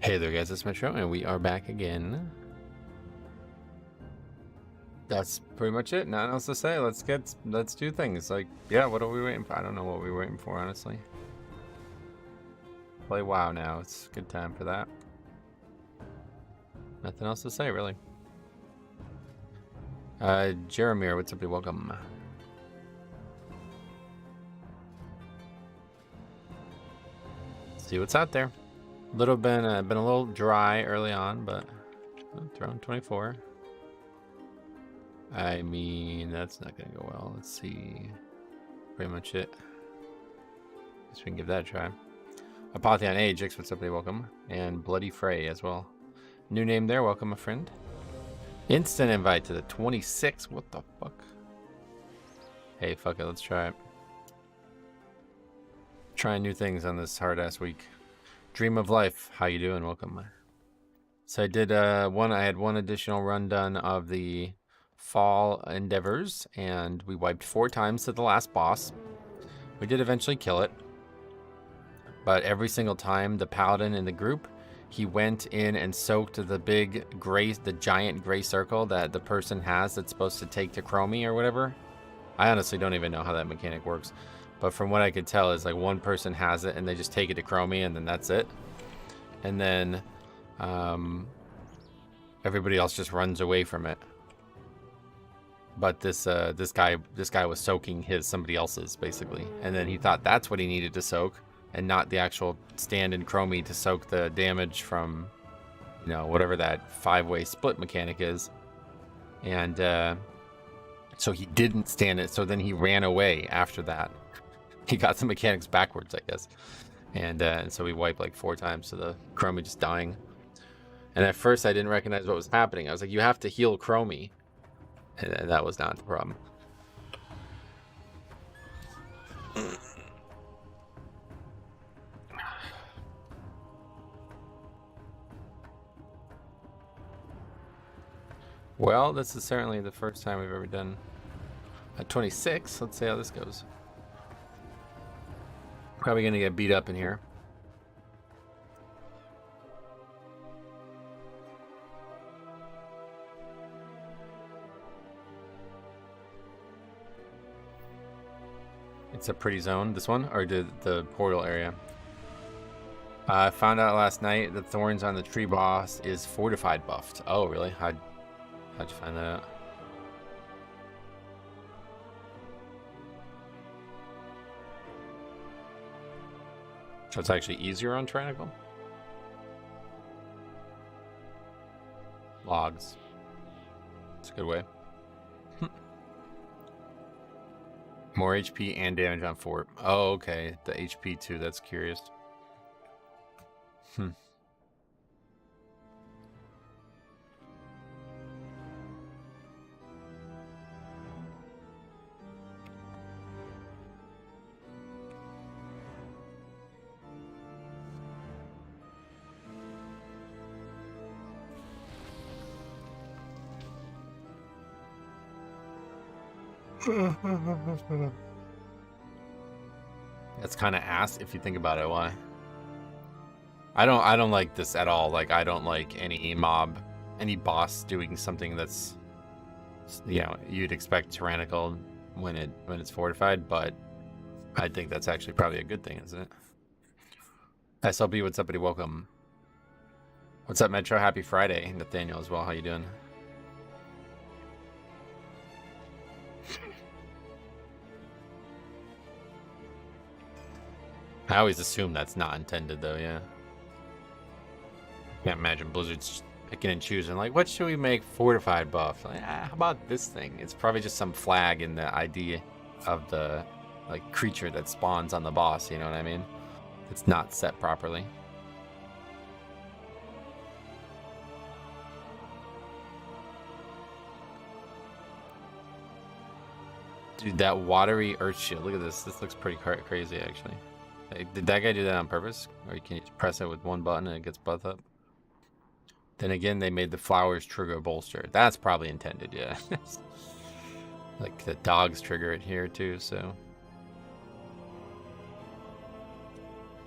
Hey there guys, it's Metro and we are back again. That's pretty much it. Nothing else to say. Let's do things. Like, yeah, what are we waiting for? I don't know what we're waiting for, honestly. Play WoW now. It's a good time for that. Nothing else to say, really. Jeremy, what's up? Welcome. See what's out there. Been a little dry early on, but throwing 24. I mean, that's not gonna go well. Let's see. Pretty much it. Guess we can give that a try. Apotheon Ajax, what's up, welcome. And Bloody Frey as well. New name there, welcome, my friend. Instant invite to the 26. What the fuck? Hey, fuck it, let's try it. Trying new things on this hard-ass week. Dream of Life, how you doing? Welcome. So I did I had one additional run done of the Fall Endeavors, and we wiped 4 times to the last boss. We did eventually kill it, but every single time the paladin in the group, he went in and soaked the giant gray circle that the person has that's supposed to take to Chromie or whatever. I honestly don't even know how that mechanic works, but from what I could tell is like one person has it and they just take it to Chromie and then that's it. And then everybody else just runs away from it. But this guy was soaking somebody else's basically, and then he thought that's what he needed to soak, and not the actual stand in Chromie to soak the damage from, you know, whatever that 5-way split mechanic is. And so he didn't stand it. So then he ran away after that. He got the mechanics backwards, I guess. And so we wiped like 4 times to the Chromie just dying. And at first I didn't recognize what was happening. I was like, you have to heal Chromie. And that was not the problem. Well, this is certainly the first time we've ever done a 26. Let's see how this goes. Probably gonna get beat up in here. It's a pretty zone, this one, or the portal area. I found out last night that Thorns on the tree boss is fortified buffed. Oh, really? How'd you find that out? So it's actually easier on Tyrannical? Logs. It's a good way. More HP and damage on fort. Oh, okay. The HP too. That's curious. That's kind of ass if you think about it. Why? I don't like this at all. Like, I don't like any boss doing something that's, you know, you'd expect tyrannical when it's fortified, but I think that's actually probably a good thing, isn't it? SLB, what's up, buddy? Welcome. What's up, Metro? Happy Friday, Nathaniel as well. How you doing? I always assume that's not intended, though. Yeah. Can't imagine Blizzard's picking and choosing. Like, what should we make fortified buff? Like, how about this thing? It's probably just some flag in the ID of the like creature that spawns on the boss. You know what I mean? It's not set properly. Dude, that watery earth shield. Look at this. This looks pretty crazy, actually. Did that guy do that on purpose? Or can you just press it with one button and it gets buffed up? Then again, they made the flowers trigger a bolster. That's probably intended, yeah. Like the dogs trigger it here too, so.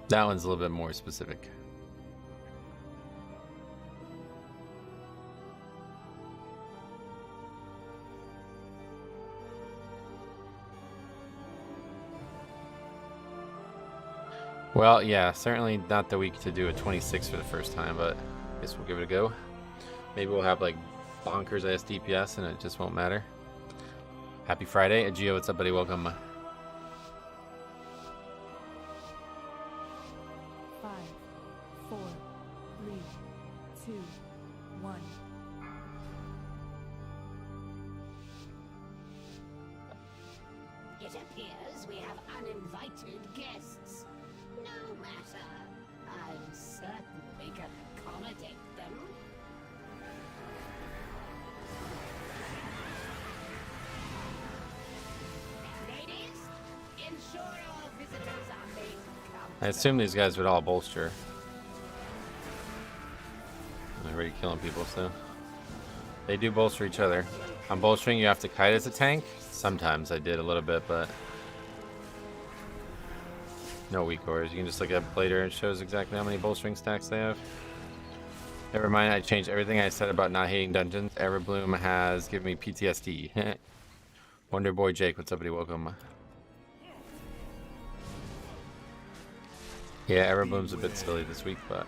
That one's a little bit more specific. Well, yeah, certainly not the week to do a 26 for the first time, but I guess we'll give it a go. Maybe we'll have like bonkers ass DPS and it just won't matter. Happy Friday. Agio, what's up, buddy? Welcome. 5, 4, 3, 2, 1. It appears we have uninvited guests. No matter. I'm certain we can accommodate them. Ladies, ensure all visitors are made comfortable. I assume these guys would all bolster. They're already killing people, so they do bolster each other. On bolstering, you have to kite as a tank. Sometimes I did a little bit, but no weak orders. You can just look at later and it shows exactly how many bolstering stacks they have. Never mind, I changed everything I said about not hating dungeons. Everbloom has given me PTSD. Wonder Boy Jake, what's up, buddy? Welcome. Yeah, Everbloom's a bit silly this week, but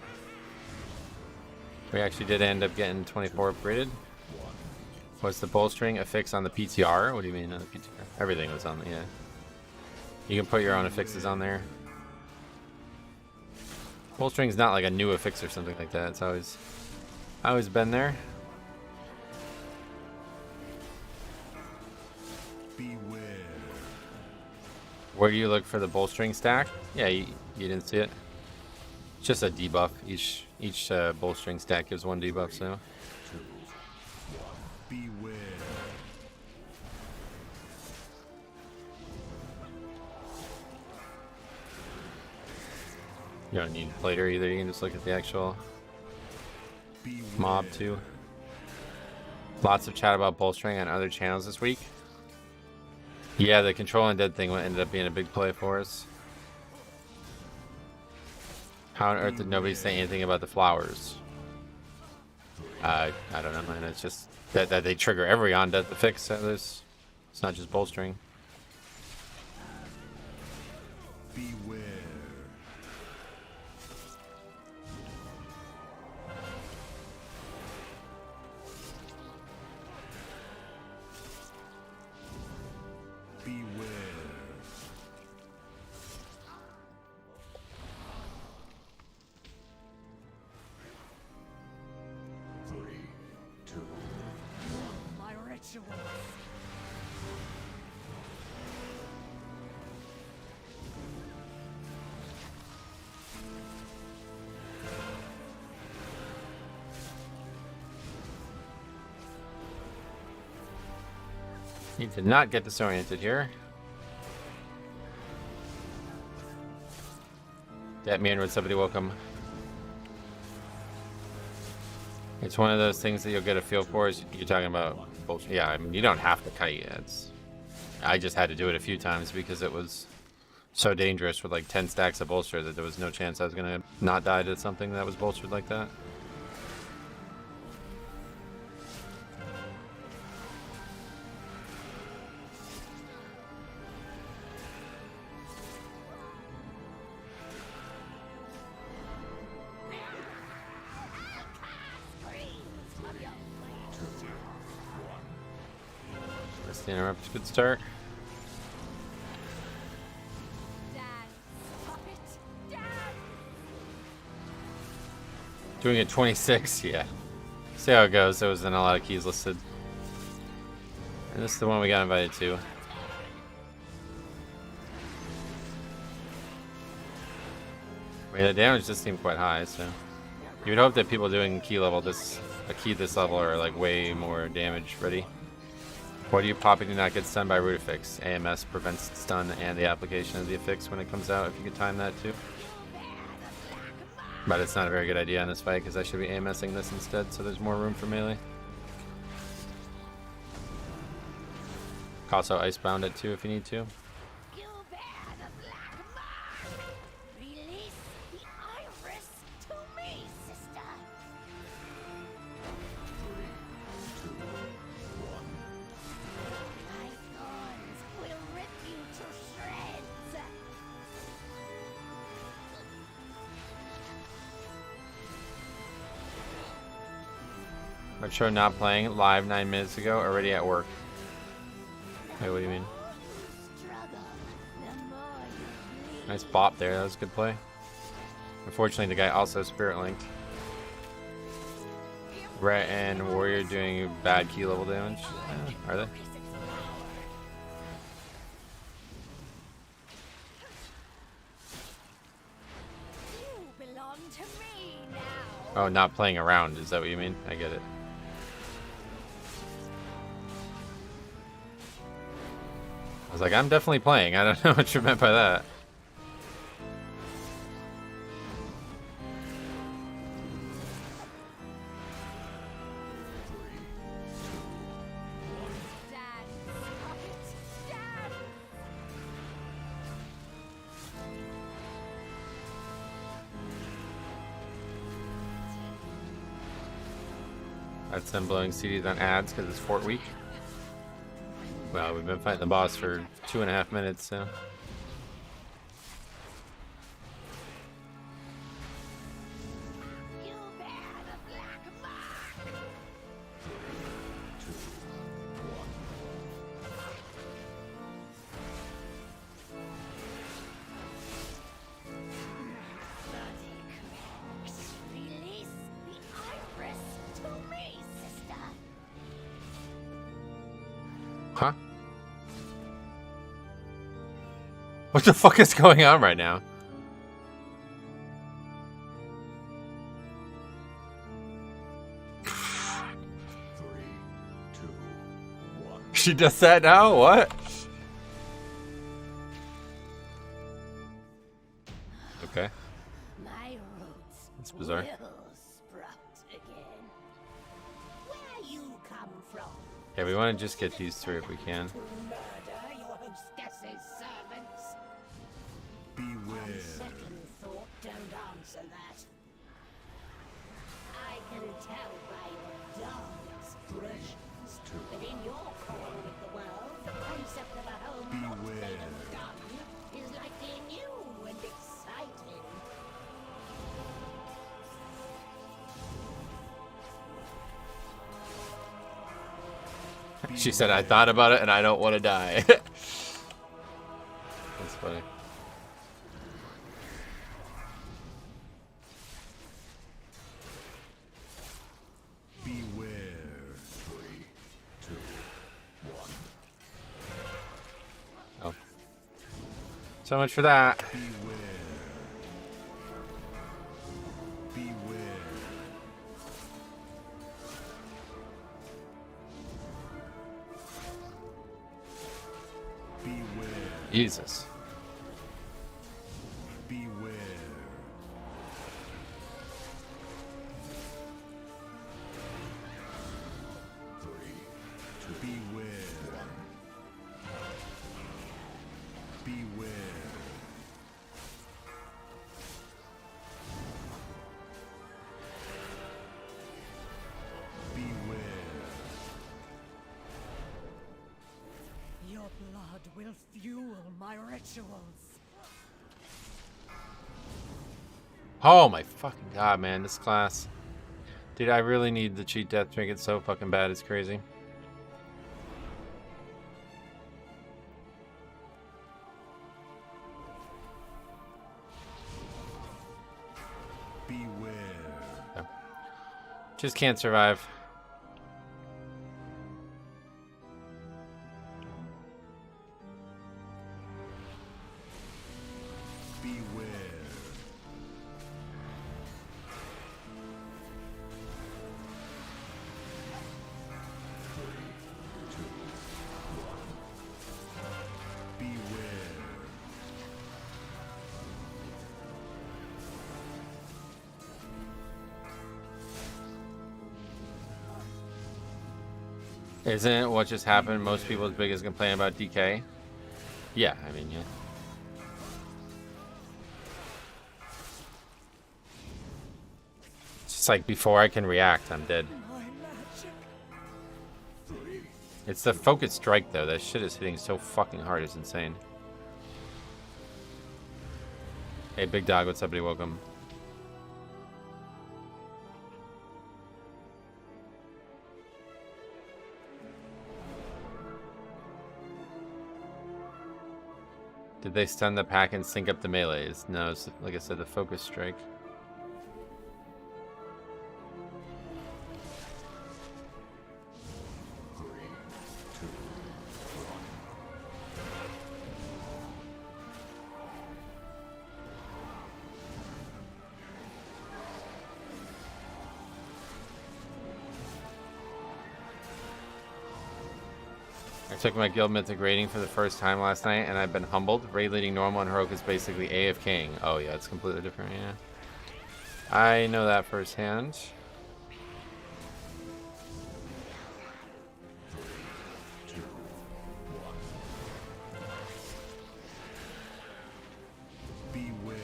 we actually did end up getting 24 upgraded. Was the bolstering a fix on the PTR? What do you mean on the PTR? Everything was on the, yeah. You can put your own affixes on there. Bolstering's not like a new affix or something like that. It's always been there. Beware. Where do you look for the bolstering stack? Yeah, you didn't see it. It's just a debuff. Each bolstering stack gives one debuff, so. Beware. You don't need plater either. You can just look at the actual Beware. mob too. Lots of chat about bolstering on other channels this week. Yeah, the control undead thing ended up being a big play for us. How on earth did nobody say anything about the flowers? I don't know, man. It's just that they trigger every undead fix. So it's not just bolstering. Beware. Beware. My rituals. Need to not get disoriented here. That man with somebody welcome. It's one of those things that you'll get a feel for. Is you're talking about bullshit. Yeah, I mean you don't have to kite. I just had to do it a few times because it was so dangerous with like 10 stacks of bolster that there was no chance I was gonna not die to something that was bolstered like that. That's the interrupt. Good start. Dad, stop it. Dad. Doing it 26, yeah. See how it goes. There wasn't a lot of keys listed. And this is the one we got invited to. I mean, the damage does seem quite high, so you would hope that people doing key this level are like way more damage ready. Why do you popping do not get stunned by root affix? AMS prevents stun and the application of the affix when it comes out, if you could time that too. But it's not a very good idea in this fight because I should be AMSing this instead, so there's more room for melee. Also icebound it too if you need to. You bear the black mark. Release the iris to me, sister. My thorns will rip you to shreds. Metro not playing live 9 minutes ago, already at work. Wait, what do you mean? Nice bop there, that was a good play. Unfortunately, the guy also spirit linked. Ret and Warrior doing bad key level damage. Are they? You belong to me now. Oh, not playing around, is that what you mean? I get it. I was like, I'm definitely playing. I don't know what you meant by that. Dad, stop it. Dad. That's them blowing CDs on ads because it's Fort Week. Well, we've been fighting the boss for 2.5 minutes, so. You bear the black mark. Bloody cracks. Release the iris to me, sister. Huh? What the fuck is going on right now? She does that now? What? Okay. My roots That's bizarre. will sprout again. Where you come from? Yeah, we want to just get these through if we can. To murder your hostess's servants? Beware. On second thought, don't answer that. I can tell by your dull expressions that in your corner of the world, the concept of a home not Beware. made of gun is likely new and exciting. She said, I thought about it and I don't want to die. That's funny. Beware. 3, 2, 1. Oh. So much for that. Beware. Beware. Beware. Jesus. Beware. Beware. Beware. Beware. Your blood will fuel my rituals. Oh my fucking god, man. This class. Dude, I really need the cheat death to make it so fucking bad. It's crazy. Beware. Just can't survive. Beware. Beware. Isn't what just happened most people's biggest complaint about DK? Yeah, I mean, yeah. It's just like before I can react, I'm dead. My magic. It's the focus strike though. That shit is hitting so fucking hard. It's insane. Hey, big dog. What's up, buddy? Welcome. Did they stun the pack and sync up the melees? No, it's, like I said, the focus strike. I took my guild mythic rating for the first time last night, and I've been humbled. Raid leading normal and heroic is basically AFKing. Oh yeah, it's completely different, yeah. I know that firsthand. Beware.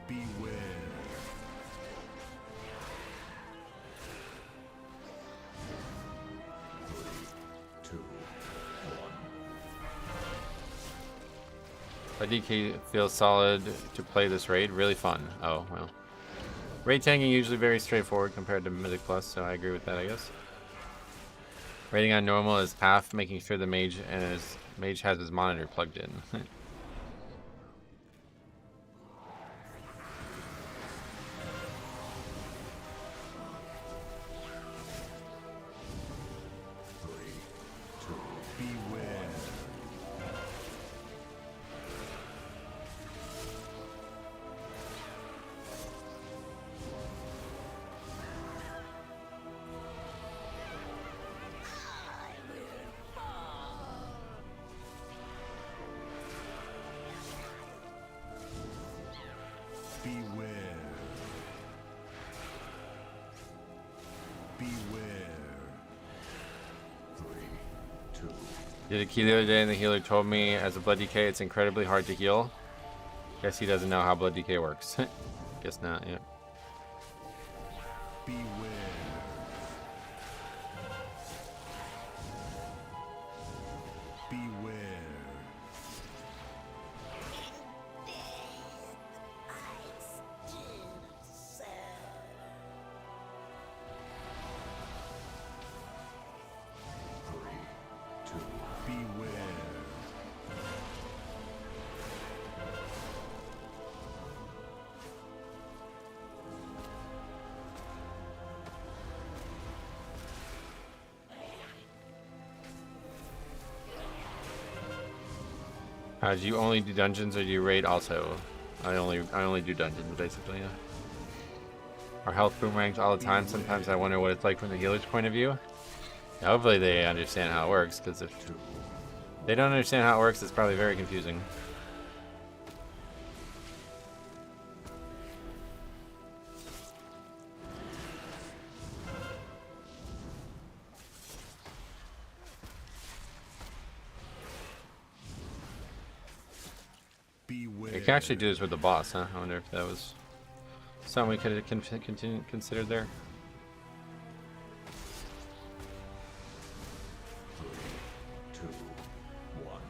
Beware. But DK feels solid to play this raid. Really fun. Oh, well. Raid tanking usually very straightforward compared to Mythic Plus, so I agree with that, I guess. Raiding on normal is half making sure the mage has his monitor plugged in. Beware. Beware. Beware. 3, 2. Did a key the other day and the healer told me as a blood DK it's incredibly hard to heal. Guess he doesn't know how blood DK works. Guess not, yeah. Beware. Beware. Beware. Do you only do dungeons or do you raid also? I only do dungeons basically, yeah. Our health boomerangs all the time. Sometimes I wonder what it's like from the healer's point of view. Yeah, hopefully they understand how it works, because if they don't understand how it works, it's probably very confusing. Beware. You can actually do this with the boss, huh? I wonder if that was something we could have considered there. 3, 2, 1.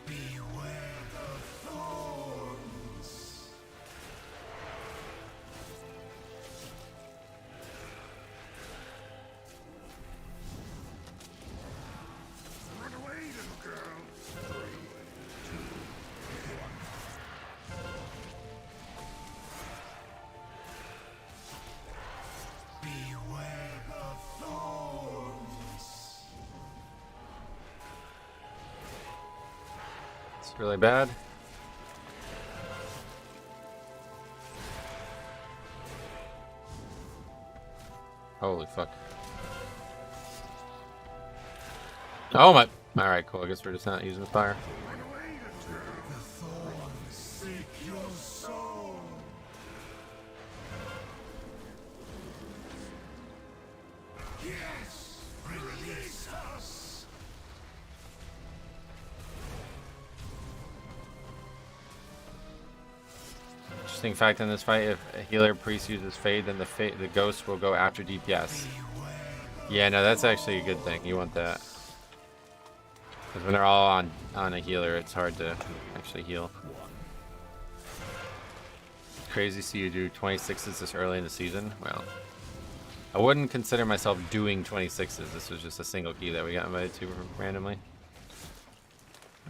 Beware the thorns. Run away, little girl. 3, 2, 1. Beware the thorns. It's really bad. Holy fuck. Oh my. Alright, cool. I guess we're just not using fire. The thorns seek your soul. Yes, release us. Interesting fact in this fight: if a healer priest uses fade, then the ghost will go after DPS. Yeah, no, that's actually a good thing. You want that. Because when they're all on a healer, it's hard to actually heal. Crazy to see you do 26s this early in the season. Well, I wouldn't consider myself doing 26s. This was just a single key that we got invited to randomly.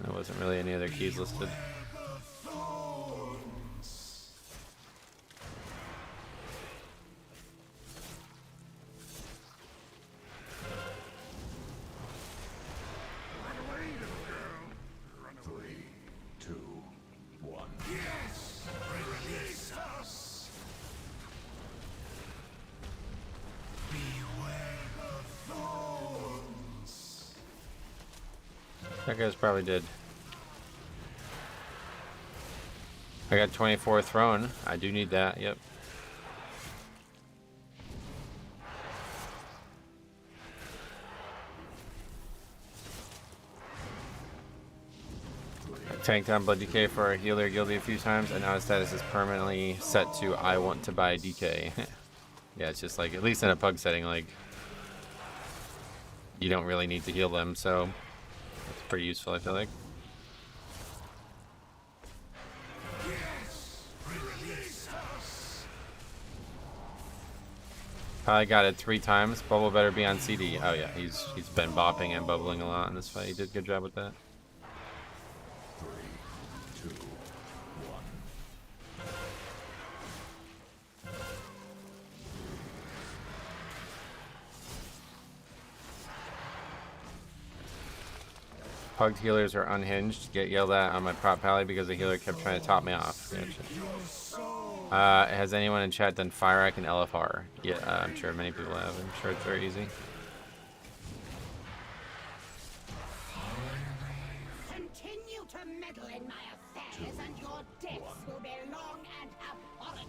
There wasn't really any other keys listed. That guy's probably dead. I got 24 throne. I do need that, yep. I tanked on Blood DK for a healer guilty a few times, and now his status is permanently set to I want to buy DK. Yeah, it's just like, at least in a pug setting, like, you don't really need to heal them, so it's pretty useful, I feel like. Probably got it 3 times. Bubble better be on CD. Oh yeah, he's been bopping and bubbling a lot in this fight. He did a good job with that. 3, 2, 1. Pugged healers are unhinged. Get yelled at on my prop pally because the healer kept trying to top me off. Has anyone in chat done Fire Ike and LFR? Yeah, I'm sure many people have. I'm sure it's very easy. Continue to meddle in my affairs, and your deaths will be long and abhorrent.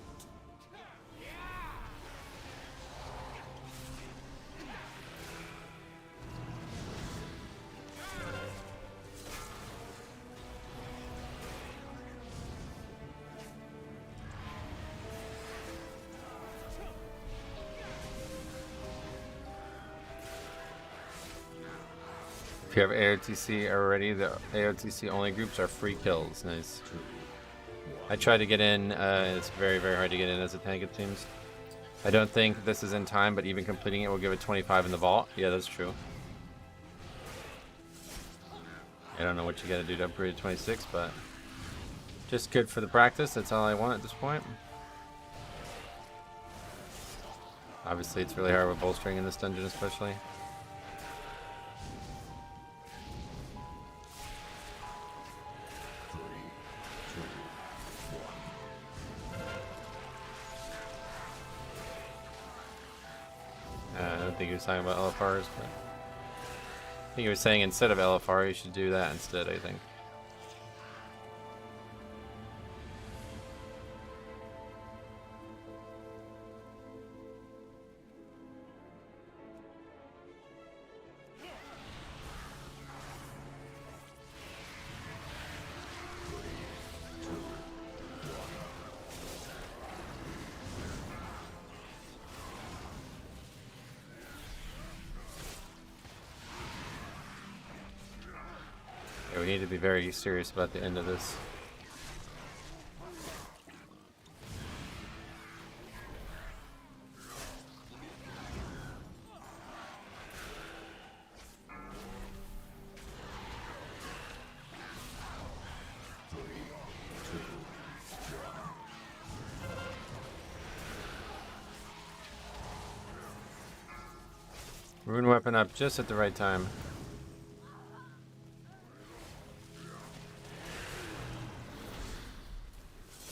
If you have AOTC already, the AOTC only groups are free kills. Nice. I tried to get in. It's very, very hard to get in as a tank, it seems. I don't think this is in time, but even completing it will give it 25 in the vault. Yeah, that's true. I don't know what you gotta do to upgrade to 26, but just good for the practice. That's all I want at this point. Obviously, it's really hard with bolstering in this dungeon, especially. I don't think he was talking about LFRs, but I think he was saying instead of LFR, you should do that instead, I think. Yeah, we need to be very serious about the end of this. Rune weapon up just at the right time.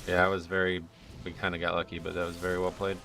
Yeah, that was very... we kind of got lucky, but that was very well played.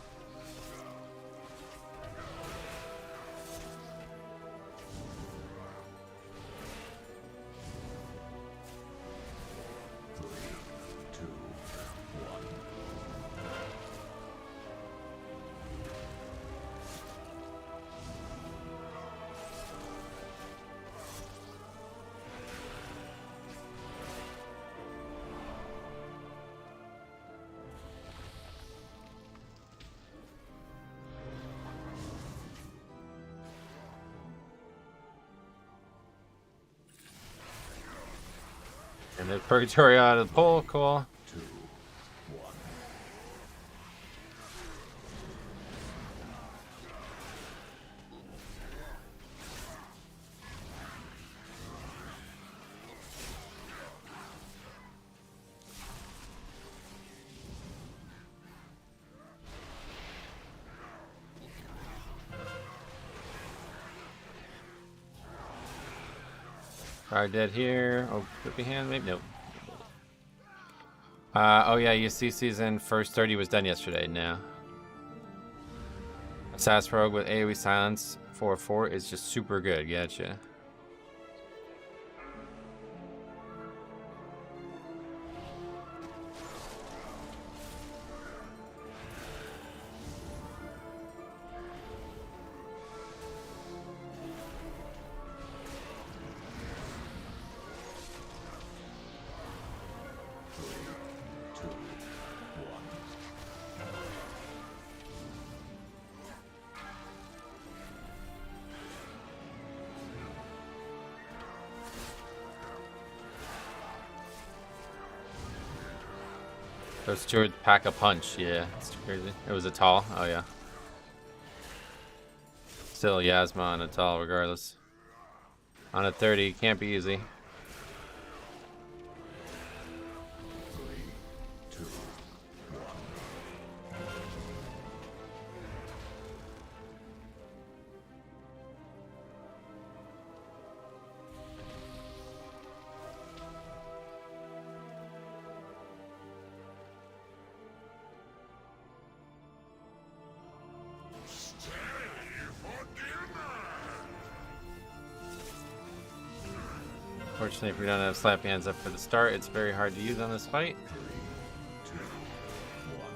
And there's Purgatory out of the pole. Cool. 2, 1. Card dead here. Oh, flippy hand, maybe? Nope. Oh yeah, UC season first 30 was done yesterday. No. Assassin Rogue with AoE silence 4/4 is just super good. Gotcha. Those two would pack a punch. Yeah, it's crazy. It was a tall. Oh yeah. Still Yasma on a tall, regardless. On a 30, can't be easy. 3, 2, 1. Fortunately, if we don't have slappy hands up for the start, it's very hard to use on this fight. 3, 2, 1.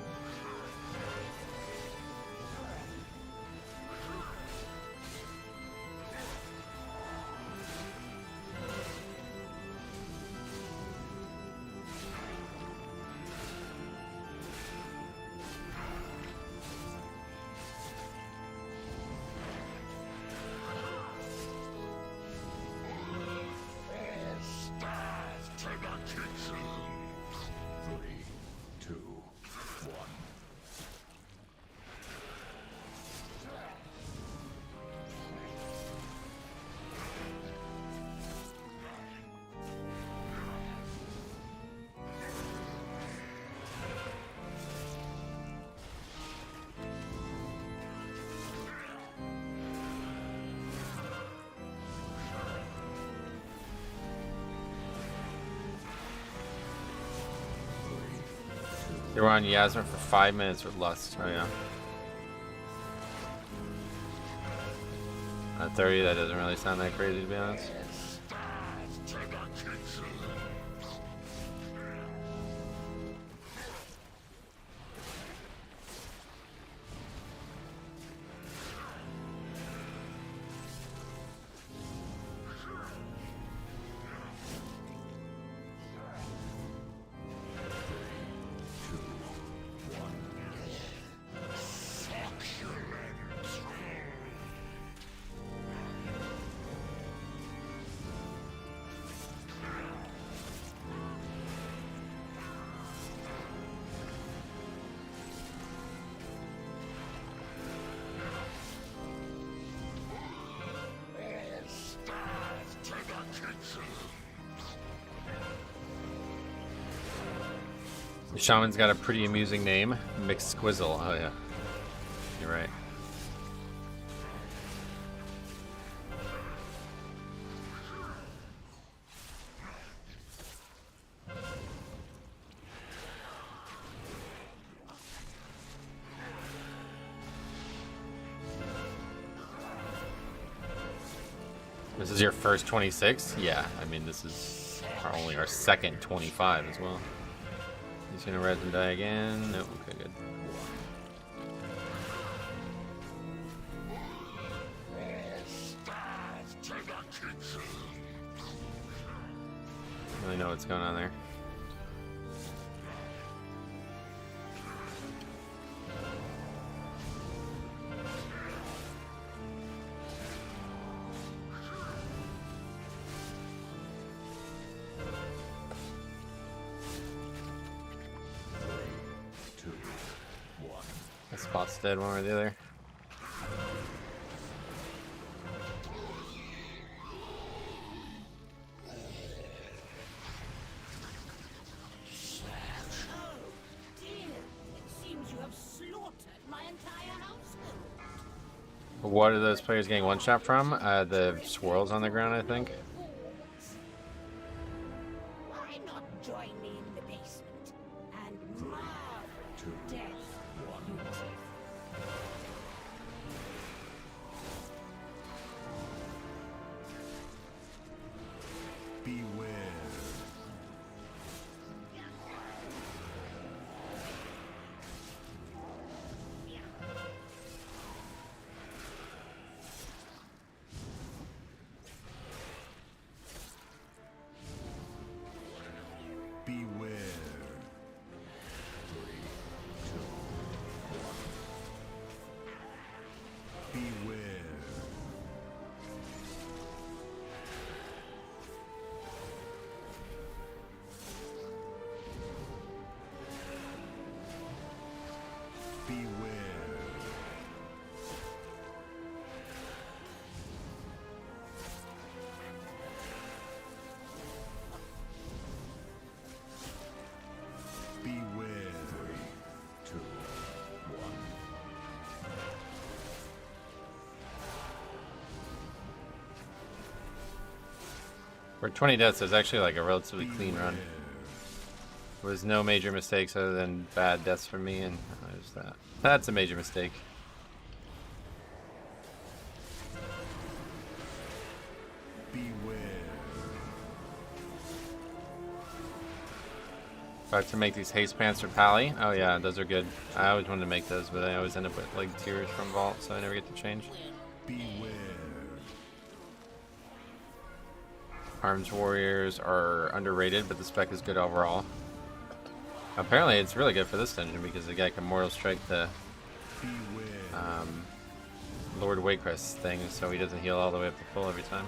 Three, two, one. They were on Yasma for 5 minutes with Lust. Oh yeah. At 30, that doesn't really sound that crazy to be honest. The shaman's got a pretty amusing name, McSquizzle. Oh yeah, you're right. This is your first 26? Yeah, I mean this is only our second 25 as well. He's gonna res and die again. No, okay, good. Really know what's going on there. boss dead one way or the other. What are those players getting one shot from? The swirls on the ground, I think. Why not join me in the basement and marvel at death, beauty? Beware. Beware. 3, 2, 1. Beware. Beware. Beware. 3, 2, 1. For 20 deaths, it's actually like a relatively clean run. There was no major mistakes other than bad deaths for me, and there's that. That's a major mistake. Beware. About to make these haste pants for Pally. Oh yeah, those are good. I always wanted to make those, but I always end up with like tears from Vault, so I never get to change. Beware. Arms Warriors are underrated, but the spec is good overall. Apparently, it's really good for this dungeon because the guy can Mortal Strike the Beware. Lord Waycrest thing, so he doesn't heal all the way up to full every time.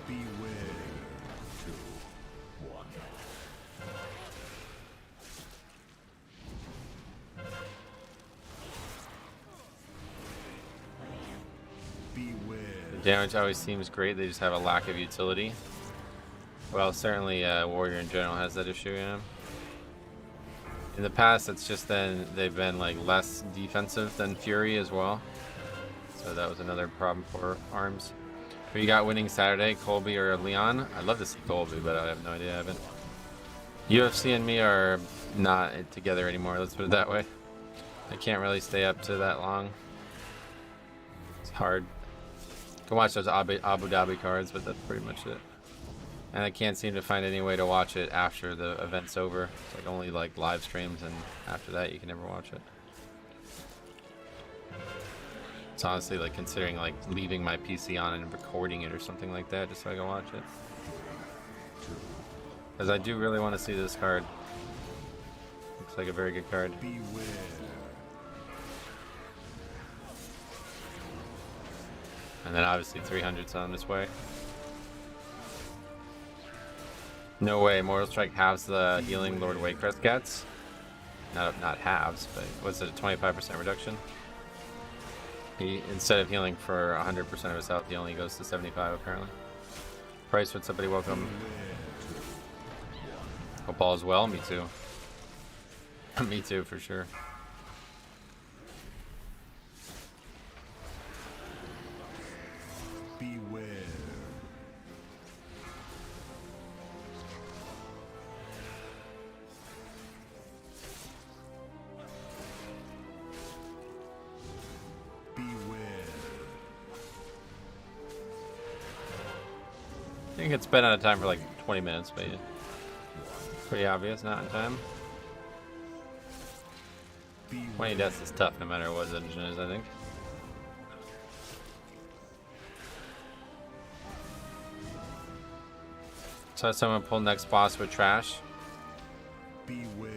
Beware. 2, 1. Beware. The damage always seems great, they just have a lack of utility. Well, certainly Warrior in general has that issue, you know? In the past, it's just they've been like less defensive than Fury as well. So that was another problem for Arms. Who you got winning Saturday, Colby or Leon? I'd love to see Colby, but I have no idea. I haven't. UFC and me are not together anymore, let's put it that way. I can't really stay up to that long. It's hard. Can watch those Abu Dhabi cards, but that's pretty much it. And I can't seem to find any way to watch it after the event's over. It's like only like live streams, and after that you can never watch it. It's honestly like considering like leaving my PC on and recording it or something like that just so I can watch it. Because I do really want to see this card. Looks like a very good card. Beware. And then obviously 300's on this way. No way, Mortal Strike halves the healing Lord Waycrest gets. Not halves, but what's it, a 25% reduction? He, instead of healing for 100% of his health, he only goes to 75 apparently. Price, what's up, buddy? Welcome. Hope all is well. Me too. Me too, for sure. Beware. I think it's been out of time for like 20 minutes, but yeah. Pretty obvious, not in time. 20 deaths is tough no matter what the dungeon is, I think. So someone pull next boss with trash. Beware.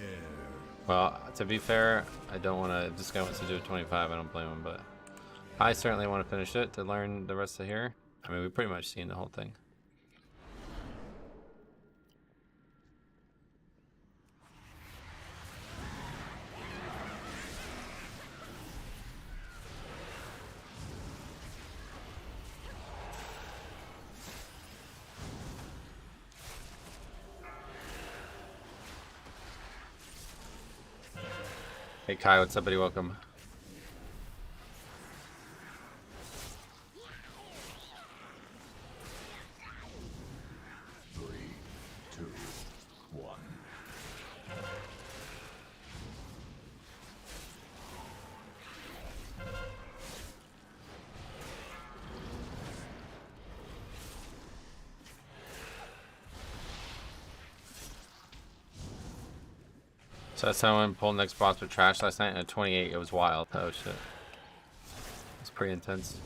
Well, to be fair, I don't want to. If this guy wants to do a 25, I don't blame him, but I certainly want to finish it to learn the rest of here. I mean, we've pretty much seen the whole thing. Hey Kai, what's up, buddy? Welcome. So that's how I went pulled next boss with trash last night at 28. It was wild. Oh shit. It's pretty intense.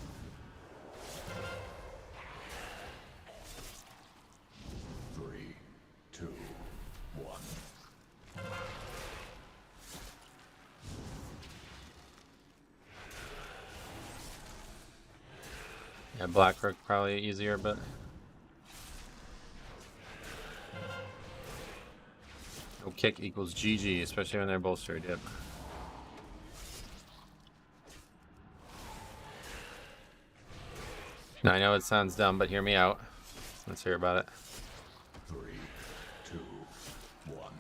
Three, two, one. Yeah, Black Rook probably easier, but no kick equals GG, especially when they're bolstered. Yep. Now I know it sounds dumb, but hear me out. Let's hear about it. 3, 2, 1.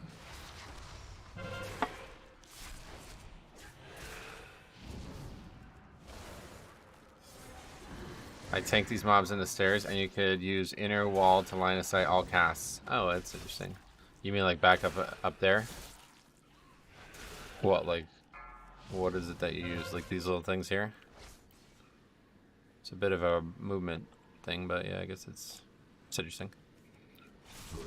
I tank these mobs in the stairs, and you could use inner wall to line of sight all casts. Oh, that's interesting. You mean like back up there? What, like, what is it that you use? Like these little things here? It's a bit of a movement thing, but yeah, I guess it's interesting. 3,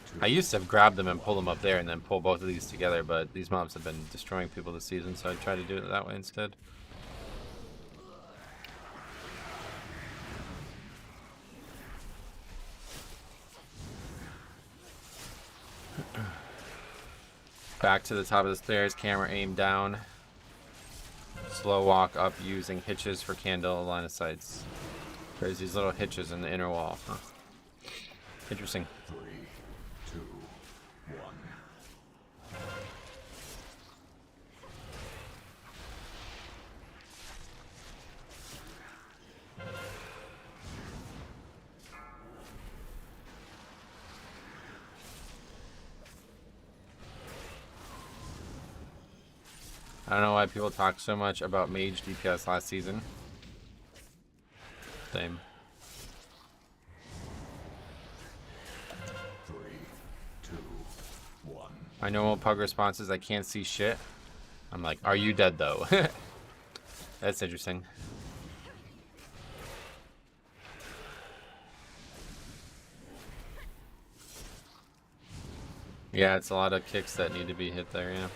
2. I used to have grabbed them and pull them up there and then pull both of these together, but these mobs have been destroying people this season, so I try to do it that way instead. Back to the top of the stairs, camera aim down. Slow walk up using hitches for candle line of sights. There's these little hitches in the inner wall. Huh. Interesting. 3, 2, 1. I don't know why people talk so much about mage DPS last season. Same. 3, 2, 1. My normal pug response is I can't see shit. I'm like, are you dead though? That's interesting. Yeah, it's a lot of kicks that need to be hit there, yeah.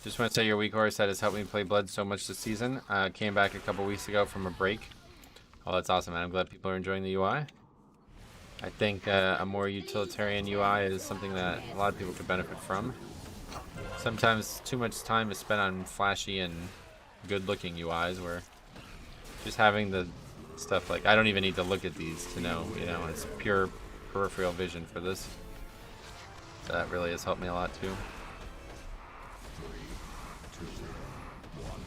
Just want to say your weak horse that has helped me play Blood so much this season. Came back a couple weeks ago from a break. Oh, that's awesome, man. I'm glad people are enjoying the UI. I think a more utilitarian UI is something that a lot of people could benefit from. Sometimes too much time is spent on flashy and good-looking UIs where just having the stuff like... I don't even need to look at these to know, you know, it's pure peripheral vision for this. That really has helped me a lot, too. 3, 2, 1.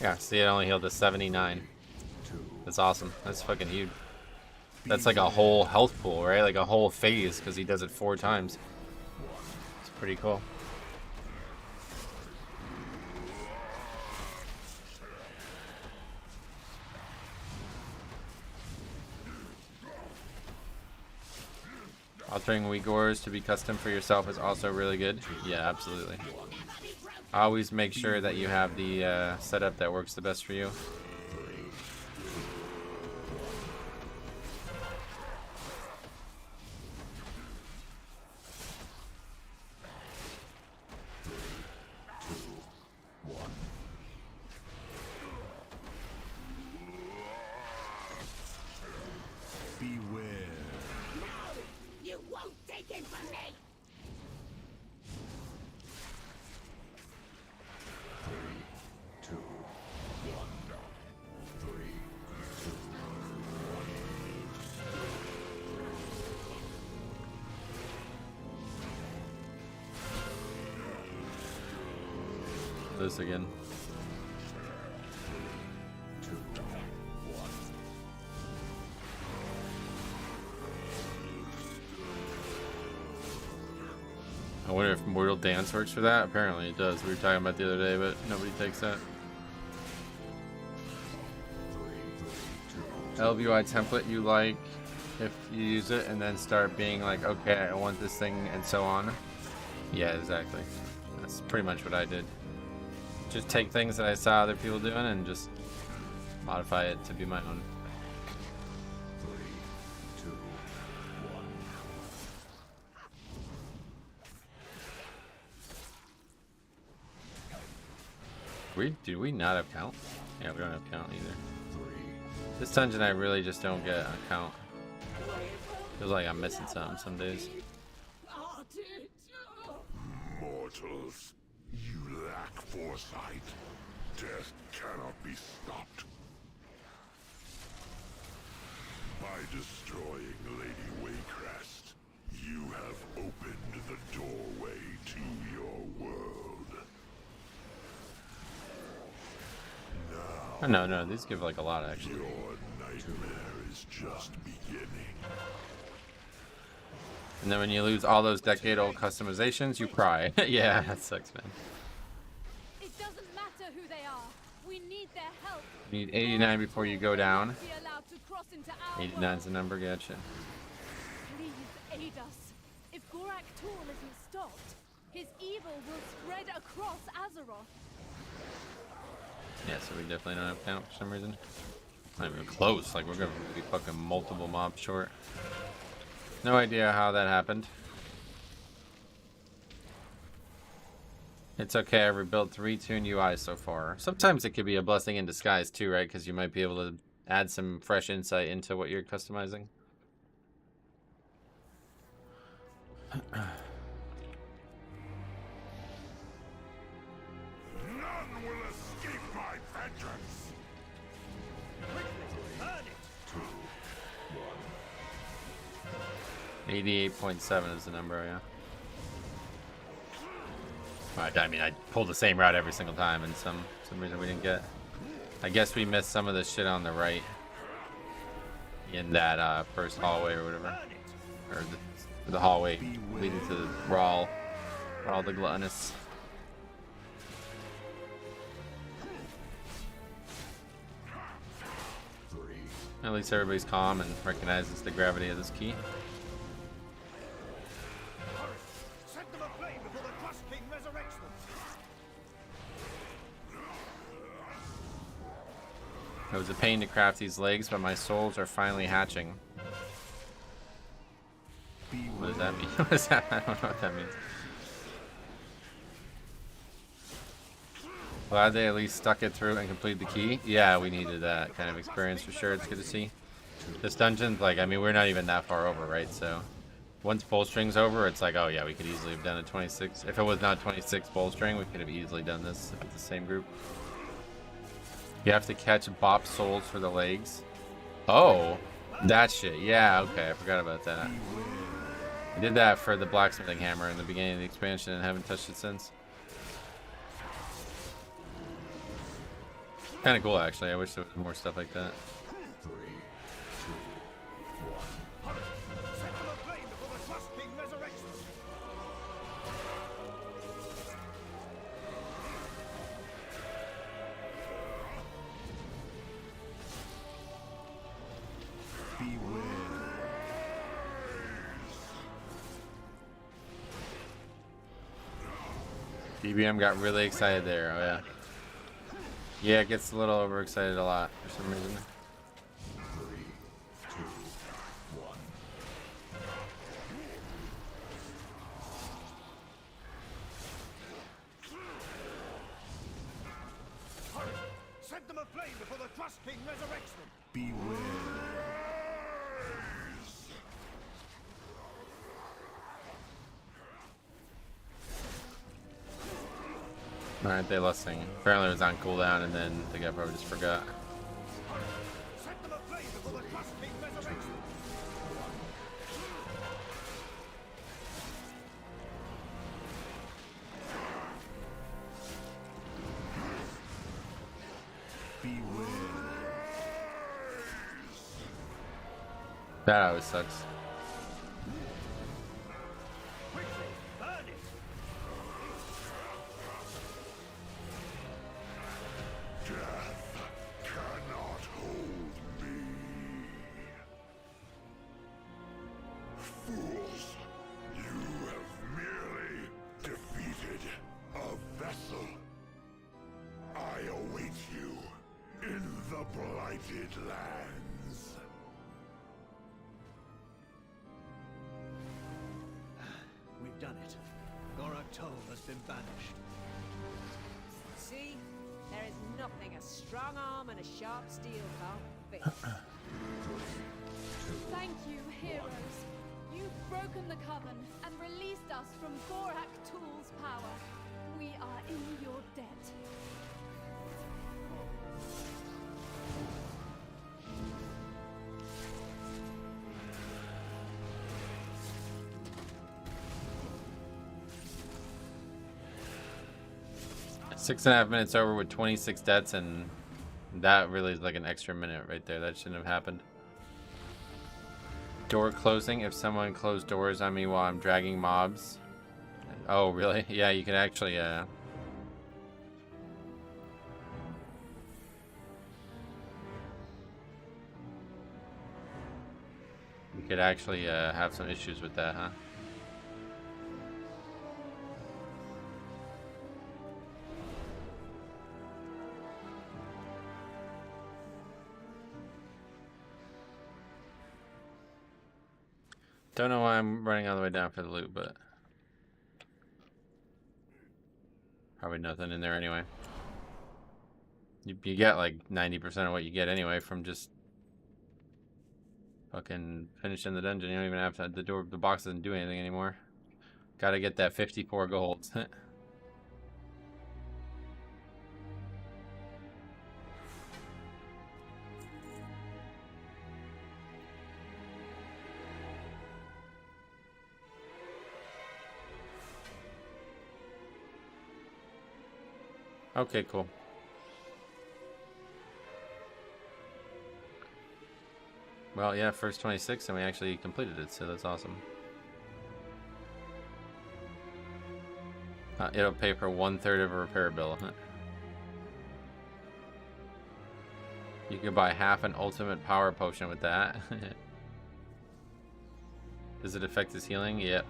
Yeah, see, it only healed to 79. That's awesome. That's fucking huge. That's like a whole health pool, right? Like a whole phase, because he does it 4 times. It's pretty cool. Altering Uyghurs to be custom for yourself is also really good. Yeah, absolutely. Always make sure that you have the setup that works the best for you. Beware. You won't take it from me! 3, 2, 1. 3, 2, 1. This again. 2, 1. I wonder if Mortal Dance works for that. Apparently it does. We were talking about the other day, but nobody takes that. LBY template you like if you use it, and then start being like, okay, I want this thing, and so on. Yeah, exactly. That's pretty much what I did. Just take things that I saw other people doing and just modify it to be my own. 3, 2, 1. Do we not have count? Yeah, we don't have count either. 3. This dungeon I really just don't get a count. Feels like I'm missing something some days. Mortals, you lack foresight. Death cannot be stopped. By destroying Lady Waycrest, you have opened the doorway to your world. Oh, no, these give like a lot actually. Your nightmare is just beginning. And then when you lose all those decade-old customizations, you cry. Yeah, that sucks, man. It doesn't matter who they are. We need their help. You need 89 before you go down. Be allowed to cross into our 89's the number, gotcha. Please aid us. If Gorak Tool isn't stopped, his evil will spread across Azeroth. Yeah, so we definitely don't have count for some reason. Not even close, like we're gonna be fucking multiple mobs short. No idea how that happened. It's okay, I rebuilt 3 Toon UI so far. Sometimes it could be a blessing in disguise too, right? Because you might be able to add some fresh insight into what you're customizing. None will escape my vengeance. 2, 1. 88.7 is the number, yeah. I mean, I pulled the same route every single time, and some reason we didn't get. I guess we missed some of the shit on the right in that first hallway or whatever, or the hallway leading to the Rawl the Gluttonous. At least everybody's calm and recognizes the gravity of this key. Set them aflame before the Trust King resurrects them. It was a pain to craft these legs, but my souls are finally hatching. What does that mean? What is that? I don't know what that means. Glad they at least stuck it through and completed the key. Yeah, we needed that kind of experience for sure. It's good to see. This dungeon, like, I mean, we're not even that far over, right? So once Bowstring's over, it's like, oh yeah, we could easily have done a 26. If it was not 26 Bowstring, we could have easily done this with the same group. You have to catch Bop souls for the legs. Oh, that shit. Yeah, okay, I forgot about that. I did that for the blacksmithing hammer in the beginning of the expansion and haven't touched it since. Kind of cool, actually. I wish there was more stuff like that. 3, 2, 1. Set them aflame before the Trust King resurrects them. DBM got really excited there. Oh yeah. Yeah, it gets a little overexcited a lot for some reason. 3, 2, 1. Set them aflame before the Trust King resurrects them. Beware. Alright, they lost thing. Apparently it was on cooldown and then the guy probably just forgot. Set them aflame before the Trust King resurrects them. That always sucks. Quickly, burn it. done it. Gorak Tol has been banished. See? There is nothing a strong arm and a sharp steel can't fix. Thank you, heroes. You've broken the coven and released us from Gorak Tul's power. We are in your debt. Six and a half minutes over with 26 deaths, and that really is like an extra minute right there. That shouldn't have happened. Door closing. If someone closed doors on me while I'm dragging mobs. Oh, really? Yeah, you can actually, you could actually, have some issues with that, huh? Don't know why I'm running all the way down for the loot, but probably nothing in there anyway. You get like 90% of what you get anyway from just fucking finishing the dungeon. You don't even have to, the box doesn't do anything anymore. Gotta get that 54 gold. Okay, cool. Well, yeah, first 26 and we actually completed it, so that's awesome. It'll pay for 1/3 of a repair bill. You can buy half an ultimate power potion with that. Does it affect his healing? Yep.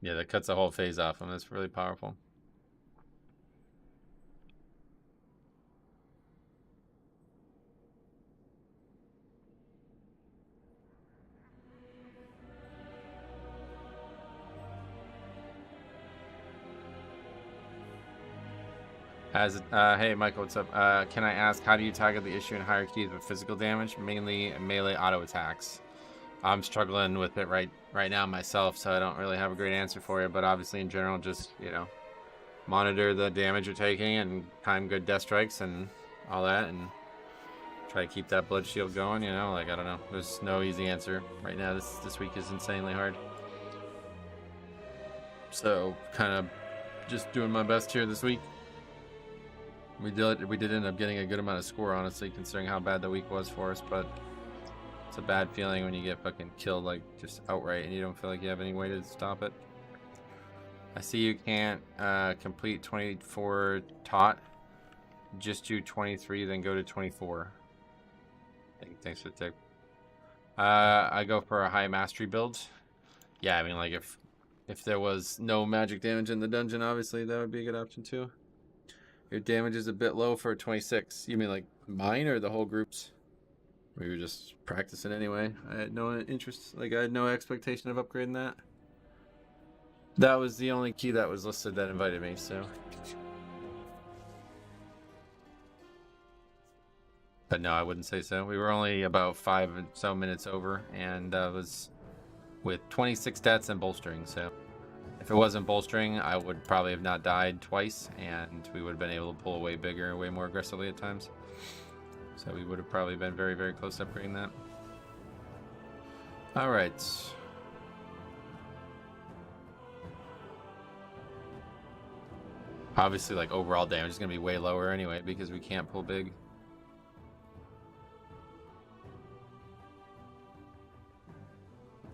Yeah, that cuts the whole phase off him. That's really powerful. Hey Michael, what's up? Can I ask, how do you tackle the issue in higher keys with physical damage, mainly melee auto attacks? I'm struggling with it right now myself, so I don't really have a great answer for you. But obviously, in general, just, you know, monitor the damage you're taking and time good death strikes and all that, and try to keep that blood shield going. You know, like, I don't know. There's no easy answer right now. This week is insanely hard. So kind of just doing my best here this week. We did end up getting a good amount of score, honestly, considering how bad the week was for us, but it's a bad feeling when you get fucking killed, like, just outright, and you don't feel like you have any way to stop it. I see you can't complete 24 taught. Just do 23, then go to 24. Thanks for the tip. I go for a high mastery build. Yeah, I mean, like, if there was no magic damage in the dungeon, obviously, that would be a good option, too. Your damage is a bit low for 26. You mean, like, mine or the whole group's? We were just practicing anyway. I had no interest, like, I had no expectation of upgrading that. That was the only key that was listed that invited me, so. But no, I wouldn't say so. We were only about 5 or so minutes over, and was with 26 stats and bolstering, so. If it wasn't bolstering, I would probably have not died twice, and we would have been able to pull away bigger, way more aggressively at times. So we would have probably been very, very close to upgrading that. All right. Obviously, like, overall damage is going to be way lower anyway because we can't pull big.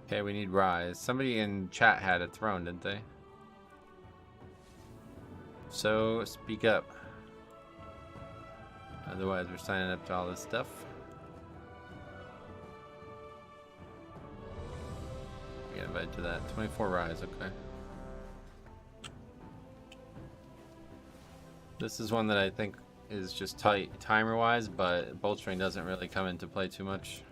Okay, we need Rise. Somebody in chat had a throne, didn't they? So, speak up. Otherwise, we're signing up to all this stuff. get invited to that. 24 rise, okay. This is one that I think is just tight timer-wise, but bolstering doesn't really come into play too much.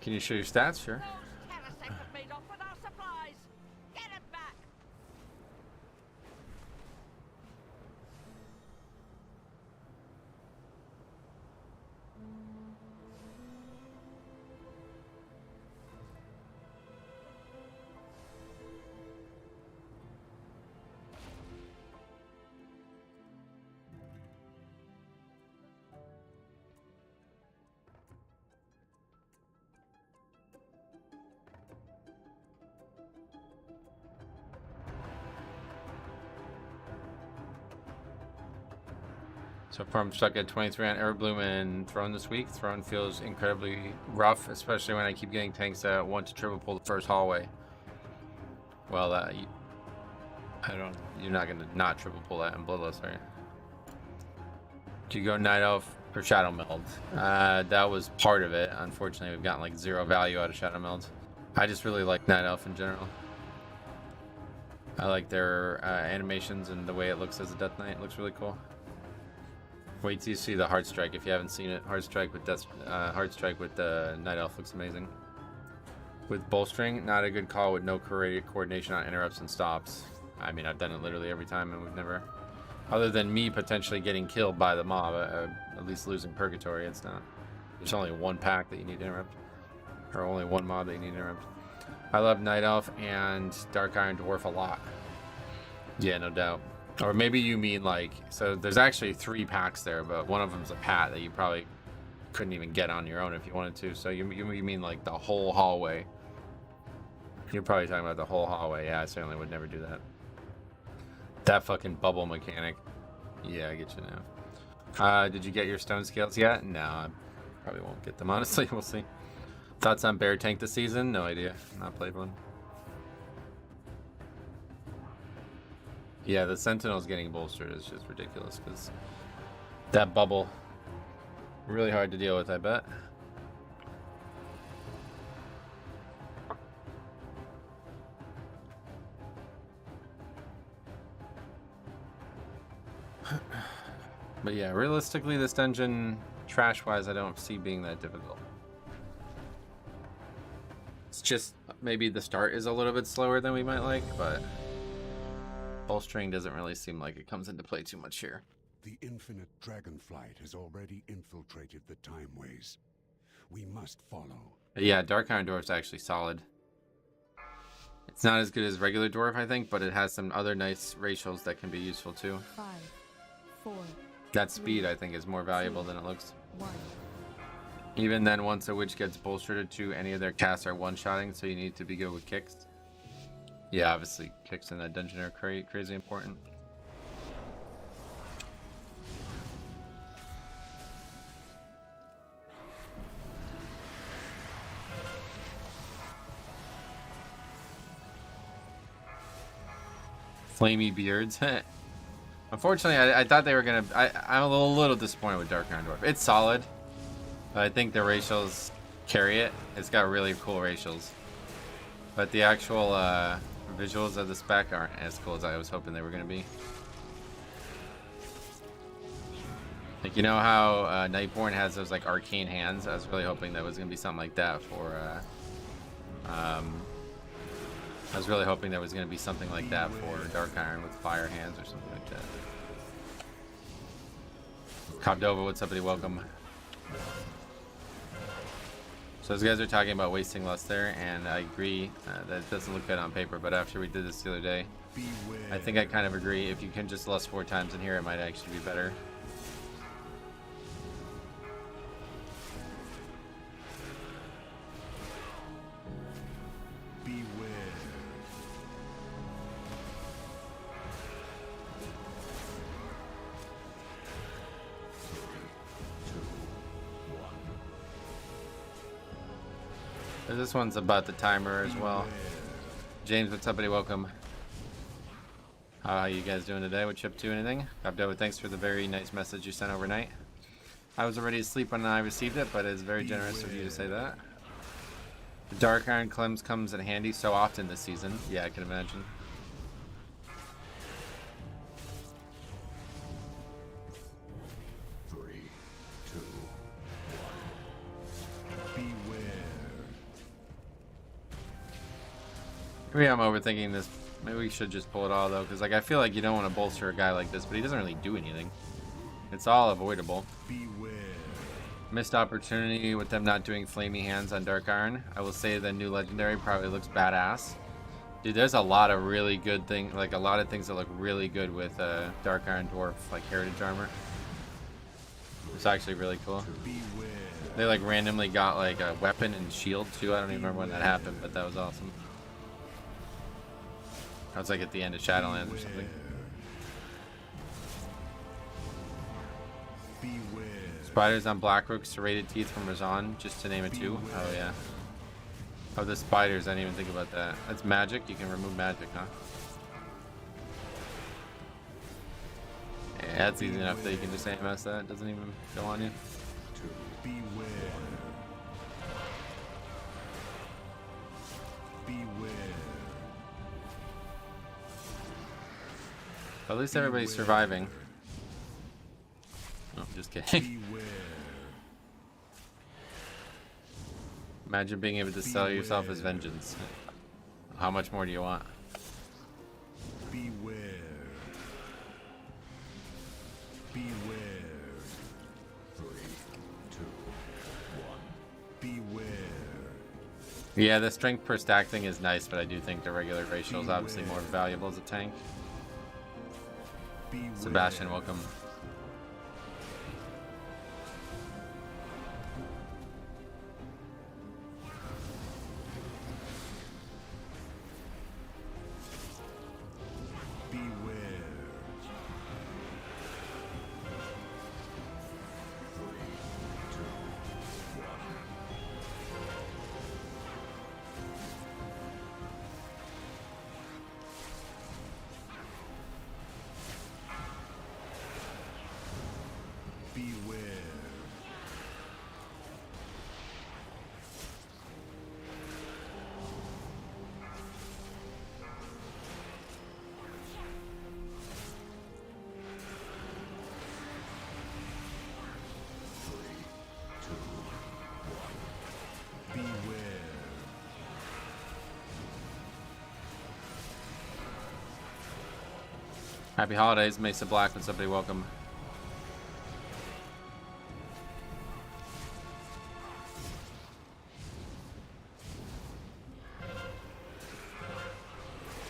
Can you show your stats? Sure. Those terrorists have made off with our supplies. Get them back. So far, I'm stuck at 23 on Everbloom and Throne this week. Throne feels incredibly rough, especially when I keep getting tanks that want to triple pull the first hallway. Well, you're not gonna not triple pull that in Bloodlust, are you? Do you go Night Elf or Shadow Meld? That was part of it. Unfortunately, we've gotten like 0 value out of Shadow Meld. I just really like Night Elf in general. I like their animations and the way it looks as a Death Knight. It looks really cool. Wait till you see the Heart Strike if you haven't seen it. Heart Strike with Night Elf looks amazing. With bolstering, not a good call with no coordination on interrupts and stops. I mean, I've done it literally every time and we've never, other than me potentially getting killed by the mob, at least losing Purgatory, it's not. There's only one pack that you need to interrupt, or only one mob that you need to interrupt. I love Night Elf and Dark Iron Dwarf a lot. Yeah, no doubt. Or maybe you mean like, so there's actually 3 packs there, but one of them's a pat that you probably couldn't even get on your own if you wanted to. So you mean like the whole hallway. You're probably talking about the whole hallway. Yeah, I certainly would never do that. That fucking bubble mechanic. Yeah, I get you now. Did you get your stone scales yet? No, I probably won't get them, honestly. We'll see. Thoughts on Bear Tank this season? No idea. Not played one. Yeah, the Sentinel's getting bolstered is just ridiculous because that bubble, really hard to deal with, I bet. But yeah, realistically, this dungeon, trash-wise, I don't see being that difficult. It's just maybe the start is a little bit slower than we might like, but bolstering doesn't really seem like it comes into play too much here. The infinite dragonflight has already infiltrated the timeways. We must follow. But yeah, Dark Iron Dwarf's actually solid. It's not as good as regular Dwarf, I think, but it has some other nice racials that can be useful too. 5, 4. That speed, I think, is more valuable than it looks. 1. Even then, once a witch gets bolstered to any of their casts are one-shotting, so you need to be good with kicks. Yeah, obviously, kicks in that dungeon are crazy important. Flamey beards. Unfortunately, I thought they were gonna. I'm a little disappointed with Dark Iron Dwarf. It's solid, but I think the racials carry it. It's got really cool racials, but the actual visuals of the spec aren't as cool as I was hoping they were gonna be. Like, you know how Nightborn has those like arcane hands? I was really hoping that was gonna be something like that for. I was really hoping there was going to be something like that for Dark Iron with fire hands or something like that. Cobdova, what's up, buddy? Welcome. So those guys are talking about wasting lust there, and I agree that it doesn't look good on paper, but after we did this the other day, I think I kind of agree. If you can just lust 4 times in here, it might actually be better. This one's about the timer as well. James, what's up, buddy? Welcome. How you guys doing today? What you up to? Anything? Abdo, thanks for the very nice message you sent overnight. I was already asleep when I received it, but it's very generous of you to say that. The Dark Iron Cleanse comes in handy so often this season. Yeah, I can imagine. Maybe I'm overthinking this. Maybe we should just pull it all though, because like I feel like you don't want to bolster a guy like this, but he doesn't really do anything. It's all avoidable. Beware. Missed opportunity with them not doing flamey hands on Dark Iron. I will say the new legendary probably looks badass. Dude, there's a lot of really good things, like a lot of things that look really good with Dark Iron Dwarf, like Heritage Armor. It's actually really cool. Beware. They like randomly got like a weapon and shield too. I don't even remember when that happened, but that was awesome. That was like at the end of Shadowlands or something. Beware. Spiders on Blackrook, serrated teeth from Razan, just to name a two. Oh yeah. Oh, the spiders, I didn't even think about that. That's magic, you can remove magic, huh? Yeah, that's easy enough that you can just AMS that. It doesn't even go on you. Beware. Beware. At least everybody's surviving. Oh, just kidding. Beware. Imagine being able to sell yourself as vengeance. How much more do you want? Beware. Beware. 3, 2, 1. Beware. Yeah, the strength per stack thing is nice, but I do think the regular ratio is obviously more valuable as a tank. Beware. Sebastian, welcome. Beware. 3, 2, 1. Beware. Beware. Happy holidays, Mesa Black, when somebody welcome.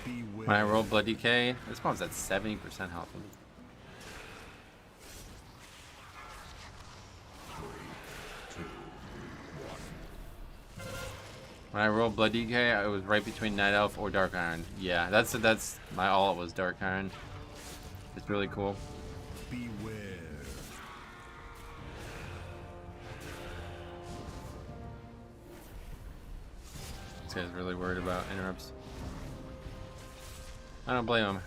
Beware. When I roll Blood Decay, this one's at 70% health. When I rolled Blood Decay, I was right between Night Elf or Dark Iron. Yeah, that's my ult was Dark Iron. It's really cool. Beware. This guy's really worried about interrupts. I don't blame him.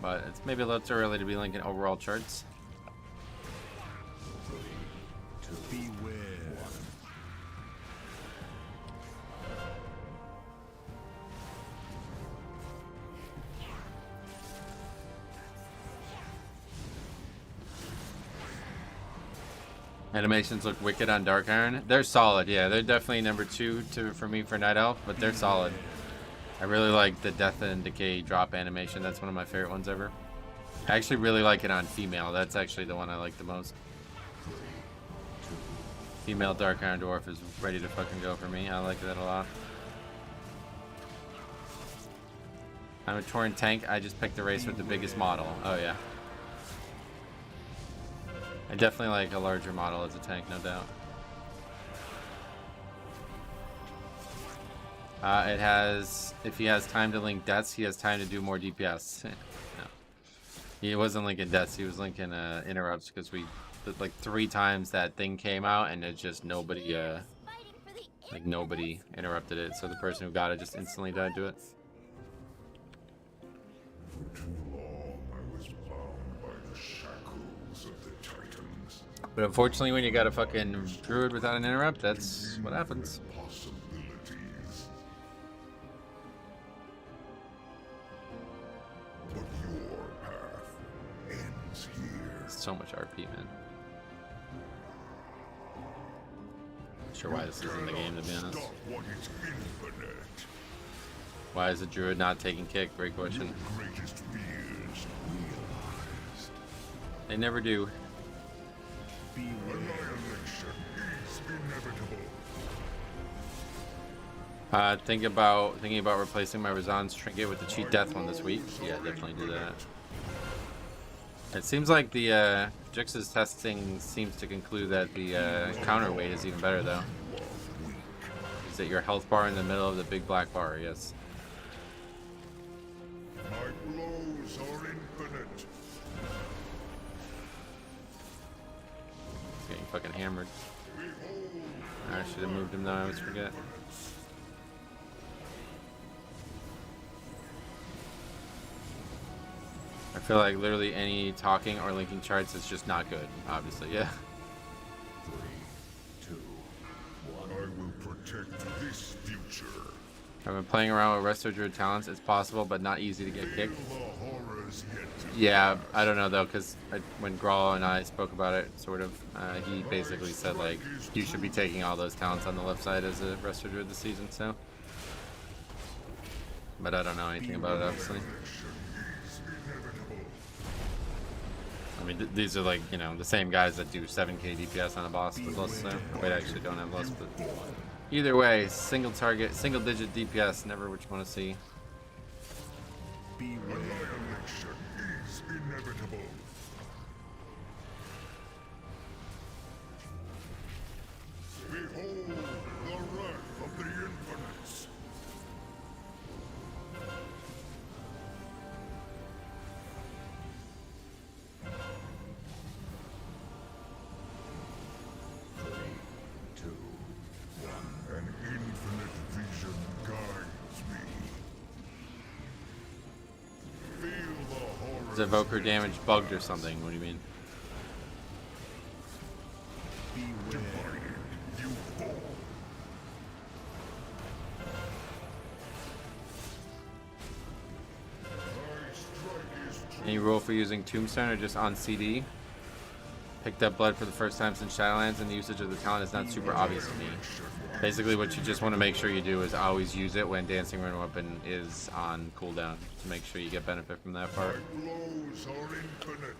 But it's maybe a little too early to be linking overall charts. Beware. Animations look wicked on Dark Iron. They're solid, yeah. They're definitely number 2 for me for Night Elf, but they're solid. I really like the Death and Decay drop animation. That's one of my favorite ones ever. I actually really like it on female. That's actually the one I like the most. Female Dark Iron Dwarf is ready to fucking go for me. I like that a lot. I'm a Tauren tank. I just picked the race with the biggest model. Oh yeah. I definitely like a larger model as a tank, no doubt. It has, if he has time to link deaths, he has time to do more DPS. No. He wasn't linking deaths, he was linking interrupts, because we, like 3 times that thing came out and it's just nobody, Fighting for the Like nobody interrupted it, so the person who got it just instantly died to it. For too long I was bound by the shackles of the Titans. But unfortunately, when you got a fucking druid without an interrupt, that's what happens. Possibilities. But your path ends here. So much RP, man. Not sure why this is in the game, to be honest. Stop what is infinite. Why is the druid not taking kick? Great question. Greatest fears realized. They never do. Annihilation is inevitable. Thinking about replacing my Razan's trinket with the cheat death one this week. Yeah, definitely do that. It seems like the Jix's testing seems to conclude that the counterweight is even better though. Is that your health bar in the middle of the big black bar? Yes. My blows are infinite. Getting fucking hammered. I should have moved him though, I always forget. I feel like literally any talking or linking charts is just not good, obviously, yeah. 3, 2, 1. I will protect this future. I've been playing around with Resto Druid talents. It's possible, but not easy to get kicked. Feel the horrors yet to Yeah, I don't know though, because when Grawl and I spoke about it, sort of, he basically said like, you should be taking all those talents on the left side as a Resto Druid this season, so. But I don't know anything about it, obviously. I mean, these are like, you know, the same guys that do 7k DPS on a boss with us, so. Wait, I actually don't have lust, but. Either way, single target, single digit DPS, never what you want to see. annihilation is inevitable. Behold the wrath of the infinites. An infinite vision guides me. Feel the horror. Is evoker damage bugged or something? What do you mean? Divided, you fall. My strike is true. Any rule for using Tombstone or just on CD? Picked up blood for the first time since Shadowlands, and the usage of the talent is not super obvious to me. Basically, what you just want to make sure you do is always use it when Dancing Rune Weapon is on cooldown to make sure you get benefit from that part. Blows are infinite.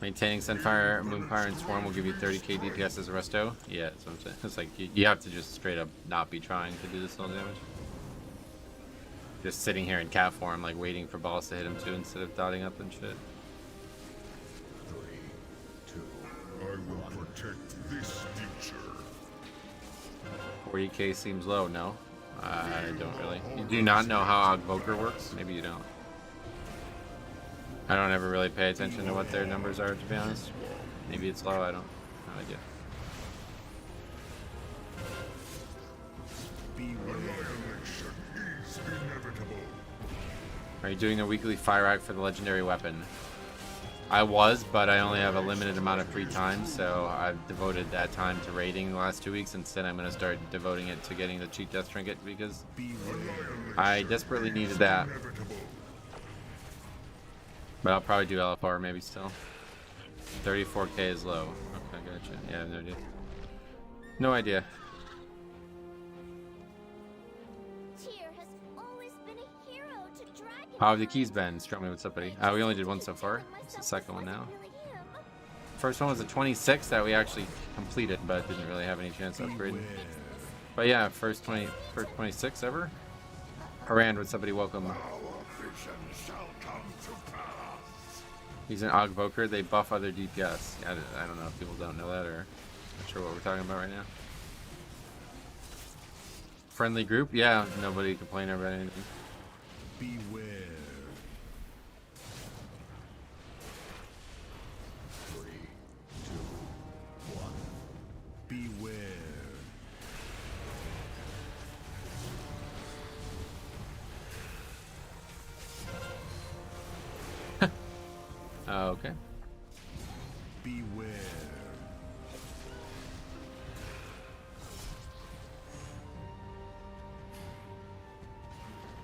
Maintaining Sunfire, Moonfire, and Swarm will give you 30k DPS as a resto. Yeah, that's what I'm saying. It's like you have to just straight up not be trying to do this all damage. Just sitting here in cat form, like waiting for balls to hit him too instead of dotting up and shit. 3, 2. I will protect this future. 40k seems low, no? I don't really. You do not know how Ogvoker works? Maybe you don't. I don't ever really pay attention to what their numbers are, to be honest. Maybe it's low, I don't. No idea. Annihilation is inevitable. Are you doing a weekly fire act for the legendary weapon? I was, but I only have a limited amount of free time, so I've devoted that time to raiding the last 2 weeks. Instead, I'm going to start devoting it to getting the cheat death trinket because I desperately needed that. Inevitable. But I'll probably do LFR maybe still. 34k is low. Okay, gotcha. Yeah, I have no idea. No idea. Tyr has always been a hero to dragon. How have the keys been? Stromy, what's up, buddy? We only did one so far. It's the second one now. First one was a 26 that we actually completed, but didn't really have any chance to upgrade. But yeah, first 26 ever. Harand, what's up, buddy? Welcome. Our vision shall come to pass. He's an Ogvoker. They buff other DPS. I don't know if people don't know that or not sure what we're talking about right now. Friendly group? Yeah, nobody complaining about anything. Beware. 3, 2, Okay. Beware.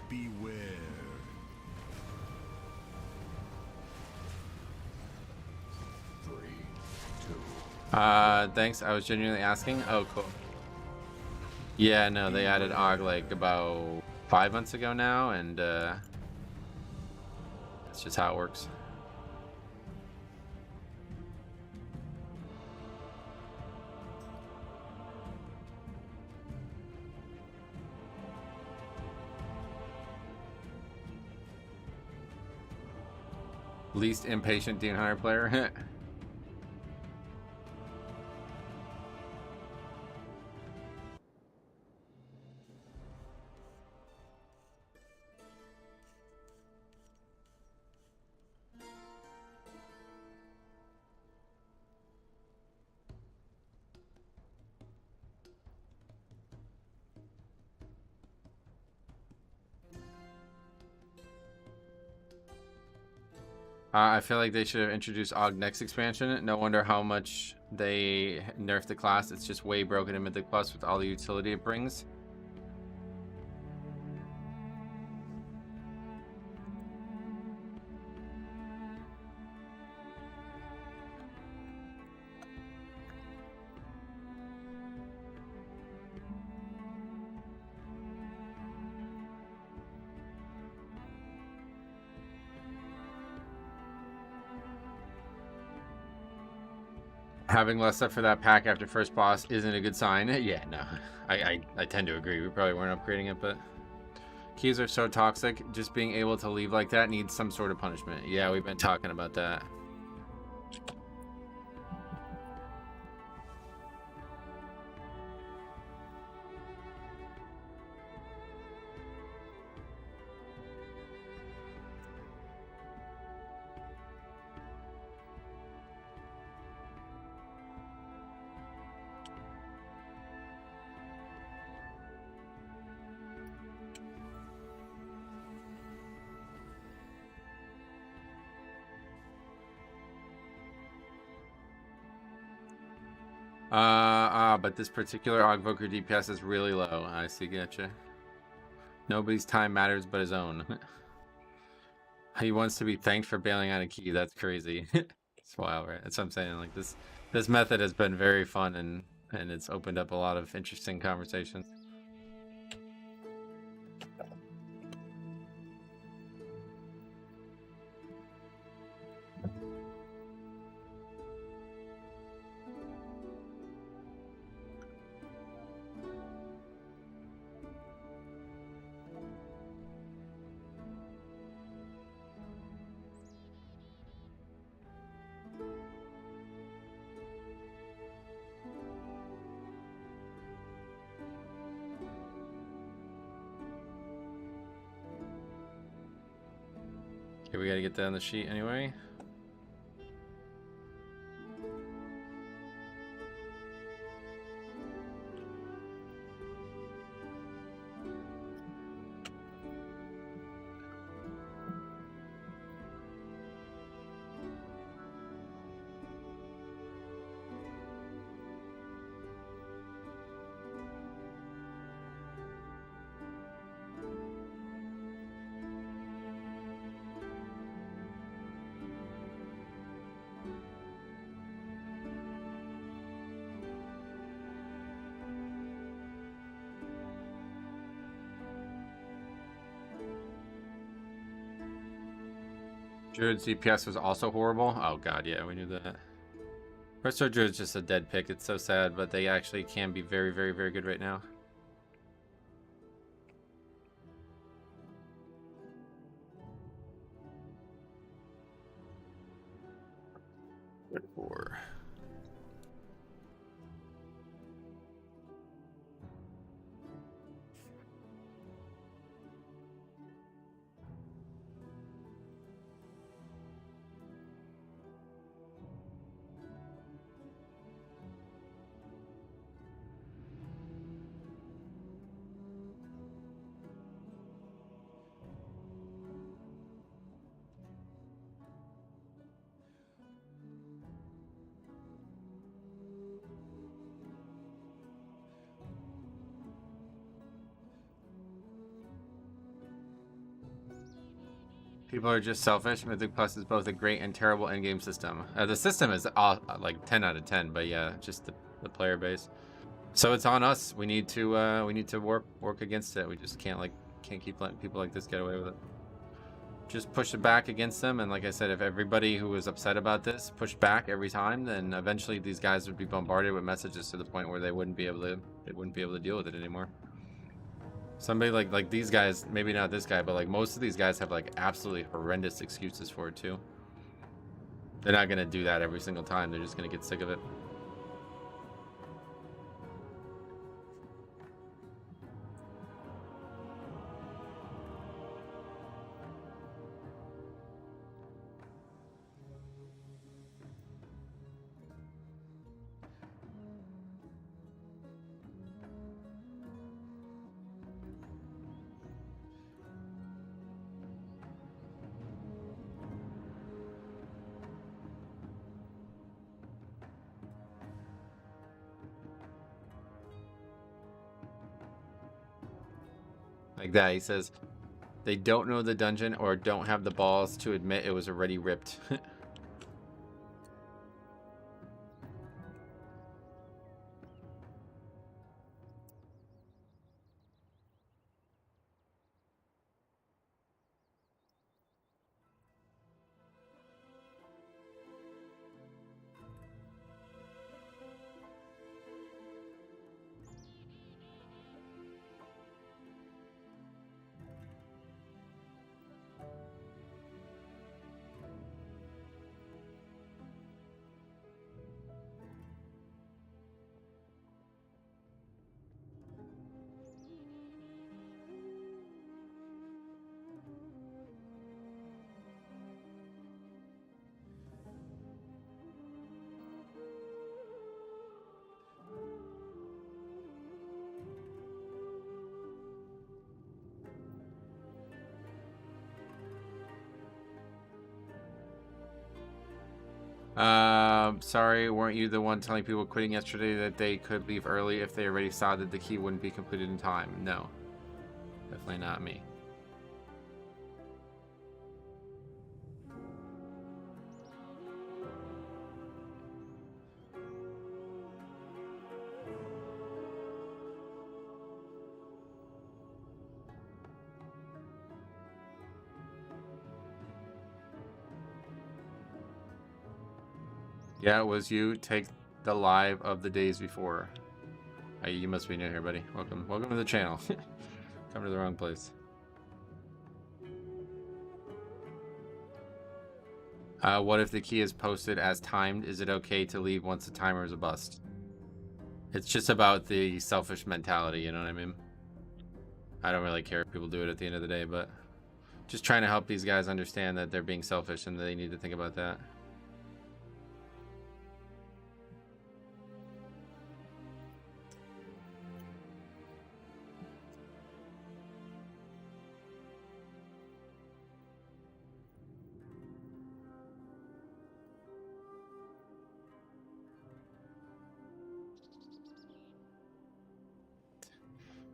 Beware. Thanks. I was genuinely asking. Oh, cool. Yeah, no, they added Og like about 5 months ago now, and that's just how it works. Least impatient Demon Hunter player. I feel like they should have introduced Og next expansion. No wonder how much they nerfed the class. It's just way broken in Mythic Plus with all the utility it brings. Having less stuff for that pack after first boss isn't a good sign. Yeah, no, I tend to agree. We probably weren't upgrading it, but keys are so toxic. Just being able to leave like that needs some sort of punishment. Yeah, we've been talking about that. But this particular Ogvoker DPS is really low. I see, gotcha. Nobody's time matters but his own. He wants to be thanked for bailing out a key. That's crazy. It's wild, right? That's what I'm saying. Like this method has been very fun and it's opened up a lot of interesting conversations. Okay, we gotta get that on the sheet anyway. Druid's DPS was also horrible. Oh god, yeah, we knew that. Resto Druid's just a dead pick. It's so sad, but they actually can be very, very, very good right now. Good for. People are just selfish. Mythic Plus is both a great and terrible endgame system. The system is like 10 out of 10, but yeah, just the player base. So it's on us. We need to work against it. We just can't keep letting people like this get away with it. Just push it back against them, and like I said, if everybody who was upset about this pushed back every time, then eventually these guys would be bombarded with messages to the point where they wouldn't be able to deal with it anymore. Somebody like these guys, maybe not this guy, but like most of these guys have like absolutely horrendous excuses for it too. They're not gonna do that every single time. They're just gonna get sick of it. Like that, he says, they don't know the dungeon or don't have the balls to admit it was already ripped. Sorry, weren't you the one telling people quitting yesterday that they could leave early if they already saw that the key wouldn't be completed in time? No, definitely not me. Yeah, it was you. Take the live of the days before. You must be new here, buddy. Welcome to the channel. Come to the wrong place. What if the key is posted as timed? Is it okay to leave once the timer is a bust? It's just about the selfish mentality, you know what I mean? I don't really care if people do it at the end of the day, but just trying to help these guys understand that they're being selfish and they need to think about that.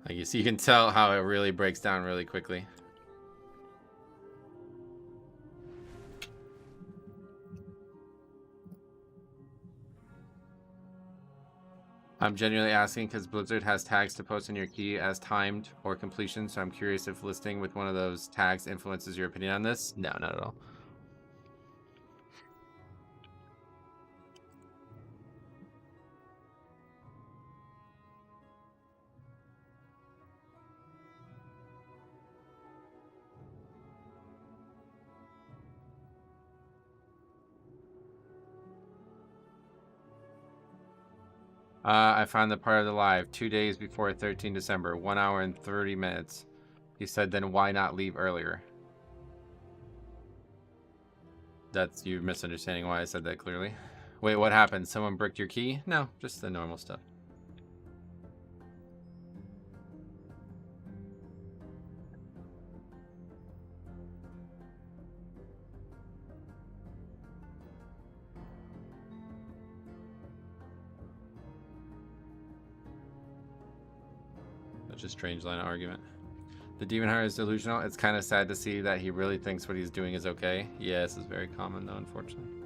Like you can tell how it really breaks down really quickly. I'm genuinely asking because Blizzard has tags to post in your key as timed or completion, so I'm curious if listing with one of those tags influences your opinion on this. No, not at all. I found the part of the live 2 days before 13 December, 1 hour and 30 minutes. He said, then why not leave earlier? That's you misunderstanding why I said that clearly. Wait, what happened? Someone bricked your key? No, just the normal stuff. Such a strange line of argument. The demon hunter is delusional. It's kind of sad to see that he really thinks what he's doing is okay. Yeah, this is very common though, unfortunately.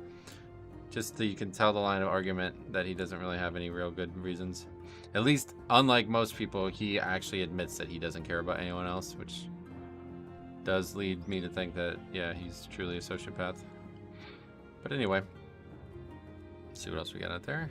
Just you can tell the line of argument that he doesn't really have any real good reasons. At least, unlike most people, he actually admits that he doesn't care about anyone else, which does lead me to think that, yeah, he's truly a sociopath. But anyway, let's see what else we got out there.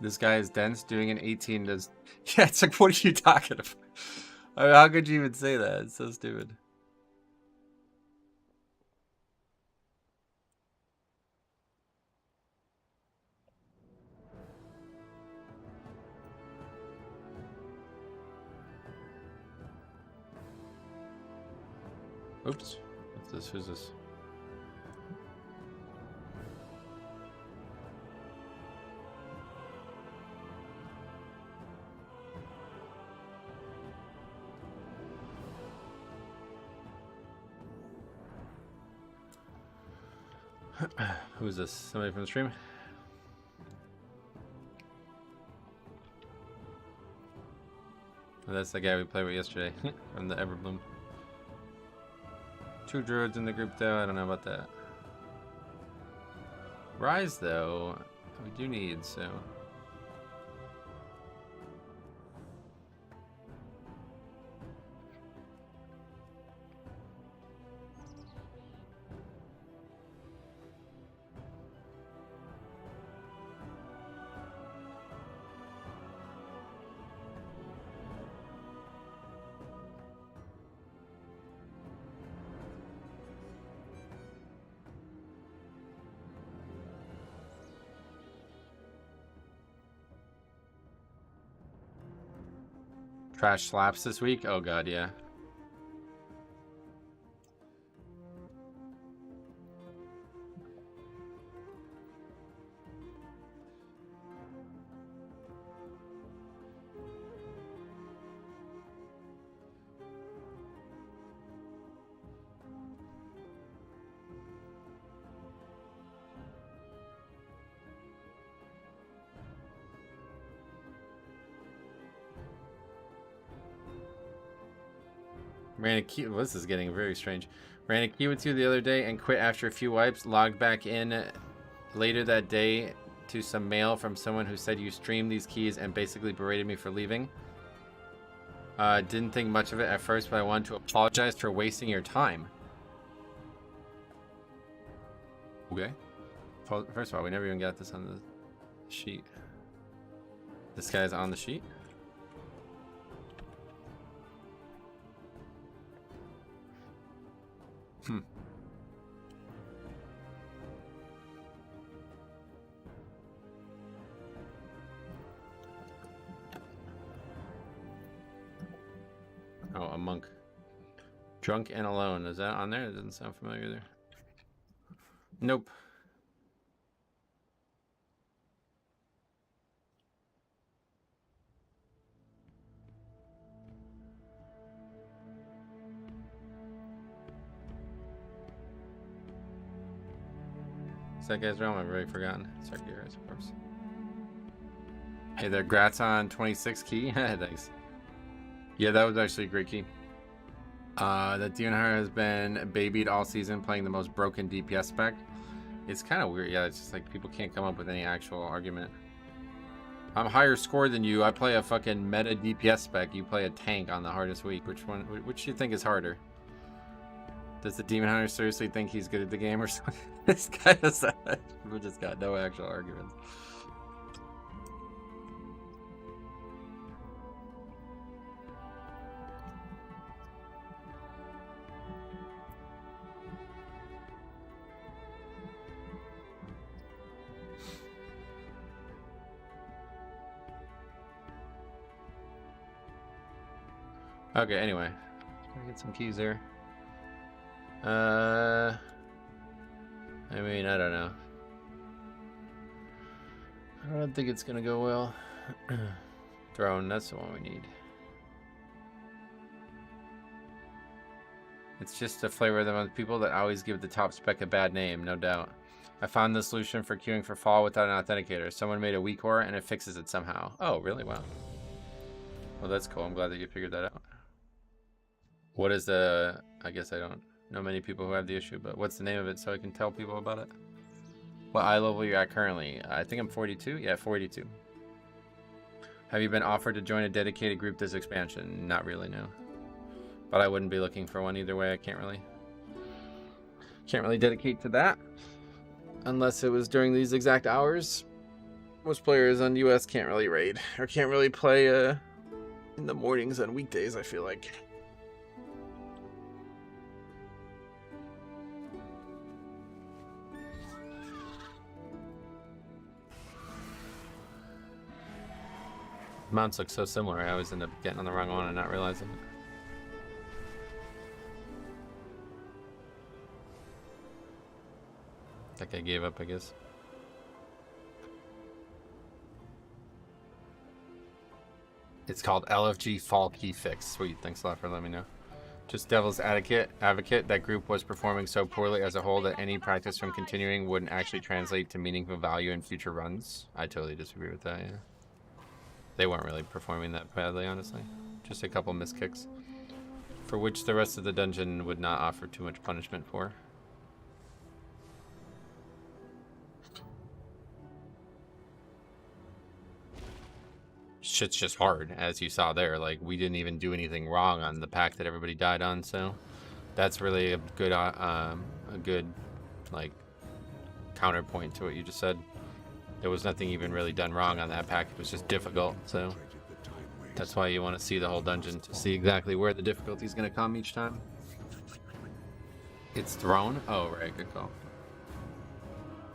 This guy is dense, doing an 18 does... Yeah, it's like, what are you talking about? I mean, how could you even say that? It's so stupid. Oops. What's this? Who's this? Who's this? Somebody from the stream? Oh, that's the guy we played with yesterday from the Everbloom. 2 druids in the group though, I don't know about that. Rise though, we do need, so... Trash slaps this week? Oh god, yeah. Ran a queue. This is getting very strange. Ran a queue with you the other day and quit after a few wipes. Logged back in later that day to some mail from someone who said you streamed these keys and basically berated me for leaving. Didn't think much of it at first, but I wanted to apologize for wasting your time. Okay. First of all, we never even got this on the sheet. This guy's on the sheet. Oh, a monk. Drunk and alone. Is that on there? It doesn't sound familiar either. Nope. Is that guy's realm? I've already forgotten. Sorry, guys, of course. Hey there, grats on 26 key. Thanks. Yeah, that was actually a great key. That Demon Hunter has been babied all season, playing the most broken DPS spec. It's kind of weird. Yeah, it's just like people can't come up with any actual argument. I'm higher score than you. I play a fucking meta DPS spec. You play a tank on the hardest week. Which do you think is harder? Does the demon hunter seriously think he's good at the game or something? This guy does that. We just got no actual arguments. Okay, anyway. Can I get some keys there? I mean, I don't know. I don't think it's gonna go well. Throne, that's the one we need. It's just a flavor of the month. People that always give the top spec a bad name, no doubt. I found the solution for queuing for fall without an authenticator. Someone made a weak core and it fixes it somehow. Oh, really? Wow. Well, that's cool. I'm glad that you figured that out. What is the... I guess I don't know many people who have the issue, but what's the name of it so I can tell people about it? What eye level you're at currently? I think I'm 42. Yeah, 42. Have you been offered to join a dedicated group this expansion? Not really, no. But I wouldn't be looking for one either way. I can't really dedicate to that unless it was during these exact hours. Most players on US can't really raid or can't really play in the mornings on weekdays, I feel like. Mounts look so similar. I always end up getting on the wrong one and not realizing it. Like I gave up, I guess. It's called LFG Fall Key Fix. Sweet, thanks a lot for letting me know. Just devil's advocate, that group was performing so poorly as a whole that any practice from continuing wouldn't actually translate to meaningful value in future runs. I totally disagree with that, yeah. They weren't really performing that badly, honestly. Just a couple missed kicks, for which the rest of the dungeon would not offer too much punishment for. Shit's just hard, as you saw there. Like, we didn't even do anything wrong on the pack that everybody died on, so that's really a good like counterpoint to what you just said. There was nothing even really done wrong on that pack. It was just difficult, so that's why you want to see the whole dungeon to see exactly where the difficulty is going to come each time. It's Throne? Oh, right, good call.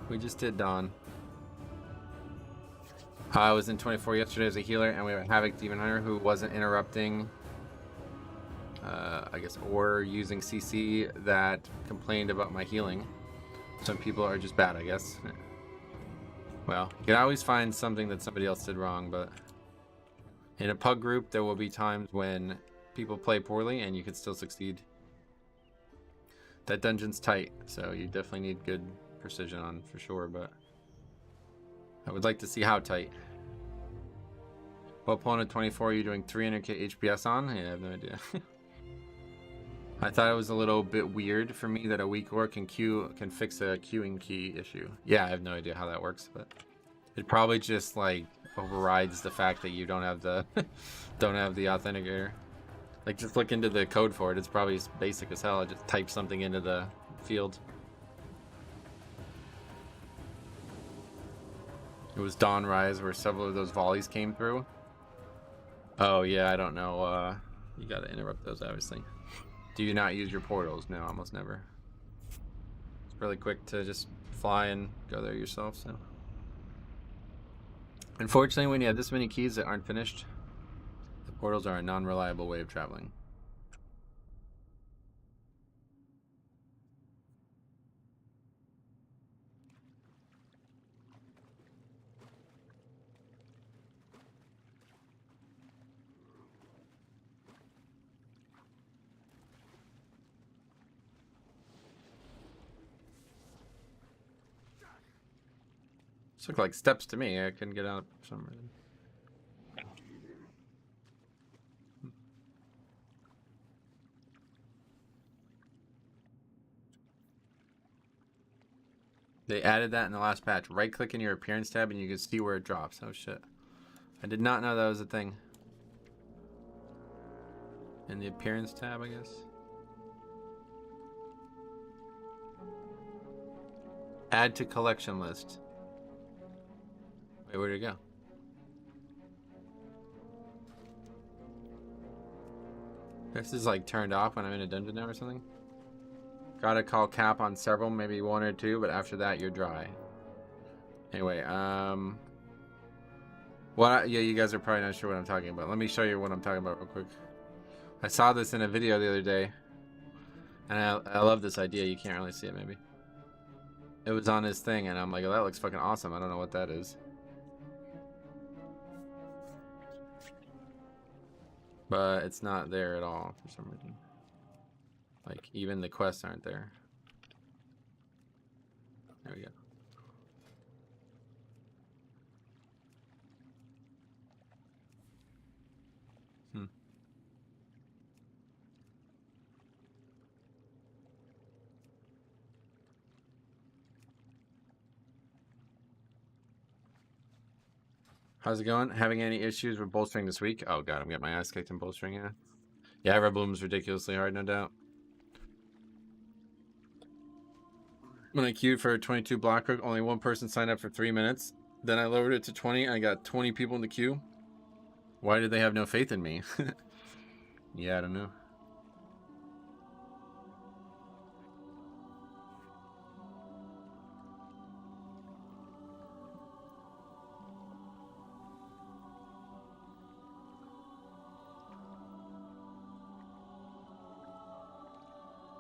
We just did Dawn. I was in 24 yesterday as a healer, and we have a Havoc Demon Hunter who wasn't interrupting, I guess, or using CC that complained about my healing. Some people are just bad, I guess. Well, you can always find something that somebody else did wrong, but in a pug group, there will be times when people play poorly and you can still succeed. That dungeon's tight, so you definitely need good precision on for sure, but I would like to see how tight. Well, opponent 24, you're doing 300k HPS on? Yeah, I have no idea. I thought it was a little bit weird for me that a weak ore can fix a queuing key issue. Yeah, I have no idea how that works, but it probably just like overrides the fact that you don't have the authenticator. Like, just look into the code for it. It's probably basic as hell. I just type something into the field. It was Dawn Rise where several of those volleys came through. Oh yeah, I don't know. You gotta interrupt those, obviously. Do you not use your portals? No, almost never. It's really quick to just fly and go there yourself, so. Unfortunately, when you have this many keys that aren't finished, the portals are a non-reliable way of traveling. This looked like steps to me. I couldn't get out for some reason. They added that in the last patch. Right click in your appearance tab and you can see where it drops. Oh shit. I did not know that was a thing. In the appearance tab, I guess. Add to collection list. Wait, where'd it go? This is like turned off when I'm in a dungeon now or something. Gotta call cap on several, maybe one or two, but after that you're dry. Anyway, yeah, you guys are probably not sure what I'm talking about. Let me show you what I'm talking about real quick. I saw this in a video the other day, and I love this idea. You can't really see it, maybe. It was on his thing, and I'm like, oh, that looks fucking awesome. I don't know what that is. But it's not there at all for some reason. Like, even the quests aren't there. There we go. How's it going? Having any issues with bolstering this week? Oh god, I'm getting my ass kicked in bolstering, yeah. Yeah, Red Bloom's ridiculously hard, no doubt. When I queued for 22 Blackrook, only one person signed up for 3 minutes. Then I lowered it to 20, and I got 20 people in the queue. Why did they have no faith in me? Yeah, I don't know.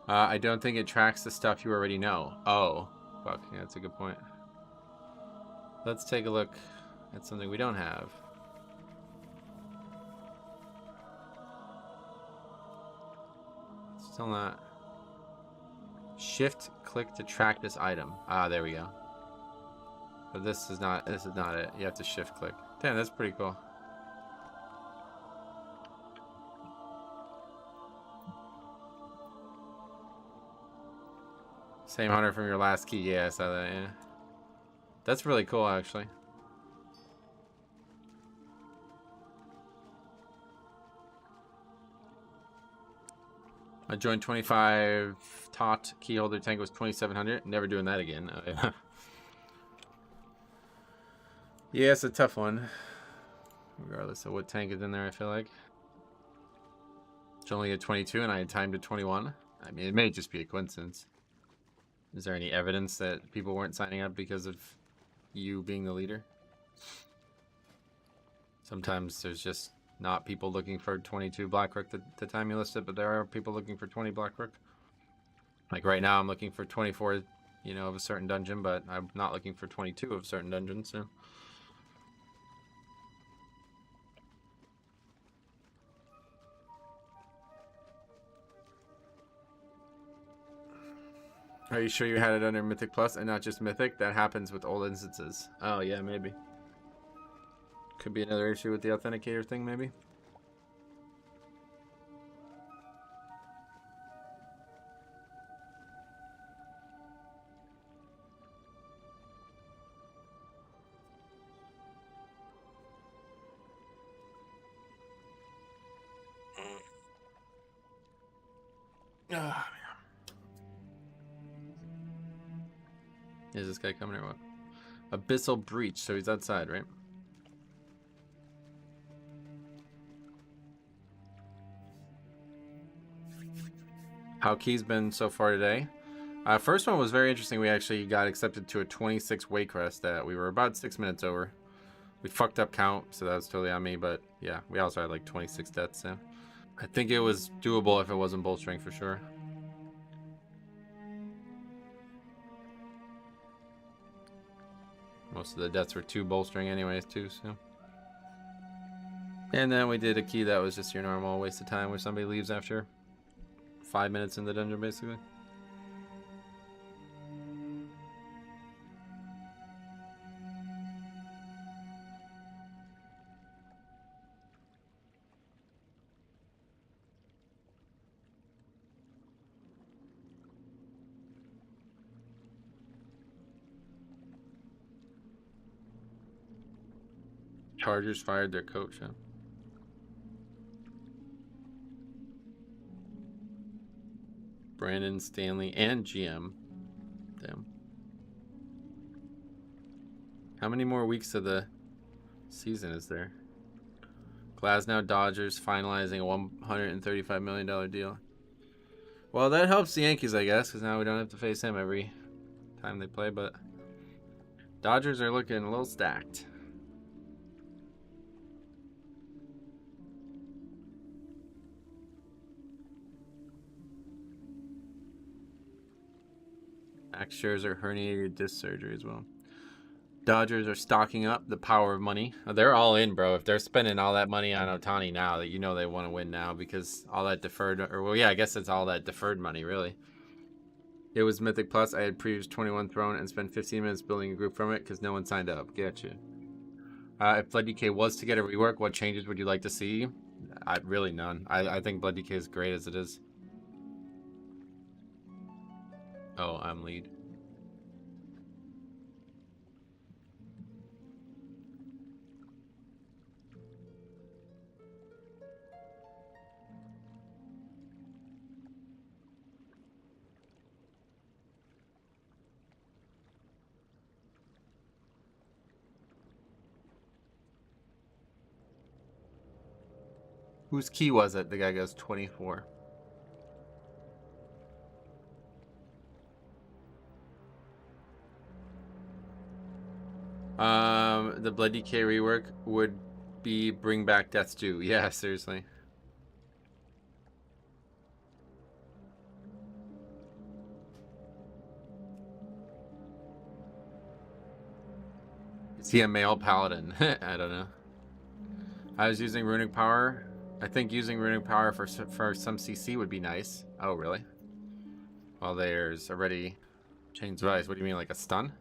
I don't think it tracks the stuff you already know. Oh, fuck. Yeah, that's a good point. Let's take a look at something we don't have. Still not. Shift click to track this item. Ah, there we go. But this is not it. You have to shift click. Damn, that's pretty cool. Same hunter from your last key. Yeah, I saw that, yeah. That's really cool, actually. I joined 25 tot keyholder tank was 2700. Never doing that again. Oh, yeah. Yeah, it's a tough one. Regardless of what tank is in there, I feel like. It's only at 22 and I had timed to 21. I mean, it may just be a coincidence. Is there any evidence that people weren't signing up because of you being the leader? Sometimes there's just not people looking for 22 Blackrook the time you list it, but there are people looking for 20 Blackrook. Like right now I'm looking for 24, you know, of a certain dungeon, but I'm not looking for 22 of a certain dungeon, so. Are you sure you had it under Mythic Plus and not just Mythic? That happens with old instances. Oh yeah, maybe. Could be another issue with the authenticator thing, maybe. Ah, is this guy coming or what? Abyssal Breach, so he's outside, right? How Key's been so far today? First one was very interesting. We actually got accepted to a 26 wake rest that we were about 6 minutes over. We fucked up count, so that was totally on me, but yeah, we also had like 26 deaths, so. I think it was doable if it wasn't bolstering for sure. Most of the deaths were 2 bolstering anyways too, so. And then we did a key that was just your normal waste of time where somebody leaves after 5 minutes in the dungeon basically. Chargers fired their coach, huh? Brandon, Stanley, and GM. Damn. How many more weeks of the season is there? Glasnow Dodgers finalizing a $135 million deal. Well, that helps the Yankees, I guess, because now we don't have to face him every time they play, but Dodgers are looking a little stacked. Max Scherzer herniated disc surgery as well. Dodgers are stocking up. The power of money. They're all in, bro. If they're spending all that money on Ohtani now, that you know they want to win now because all that deferred, or well, yeah, I guess it's all that deferred money, really. It was Mythic Plus. I had previous 21 thrown and spent 15 minutes building a group from it because no one signed up. Gotcha. If Blood DK was to get a rework, what changes would you like to see? Really none. I think Blood DK is great as it is. Oh, I'm lead. Whose key was it? The guy goes 24. The Blood DK rework would be bring back Death's Due. Yeah, seriously. Is he a male paladin? I don't know. I was using Runic Power. I think using Runic Power for some CC would be nice. Oh, really? Well, there's already Chains of Ice. What do you mean, like a stun?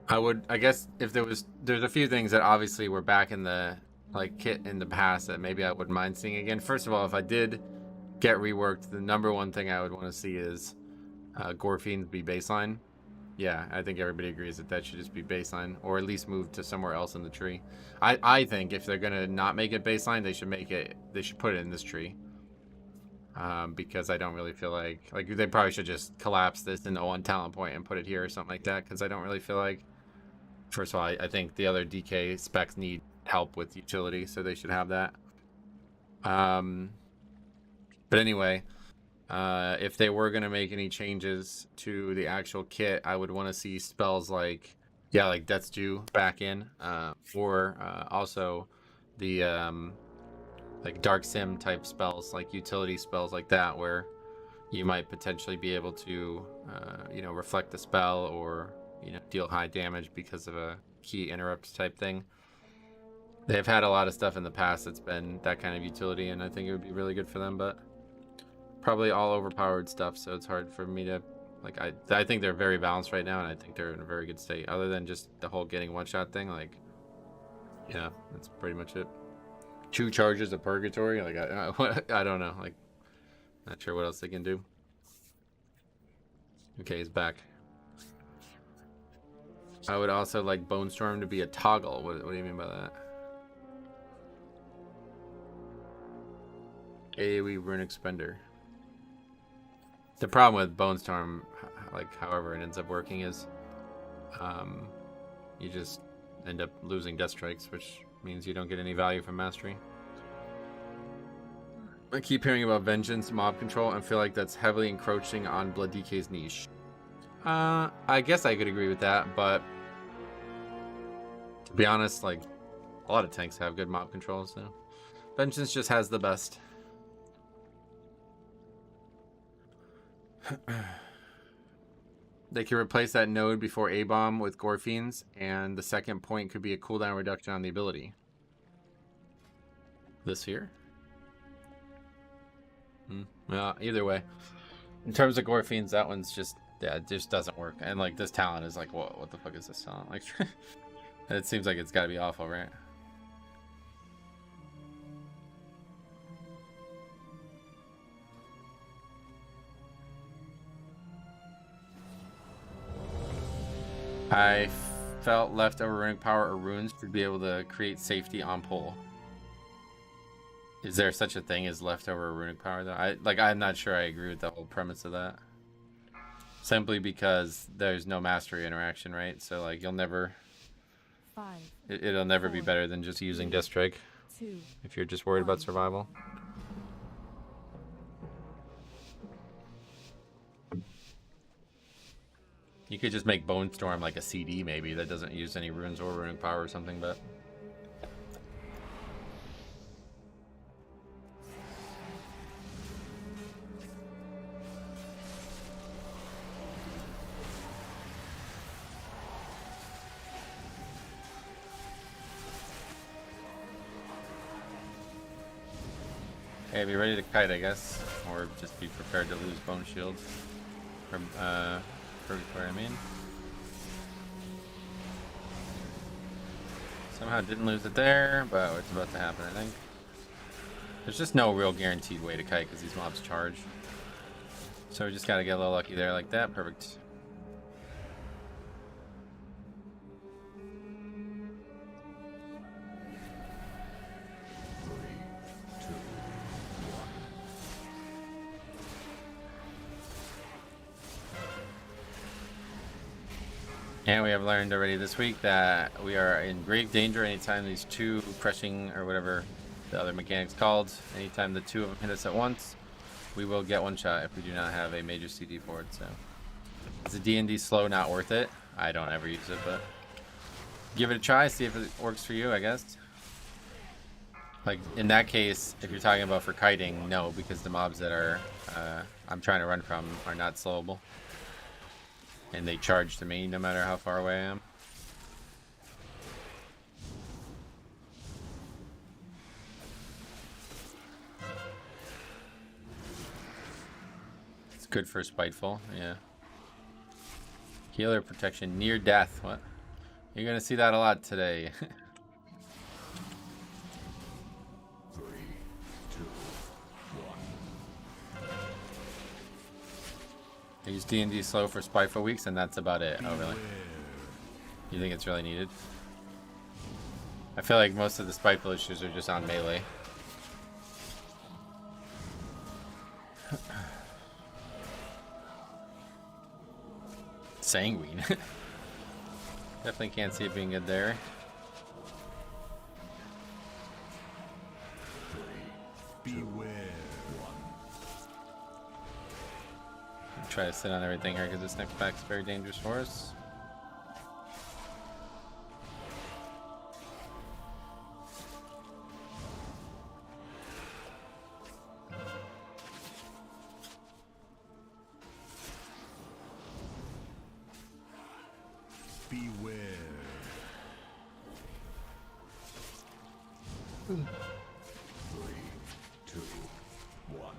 I guess if there's a few things that obviously were back in the kit in the past that maybe I wouldn't mind seeing again. First of all, if I did get reworked, the number one thing I would want to see is Gorfiend be baseline. Yeah, I think everybody agrees that should just be baseline, or at least move to somewhere else in the tree. I think if they're gonna not make it baseline, they should put it in this tree. Because I don't really feel like they probably should just collapse this into one talent point and put it here or something like that. Because I don't really feel like, first of all, I think the other DK specs need help with utility, so they should have that. But anyway. If they were gonna make any changes to the actual kit, I would want to see spells like Death's Due back in, or also the like Dark Sim type spells, like utility spells like that, where you might potentially be able to reflect the spell or deal high damage because of a key interrupt type thing. They've had a lot of stuff in the past that's been that kind of utility, and I think it would be really good for them, but probably all overpowered stuff, so it's hard for me to I think they're very balanced right now, and I think they're in a very good state, other than just the whole getting one-shot thing. Yeah, that's pretty much it. 2 charges of purgatory, I don't know, not sure what else they can do. Okay, he's back. I would also like Bone Storm to be a toggle. What do you mean by that? AoE Runic Spender. The problem with Bone Storm, however it ends up working, is you just end up losing Death Strikes, which means you don't get any value from Mastery. I keep hearing about Vengeance, Mob Control, and feel like that's heavily encroaching on Blood DK's niche. I guess I could agree with that, but to be honest, a lot of tanks have good mob control, so Vengeance just has the best. They can replace that node before A-Bomb with Gorfiends, and the second point could be a cooldown reduction on the ability. This here? Either way. In terms of Gorfiends, that one's just, it just doesn't work. And this talent is what the fuck is this talent? It seems like it's gotta be awful, right? I felt leftover runic power or runes to be able to create safety on pull. Is there such a thing as leftover runic power though? I'm not sure I agree with the whole premise of that. Simply because there's no mastery interaction, right? So like you'll never, 5, it'll never be better than just using Disc Strike 2, if you're just worried about survival. You could just make Bone Storm like a CD maybe that doesn't use any runes or runic power or something, but okay, be ready to kite, I guess, or just be prepared to lose Bone Shield from Purgatory, I mean. Somehow didn't lose it there, but it's about to happen, I think. There's just no real guaranteed way to kite because these mobs charge. So we just gotta get a little lucky there like that. Perfect. And we have learned already this week that we are in grave danger anytime these two crushing or whatever the other mechanic's called, anytime the two of them hit us at once, we will get one shot if we do not have a major CD for it. So is the D&D slow not worth it? I don't ever use it, but give it a try, see if it works for you, I guess. Like in that case, if you're talking about for kiting, no, because the mobs that are I'm trying to run from are not slowable. And they charge to me no matter how far away I am. It's good for spiteful, yeah. Healer protection, near death. What? You're gonna see that a lot today. 3, 2, 1. I use D&D slow for spiteful weeks, and that's about it. Oh, really? You think it's really needed? I feel like most of the spiteful issues are just on melee. Sanguine. Definitely can't see it being good there. Beware. Try to sit on everything here because this next pack is very dangerous for us. Beware. 3, 2, 1.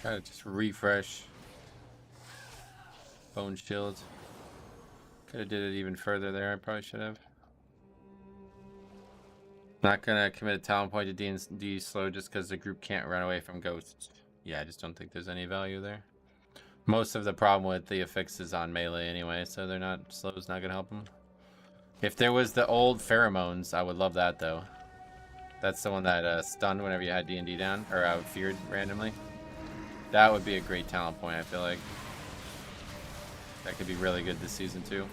Try to just refresh. Bone shield. Could have did it even further there. I probably should have. Not gonna commit a talent point to D&D slow just because the group can't run away from ghosts. Yeah, I just don't think there's any value there. Most of the problem with the affix is on melee anyway, so they're not slow's not gonna help them. If there was the old pheromones, I would love that though. That's the one that stunned whenever you had D&D down or feared randomly. That would be a great talent point, I feel like. That could be really good this season too.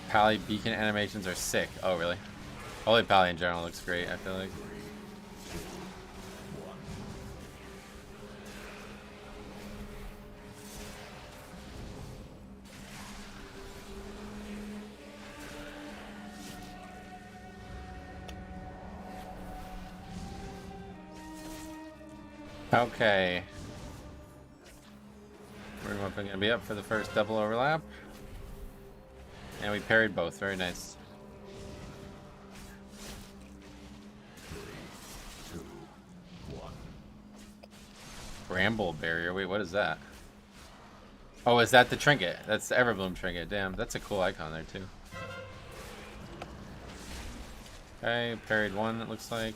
Pally beacon animations are sick. Oh, really? Holy Pally in general looks great, I feel like. Okay. We're going to be up for the first double overlap. And we parried both. Very nice. 3, 2, 1. Bramble barrier. Wait, what is that? Oh, is that the trinket? That's the Everbloom trinket. Damn, that's a cool icon there too. Okay, parried one, it looks like.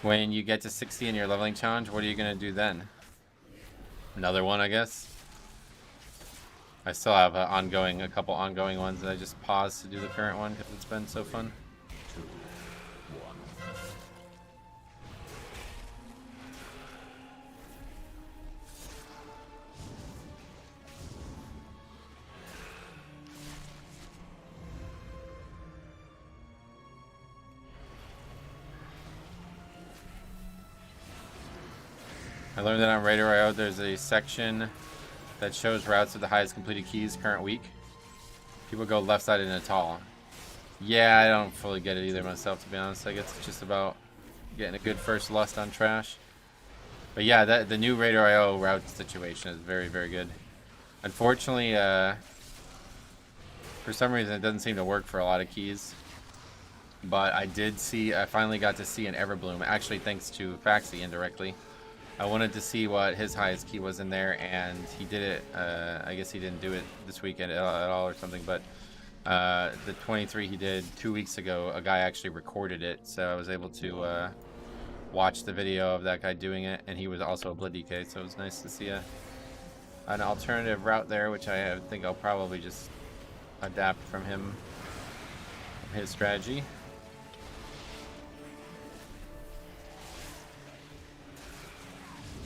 When you get to 60 in your leveling challenge, what are you gonna do then? Another one, I guess. I still have a couple ongoing ones that I just paused to do the current one because it's been so fun. I learned that on Radar.io there's a section that shows routes with the highest completed keys current week. People go left-sided in a tall. Yeah, I don't fully get it either myself, to be honest. I guess it's just about getting a good first lust on trash. But yeah, the new Radar.io route situation is very, very good. Unfortunately, for some reason it doesn't seem to work for a lot of keys. But I finally got to see an Everbloom, actually thanks to Faxi indirectly. I wanted to see what his highest key was in there, and he did it. I guess he didn't do it this weekend at all or something, but the 23 he did 2 weeks ago, a guy actually recorded it, so I was able to watch the video of that guy doing it, and he was also a Blood DK, so it was nice to see an alternative route there, which I think I'll probably just adapt from his strategy.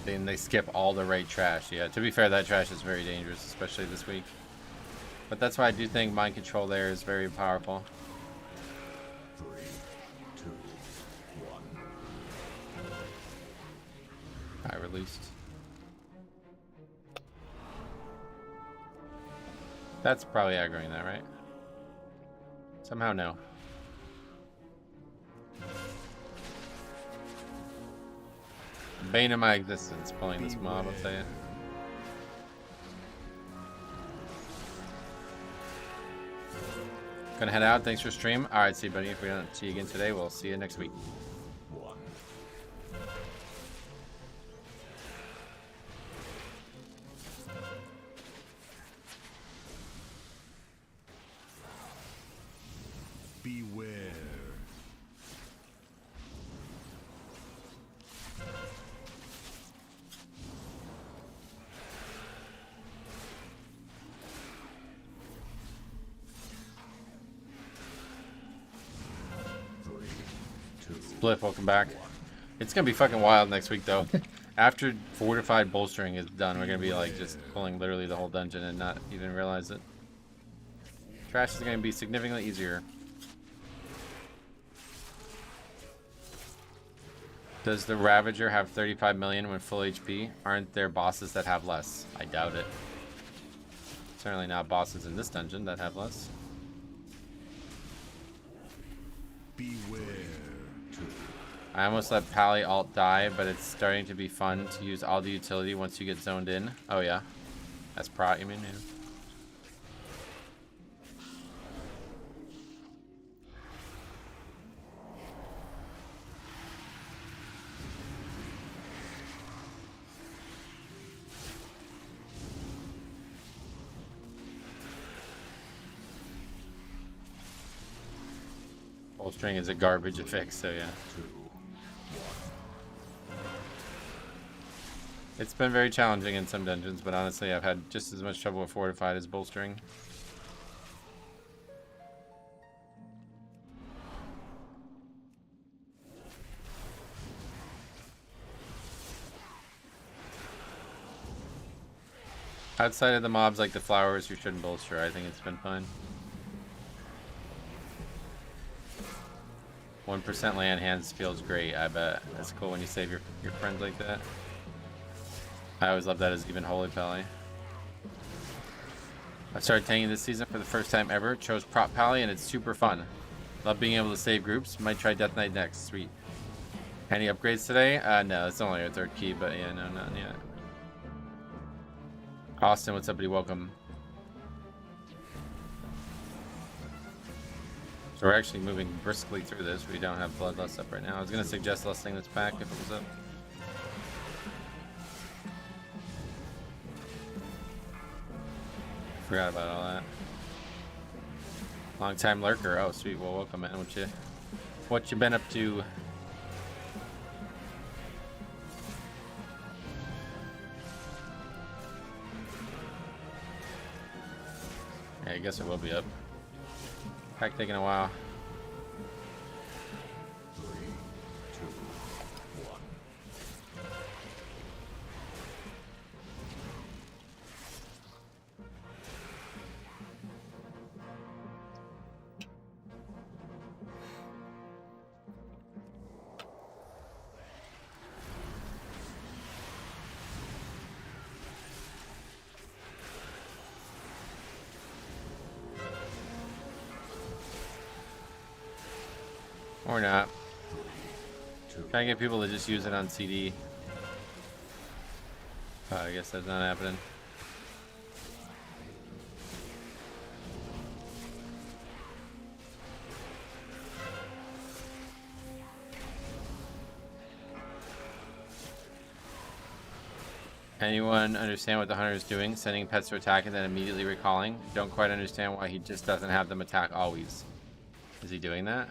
Then they skip all the right trash. Yeah, to be fair, that trash is very dangerous, especially this week. But that's why I do think mind control there is very powerful. 3, 2, 1. I released. That's probably aggroing that, right? Somehow no. Bane of my existence, pulling this mob, I'll tell you. Gonna head out, thanks for stream. Alright, see you, buddy. If we don't see you again today, we'll see you next week. 1. Beware. Split, welcome back. It's gonna be fucking wild next week though. After fortified bolstering is done, we're gonna be like just pulling literally the whole dungeon and not even realize it. Trash is gonna be significantly easier. Does the Ravager have 35 million when full HP? Aren't there bosses that have less? I doubt it. Certainly not bosses in this dungeon that have less. Beware. I almost let Pally alt die, but it's starting to be fun to use all the utility once you get zoned in. Oh yeah. That's prot, you mean? Yeah. Bolstering is a garbage to fix, so yeah. It's been very challenging in some dungeons, but honestly I've had just as much trouble with fortified as bolstering. Outside of the mobs like the flowers, you shouldn't bolster. I think it's been fine. 1% land hands feels great, I bet. That's cool when you save your friends like that. I always love that as even Holy Pally. I started tanking this season for the first time ever. Chose Prop Pally and it's super fun. Love being able to save groups. Might try Death Knight next. Sweet. Any upgrades today? No, it's only our third key, but yeah, no, not yet. Austin, what's up, buddy? Welcome. So we're actually moving briskly through this. We don't have Bloodlust up right now. I was going to suggest lusting this pack if it was up. Forgot about all that. Long time lurker. Oh, sweet. Well, welcome, man. What you been up to? Yeah, I guess it will be up. Pack taking a while. Or not. Trying to get people to just use it on CD. I guess that's not happening. Anyone understand what the hunter is doing? Sending pets to attack and then immediately recalling? Don't quite understand why he just doesn't have them attack always. Is he doing that?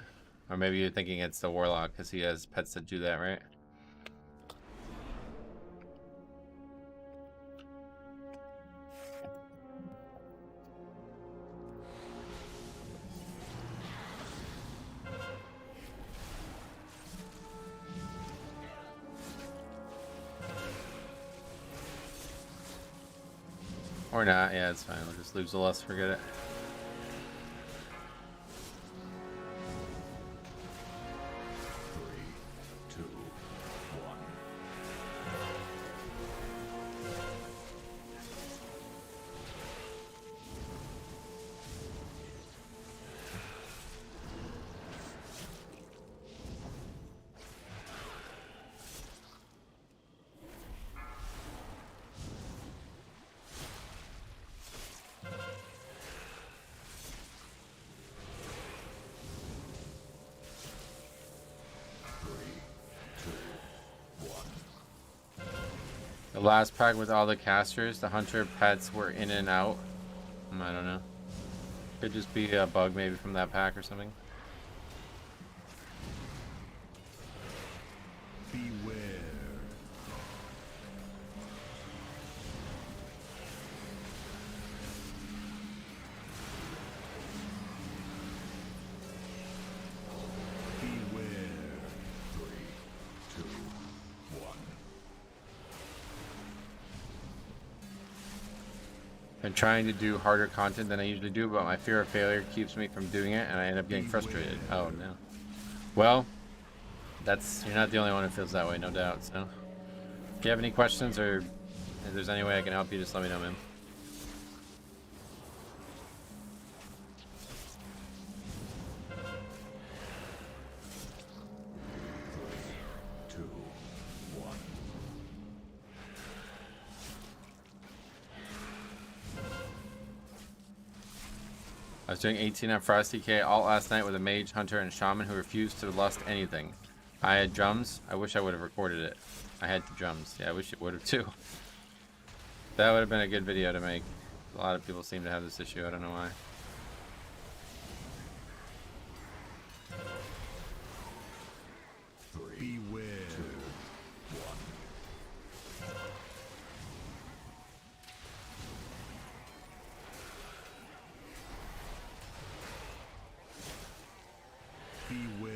Or maybe you're thinking it's the warlock because he has pets that do that, right? Or not, yeah, it's fine. We'll just lose the lust, forget it. The last pack with all the casters, the hunter pets were in and out. I don't know. Could just be a bug maybe from that pack or something. Beware. I'm trying to do harder content than I usually do, but my fear of failure keeps me from doing it, and I end up getting frustrated. Oh no. Well, you're not the only one who feels that way, no doubt. So, if you have any questions or if there's any way I can help you, just let me know, man. I was doing 18 at Frosty K all last night with a mage, hunter, and shaman who refused to lust anything. I had drums. I wish I would have recorded it. I had the drums. Yeah, I wish it would have too. That would have been a good video to make. A lot of people seem to have this issue. I don't know why. Beware. Beware.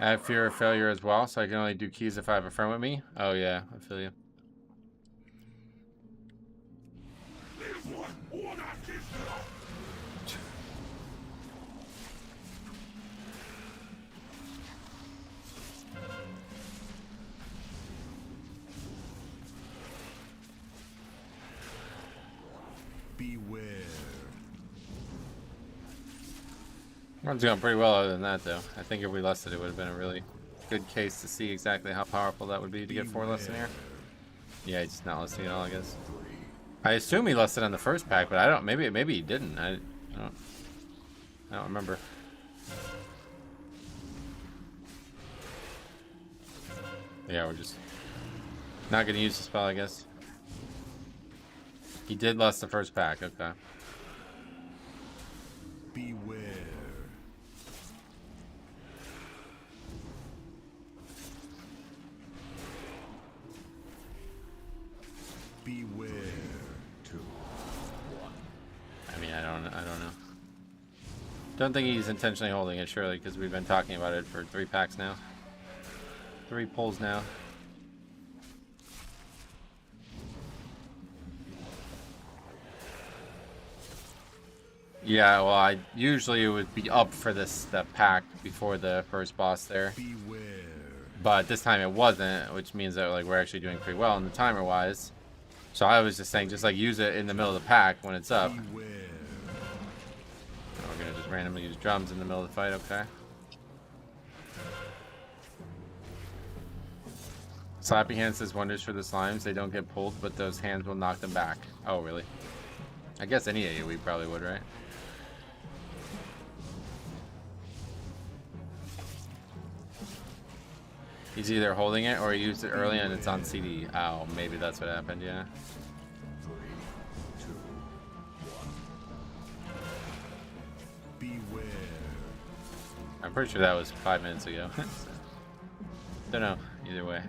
I have fear of failure as well, so I can only do keys if I have a friend with me. Oh yeah, I feel you. Beware. Run's going pretty well other than that, though. I think if we lusted, it would have been a really good case to see exactly how powerful that would be to get 4 lusted here. Yeah, he's just not lusting at all, I guess. I assume he lusted on the first pack, but I don't. Maybe he didn't. I don't remember. Yeah, we're just not gonna use the spell, I guess. He did lust the first pack. Okay. Beware. Beware. 2, 1. I mean, I don't know. Don't think he's intentionally holding it, surely, because we've been talking about it for 3 packs now. 3 pulls now. Yeah, well, I usually it would be up for the pack before the first boss there. Beware. But this time it wasn't, which means that like we're actually doing pretty well in the timer wise. So I was just saying, just like use it in the middle of the pack when it's up. Beware. We're gonna just randomly use drums in the middle of the fight, okay? Slappy hands does wonders for the slimes. They don't get pulled, but those hands will knock them back. Oh, really? I guess any AoE probably would, right? He's either holding it or he used it early and it's on CD. Oh, maybe that's what happened, yeah. 3, 2, 1. Beware. I'm pretty sure that was 5 minutes ago. Don't know, either way.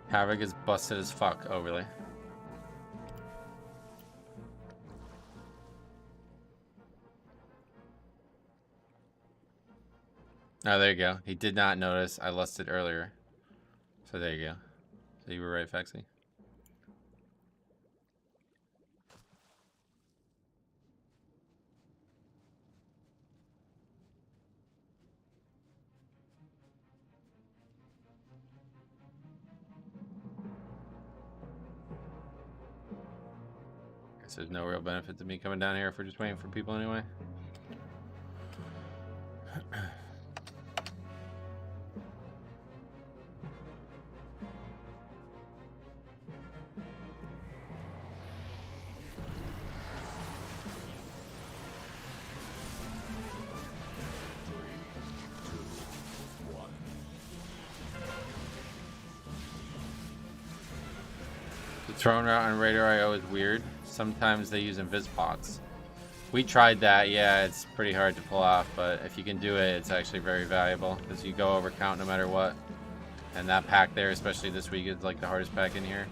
Havoc is busted as fuck. Oh, really? Oh, there you go. He did not notice I lusted earlier. So there you go. So you were right, Fexy. Guess there's no real benefit to me coming down here if we're just waiting for people anyway. The throne route on Raider IO is weird. Sometimes they use invis pots. We tried that, yeah, it's pretty hard to pull off, but if you can do it, it's actually very valuable because you go over count no matter what. And that pack there, especially this week, is like the hardest pack in here.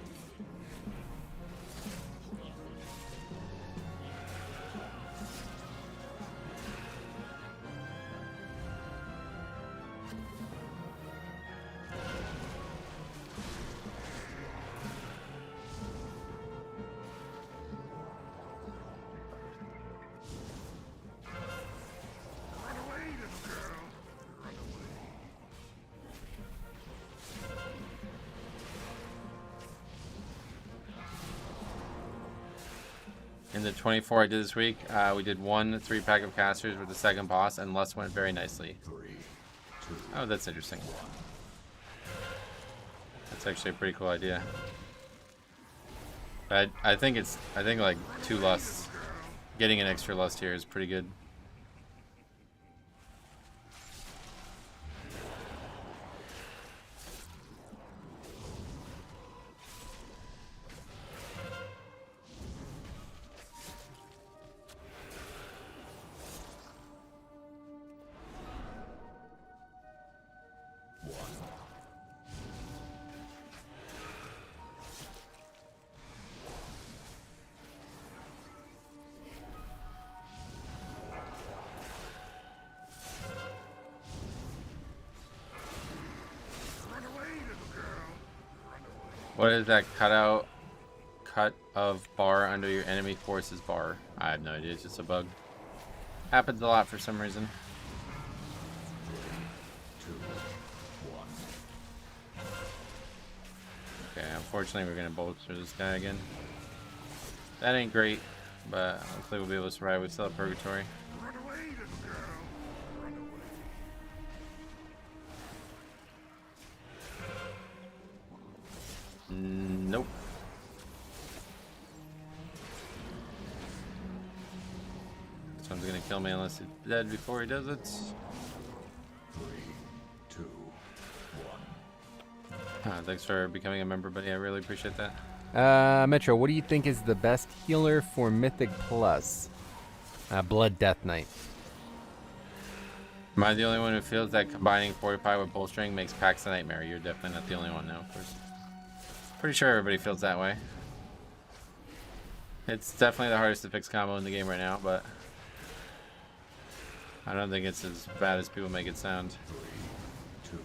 In the 24 I did this week, we did 1 3-pack of casters with the second boss, and Lust went very nicely. 3, 2. Oh, that's interesting. That's actually a pretty cool idea. But I think like 2 lusts, getting an extra lust here is pretty good. What is that cut of bar under your enemy forces bar? I have no idea. It's just a bug. Happens a lot for some reason. 2, 1. Okay, unfortunately we're gonna bolster this guy again. That ain't great, but hopefully we'll be able to survive. We still have purgatory. Run away, little girl. Run away. Nope. This one's gonna kill me unless he's dead before he does it. 3, 2, 1. Thanks for becoming a member, buddy. I really appreciate that. Metro, what do you think is the best healer for Mythic Plus? Blood Death Knight. Am I the only one who feels that combining Fortify with bolstering makes packs a nightmare? You're definitely not the only one now, of course. Pretty sure everybody feels that way. It's definitely the hardest to fix combo in the game right now, but I don't think it's as bad as people make it sound.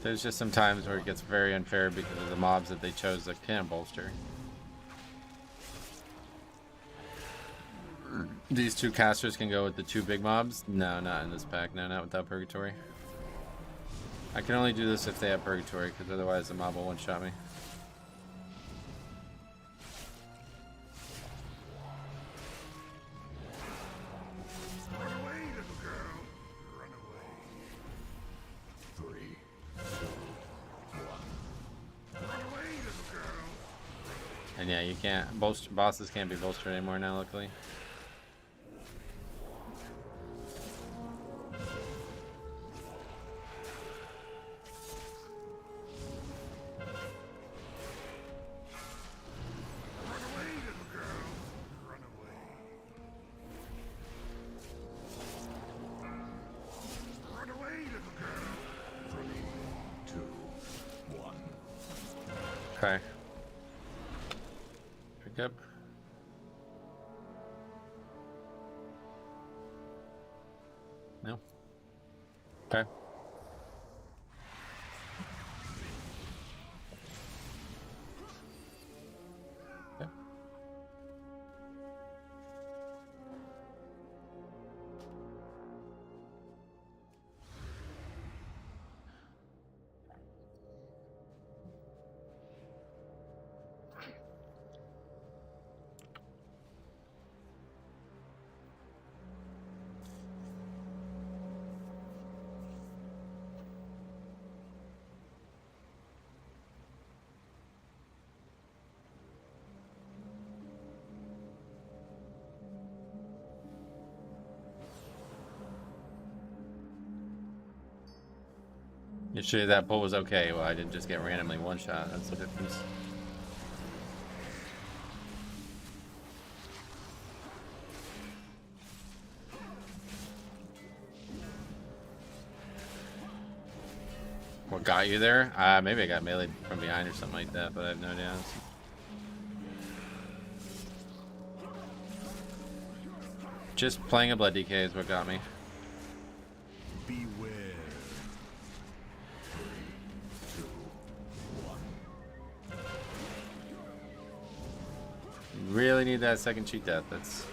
There's just some times where it gets very unfair because of the mobs that they chose that can bolster. These two casters can go with the two big mobs? No, not in this pack. No, not without Purgatory. I can only do this if they have Purgatory, because otherwise the mob will one-shot me. Run away, little girl. Run away. 3, 2, 1. Run away, little girl. And yeah, you can't bosses can't be bolstered anymore now, luckily. Run away, little girl. Run away. Run away, little girl. 3, 2, 1. Okay. Pick up. No. Okay. Okay. Yesterday that pull was okay. Well, I didn't just get randomly one shot. That's the difference. What got you there? Maybe I got meleeed from behind or something like that, but I have no idea. Just playing a blood DK is what got me. Beware. Really need that second cheat death. That's,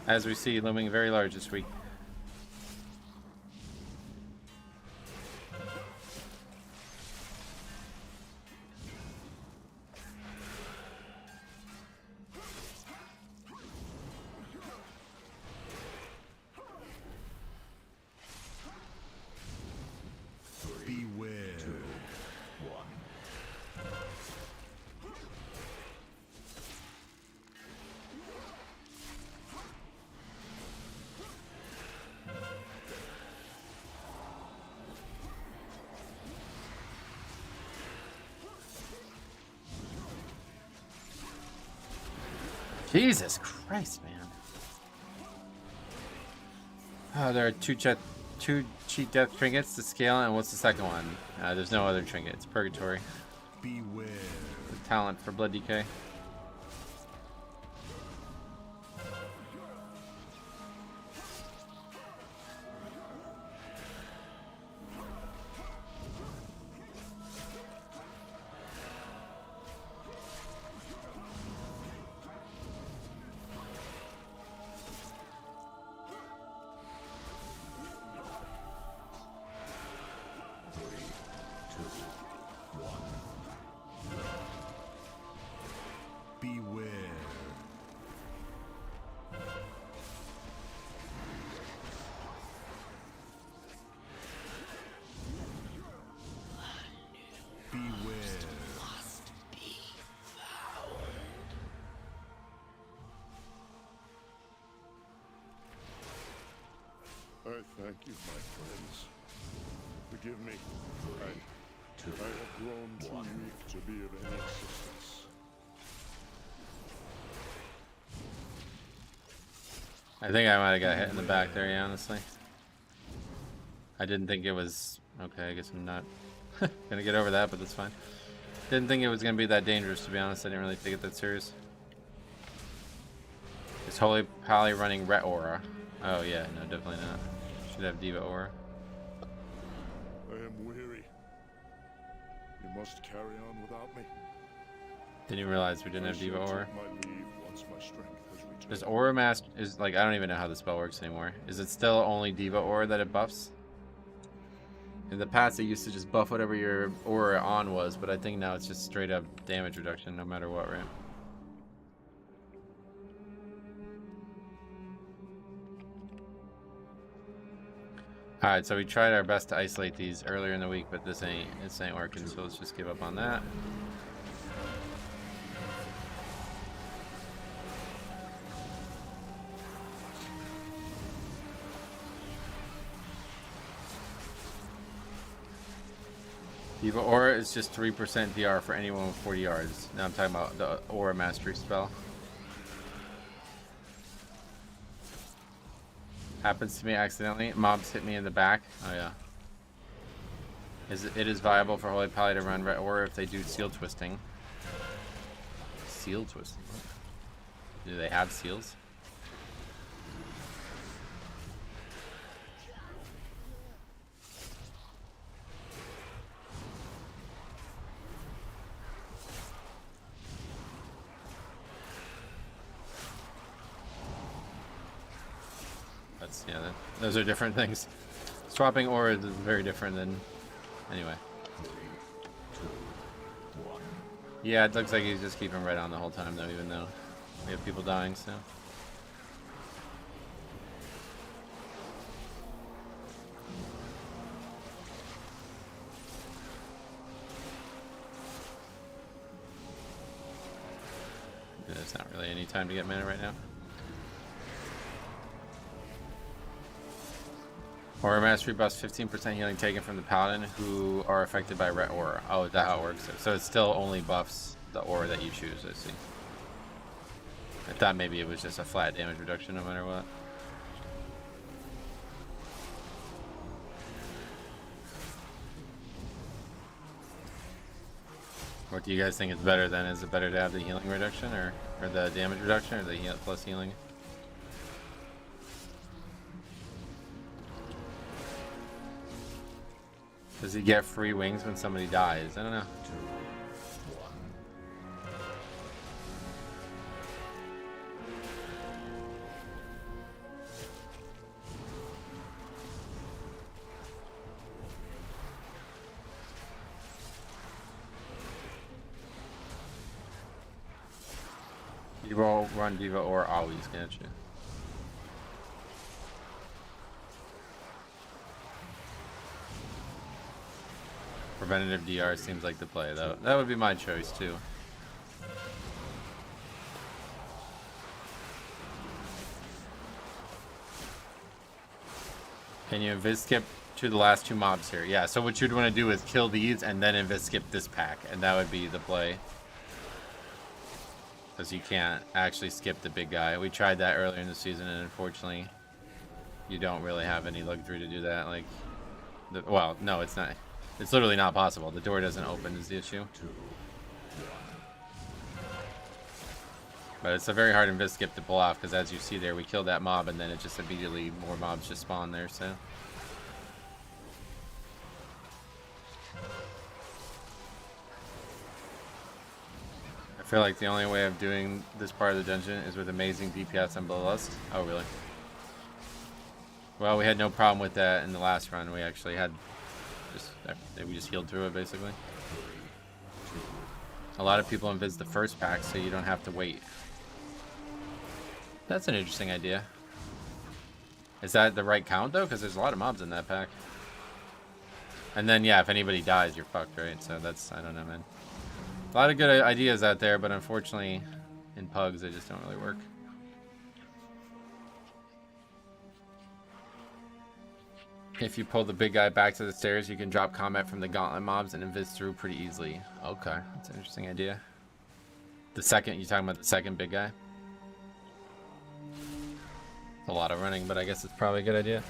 as we see, looming very large this week. Beware. 2, 1. Jesus Christ, man. Oh, there are two cheat death trinkets to scale, and what's the second one? There's no other trinket. It's Purgatory. Beware. The talent for blood DK. me. I have grown too weak to be of any assistance. I think I might have got hit in the back there, yeah, honestly. I didn't think it was... Okay, I guess I'm not gonna get over that, but that's fine. Didn't think it was gonna be that dangerous, to be honest. I didn't really take it that serious. Is Holy Pally running Ret Aura? Oh yeah, no, definitely not. Should have Diva Aura. I am weary. You must carry on without me. Didn't even realize we didn't have Diva Aura. My leave once my strength has returned. Does Aura Master... is like, I don't even know how the spell works anymore. Is it still only Diva Aura that it buffs? In the past, it used to just buff whatever your aura on was, but I think now it's just straight up damage reduction no matter what, right? Alright, so we tried our best to isolate these earlier in the week, but this ain't working, so let's just give up on that. Diva Aura is just 3% DR for anyone with 40 yards. Now I'm talking about the Aura Mastery spell. Happens to me accidentally. Mobs hit me in the back. Oh yeah. It is viable for Holy Pally to run Ret Aura if they do seal twisting. Seal twisting? Do they have seals? Yeah, those are different things. Swapping auras is very different than... Anyway. Yeah, it looks like he's just keeping right on the whole time, though, even though we have people dying, so... There's not really any time to get mana right now. Aura Mastery buffs 15% healing taken from the Paladin who are affected by Ret Aura. Oh, that's how it works. So it still only buffs the aura that you choose, I see. I thought maybe it was just a flat damage reduction no matter what. What do you guys think is better then? Is it better to have the healing reduction or the damage reduction or the plus healing? Does he get free wings when somebody dies? I don't know. Diva run Diva or always get you. Preventative DR seems like the play, though. That would be my choice, too. Can you invis skip to the last two mobs here? Yeah, so what you'd want to do is kill these and then invis skip this pack, and that would be the play. Because you can't actually skip the big guy. We tried that earlier in the season, and unfortunately, you don't really have any luxury to do that. Like, well, no, it's not. It's literally not possible. The door doesn't open is the issue. But it's a very hard invis skip to pull off because as you see there, we killed that mob and then it just immediately more mobs just spawn there, so. I feel like the only way of doing this part of the dungeon is with amazing DPS and Bloodlust. Oh, really? Well, we had no problem with that in the last run. We actually had we just healed through it, basically. A lot of people invis the first pack, so you don't have to wait. That's an interesting idea. Is that the right count, though? Because there's a lot of mobs in that pack. And then, yeah, if anybody dies, you're fucked, right? So that's, I don't know, man. A lot of good ideas out there, but unfortunately, in pugs, they just don't really work. If you pull the big guy back to the stairs, you can drop combat from the gauntlet mobs and invis through pretty easily. Okay, that's an interesting idea. The second, you talking about the second big guy? It's a lot of running, but I guess it's probably a good idea.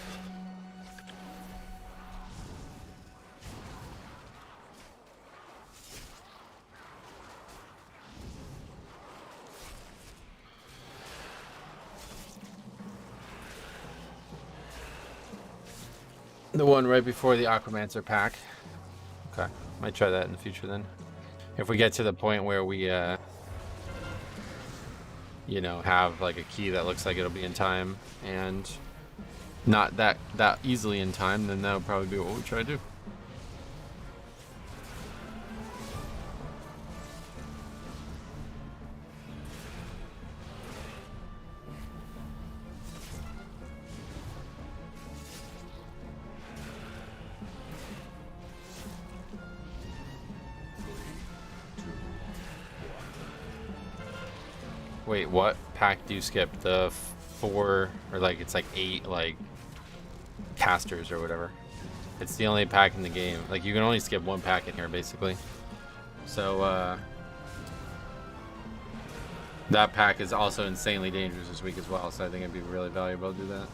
The one right before the Aquamancer pack. Okay, might try that in the future then. If we get to the point where we, you know, have like a key that looks like it'll be in time and not that easily in time, then that'll probably be what we try to do. Wait, what pack do you skip? The 4 or like it's like 8 like casters or whatever. It's the only pack in the game. Like you can only skip 1 pack in here basically. So that pack is also insanely dangerous this week as well, so I think it'd be really valuable to do that.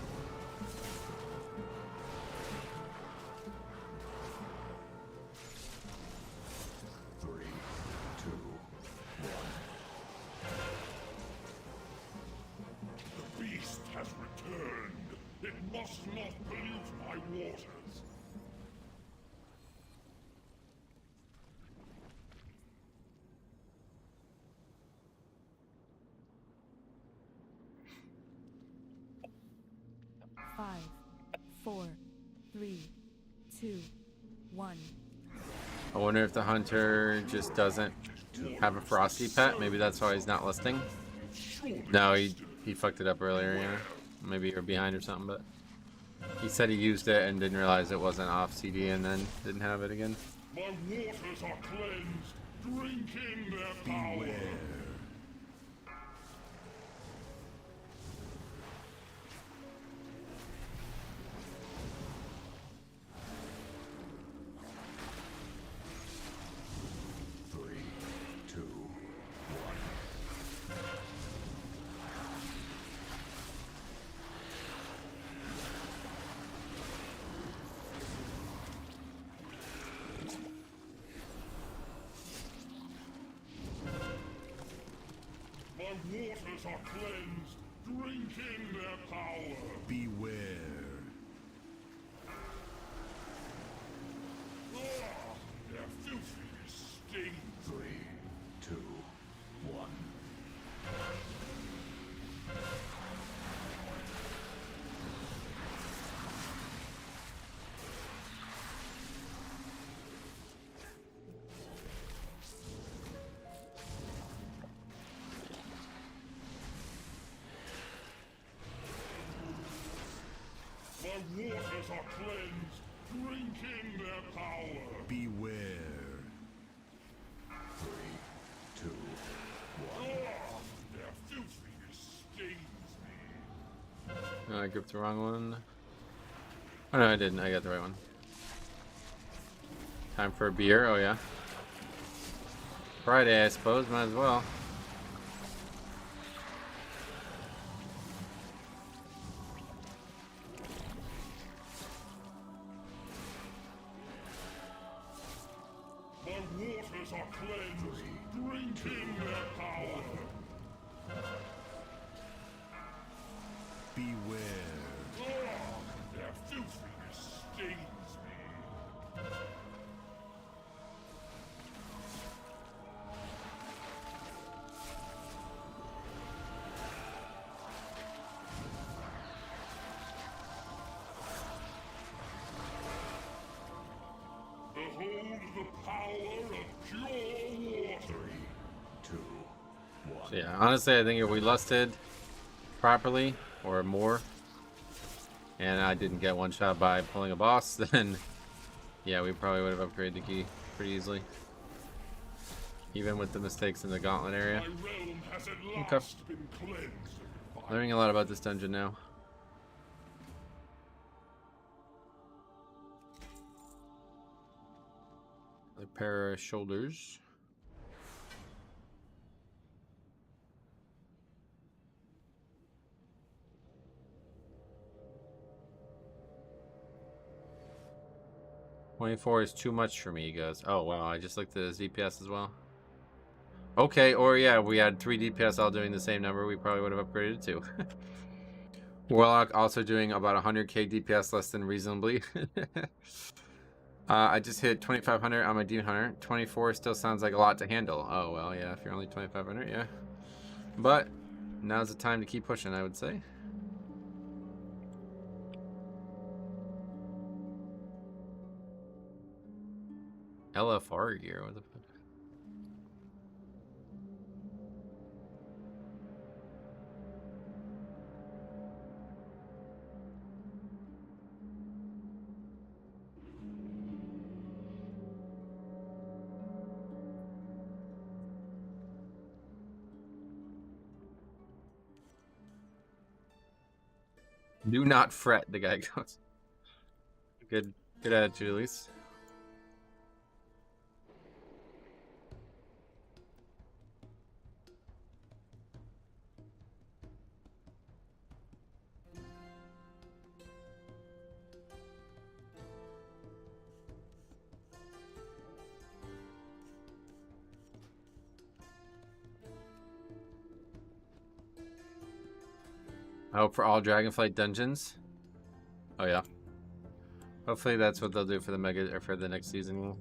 Five, 4, 3, 2, 1. I wonder if the hunter just doesn't have a frosty pet. Maybe that's why he's not listing. No, he fucked it up earlier, yeah. Maybe you're behind or something, but he said he used it and didn't realize it wasn't off CD and then didn't have it again. My waters are cleansed. Drink in their power. Beware. Waters are cleansed. Drink in their power. Beware. Their filthiness stings. 3, 2, 1. My waters are cleansed. Drink in their power. Beware. 3, 2, 1. Their filthiness stings me. Oh, I gripped the wrong one. Oh no, I didn't. I got the right one. Time for a beer. Oh yeah. Friday, I suppose. Might as well. Waters are cleansed. Drink in their power. Beware. Their filthiness stings me. Behold the power of pure water. 3, 2, 1. So yeah, honestly, I think if we lusted properly or more, and I didn't get one shot by pulling a boss, then yeah, we probably would have upgraded the key pretty easily. Even with the mistakes in the gauntlet area. My realm has at Okay. last been cleansed. Learning a lot about this dungeon now. pair of shoulders. $24 is too much for me, he goes. Oh, wow, I just looked at his DPS as well. Okay, or yeah, we had 3 DPS all doing the same number, we probably would have upgraded too. Warlock also doing about 100k DPS less than reasonably. I just hit 2500 on my Demon Hunter. 24 still sounds like a lot to handle. Oh, well, yeah, if you're only 2500, yeah. But now's the time to keep pushing, I would say. LFR gear, what the fuck? Do not fret, the guy goes. Good attitude, at least. I hope for all Dragonflight dungeons. Oh yeah. Hopefully that's what they'll do for the mega or for the next season.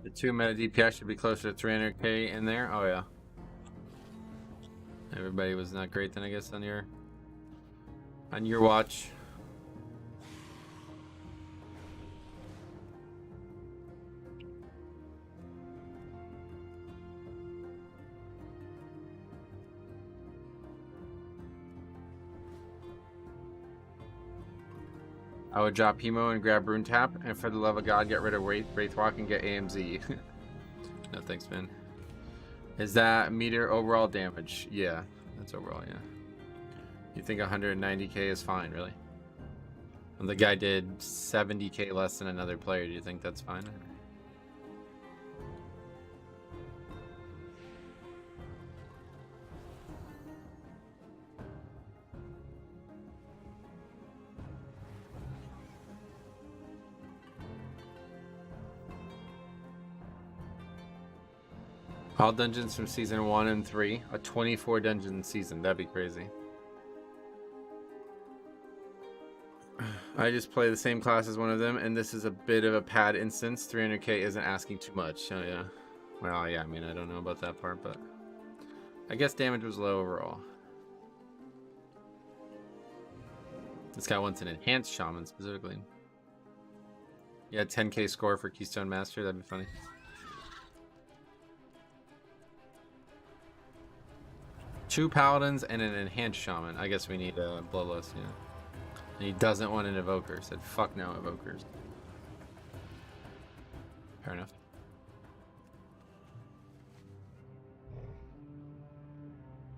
The 2 meta DPS should be closer to 300k in there. Oh yeah. Everybody was not great then, I guess, on your watch. I would drop Hemo and grab Rune Tap, and for the love of God, get rid of Wraithwalk and get AMZ. No thanks, man. Is that meter overall damage? Yeah, that's overall, yeah. You think 190k is fine, really? And the guy did 70k less than another player. Do you think that's fine? All dungeons from season 1 and 3. A 24 dungeon season. That'd be crazy. I just play the same class as one of them, and this is a bit of a pad instance. 300k isn't asking too much. Oh, yeah. Well, yeah, I mean, I don't know about that part, but I guess damage was low overall. This guy wants an enhanced shaman specifically. Yeah, 10k score for Keystone Master. That'd be funny. Two paladins and an enhanced shaman. I guess we need a bloodlust, yeah. And he doesn't want an evoker. Said fuck no evokers. Fair enough.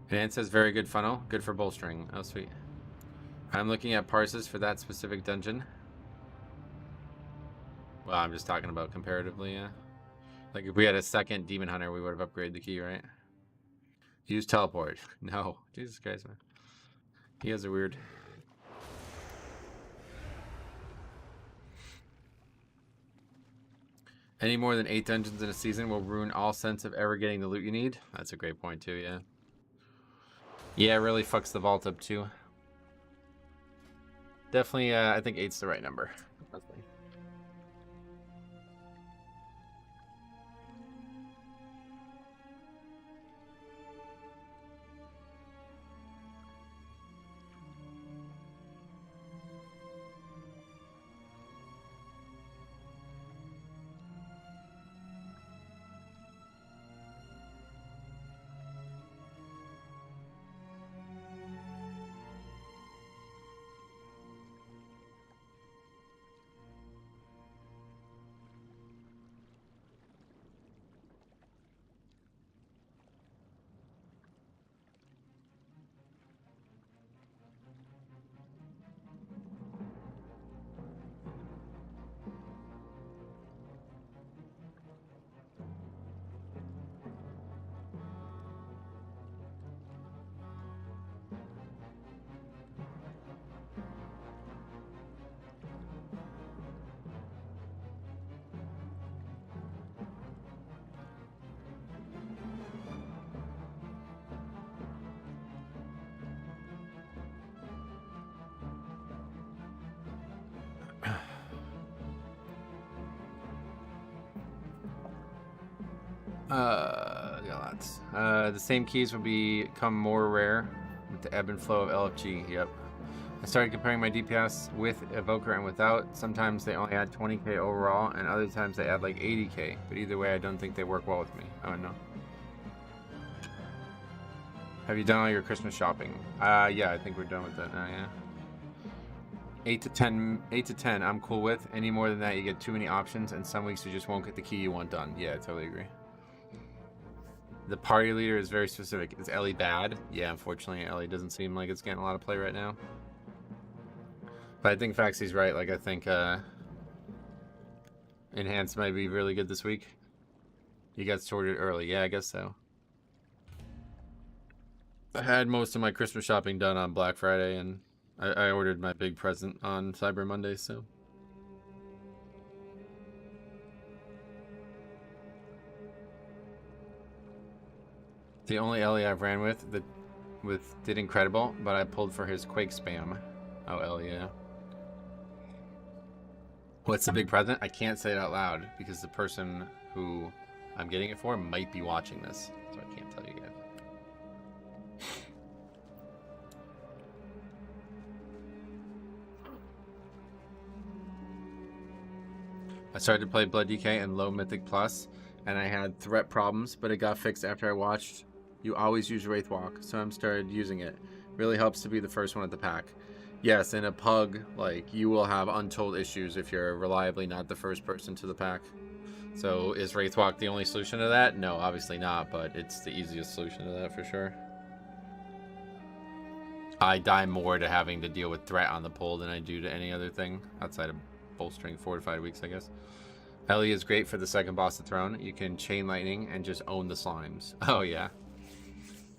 And says very good funnel. Good for bolstering. Oh sweet. I'm looking at parses for that specific dungeon. Well, I'm just talking about comparatively, yeah. Like if we had a second demon hunter, we would have upgraded the key, right? Use teleport. No. Jesus Christ, man. He has a weird... Any more than 8 dungeons in a season will ruin all sense of ever getting the loot you need. That's a great point too, yeah. Yeah, it really fucks the vault up too. Definitely, I think 8's the right number. Definitely. Got lots. The same keys will become more rare with the ebb and flow of LFG. Yep. I started comparing my DPS with Evoker and without. Sometimes they only add 20k overall, and other times they add like 80k. But either way, I don't think they work well with me. I don't know. Have you done all your Christmas shopping? Yeah, I think we're done with that now, yeah. 8 to 10, I'm cool with. Any more than that, you get too many options, and some weeks you just won't get the key you want done. Yeah, I totally agree. The party leader is very specific. Is Ellie bad? Yeah, unfortunately, Ellie doesn't seem like it's getting a lot of play right now. But I think Faxy's right. Like, I think Enhanced might be really good this week. You got sorted early. Yeah, I guess so. I had most of my Christmas shopping done on Black Friday, and I ordered my big present on Cyber Monday, so. The only Ellie I've ran with did incredible, but I pulled for his Quake spam. Oh, Ellie, yeah. What's the big present? I can't say it out loud because the person who I'm getting it for might be watching this, so I can't tell you guys. I started to play Blood DK and low Mythic Plus, and I had threat problems, but it got fixed after I watched you always use Wraith Walk, so I'm started using it. Really helps to be the first one at the pack. Yes, in a pug, like, you will have untold issues if you're reliably not the first person to the pack. So is Wraith Walk the only solution to that? No, obviously not, but it's the easiest solution to that for sure. I die more to having to deal with threat on the pull than I do to any other thing outside of bolstering fortified weeks, I guess. Ellie is great for the second boss of Throne. You can chain lightning and just own the slimes. Oh yeah.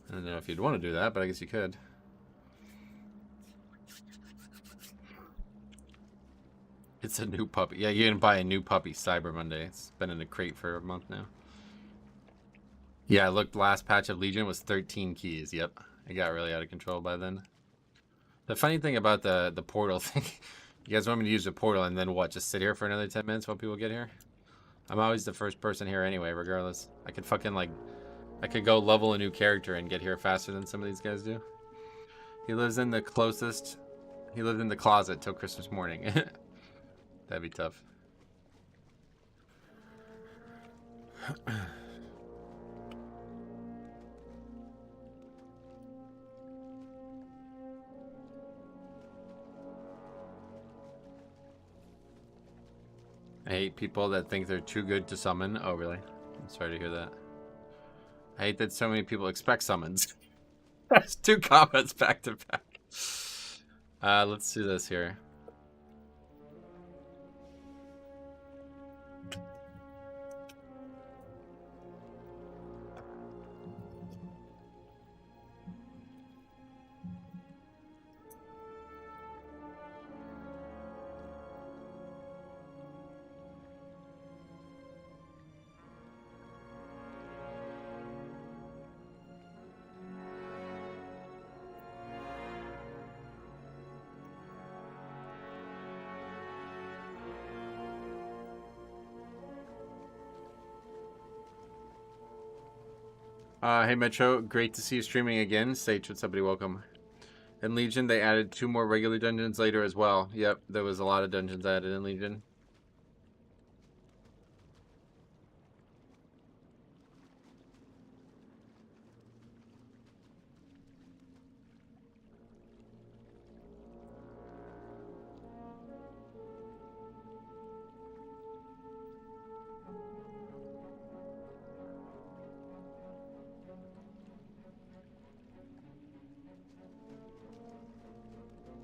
I don't know if you'd want to do that, but I guess you could. It's a new puppy. Yeah, you can buy a new puppy Cyber Monday. It's been in a crate for a month now. Yeah, look, last patch of Legion was 13 keys. Yep. It got really out of control by then. The funny thing about the portal thing, you guys want me to use the portal and then what? Just sit here for another 10 minutes while people get here? I'm always the first person here anyway, regardless. I could fucking, like, I could go level a new character and get here faster than some of these guys do. He lives in the closest... He lived in the closet till Christmas morning. That'd be tough. I hate people that think they're too good to summon. Oh, really? I'm sorry to hear that. I hate that so many people expect summons. That's 2 comments back to back. Let's do this here. Hey Metro, great to see you streaming again. Sage, what's up, buddy? Welcome. In Legion, they added 2 more regular dungeons later as well. Yep, there was a lot of dungeons added in Legion.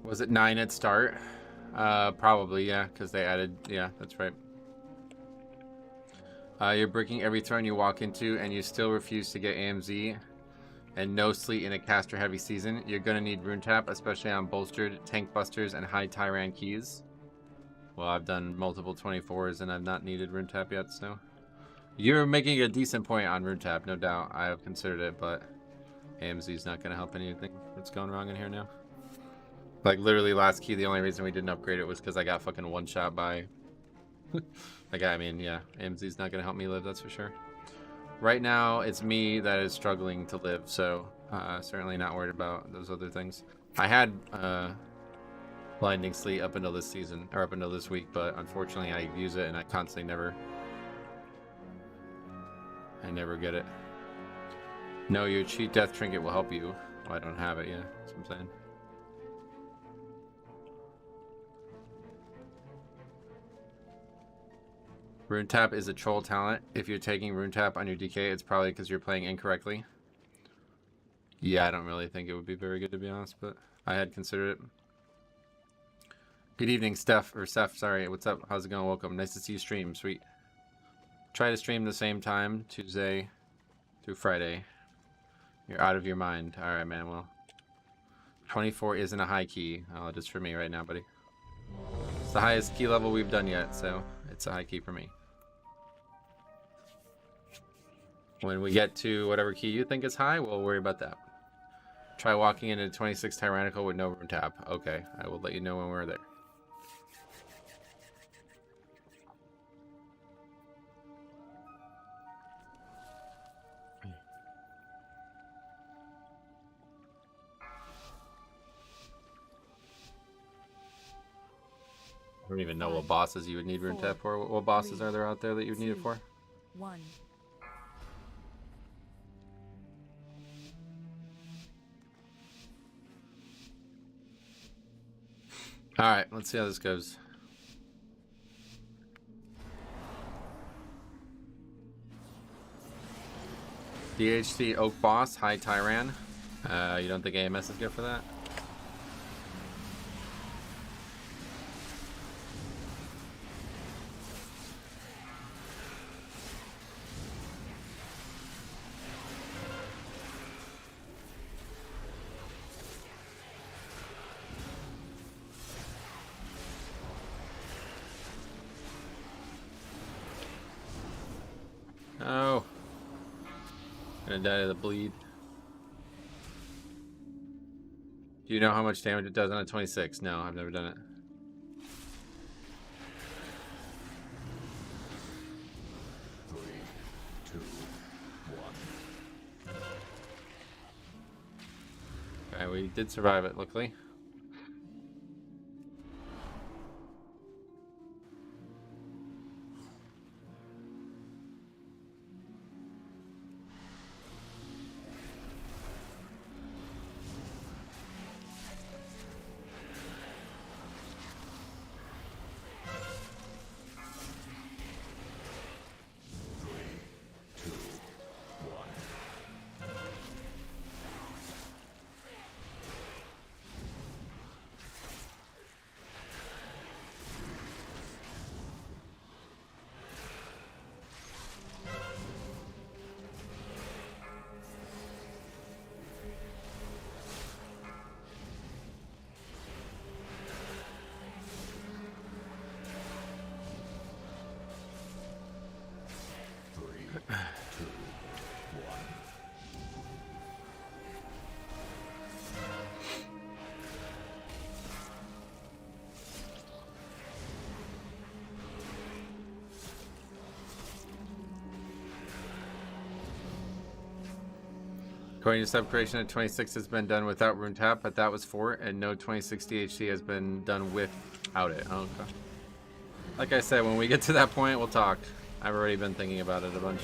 Was it 9 at start? Probably, yeah, because they added, yeah, that's right. You're breaking every throne you walk into, and you still refuse to get AMZ and no sleet in a caster-heavy season. You're gonna need rune tap, especially on bolstered tank busters and high Tyran keys. Well, I've done multiple 24s, and I've not needed rune tap yet, so... You're making a decent point on rune tap, no doubt. I have considered it, but AMZ's not gonna help anything that's going wrong in here now. Like, literally, last key, the only reason we didn't upgrade it was because I got fucking one-shot by... like, I mean, yeah, AMZ's not going to help me live, that's for sure. Right now, it's me that is struggling to live, so certainly not worried about those other things. I had blinding sleep up until this season, or up until this week, but unfortunately I use it and I constantly never get it. No, your cheat death trinket will help you. Well, I don't have it, yeah, that's what I'm saying. Rune Tap is a troll talent. If you're taking Rune Tap on your DK, it's probably because you're playing incorrectly. Yeah, I don't really think it would be very good, to be honest, but I had considered it. Good evening, Steph, sorry. What's up? How's it going? Welcome. Nice to see you stream. Sweet. Try to stream the same time, Tuesday through Friday. You're out of your mind. Alright, man, well. 24 isn't a high key. Oh, just for me right now, buddy. It's the highest key level we've done yet, so it's a high key for me. When we get to whatever key you think is high, we'll worry about that. Try walking into 26 Tyrannical with no Rune Tap. Okay, I will let you know when we're there. I don't even know what bosses you would need Rune Tap for. What bosses are there out there that you would need it for? 1. Alright, let's see how this goes. DHC Oak Boss, High Tyran. You don't think AMS is good for that? Oh. Gonna die of the bleed. Do you know how much damage it does on a 26? No, I've never done it. Okay, we did survive it, luckily. According to sub creation, a 26 has been done without Rune Tap, but that was 4, and no 26 DHC has been done without it. Oh, okay. Like I said, when we get to that point, we'll talk. I've already been thinking about it a bunch.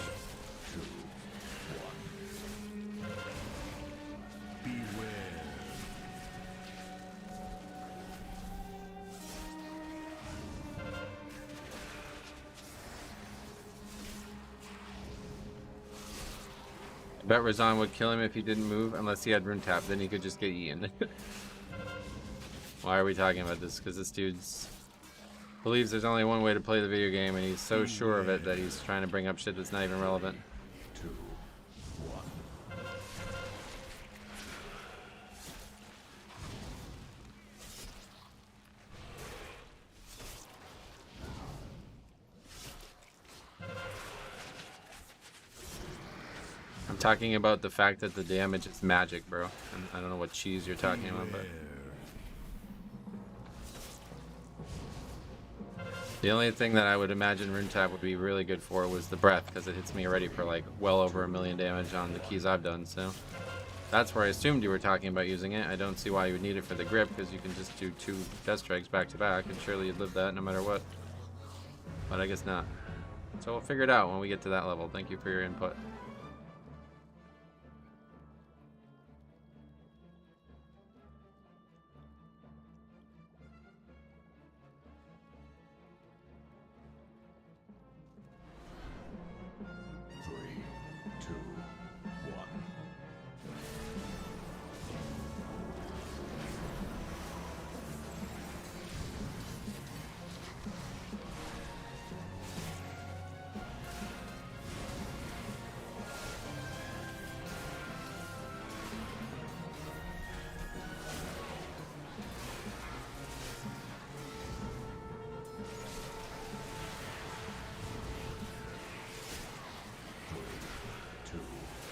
I bet Razan would kill him if he didn't move, unless he had Rune Tap. Then he could just get eaten. Why are we talking about this? Because this dude's believes there's only one way to play the video game, and he's so sure of it that he's trying to bring up shit that's not even relevant. I'm talking about the fact that the damage is magic, bro. And I don't know what cheese you're talking about, but... The only thing that I would imagine Rune Tap would be really good for was the breath, because it hits me already for like well over 1,000,000 damage on the keys I've done, so that's where I assumed you were talking about using it. I don't see why you would need it for the grip, because you can just do 2 Death Strikes back to back, and surely you'd live that no matter what. But I guess not. So we'll figure it out when we get to that level. Thank you for your input. Three, two, one. Three, two, one.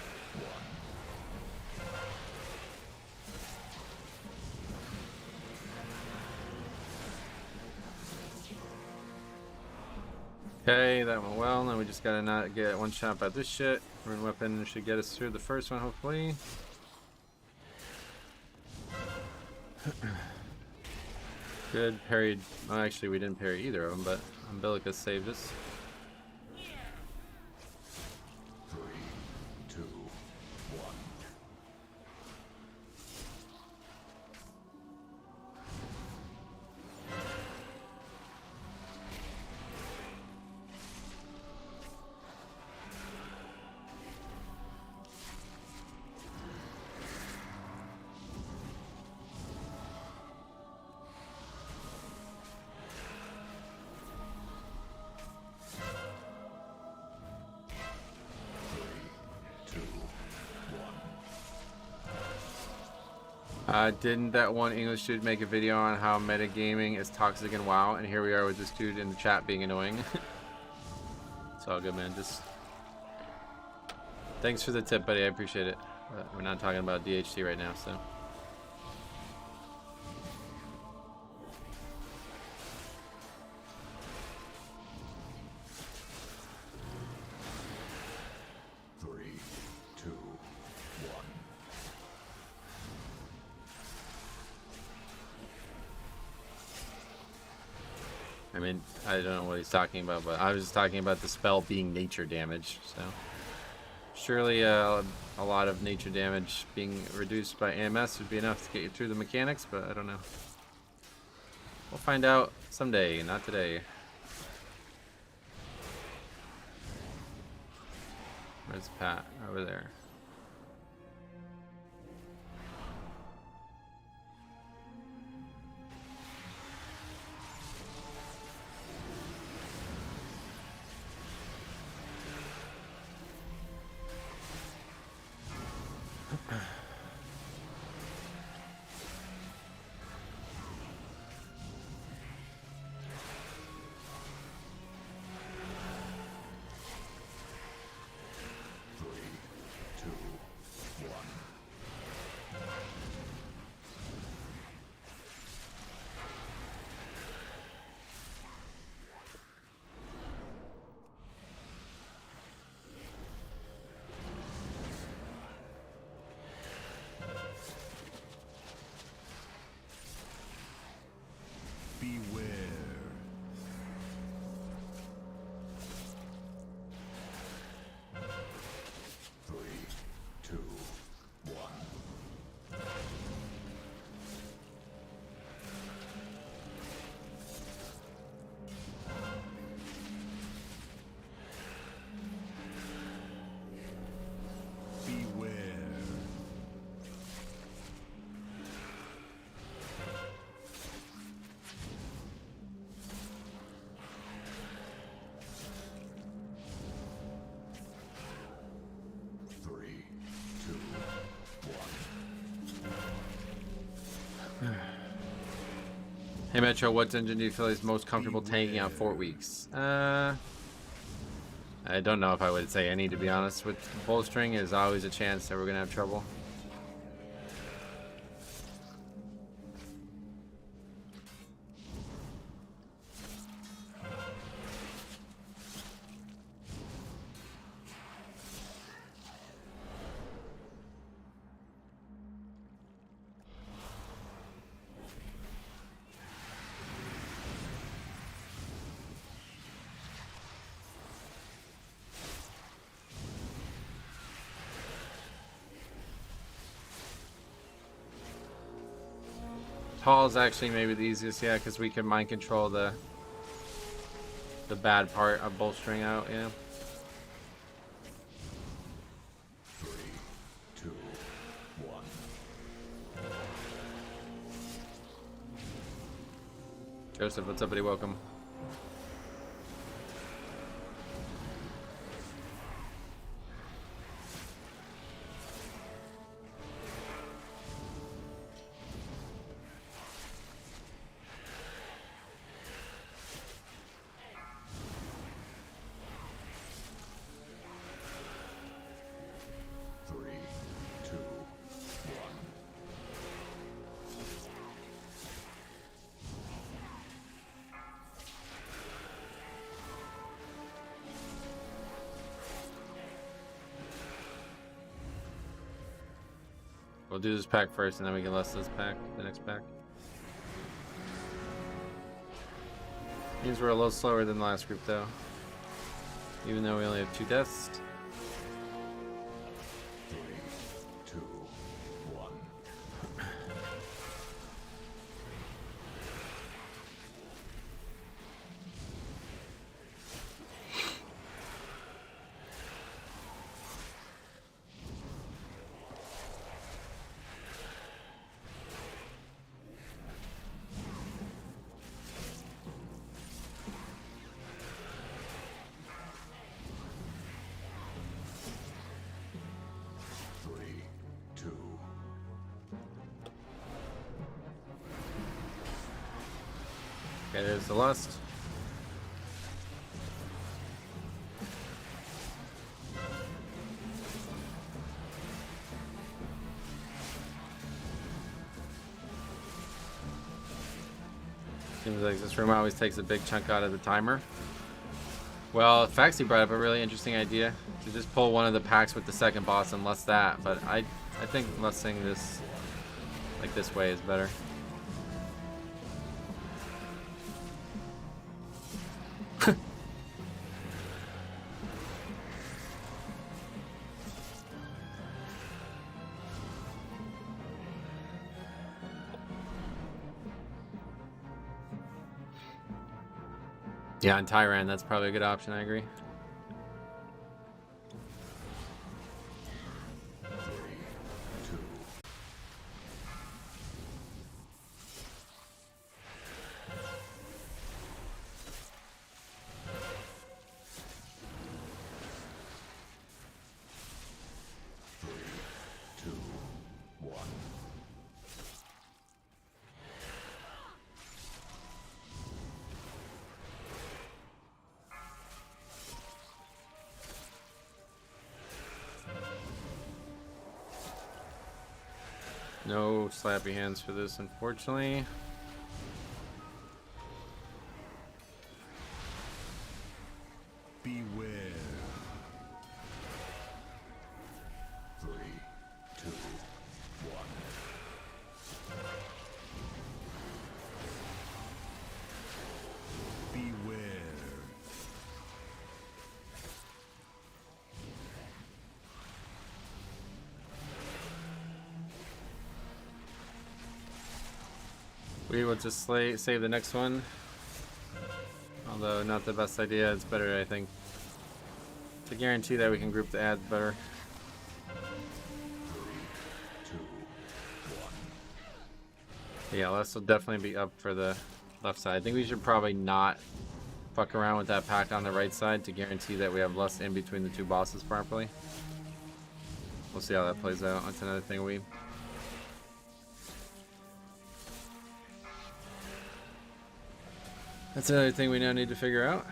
Okay, that went well. Now we just gotta not get one shot by this shit. Rune Weapon should get us through the first one, hopefully. Good, parried. Well, actually, we didn't parry either of them, but Umbilicus saved us. Three, two, one. Three, two, one. Didn't that one English dude make a video on how metagaming is toxic in WoW? And here we are with this dude in the chat being annoying. It's all good, man. Just thanks for the tip, buddy. I appreciate it. But we're not talking about DHT right now, so. Three, two, one. I mean, I don't know what he's talking about, but I was just talking about the spell being nature damage, so. Surely a lot of nature damage being reduced by AMS would be enough to get you through the mechanics, but I don't know. We'll find out someday, not today. Where's Pat? Over there. Three, two, one. Beware. Three, two, one. Beware. Three, two, one. Hey Metro, what dungeon do you feel is most comfortable tanking out 4 weeks? I don't know if I would say any, to be honest. With bolstering, there's always a chance that we're gonna have trouble. Tall is actually maybe the easiest, yeah, because we can mind control the bad part of bolstering out, yeah. 3, 2, 1. Joseph, what's up, buddy? Welcome. We'll do this pack first, and then we can less this pack, the next pack. Means we're a little slower than the last group, though. Even though we only have 2 deaths. 3, 2, 1. Okay, there's the lust. Seems like this room always takes a big chunk out of the timer. Well, Faxi brought up a really interesting idea to just pull one of the packs with the second boss and lust that, but I think lusting this like this way is better. Yeah, on Tyran, that's probably a good option, I agree. No slappy hands for this, unfortunately. Beware. 3, 2, 1. Beware. We will just save the next one. Although not the best idea, it's better, I think, to guarantee that we can group the ads better. 3, 2, 1. Yeah, this will definitely be up for the left side. I think we should probably not fuck around with that pack on the right side to guarantee that we have less in between the 2 bosses properly. We'll see how that plays out. That's another thing we... That's another thing we now need to figure out.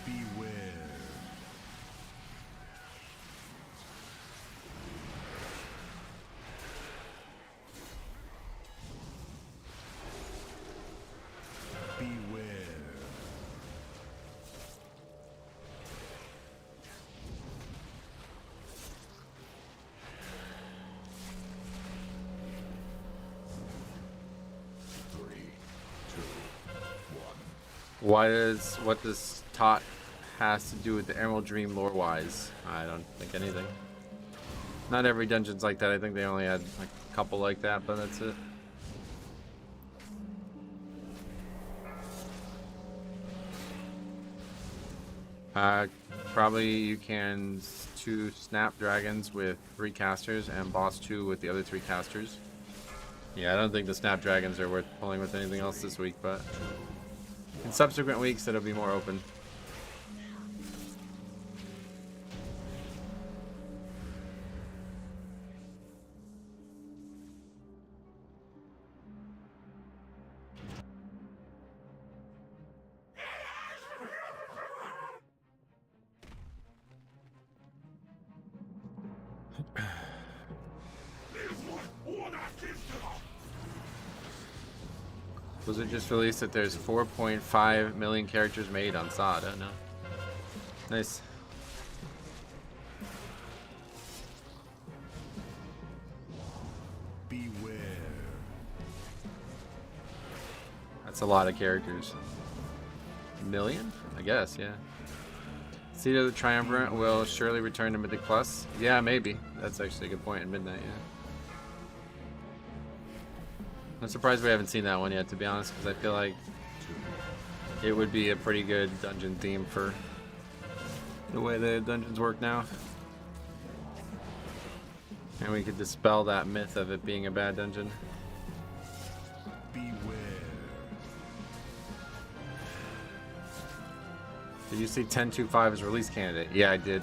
Beware. Beware. What does Tot has to do with the Emerald Dream lore-wise? I don't think anything. Not every dungeon's like that. I think they only had like a couple like that, but that's it. Probably you can 2 snapdragons with 3 casters and boss 2 with the other 3 casters. Yeah, I don't think the snapdragons are worth pulling with anything else this week, but in subsequent weeks it'll be more open. Was it just released that there's 4.5 million characters made on SOD? I don't know. Nice. Beware. That's a lot of characters. Million? I guess, yeah. Seed of the Triumvirate will surely return to Mythic Plus. Yeah, maybe. That's actually a good point in Midnight, yeah. I'm surprised we haven't seen that one yet, to be honest, because I feel like it would be a pretty good dungeon theme for the way the dungeons work now. And we could dispel that myth of it being a bad dungeon. Beware. Did you see 10.2.5 as release candidate? Yeah, I did.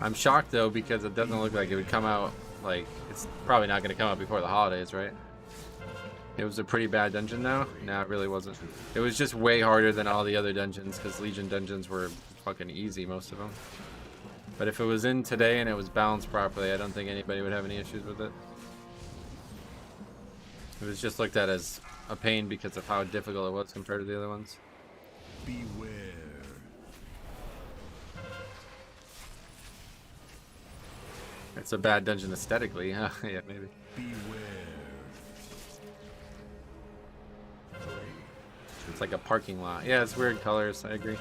I'm shocked though, because it doesn't look like it would come out, like, it's probably not going to come out before the holidays, right? It was a pretty bad dungeon though? No, it really wasn't. It was just way harder than all the other dungeons, because Legion dungeons were fucking easy, most of them. But if it was in today and it was balanced properly, I don't think anybody would have any issues with it. It was just looked at as a pain because of how difficult it was compared to the other ones. Beware. It's a bad dungeon aesthetically, huh? Yeah, maybe. Beware. It's like a parking lot. Yeah, it's weird colors, I agree.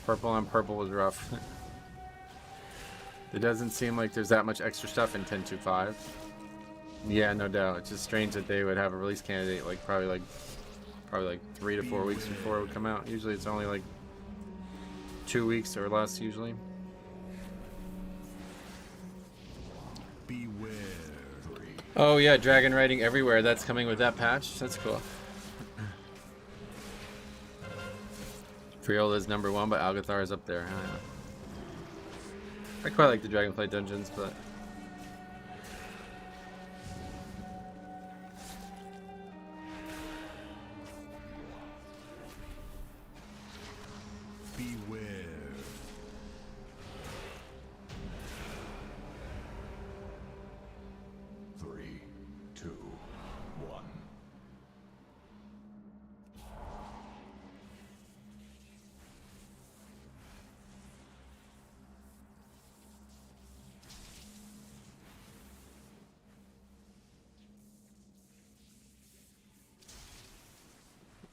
Purple on purple was rough. It doesn't seem like there's that much extra stuff in 10.2.5. Yeah, no doubt. It's just strange that they would have a release candidate like probably like 3 to 4 weeks before it would come out. Usually it's only like 2 weeks or less usually. Beware. Oh yeah, dragon riding everywhere. That's coming with that patch. That's cool. Friola is #1, but Algathar is up there. I quite like the Dragonflight dungeons, but Beware. Three, two, one.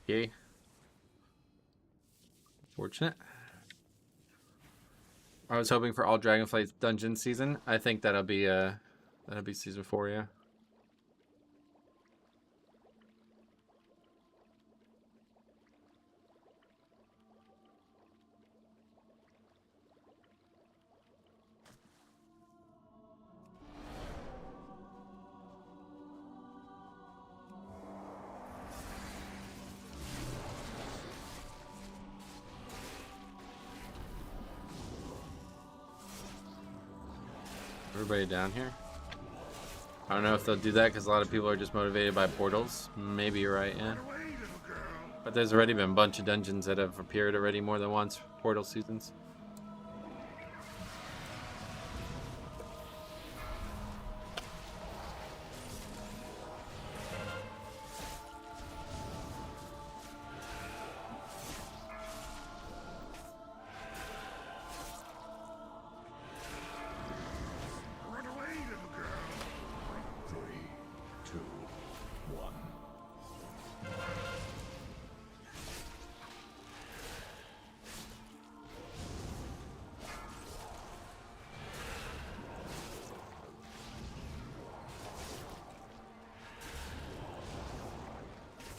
yay. Fortunate. I was hoping for all Dragonflight dungeon season. I think that'll be season 4, yeah. Everybody down here? I don't know if they'll do that because a lot of people are just motivated by portals. Maybe you're right, yeah. But there's already been a bunch of dungeons that have appeared already more than once, portal seasons. Three, two,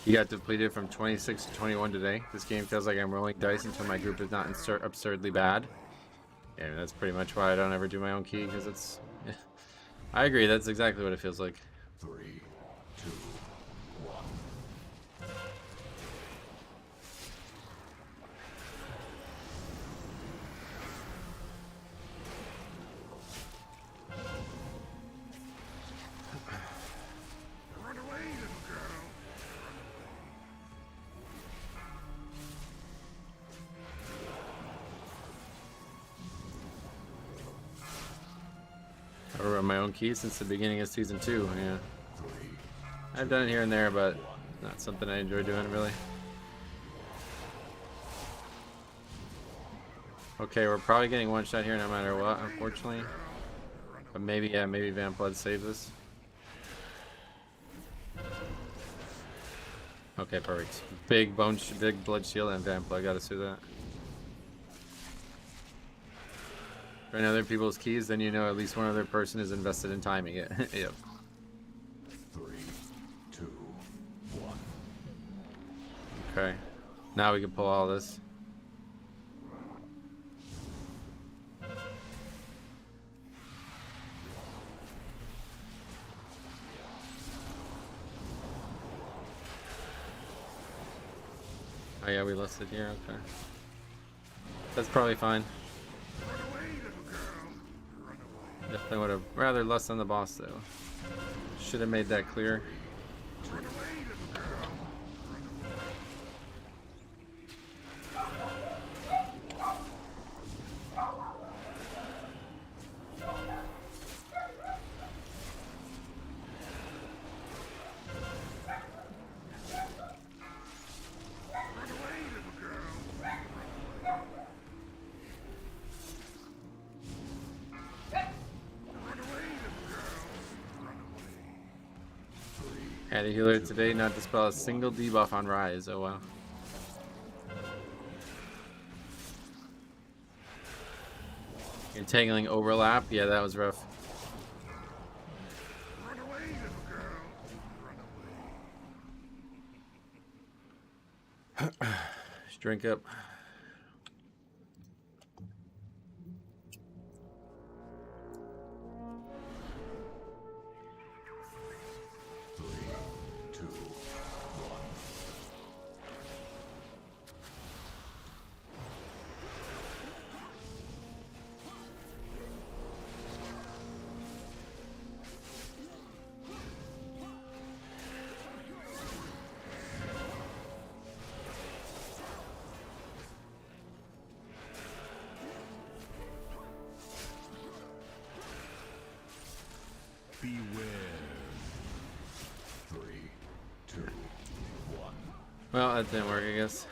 You got depleted from 26 to 21 today. This game feels like I'm rolling dice until my group is not absurdly bad. Yeah, that's pretty much why I don't ever do my own key, because it's... Yeah. I agree, that's exactly what it feels like. 3, 2, 1. Run away, little girl. I wrote my own key since the beginning of season 2, yeah. I've done it here and there, but not something I enjoy doing, really. Okay, we're probably getting one shot here no matter what, unfortunately. But maybe, yeah, maybe Vamp Blood saves us. Okay, perfect. Big blood shield and Vamp Blood, gotta see that. Run other people's keys, then you know at least one other person is invested in timing it. Yep. 3, 2, 1. Okay. Now we can pull all this. Oh yeah, we listed here, okay. That's probably fine. Definitely would have rather less on the boss though. Should have made that clear. Had a healer today not dispel a single debuff on Rise. Oh wow. Entangling overlap. Yeah, that was rough. Run away, little girl. Run away. Just drink up. 3, 2, 1. Beware. 3, 2, 1. Well, that didn't work, I guess.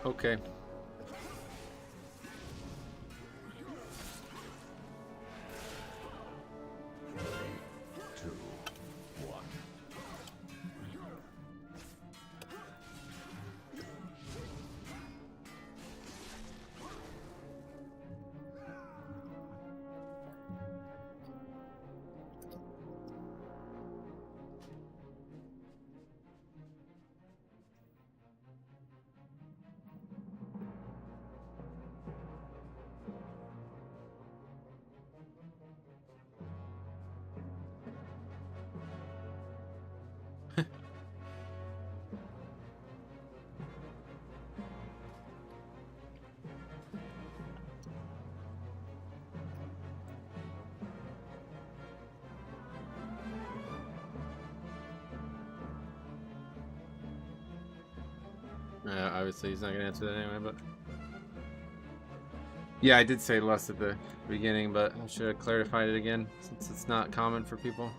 Okay. Obviously he's not gonna answer that anyway, but yeah, I did say less at the beginning, but I should have clarified it again since it's not common for people.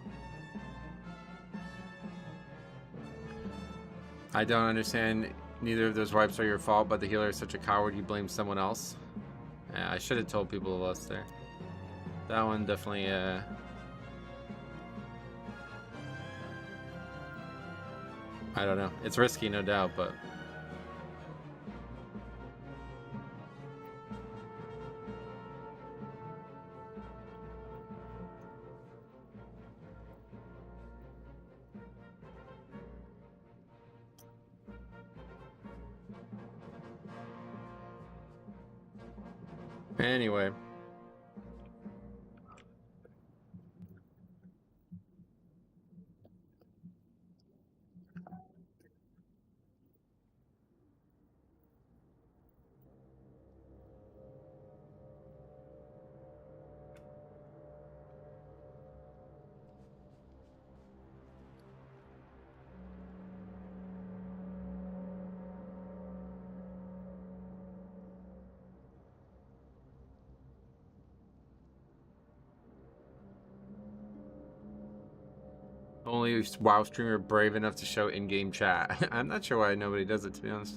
I don't understand. Neither of those wipes are your fault, but the healer is such a coward, you blame someone else. Yeah, I should have told people the less there. That one definitely, I don't know. It's risky, no doubt, but anyway. Only WoW streamer brave enough to show in-game chat. I'm not sure why nobody does it, to be honest.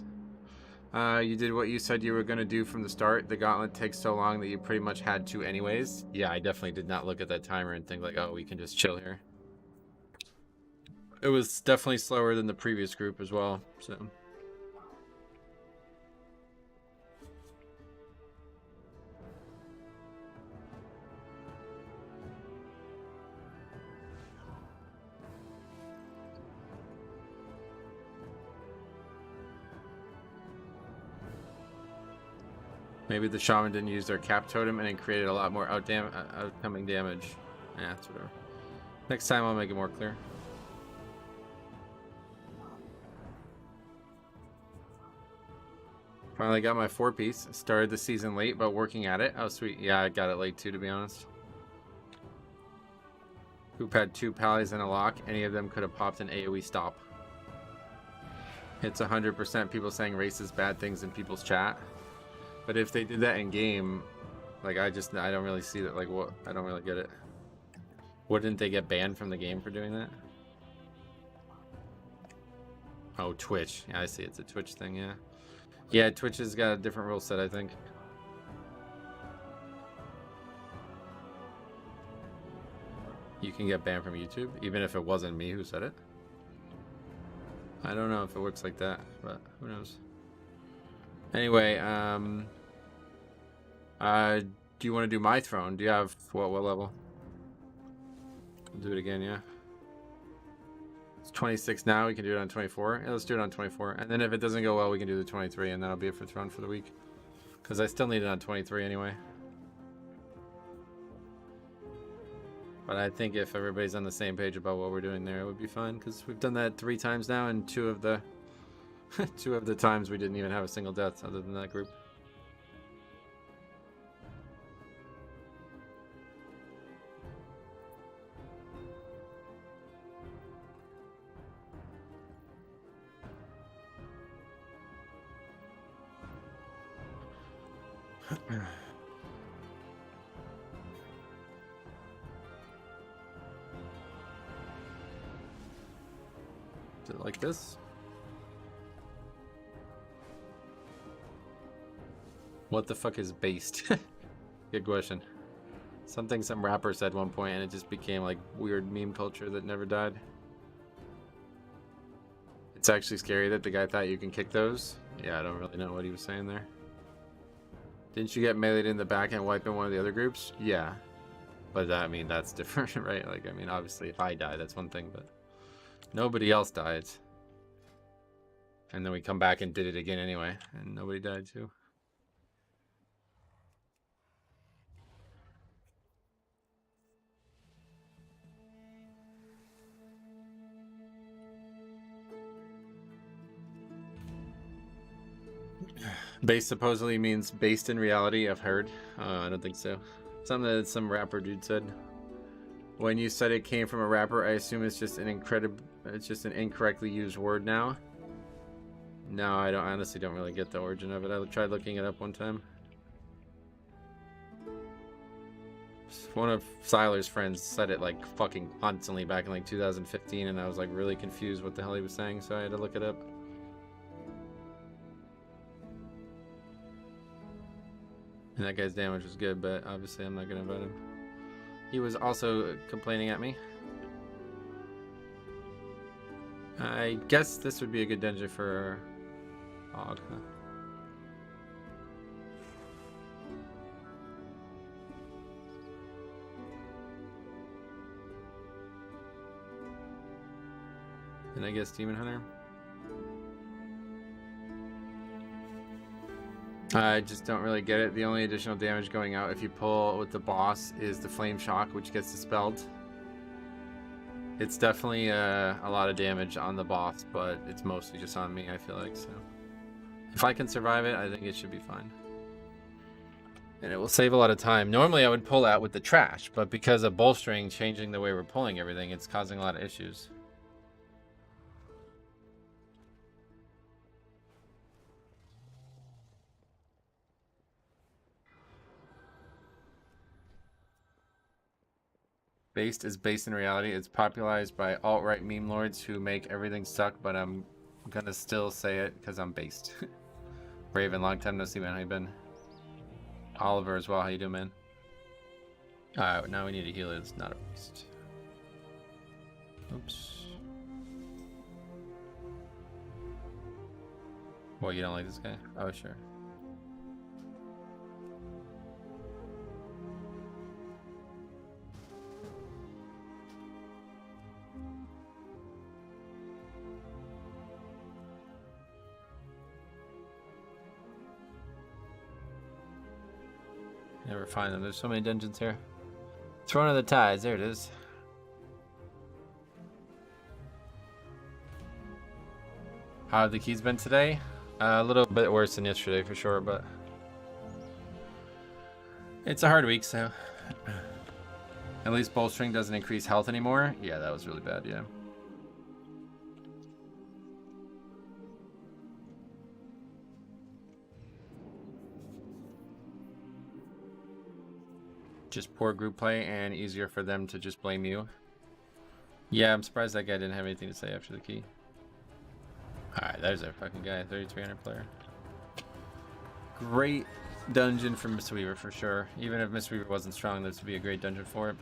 You did what you said you were going to do from the start. The gauntlet takes so long that you pretty much had to anyways. Yeah, I definitely did not look at that timer and think like, oh, we can just chill here. It was definitely slower than the previous group as well, so... Maybe the shaman didn't use their cap totem and it created a lot more outcoming damage. Yeah, that's whatever. Next time I'll make it more clear. Finally got my 4-piece. Started the season late, but working at it. Oh, sweet. Yeah, I got it late too, to be honest. Hoop had 2 pallies and a lock. Any of them could have popped an AoE stop. It's 100% people saying racist bad things in people's chat. But if they did that in game, like I don't really see that. Like what? I don't really get it. Wouldn't they get banned from the game for doing that? Oh, Twitch. Yeah, I see. It's a Twitch thing. Yeah. Yeah, Twitch has got a different rule set, I think. You can get banned from YouTube, even if it wasn't me who said it. I don't know if it works like that, but who knows. Anyway, do you want to do my throne? Do you have what level? I'll do it again, yeah. It's 26 now. We can do it on 24. Yeah, let's do it on 24. And then if it doesn't go well, we can do the 23, and that'll be it for throne for the week. Because I still need it on 23 anyway. But I think if everybody's on the same page about what we're doing there, it would be fine. Because we've done that 3 times now, and 2 of the 2 of the times we didn't even have a single death other than that group. Is it like this? What the fuck is based? Good question. Something some rapper said one point and it just became like weird meme culture that never died. It's actually scary that the guy thought you can kick those. Yeah, I don't really know what he was saying there. Didn't you get meleeed in the back and wipe in one of the other groups? Yeah. But I mean, that's different, right? Like, I mean, obviously if I die, that's one thing, but nobody else died. And then we come back and did it again anyway, and nobody died too. Base supposedly means based in reality. I've heard. I don't think so. Something that some rapper dude said. When you said it came from a rapper, I assume it's just an incorrectly used word now. No, I honestly don't really get the origin of it. I tried looking it up one time. One of Siler's friends said it like fucking constantly back in like 2015, and I was like really confused what the hell he was saying, so I had to look it up. And that guy's damage was good, but obviously I'm not gonna invite him. He was also complaining at me. I guess this would be a good dungeon for Og, huh? And I guess Demon Hunter. I just don't really get it. The only additional damage going out if you pull with the boss is the Flame Shock, which gets dispelled. It's definitely a lot of damage on the boss, but it's mostly just on me, I feel like. So if I can survive it, I think it should be fine. And it will save a lot of time. Normally I would pull out with the trash, but because of bolstering changing the way we're pulling everything, it's causing a lot of issues. Based is based in reality. It's popularized by alt-right meme lords who make everything suck, but I'm gonna still say it because I'm based. Raven, long time no see, man. How you been? Oliver as well. How you doing, man? Alright, now we need a healer. It's not a beast. Oops. Well, you don't like this guy? Oh, sure. Never find them. There's so many dungeons here. Throne of the Tides. There it is. How have the keys been today? A little bit worse than yesterday for sure, but it's a hard week, so at least bolstering doesn't increase health anymore. Yeah, that was really bad, yeah. Just poor group play and easier for them to just blame you. Yeah, I'm surprised that guy didn't have anything to say after the key. Alright, there's our fucking guy, 3300 player. Great dungeon for Mistweaver for sure. Even if Mistweaver wasn't strong, this would be a great dungeon for it.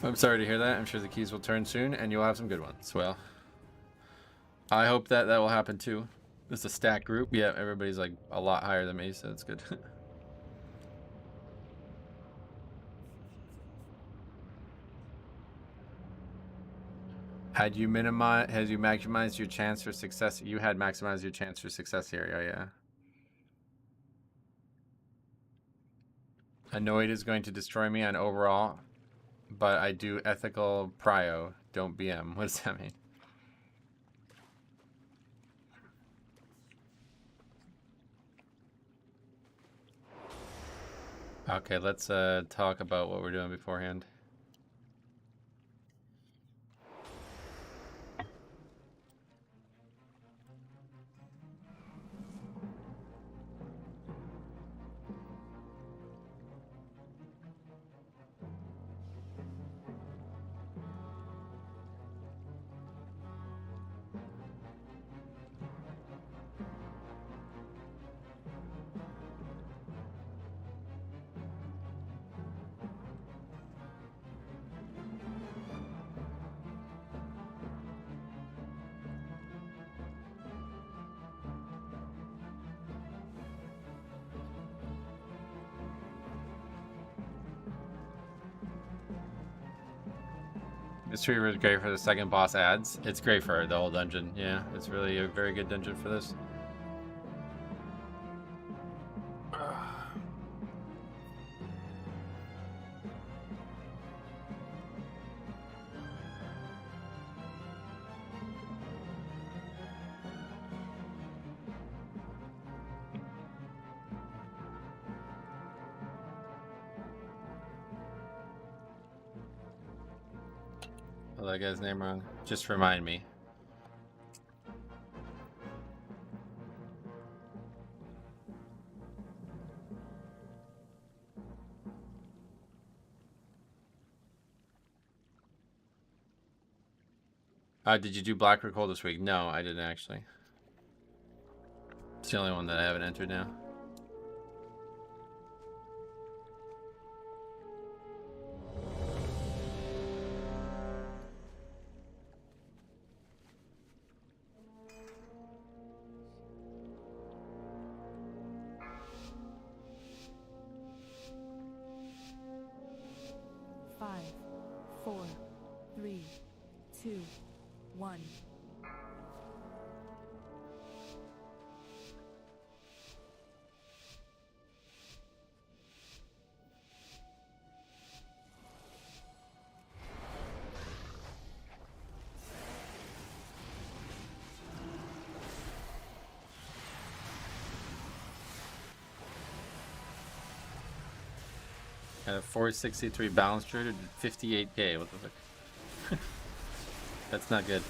I'm sorry to hear that. I'm sure the keys will turn soon and you'll have some good ones. Well, I hope that will happen too. This is a stack group. Yeah, everybody's like a lot higher than me, so it's good. Had you maximized your chance for success? You had maximized your chance for success here, yeah. Annoyed is going to destroy me on overall, but I do ethical prio, don't BM. What does that mean? Okay, let's talk about what we're doing beforehand. Mystery was great for the second boss ads. It's great for the whole dungeon. Yeah, it's really a very good dungeon for this. Oh, that guy's name wrong. Just remind me. Did you do Black Recall this week? No, I didn't actually. It's the only one that I haven't entered now. Five, 4, 3, 2, 1. Got a 463 balance trigger, 58k. What the fuck? That's not good.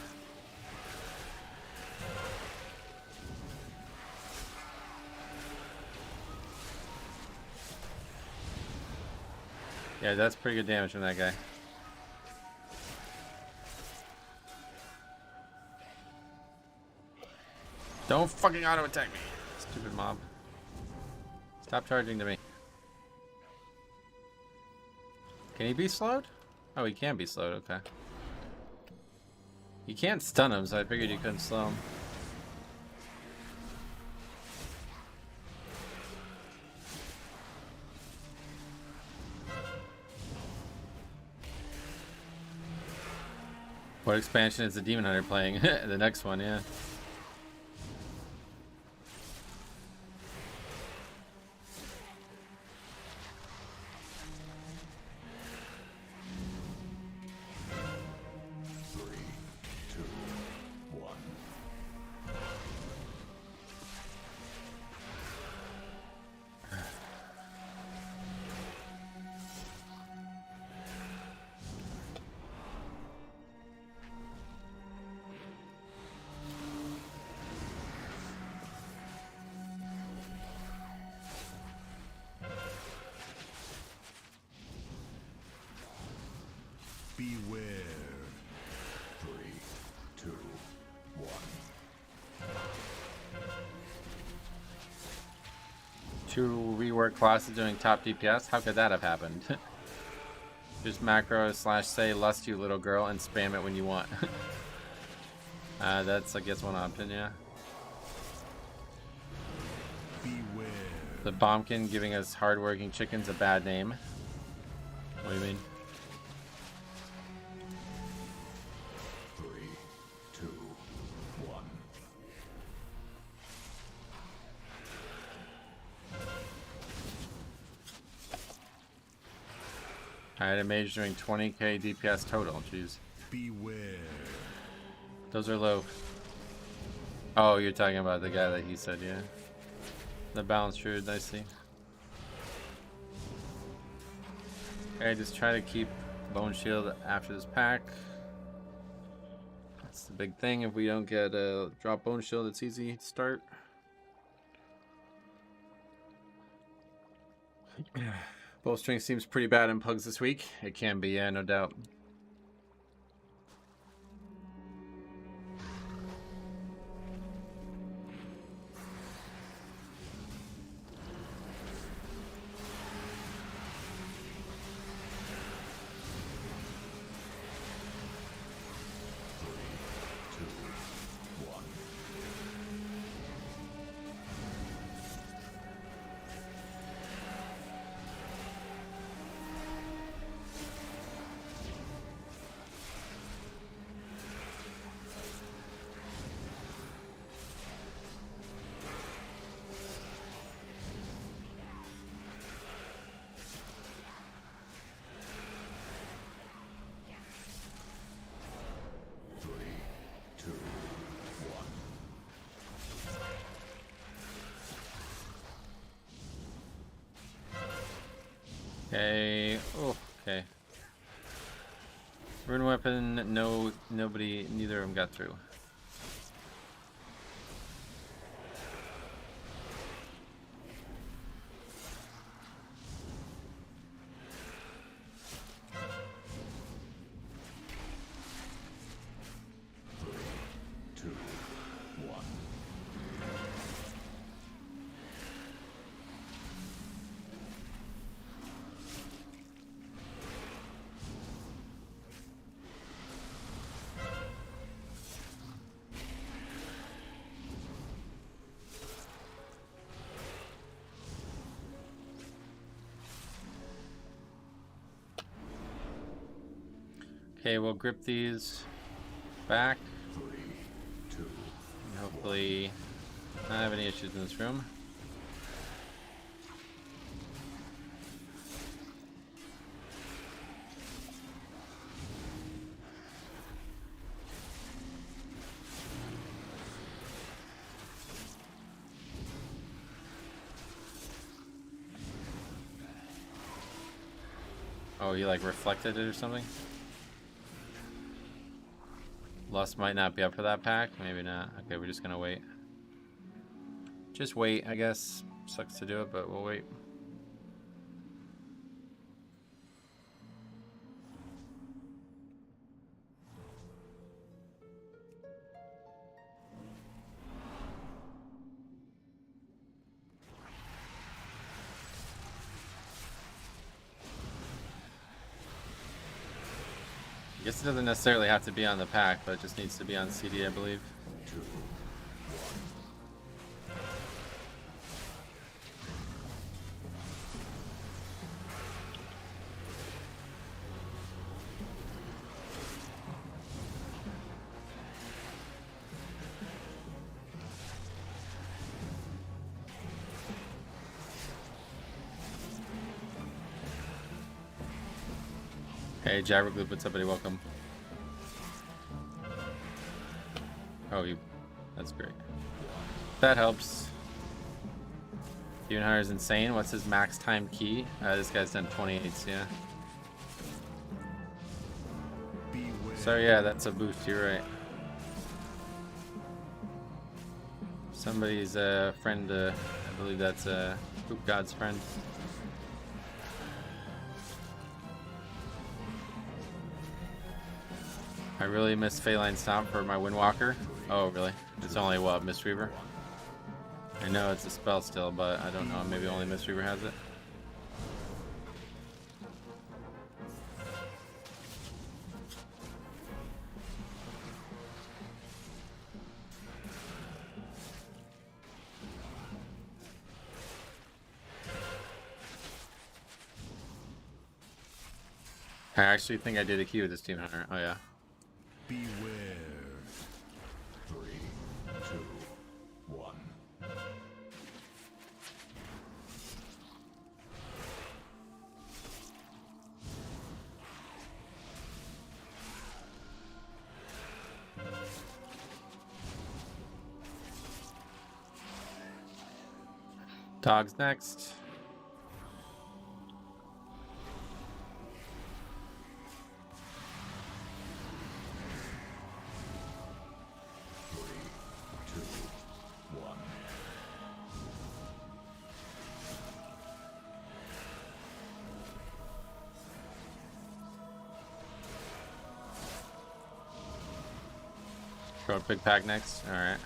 Yeah, that's pretty good damage from that guy. Don't fucking auto attack me, stupid mob. Stop charging to me. Can he be slowed? Oh, he can be slowed, okay. You can't stun him, so I figured you couldn't slow him. What expansion is the Demon Hunter playing? The next one, yeah. Beware. 3, 2, 1. Two rework classes doing top DPS? How could that have happened? Just macro / say lust you little girl and spam it when you want. That's I guess one option, yeah. Beware. The Bombkin giving us hardworking chickens a bad name. What do you mean? 3, 2, 1. I had a mage doing 20k DPS total. Jeez. Beware. Those are low. Oh, you're talking about the guy that he said, yeah. The balance druid, I see. Okay, just try to keep Bone Shield after this pack. That's the big thing. If we don't get a drop Bone Shield, it's easy to start. Bowstring seems pretty bad in pugs this week. It can be, yeah, no doubt. Okay. Oh, okay. Rune weapon. No, nobody. Neither of them got through. Okay, we'll grip these back. And hopefully not have any issues in this room. Oh, he like reflected it or something? Lust might not be up for that pack. Maybe not. Okay, we're just gonna wait. Just wait, I guess. Sucks to do it, but we'll wait. I guess it doesn't necessarily have to be on the pack, but it just needs to be on CD, I believe. Hey, Jabbergloop, what's up, buddy? Welcome. Oh, that's great. That helps. Even higher is insane. What's his max time key? This guy's done 28s, yeah. So yeah, that's a boost, you're right. Somebody's friend, I believe that's Poop God's friend. I really miss Phaline Stomp for my Windwalker. Oh, really? It's only, what, Mistweaver? I know it's a spell still, but I don't know. Maybe only Mistweaver has it. I actually think I did a key with this Team Hunter. Oh, yeah. Beware. 3, 2, 1. Dog's next. Go to Big Pack next. All right.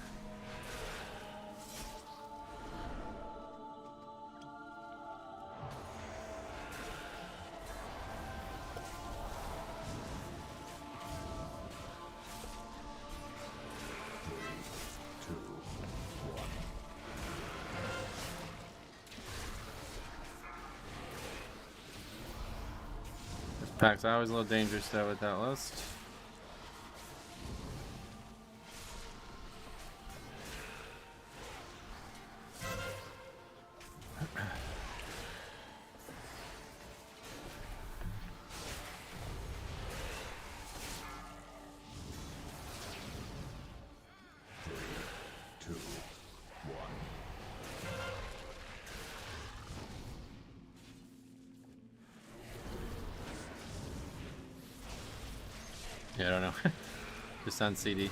This pack's always a little dangerous though with that list. Yeah, I don't know. Just on CD.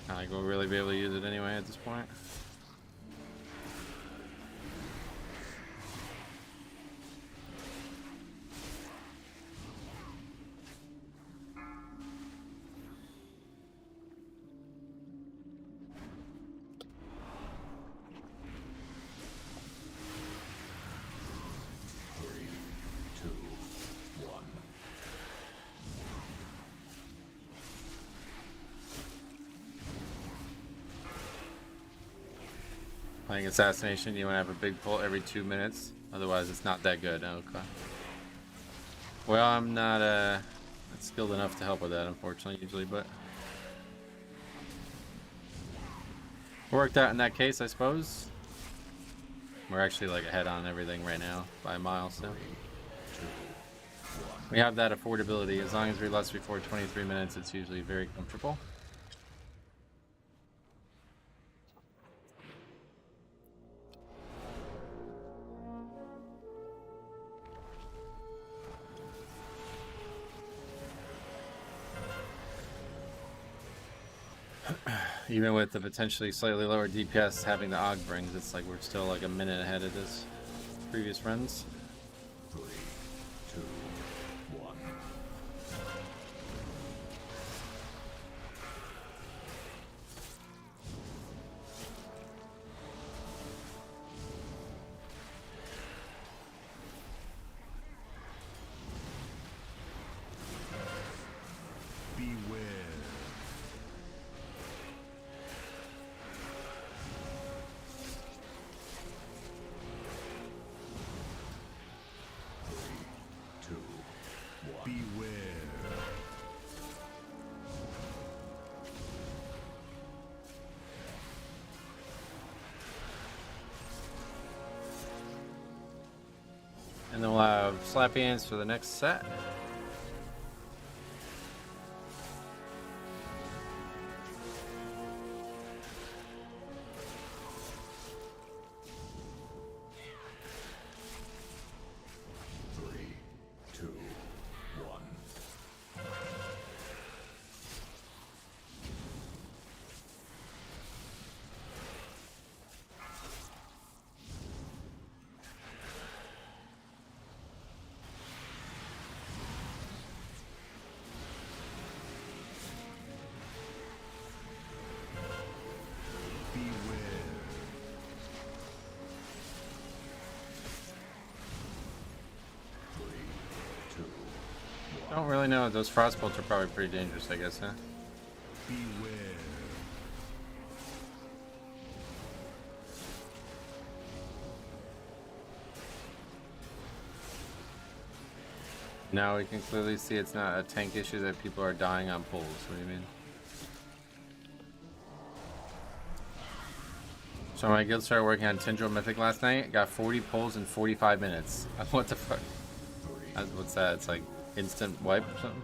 I think we'll really be able to use it anyway at this point. Playing Assassination, you want to have a big pull every 2 minutes. Otherwise, it's not that good. Okay. Well, I'm not skilled enough to help with that, unfortunately, usually, but worked out in that case, I suppose. We're actually like ahead on everything right now by a mile, so we have that affordability. As long as we last before 23 minutes, it's usually very comfortable. Even with the potentially slightly lower DPS having the AUG brings, it's like we're still like a minute ahead of this previous runs. 3, 2, 1. Beware. Beware. And then we'll have Slappy Ants for the next set. Don't really know. Those frost bolts are probably pretty dangerous, I guess, huh? Beware. Now we can clearly see it's not a tank issue that people are dying on pulls. What do you mean? So my guild started working on Tendril Mythic last night. Got 40 pulls in 45 minutes. What the fuck? What's that? It's like instant wipe or something?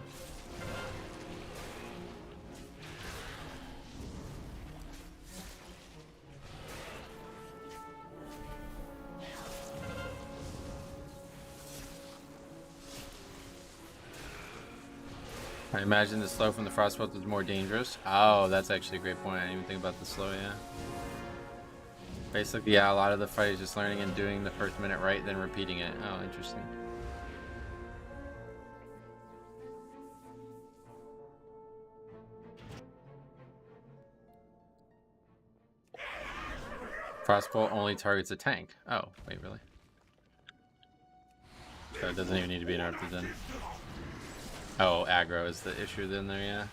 I imagine the slow from the frostbolt is more dangerous. Oh, that's actually a great point. I didn't even think about the slow, yeah. Basically, yeah, a lot of the fight is just learning and doing the first minute right, then repeating it. Oh, interesting. Frostbolt only targets a tank. Oh, wait, really? So it doesn't even need to be interrupted then. Oh, aggro is the issue then there, yeah.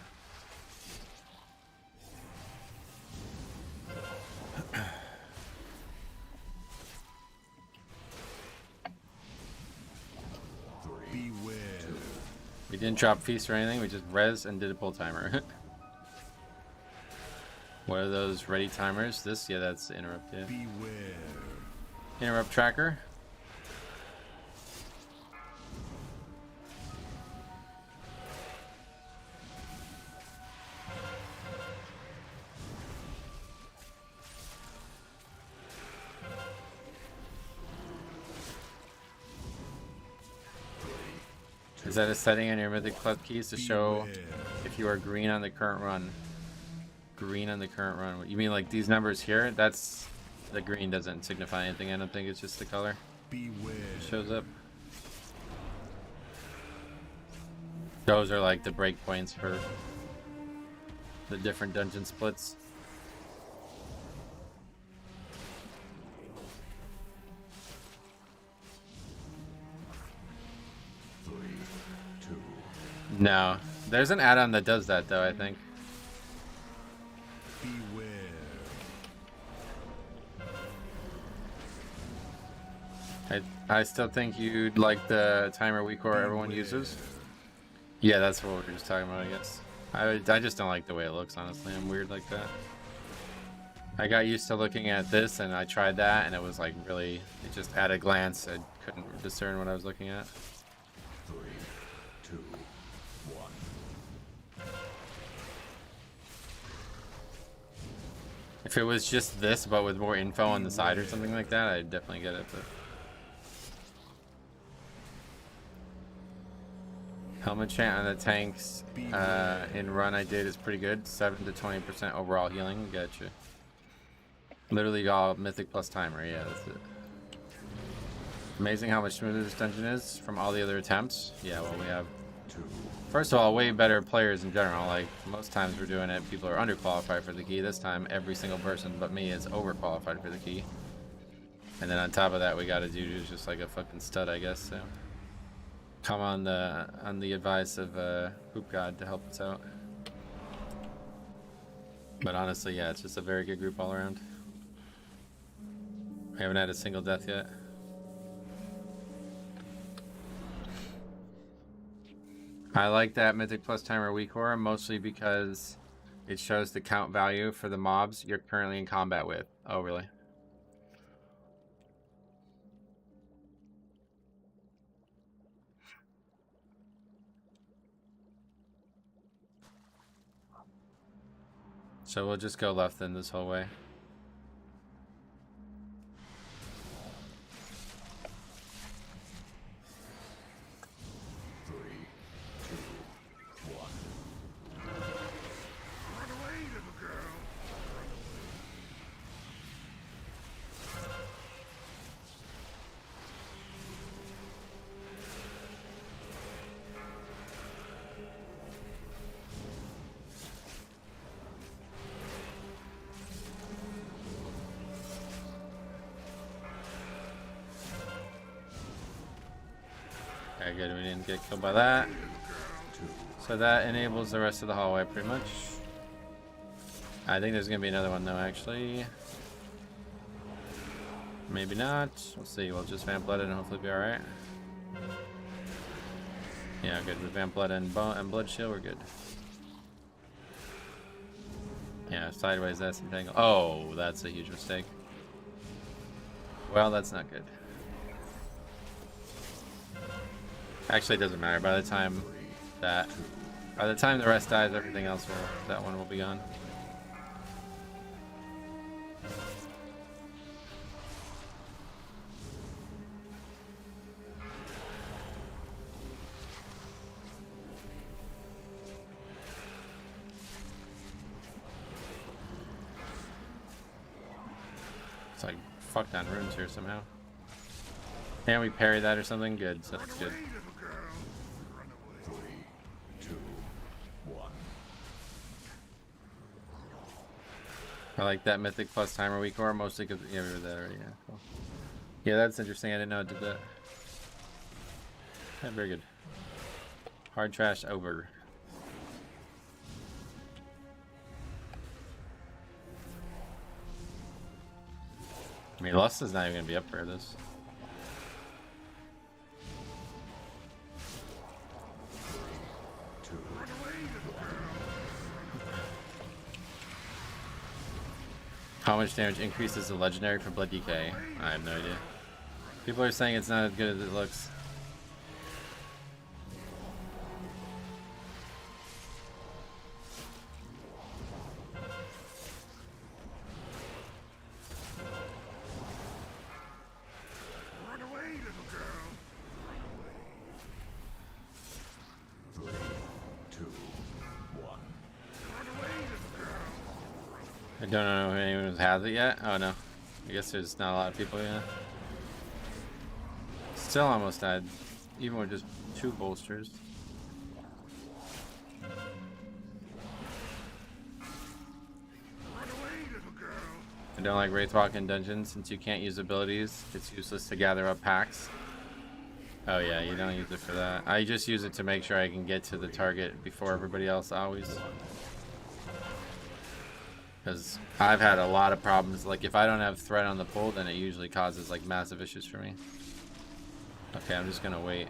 Beware. We didn't drop feast or anything, we just res and did a pull timer. What are those ready timers? This, yeah, that's the interrupt, yeah. Beware. Interrupt tracker. Is that a setting on your Mythic Plus keys to show if you are green on the current run? Green on the current run. You mean like these numbers here? That's the green doesn't signify anything. I don't think it's just the color. Beware. It shows up. Those are like the breakpoints for the different dungeon splits. No, there's an add-on that does that though, I think. Beware. I still think you'd like the timer weak core everyone uses. Yeah, that's what we were just talking about, I guess. I just don't like the way it looks, honestly. I'm weird like that. I got used to looking at this and I tried that and it was like really, it just at a glance, I couldn't discern what I was looking at. 3, 2, 1. If it was just this, but with more info on the side or something like that, I'd definitely get it. But helmet chant on the tanks in run I did is pretty good. 7 to 20% overall healing. Gotcha. Literally all Mythic plus timer. Yeah, that's it. Amazing how much smoother this dungeon is from all the other attempts. Yeah, well, we have, first of all, way better players in general. Like, most times we're doing it, people are underqualified for the key. This time, every single person but me is overqualified for the key. And then on top of that, we got a dude who's just like a fucking stud, I guess. So, come on the advice of Poop God to help us out. But honestly, yeah, it's just a very good group all around. We haven't had a single death yet. I like that Mythic Plus timer weak core mostly because it shows the count value for the mobs you're currently in combat with. Oh, really? So we'll just go left then this whole way. Okay, good. We didn't get killed by that. So that enables the rest of the hallway pretty much. I think there's going to be another one though, actually. Maybe not. We'll see. We'll just vamp blood and hopefully be alright. Yeah, good. With vamp blood and blood shield, we're good. Yeah, sideways, that's entangled. Oh, that's a huge mistake. Well, that's not good. Actually, it doesn't matter. By the time the rest dies, everything else will, that one will be gone. It's like fucked on runes here somehow. Can we parry that or something? Good, so that's good. 3, 2, 1. I like that Mythic Plus timer weak core, mostly because, yeah, we were there already, yeah, cool. Yeah, that's interesting, I didn't know it did that. Yeah, very good. Hard trash over. I mean, Lust is not even going to be up for this. How much damage increases the legendary for Blood DK? I have no idea. People are saying it's not as good as it looks. Run away, little girl. Run away. 3, 2, 1. Run away, little girl. I don't know if anyone has it yet. Oh no. I guess there's not a lot of people yet. Still almost died, even with just 2 bolsters. Run away, little girl. I don't like Wraithwalk in dungeons since you can't use abilities. It's useless to gather up packs. Oh yeah, you don't use it for that. I just use it to make sure I can get to the target before everybody else always. Because I've had a lot of problems. Like if I don't have threat on the pull, then it usually causes like massive issues for me. Okay, I'm just gonna wait.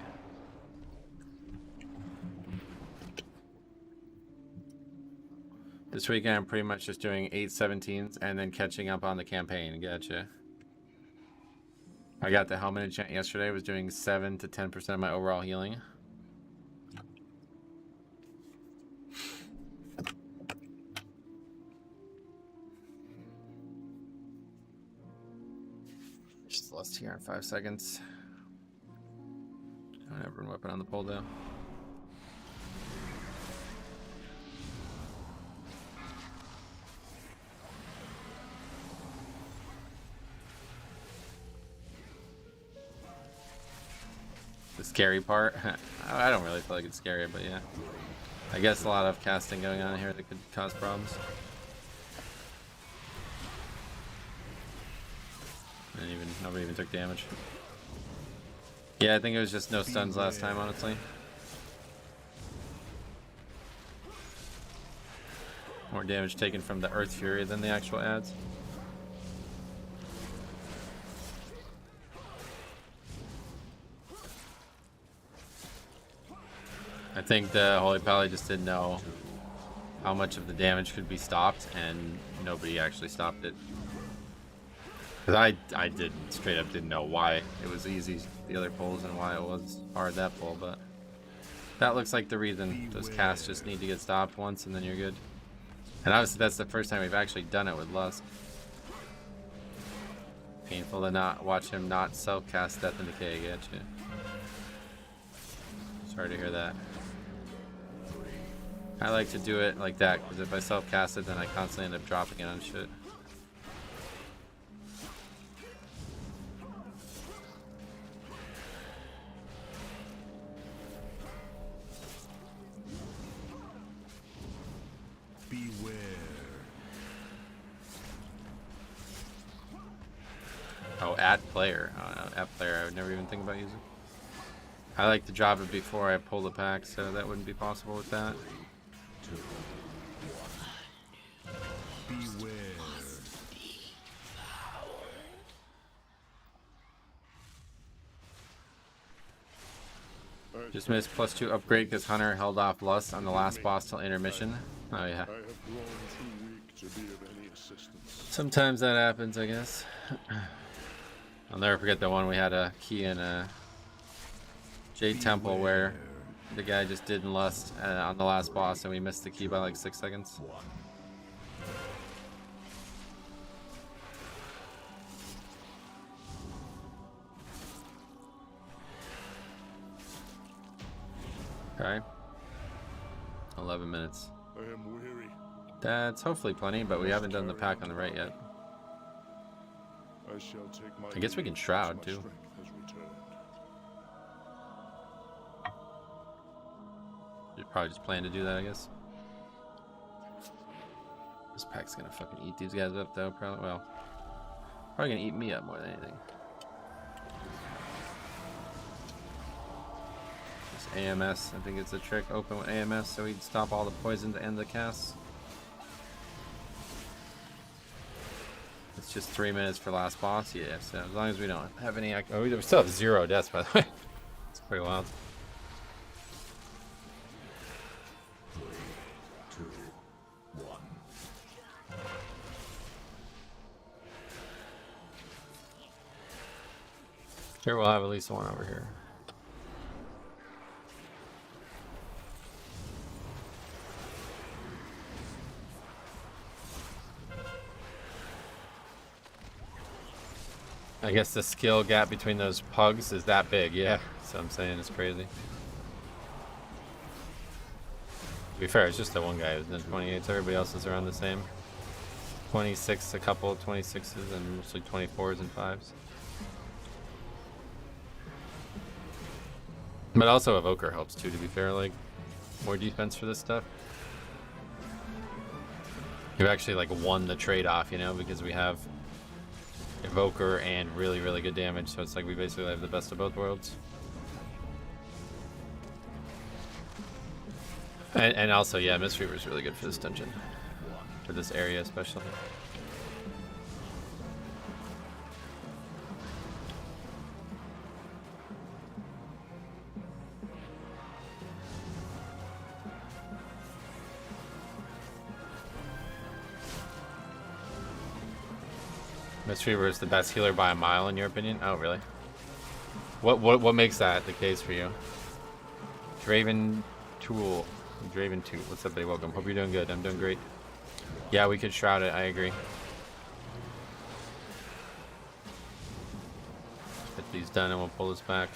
This weekend I'm pretty much just doing 8/17s and then catching up on the campaign. Gotcha. I got the helmet enchant yesterday, was doing 7 to 10% of my overall healing. Just lost here in 5 seconds. I don't have a weapon on the pole though. The scary part? I don't really feel like it's scary, but yeah. I guess a lot of casting going on here that could cause problems. And nobody even took damage. Yeah, I think it was just no stuns last time, honestly. More damage taken from the Earth Fury than the actual ads. I think the Holy Pally just didn't know how much of the damage could be stopped, and nobody actually stopped it. Because I straight up didn't know why it was easy, the other pulls, and why it was hard that pull, but that looks like the reason. Those casts just need to get stopped once, and then you're good. And obviously that's the first time we've actually done it with Lusk. Painful to not watch him not self-cast Death and Decay, getcha. Sorry to hear that. I like to do it like that, because if I self-cast it, then I constantly end up dropping it on shit. Beware. Oh, add player. Oh, no, add player I would never even think about using. I like to drop it before I pull the pack, so that wouldn't be possible with that. 2, 1. Beware. Just missed +2 upgrade because Hunter held off Lust on the last boss till intermission. Oh yeah. I have grown too weak to be of any assistance. Sometimes that happens, I guess. I'll never forget the one we had a key in a Jade Temple where the guy just didn't Lust on the last boss and we missed the key by like 6 seconds. Okay. 11 minutes. I am weary. That's hopefully plenty, but we haven't done the pack on the right yet. I shall take my I guess we can leave shroud, once my too. strength has returned. You probably just plan to do that, I guess. This pack's gonna fucking eat these guys up, though. Probably, well, probably gonna eat me up more than anything. This AMS, I think it's a trick. Open with AMS so we'd stop all the poison to end the casts. It's just 3 minutes for last boss, yeah. So as long as we don't have any, oh, we still have 0 deaths, by the way. It's pretty wild. 3, 2, 1. Here we'll have at least one over here. I guess the skill gap between those pugs is that big, yeah. So I'm saying it's crazy. To be fair, it's just the one guy who's in 28s. Everybody else is around the same. 26, a couple of 26s, and mostly 24s and 5s. But also Evoker helps too, to be fair, like more defense for this stuff. You've actually like won the trade-off, you know, because we have Evoker and really, really good damage, so it's like we basically have the best of both worlds. And also, yeah, Mistweaver is really good for this dungeon. For this area especially. Mistweaver is the best healer by a mile, in your opinion? Oh, really? What makes that the case for you? Draven Tool. Draven 2. What's up, buddy? Welcome. Hope you're doing good. I'm doing great. Yeah, we could shroud it. I agree. Get these done and we'll pull this back.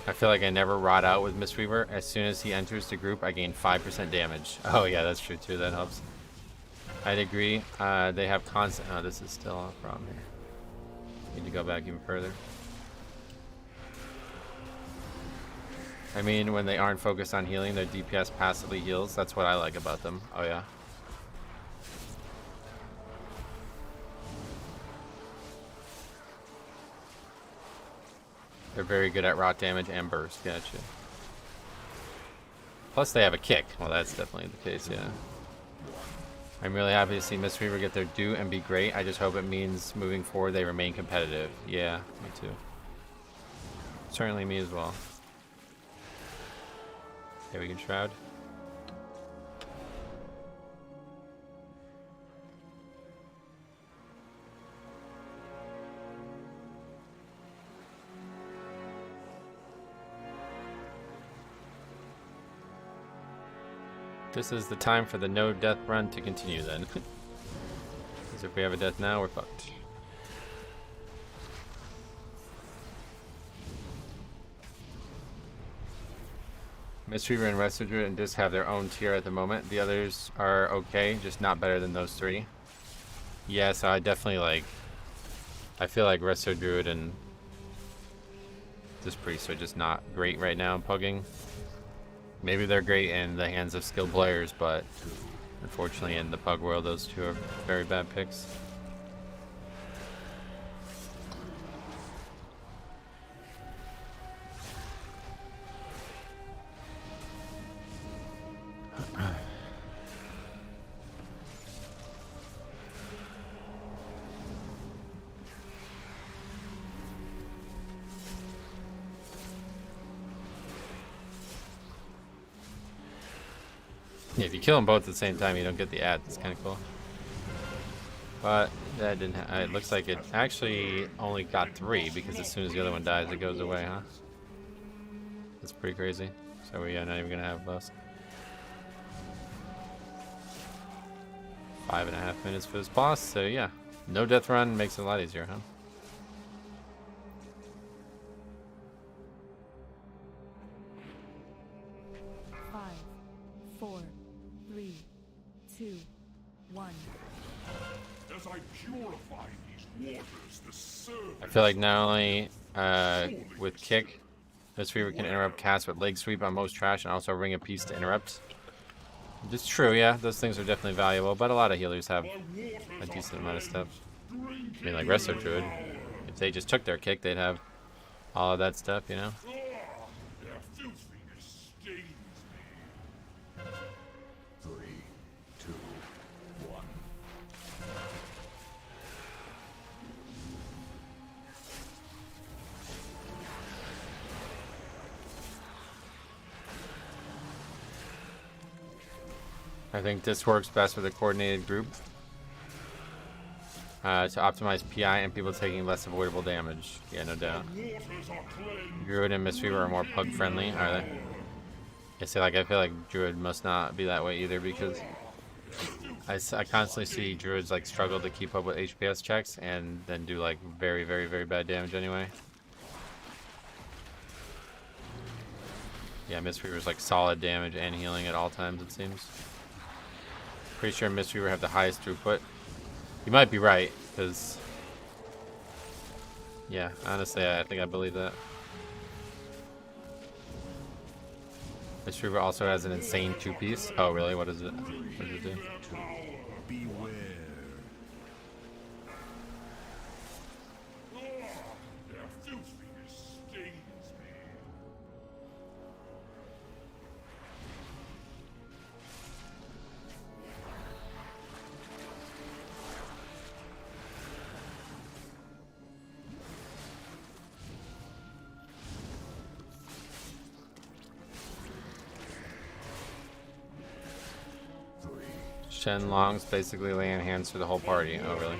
I feel like I never rot out with Mistweaver. As soon as he enters the group, I gain 5% damage. Oh yeah, that's true too. That helps. I'd agree. They have constant... Oh, this is still a problem here. Need to go back even further. I mean, when they aren't focused on healing, their DPS passively heals. That's what I like about them. Oh yeah. They're very good at rot damage and burst. Gotcha. Plus they have a kick. Well, that's definitely the case, yeah. I'm really happy to see Mistweaver get their due and be great. I just hope it means moving forward they remain competitive. Yeah, me too. Certainly me as well. Okay, we can shroud. This is the time for the no death run to continue then. Because if we have a death now, we're fucked. Mistweaver and Restorer and Disc have their own tier at the moment. The others are okay, just not better than those three. Yeah, so I definitely like... I feel like Resto Druid and this Priest are just not great right now in pugging. Maybe they're great in the hands of skilled players, but unfortunately in the pug world, those two are very bad picks. Yeah, if you kill them both at the same time, you don't get the ad. That's kind of cool. But that didn't. It looks like it actually only got 3 because as soon as the other one dies, it goes away, huh? That's pretty crazy. So we're not even gonna have less. 5.5 minutes for this boss. So yeah, no death run makes it a lot easier, huh? I feel like not only with kick, Mistweaver can interrupt cast with leg sweep on most trash and also ring a piece to interrupt. It's true, yeah, those things are definitely valuable, but a lot of healers have a decent amount of stuff. I mean, like Resto Druid, if they just took their kick, they'd have all of that stuff, you know? I think this works best with a coordinated group. To optimize PI and people taking less avoidable damage. Yeah, no doubt. Druid and Mistweaver are more pug friendly, are they? I say, like, I feel like Druid must not be that way either, because I constantly see Druids like struggle to keep up with HPS checks and then do like very, very, very bad damage anyway. Yeah, Mistweaver's like solid damage and healing at all times, it seems. Pretty sure Mistweaver have the highest throughput. You might be right, because... yeah, honestly, I think I believe that. Mistweaver also has an insane 2-piece. Oh, really? What is it? What does it do? Beware. Shenlong's basically laying hands for the whole party. Oh, really?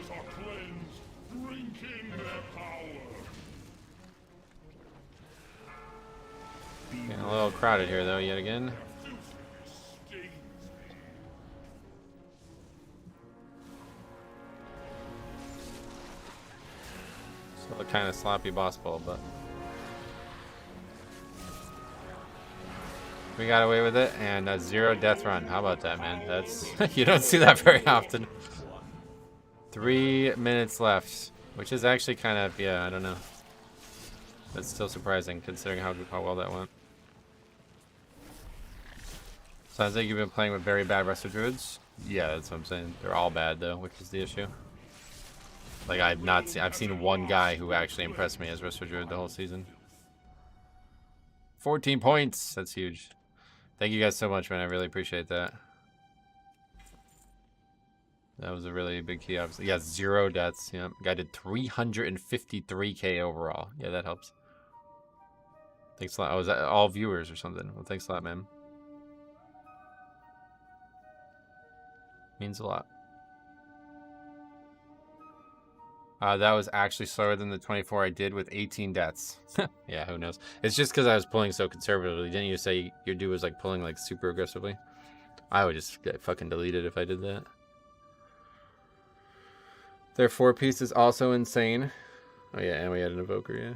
Getting a little crowded here, though, yet again. Still a kind of sloppy boss pull, but... we got away with it, and a 0 death run. How about that, man? That's you don't see that very often. 3 minutes left, which is actually kind of, yeah, I don't know. That's still surprising considering how well that went. Sounds like you've been playing with very bad Resto Druids. Yeah, that's what I'm saying. They're all bad though, which is the issue. Like I've seen one guy who actually impressed me as Resto Druid the whole season. 14 points. That's huge. Thank you guys so much, man. I really appreciate that. That was a really big key, obviously. Yeah, 0 deaths. Yeah, guy did 353k overall. Yeah, that helps. Thanks a lot. Oh, was that all viewers or something? Well, thanks a lot, man. Means a lot. That was actually slower than the 24 I did with 18 deaths. Yeah, who knows? It's just because I was pulling so conservatively. Didn't you say your dude was like pulling like super aggressively? I would just get fucking deleted if I did that. Their 4-piece is also insane. Oh yeah, and we had an evoker, yeah.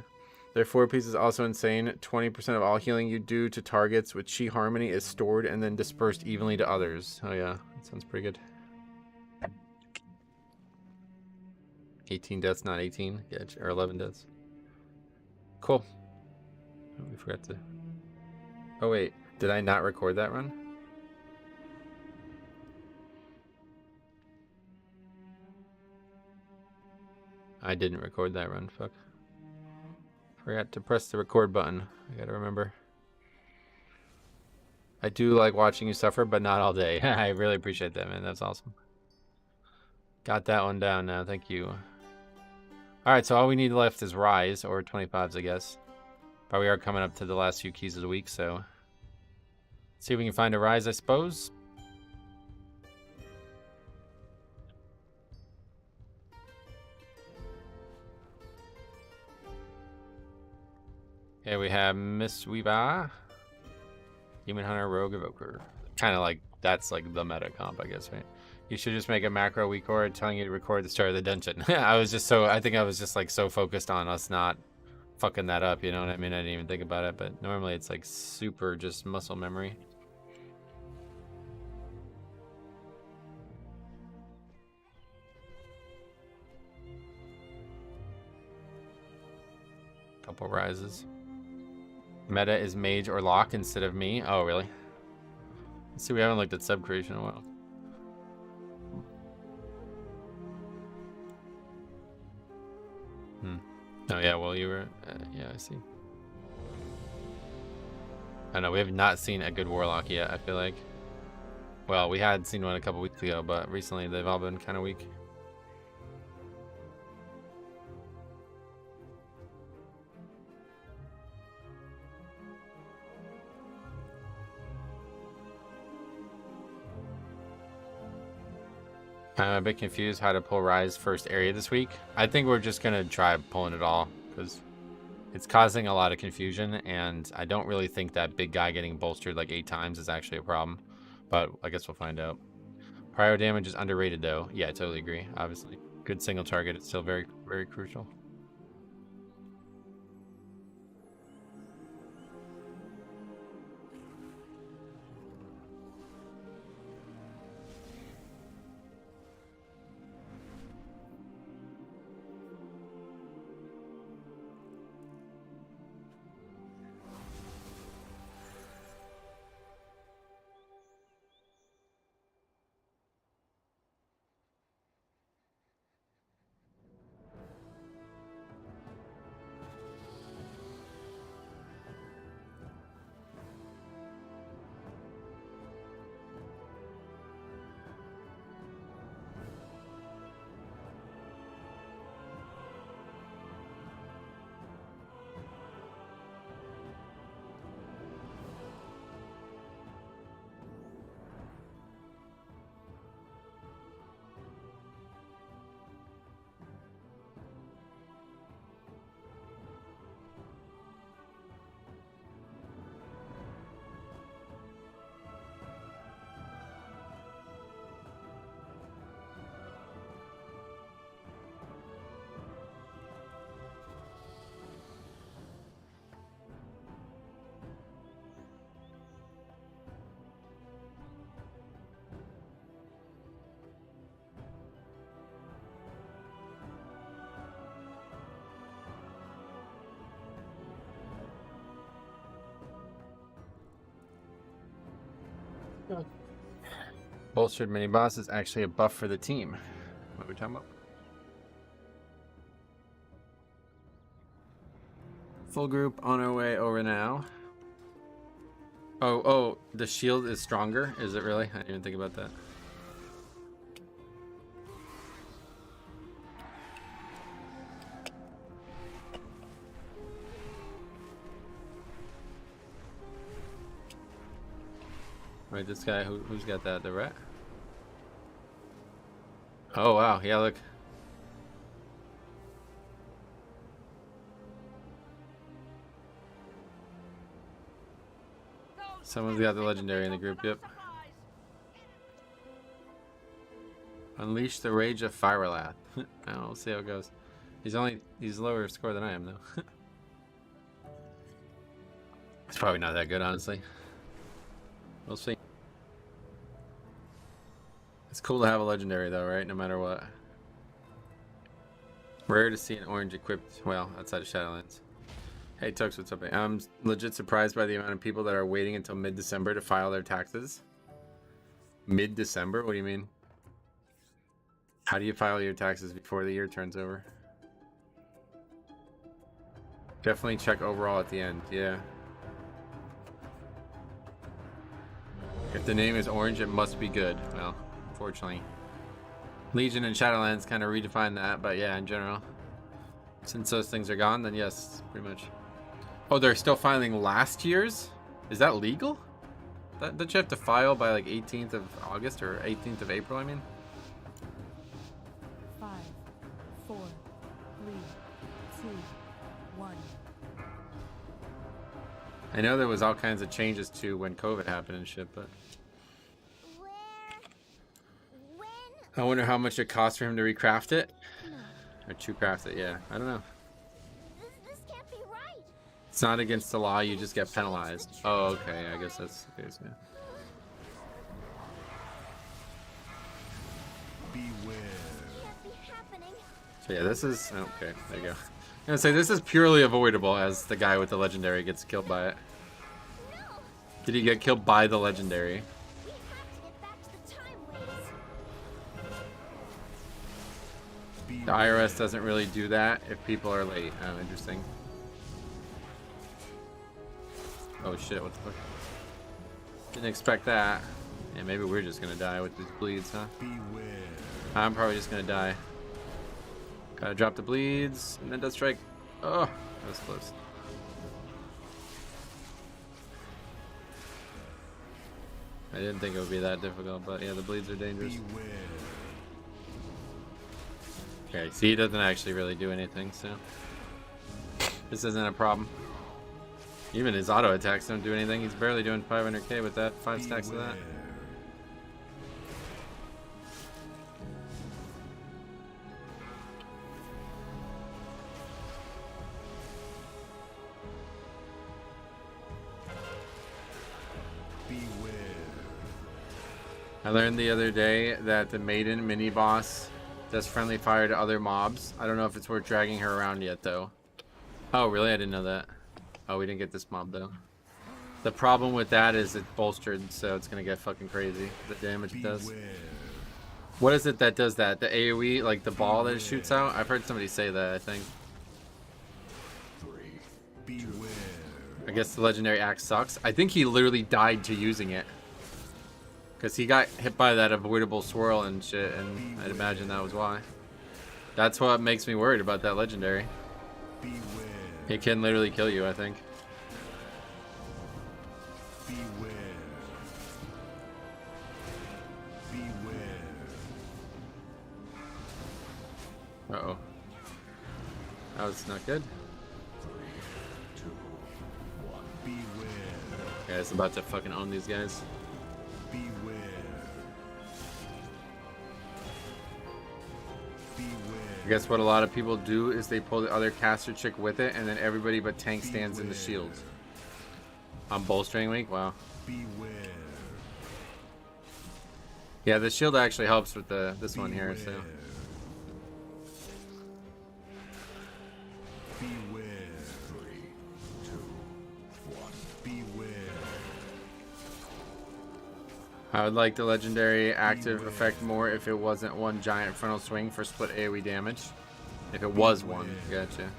Their 4-piece is also insane. 20% of all healing you do to targets with Chi Harmony is stored and then dispersed evenly to others. Oh yeah, that sounds pretty good. 18 deaths, not 18. Yeah, or 11 deaths. Cool. Oh, we forgot to... oh, wait. Did I not record that run? I didn't record that run. Fuck. Forgot to press the record button. I gotta remember. I do like watching you suffer, but not all day. I really appreciate that, man. That's awesome. Got that one down now. Thank you. Alright, so all we need left is Rise, or 25s, I guess. But we are coming up to the last few keys of the week, so... see if we can find a Rise, I suppose. Okay, we have Mistweaver, Human Hunter, Rogue, Evoker. Kind of like, that's like the meta comp, I guess, right? You should just make a macro record telling you to record the start of the dungeon. I think I was just like so focused on us not fucking that up, you know what I mean? I didn't even think about it, but normally it's like super just muscle memory. Couple rises. Meta is mage or lock instead of me. Oh, really? Let's see, we haven't looked at sub creation in a while. Oh yeah, well you were, yeah, I see. I know, we have not seen a good warlock yet, I feel like. Well, we had seen one a couple weeks ago, but recently they've all been kind of weak. I'm a bit confused how to pull Rise first area this week. I think we're just going to try pulling it all because it's causing a lot of confusion, and I don't really think that big guy getting bolstered like 8 times is actually a problem. But I guess we'll find out. Prio damage is underrated though. Yeah, I totally agree. Obviously. Good single target. It's still very, very crucial. Bolstered mini boss is actually a buff for the team. What are we talking about? Full group on our way over now. Oh, the shield is stronger? Is it really? I didn't even think about that. Right, this guy, who's got that? The rat? Oh, wow. Yeah, look. Someone's got the legendary in the group, yep. Unleash the rage of Firelath. We'll see how it goes. He's lower score than I am, though. It's probably not that good, honestly. We'll see. It's cool to have a legendary though, right? No matter what. Rare to see an orange equipped, well, outside of Shadowlands. Hey Tux, what's up? I'm legit surprised by the amount of people that are waiting until mid-December to file their taxes. Mid-December? What do you mean? How do you file your taxes before the year turns over? Definitely check overall at the end, yeah. If the name is orange, it must be good. Well, unfortunately. Legion and Shadowlands kind of redefine that, but yeah, in general. Since those things are gone, then yes, pretty much. Oh, they're still filing last year's? Is that legal? Don't you have to file by like 18th of August or 18th of April, I mean? 5, 4, 3, 2, 1. I know there was all kinds of changes to when COVID happened and shit, but... I wonder how much it costs for him to recraft it? Or to craft it, yeah. I don't know. This can't be right. It's not against the law, you just get penalized. Oh, okay, I guess that's the case, yeah. Beware. Can't be happening. So yeah, this is... Okay, there you go. I'm gonna say this is purely avoidable as the guy with the legendary gets killed by it. No. Did he get killed by the legendary? We have to get back to the time ways. The IRS doesn't really do that if people are late. Oh, interesting. Oh shit, what the fuck? Didn't expect that. Yeah, maybe we're just gonna die with these bleeds, huh? Beware. I'm probably just gonna die. Gotta drop the bleeds, and then Death Strike. Oh, that was close. I didn't think it would be that difficult, but yeah, the bleeds are dangerous. Beware. Okay, see, he doesn't actually really do anything, so this isn't a problem. Even his auto attacks don't do anything. He's barely doing 500k with that 5 stacks of that. I learned the other day that the maiden mini boss does friendly fire to other mobs. I don't know if it's worth dragging her around yet though. Oh really? I didn't know that. Oh, we didn't get this mob though. The problem with that is it's bolstered, so it's gonna get fucking crazy, the damage it does. What is it that does that? The AoE, like the ball that it shoots out? I've heard somebody say that, I think. I guess the legendary axe sucks. I think he literally died to using it. Because he got hit by that avoidable swirl and shit, and I'd imagine that was why. That's what makes me worried about that legendary. It can literally kill you, I think. Uh-oh. That was not good. Yeah, it's about to fucking own these guys. I guess what a lot of people do is they pull the other caster chick with it, and then everybody but tank stands in the shield. On bolstering week? Wow. Yeah, the shield actually helps with this one here, so. I would like the legendary active effect more if it wasn't one giant frontal swing for split AoE damage. If it was one, gotcha.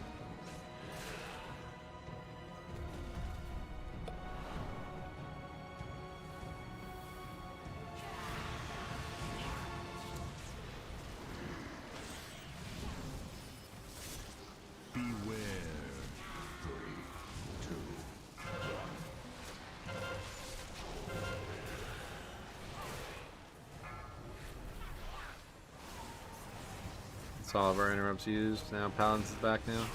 All of our interrupts used. Now Paladins is back now.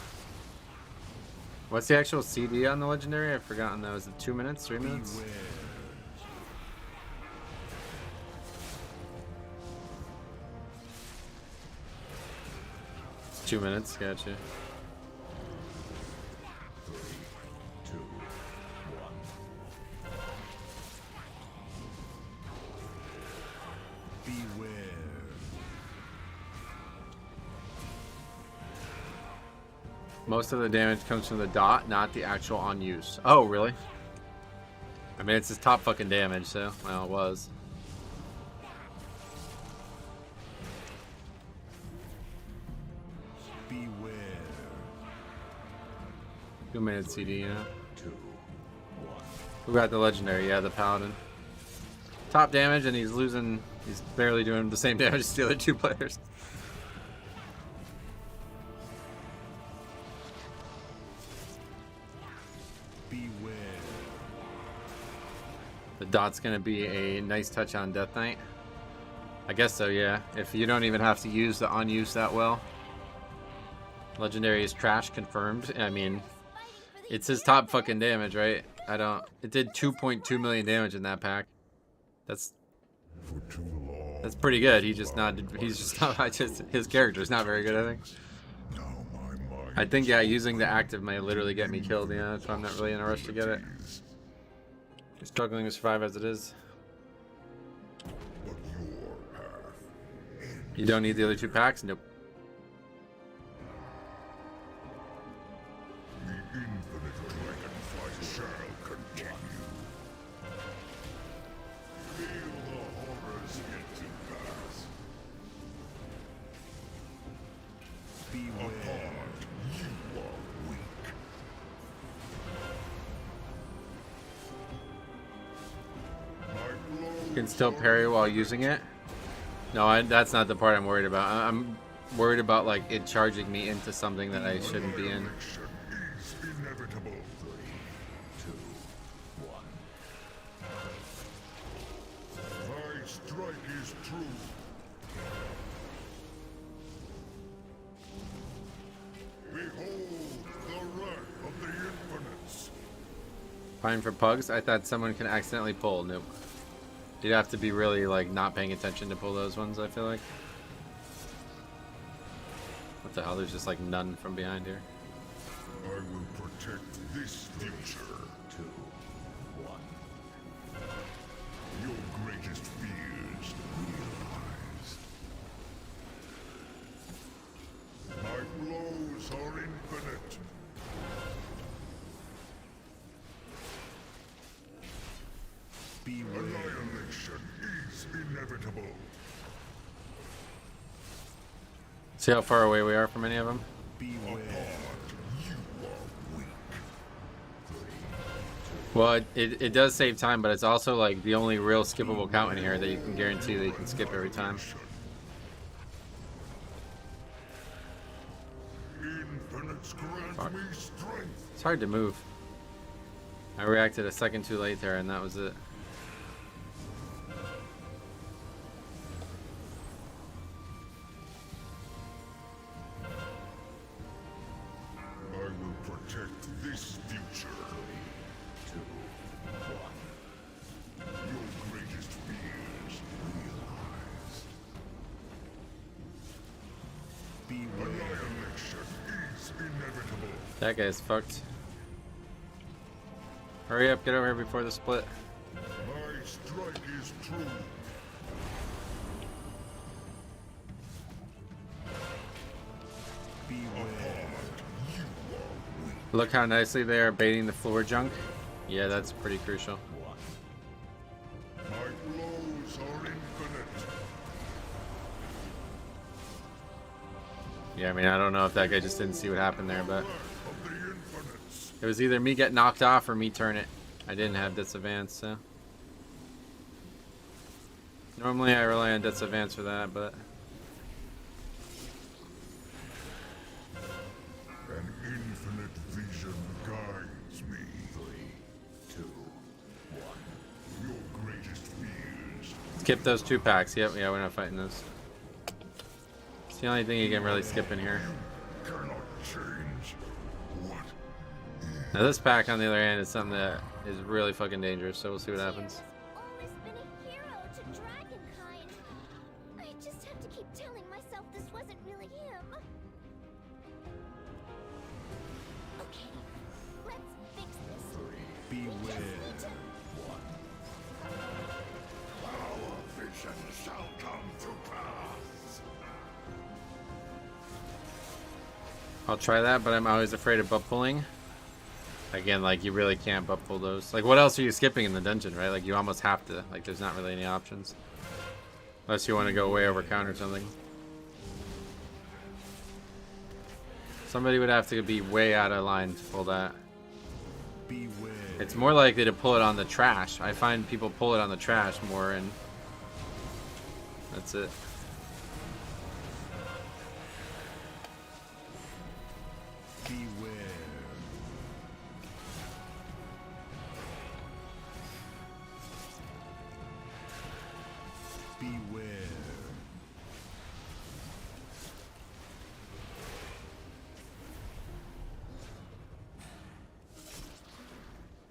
What's the actual CD on the legendary? I've forgotten that. Was it 2 minutes? 3 minutes? It's 2 minutes, gotcha. Most of the damage comes from the dot, not the actual on use. Oh, really? I mean, it's his top fucking damage, so, well, it was. Beware. 2 minute CD, yeah. Who got the legendary? Yeah, the Paladin. Top damage, and he's losing. He's barely doing the same damage as the other two players. The dot's gonna be a nice touch on Death Knight. I guess so, yeah. If you don't even have to use the on use that well. Legendary is trash, confirmed. I mean, it's his top fucking damage, right? It did 2.2 million damage in that pack. That's pretty good. He's just not, his character's not very good, I think. I think, yeah, using the active might literally get me killed, yeah, that's why I'm not really in a rush to get it. You're struggling to survive as it is. You don't need the other 2 packs? Nope. The infinite dragonflight shall continue. Feel the horrors yet to pass. Apart, you are weak. You can still parry while using it. No, that's not the part I'm worried about. I'm worried about like it charging me into something that I shouldn't be in. Is inevitable. 3, 2, 1. Thy strike is true. Fine for pugs? I thought someone can accidentally pull. Nope. You'd have to be really, like, not paying attention to pull those ones, I feel like. What the hell? There's just, like, none from behind here. I will protect this future. 2, 1. Your greatest fears realized. My blows are infinite. Beware. Annihilation is inevitable. See how far away we are from any of them? Beware. You are weak. Well, it does save time, but it's also like the only real skippable count in here that you can guarantee that you can skip every time. Infinites grant Fuck. me strength. It's hard to move. I reacted a second too late there, and that was it. I will protect this future. 2, 1. Your greatest fears realized. Beware. Annihilation is inevitable. That guy's fucked. Hurry up, get over here before the split. My strike is true. Beware. You are weak. Look how nicely they are baiting the floor junk. Yeah, that's pretty crucial. 1. My blows are infinite. Yeah, I mean, I don't know if that guy just didn't see what happened there, but Of the infinites. it was either me get knocked off or me turn it. I didn't have disadvance, so. Normally I rely on disadvance for that, but An infinite vision guides me. 3, 2, 1. Your greatest fears. skip those 2 packs. Yep, yeah, we're not fighting those. It's the only thing you can really skip in here. Cannot change. What is Now this pack, on the other hand, is something that is really fucking dangerous, so we'll see what happens. Always been a hero to dragonkind. I just have to keep telling myself this wasn't really him. Okay, let's fix this. 3, Beware. 1. Our vision shall come to pass. I'll try that, but I'm always afraid of butt pulling. Again, like, you really can't butt pull those. Like, what else are you skipping in the dungeon, right? Like, you almost have to. Like, there's not really any options. Unless you want to go way over count or something. Somebody would have to be way out of line to pull that. Beware. It's more likely to pull it on the trash. I find people pull it on the trash more, and that's it. Beware. Beware.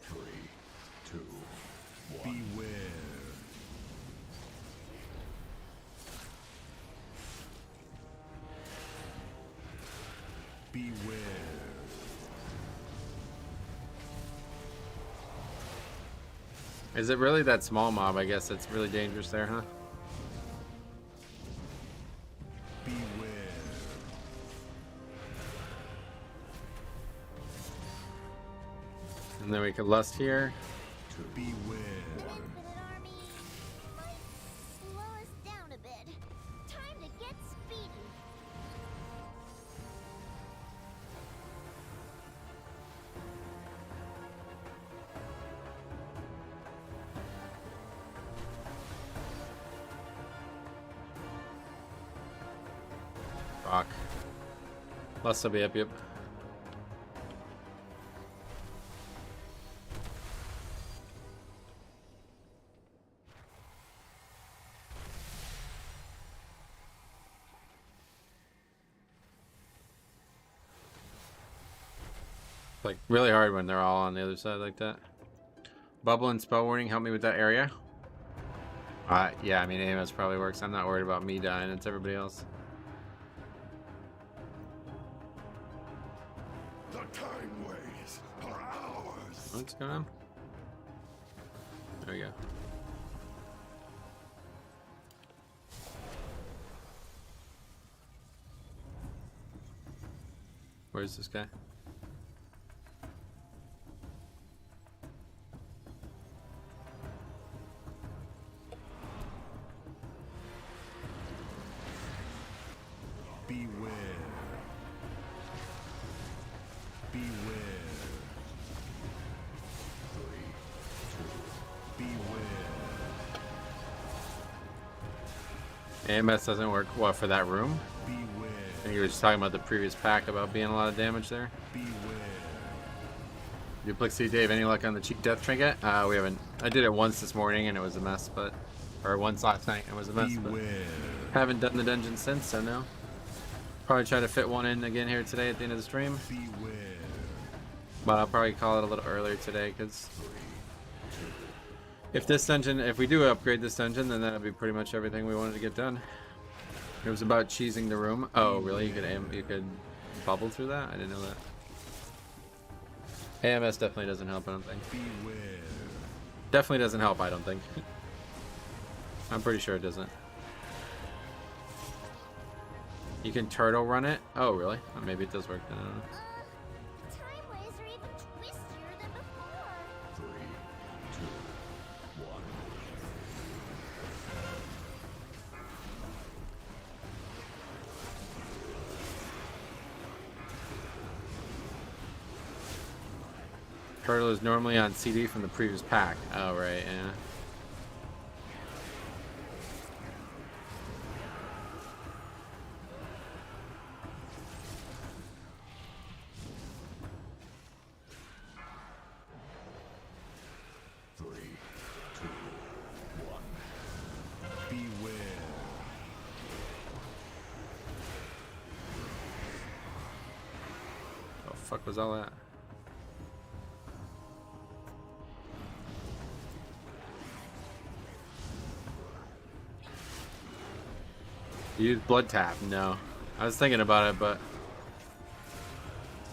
Three, two, one. Beware. Beware. Is it really that small mob? I guess it's really dangerous there, huh? Beware. And then we could lust here. Beware. Infinite army might slow us down a bit. Time to get speedy. Fuck. Lust will be up, yep. Like, really hard when they're all on the other side like that. Bubble and spell warning help me with that area. Yeah, I mean AMS probably works. I'm not worried about me dying. It's everybody else. The time ways are ours. What's going on? There we go. Where's this guy? Beware. Beware. Beware. AMS doesn't work well for that room. Beware. I think he was just talking about the previous pack about being a lot of damage there. Beware. Duplicity Dave, any luck on the cheap death trinket? We haven't. I did it once this morning and it was a mess, but or once last night and it was a mess. But Beware. haven't done the dungeon since, so no. Probably try to fit one in again here today at the end of the stream. Beware. But I'll probably call it a little earlier today because if this dungeon, if we do upgrade this dungeon, then that'll be pretty much everything we wanted to get done. It was about cheesing the room. Oh, really? You could bubble through that? I didn't know that. AMS definitely doesn't help, I don't think. Beware. Definitely doesn't help, I don't think. I'm pretty sure it doesn't. You can turtle run it? Oh, really? Oh, maybe it does work then. I don't know. The time ways are even twistier than before. 3, 2, 1. Turtle is normally on CD from the previous pack. Oh, right, yeah. Beware. Oh, fuck was all that? Use blood tap? No. I was thinking about it, but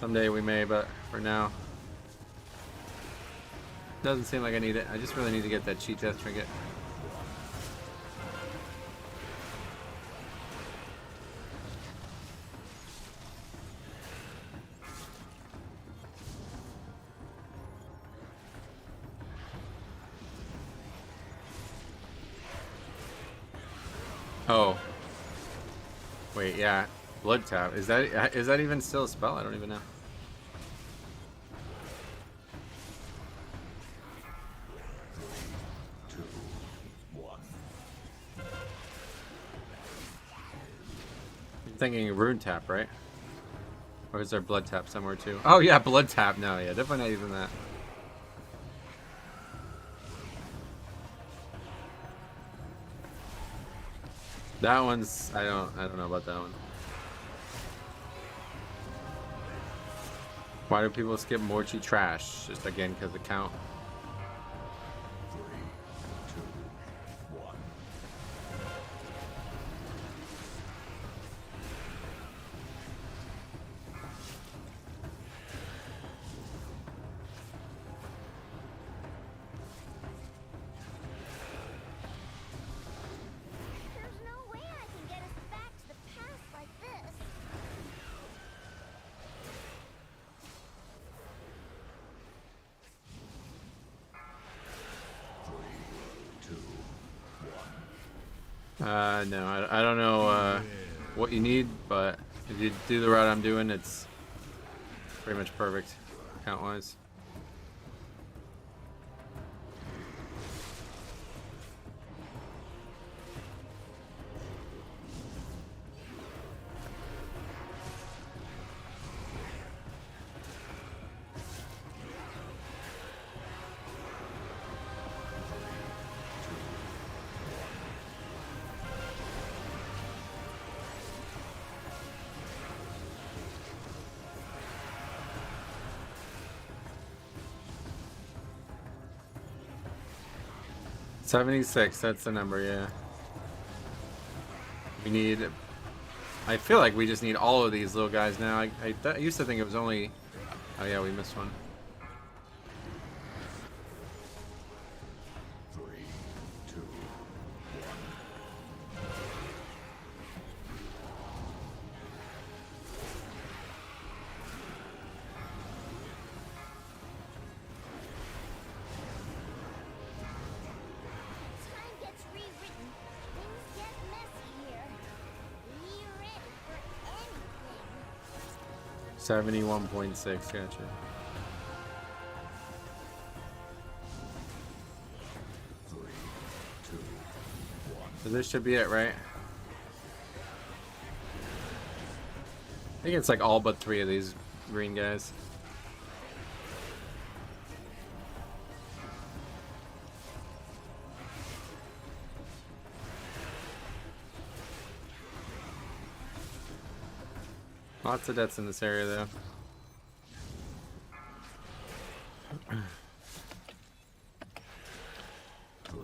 someday we may, but for now. Doesn't seem like I need it. I just really need to get that cheat death trinket. Oh. Wait, yeah. Blood tap. Is that even still a spell? I don't even know. You're thinking rune tap, right? Or is there blood tap somewhere too? Oh yeah, blood tap. No, yeah, definitely not using that. That one's I don't know about that one. Why do people skip Morchi trash? Just again because of count. 3, 2, 1. There's no way I can get us back to the past like this. No, I don't know what you need, but if you do the route I'm doing, it's pretty much perfect count-wise. 76, that's the number, yeah. We need... I feel like we just need all of these little guys now. I used to think it was only... Oh yeah, we missed one. 3, 2, 1. Time gets rewritten. Things get messy here. Be ready for anything. 71.6, gotcha. 3, 2, 1. So this should be it, right? I think it's like all but 3 of these green guys. Lots of deaths in this area, though. Three,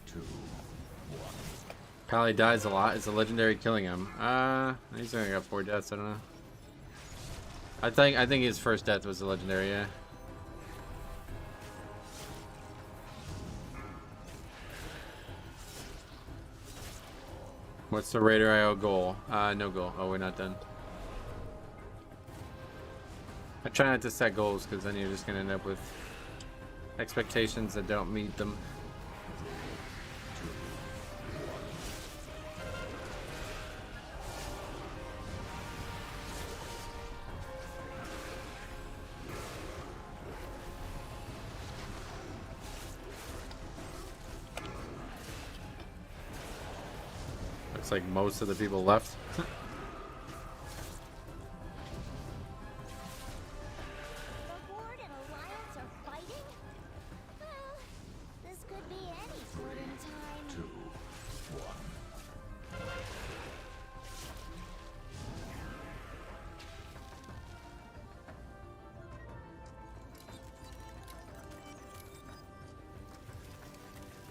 two, one. Pally dies a lot. Is a legendary killing him? He's only got 4 deaths. I don't know. I think his first death was a legendary. Yeah. What's the Raider IO goal? No goal. Oh, we're not done. I try not to set goals because then you're just gonna end up with expectations that don't meet them. Looks like most of the people left. The Horde and Alliance are fighting? Well, this could be any point in time. 2, 1.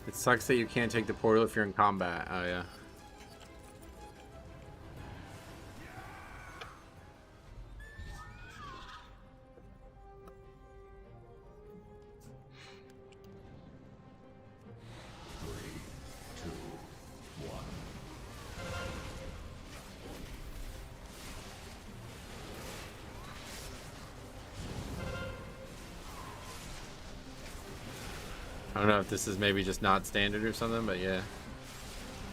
It sucks that you can't take the portal if you're in combat. Oh yeah. I don't know if this is maybe just not standard or something, but yeah.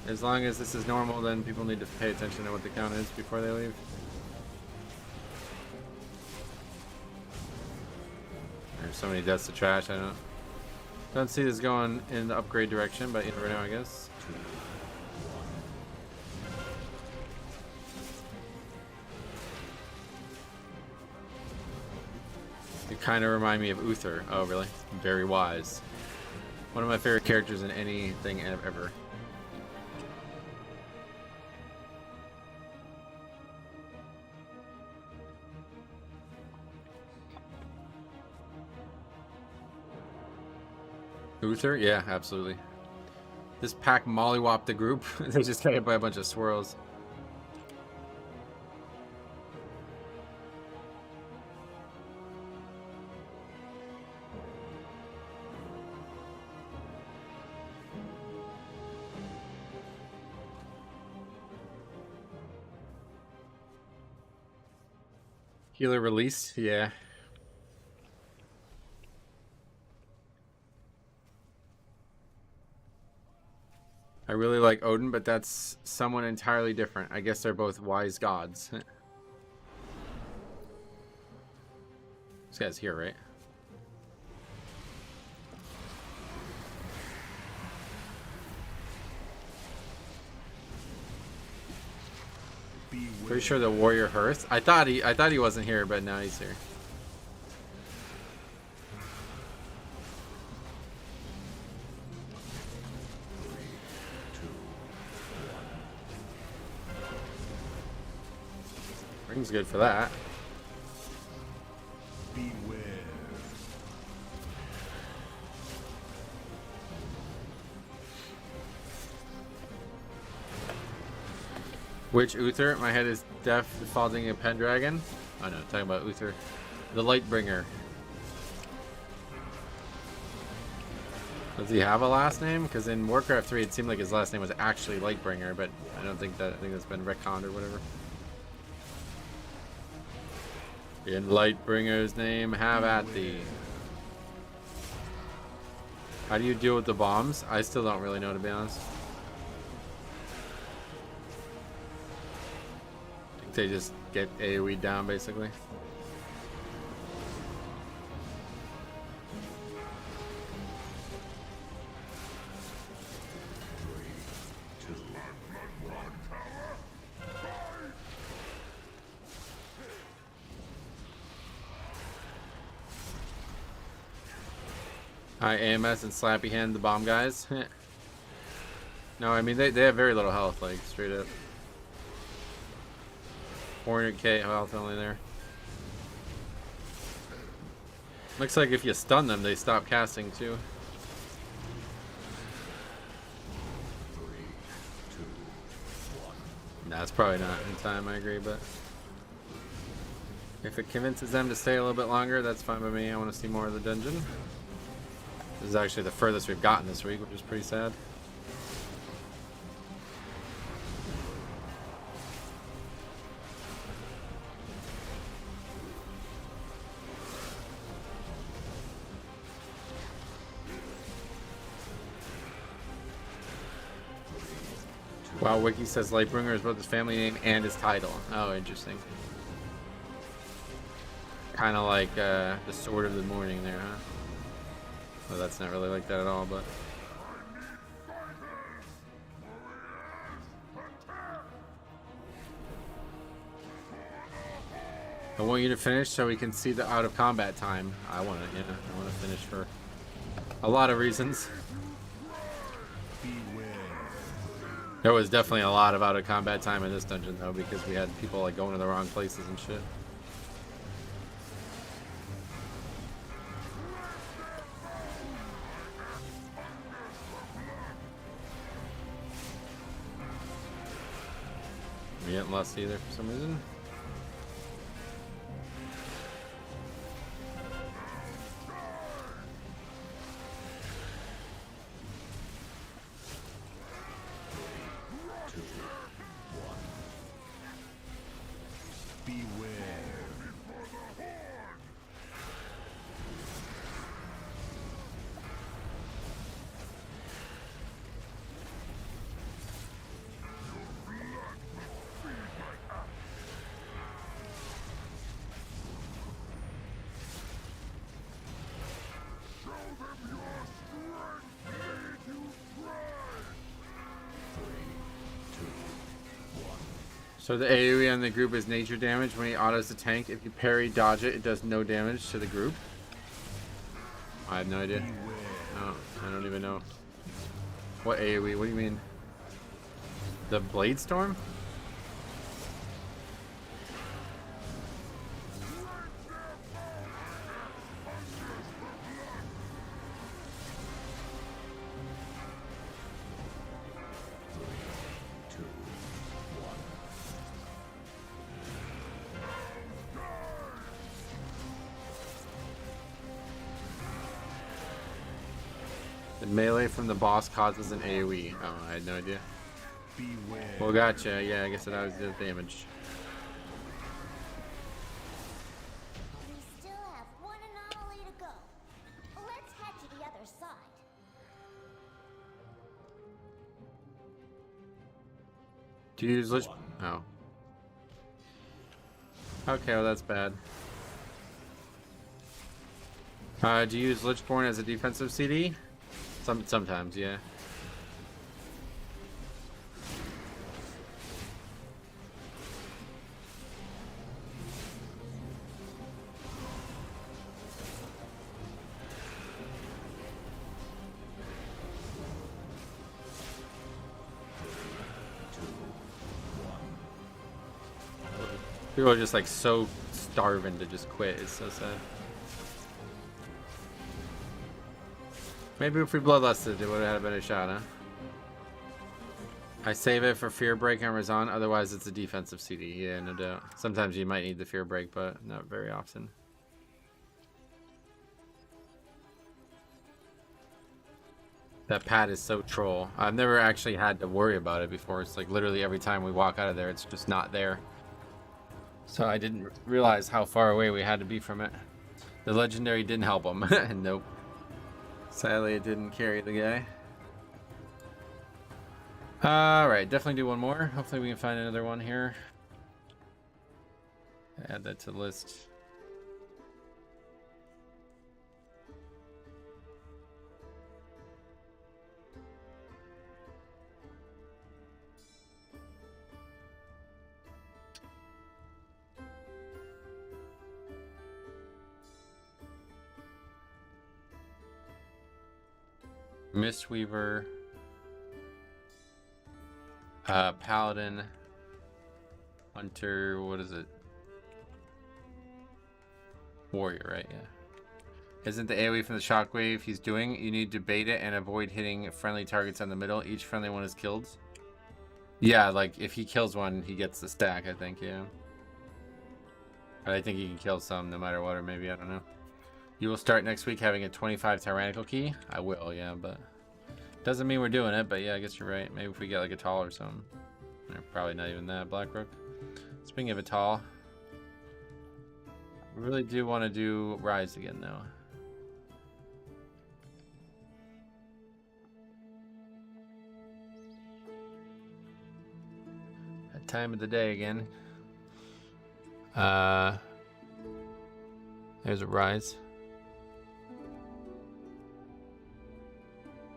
As long as this is normal, then people need to pay attention to what the count is before they leave. There's so many deaths to trash, I don't see this going in the upgrade direction, but you never know, I guess. You kind of remind me of Uther. Oh, really? Very wise. One of my favorite characters in anything ever. Uther? Yeah, absolutely. This pack mollywopped the group. They just got hit by a bunch of swirls. Healer release? Yeah. I really like Odin, but that's someone entirely different. I guess they're both wise gods. This guy's here, right? Pretty sure the warrior Hearth. I thought he wasn't here, but now he's here. Ring's good for that. Beware. Which Uther? My head is deaf, defaulting a Pendragon. Oh no, talking about Uther. The Lightbringer. Does he have a last name? Because in Warcraft 3 it seemed like his last name was actually Lightbringer, but I don't think that, I think that's been retconned or whatever. In Lightbringer's name, have at thee. How do you deal with the bombs? I still don't really know, to be honest. I think they just get AoE down, basically. Hi, AMS and Slappy Hand, the bomb guys. No, I mean, they have very little health, like, straight up. 400k health only there. Looks like if you stun them, they stop casting, too. Nah, it's probably not in time, I agree, but... if it convinces them to stay a little bit longer, that's fine by me. I want to see more of the dungeon. This is actually the furthest we've gotten this week, which is pretty sad. Wow, Wiki says Lightbringer is both his family name and his title. Oh, interesting. Kind of like the Sword of the Morning there, huh? Well, that's not really like that at all, but... I want you to finish so we can see the out of combat time. I want to, yeah, I want to finish for a lot of reasons. There was definitely a lot of out of combat time in this dungeon though, because we had people like going to the wrong places and shit. We didn't lost either for some reason. So the AoE on the group is nature damage. When he autos the tank, if you parry dodge it, it does no damage to the group. I have no idea. No, I don't even know. What AoE? What do you mean? The Blade Storm? Melee from the boss causes an AoE. Oh, I had no idea. Beware. Well, gotcha. Yeah, I guess it always does damage. We still have one anomaly to go. Let's head to the other side. Do you use Lich? Oh. Okay, well that's bad. Do you use Lichborn as a defensive CD? Sometimes, yeah. People are just like so starving to just quit. It's so sad. Maybe if we bloodlusted, it would have had a better shot, huh? I save it for Fear Break on Razan, otherwise it's a defensive CD. Yeah, no doubt. Sometimes you might need the Fear Break, but not very often. That pad is so troll. I've never actually had to worry about it before. It's like literally every time we walk out of there, it's just not there. So I didn't realize how far away we had to be from it. The legendary didn't help him. Nope. Sadly, it didn't carry the guy. Alright, definitely do one more. Hopefully we can find another one here. Add that to the list. Mistweaver. Paladin, Hunter, what is it? Warrior, right? Yeah. Isn't the AoE from the shockwave he's doing? You need to bait it and avoid hitting friendly targets on the middle. Each friendly one is killed. Yeah, like if he kills one, he gets the stack, I think, yeah. But I think he can kill some no matter what, or maybe, I don't know. You will start next week having a 25 tyrannical key? I will, yeah, but... Doesn't mean we're doing it, but yeah, I guess you're right. Maybe if we get like a tall or something. Or probably not even that, Blackrook. Speaking of a tall, I really do want to do Rise again, though. That time of the day again. There's a Rise.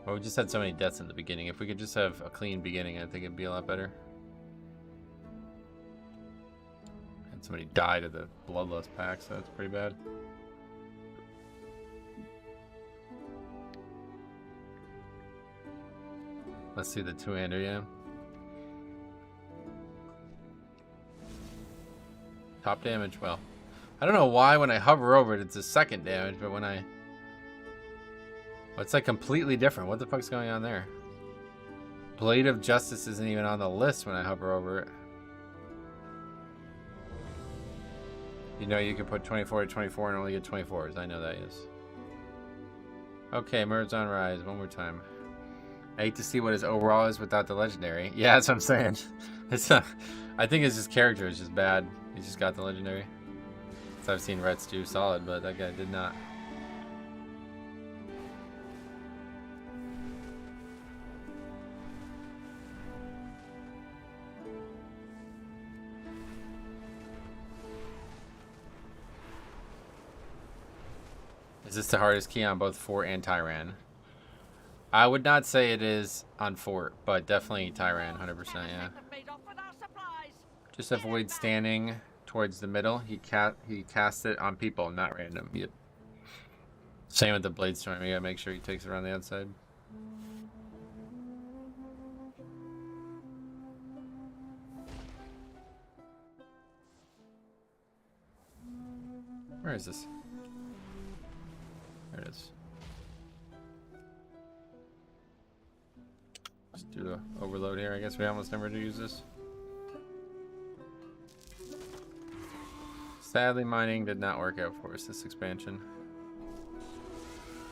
Well, we just had so many deaths in the beginning. If we could just have a clean beginning, I think it'd be a lot better. And somebody died of the Bloodlust pack, so that's pretty bad. Let's see the two-hander, yeah. Top damage, well. I don't know why when I hover over it, it's a second damage, but when I... It's like completely different. What the fuck's going on there? Blade of Justice isn't even on the list when I hover over it. You know you can put 24 to 24 and only get 24s. I know that, yes. Okay, Merge on Rise. One more time. I hate to see what his overall is without the legendary. Yeah, that's what I'm saying. It's I think it's just character is just bad. He just got the legendary. So I've seen Rets do solid, but that guy did not. Is this the hardest key on both Fort and Tyran? I would not say it is on Fort, but definitely Tyran, 100%, yeah. Just avoid standing towards the middle. He casts it on people, not random. Yep. Same with the Blade Storm. You gotta make sure he takes it around the outside. Where is this? There it is. Let's do the overload here. I guess we almost never do use this. Sadly, mining did not work out for us this expansion.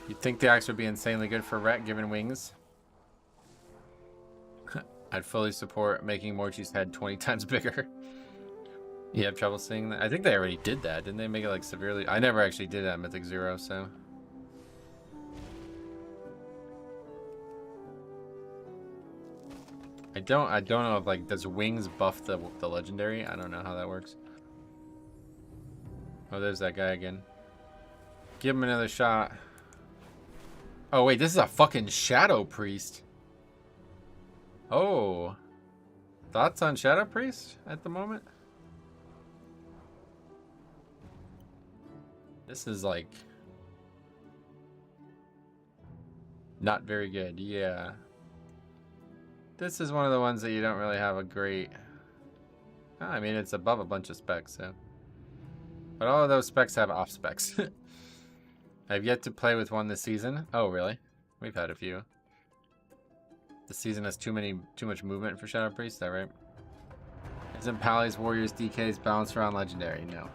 You'd think the axe would be insanely good for Ret given wings. I'd fully support making Morchi's head 20 times bigger. You have trouble seeing that? I think they already did that. Didn't they make it like severely? I never actually did that Mythic 0, so... I don't know if like does wings buff the legendary? I don't know how that works. Oh, there's that guy again. Give him another shot. Oh wait, this is a fucking Shadow Priest. Oh. Thoughts on Shadow Priest at the moment? This is like not very good, yeah. This is one of the ones that you don't really have a great... I mean, it's above a bunch of specs, so... But all of those specs have off specs. I've yet to play with one this season. Oh, really? We've had a few. The season has too much movement for Shadow Priest, is that right? Isn't Pally's Warriors DKs balanced around Legendary? No.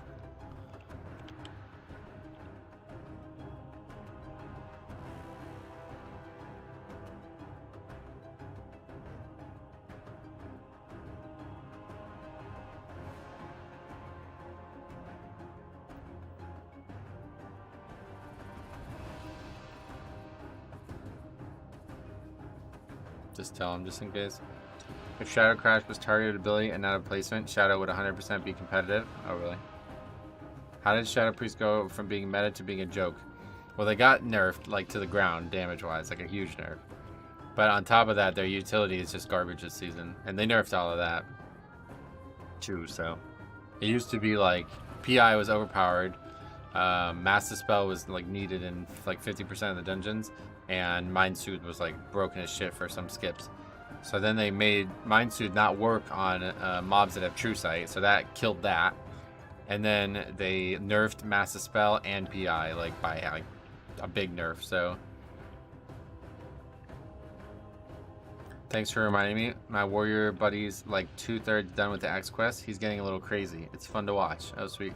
Just tell him, just in case. If Shadow Crash was targeted ability and not a placement, Shadow would 100% be competitive. Oh, really? How did Shadow Priest go from being meta to being a joke? Well, they got nerfed, like, to the ground, damage-wise, like a huge nerf. But on top of that, their utility is just garbage this season. And they nerfed all of that, too, so. It used to be, like, PI was overpowered. Mass Dispel was, like, needed in, like, 50% of the dungeons. And Mind Soothe was like broken as shit for some skips. So then they made Mind Soothe not work on mobs that have True Sight, so that killed that. And then they nerfed Mass Dispel and PI like by like a big nerf. So thanks for reminding me. My warrior buddy's like 2/3 done with the X quest. He's getting a little crazy. It's fun to watch. Oh sweet.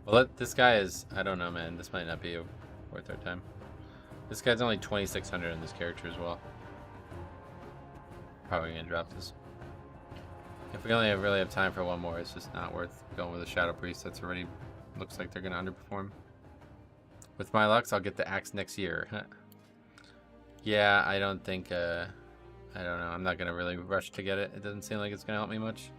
Well, this guy is, I don't know, man. This might not be worth our time. This guy's only 2,600 in this character as well. Probably gonna drop this. If we only really have time for one more, it's just not worth going with a Shadow Priest. That's already looks like they're gonna underperform. With my lucks, I'll get the axe next year. Yeah, I don't think, I don't know. I'm not gonna really rush to get it. It doesn't seem like it's gonna help me much.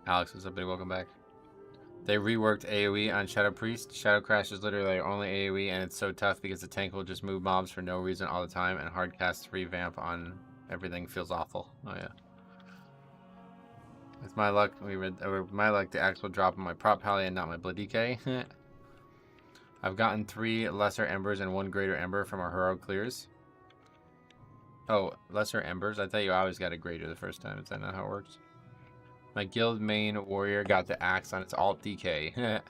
Alex, what's up, buddy? Welcome back. They reworked AoE on Shadow Priest. Shadow Crash is literally only AoE, and it's so tough because the tank will just move mobs for no reason all the time, and Hardcast revamp on everything feels awful. Oh yeah. With my luck, the axe will drop on my prop pally and not my blood DK. I've gotten 3 lesser embers and 1 greater ember from our heroic clears. Oh, lesser embers? I thought you always got a greater the first time. Is that not how it works? My guild main warrior got the axe on its alt DK.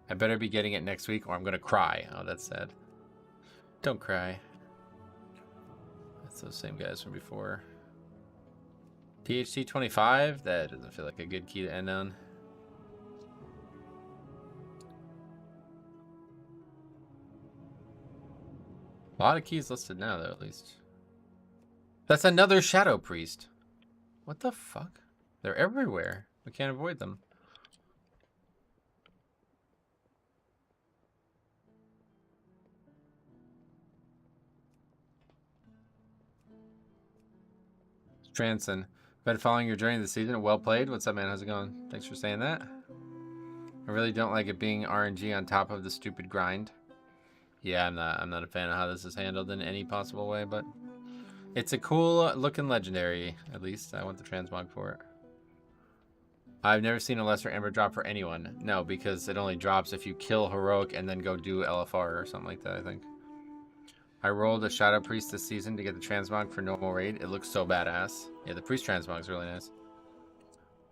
I better be getting it next week or I'm gonna cry. Oh, that's sad. Don't cry. That's those same guys from before. THC 25? That doesn't feel like a good key to end on. A lot of keys listed now, though, at least. That's another Shadow Priest. What the fuck? They're everywhere. We can't avoid them. Transon. Been following your journey this season. Well played. What's up, man? How's it going? Thanks for saying that. I really don't like it being RNG on top of the stupid grind. Yeah, I'm not a fan of how this is handled in any possible way, but it's a cool looking legendary, at least. I want the transmog for it. I've never seen a lesser ember drop for anyone. No, because it only drops if you kill heroic and then go do LFR or something like that, I think. I rolled a Shadow Priest this season to get the transmog for normal raid. It looks so badass. Yeah, the Priest transmog is really nice.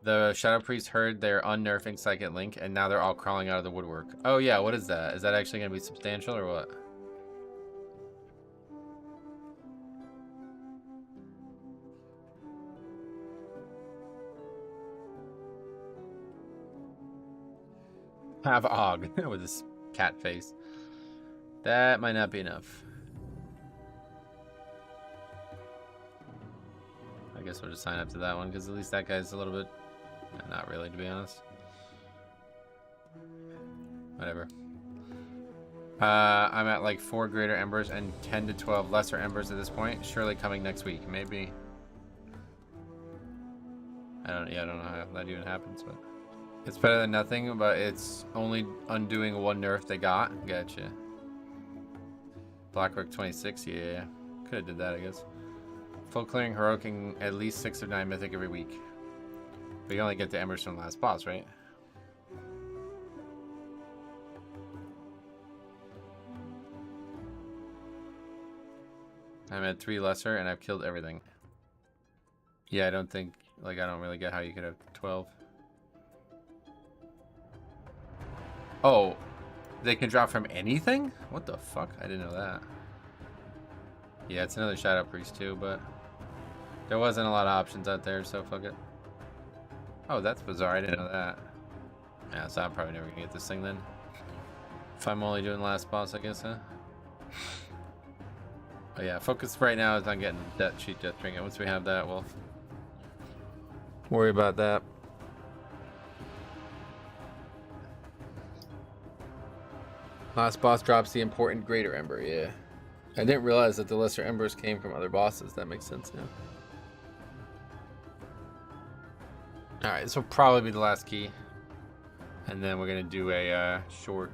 The Shadow Priest heard they're unnerfing Psychic Link, and now they're all crawling out of the woodwork. Oh yeah, what is that? Is that actually going to be substantial or what? Have Og with his cat face. That might not be enough. I guess we'll just sign up to that one because at least that guy's a little bit... Not really, to be honest. Whatever. I'm at like 4 greater embers and 10 to 12 lesser embers at this point. Surely coming next week, maybe. I don't know how that even happens, but it's better than nothing. But it's only undoing 1 nerf they got. Gotcha. Blackrock 26, yeah, could have did that, I guess. Full clearing heroicing at least 6 or 9 mythic every week. But you only get the embers from the last boss, right? I'm at 3 lesser and I've killed everything. Yeah, I don't think, like, I don't really get how you could have 12. Oh, they can drop from anything? What the fuck? I didn't know that. Yeah, it's another Shadow Priest too, but there wasn't a lot of options out there, so fuck it. Oh, that's bizarre. I didn't know that. Yeah, so I'm probably never gonna get this thing then. If I'm only doing the last boss, I guess, huh? Oh yeah, focus right now is on getting that cheat death trinket. Once we have that, we'll worry about that. Last boss drops the important greater ember, yeah. I didn't realize that the lesser embers came from other bosses. That makes sense now. Alright, this will probably be the last key. And then we're going to do a short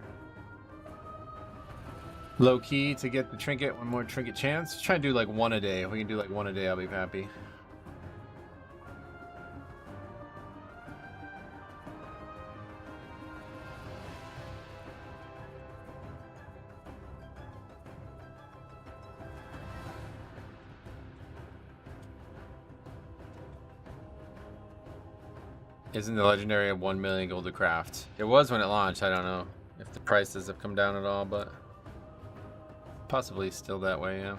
low key to get the trinket. One more trinket chance. Try to do like 1 a day. If we can do like 1 a day, I'll be happy. Isn't the legendary of 1 million gold to craft? It was when it launched. I don't know if the prices have come down at all, but possibly still that way, yeah.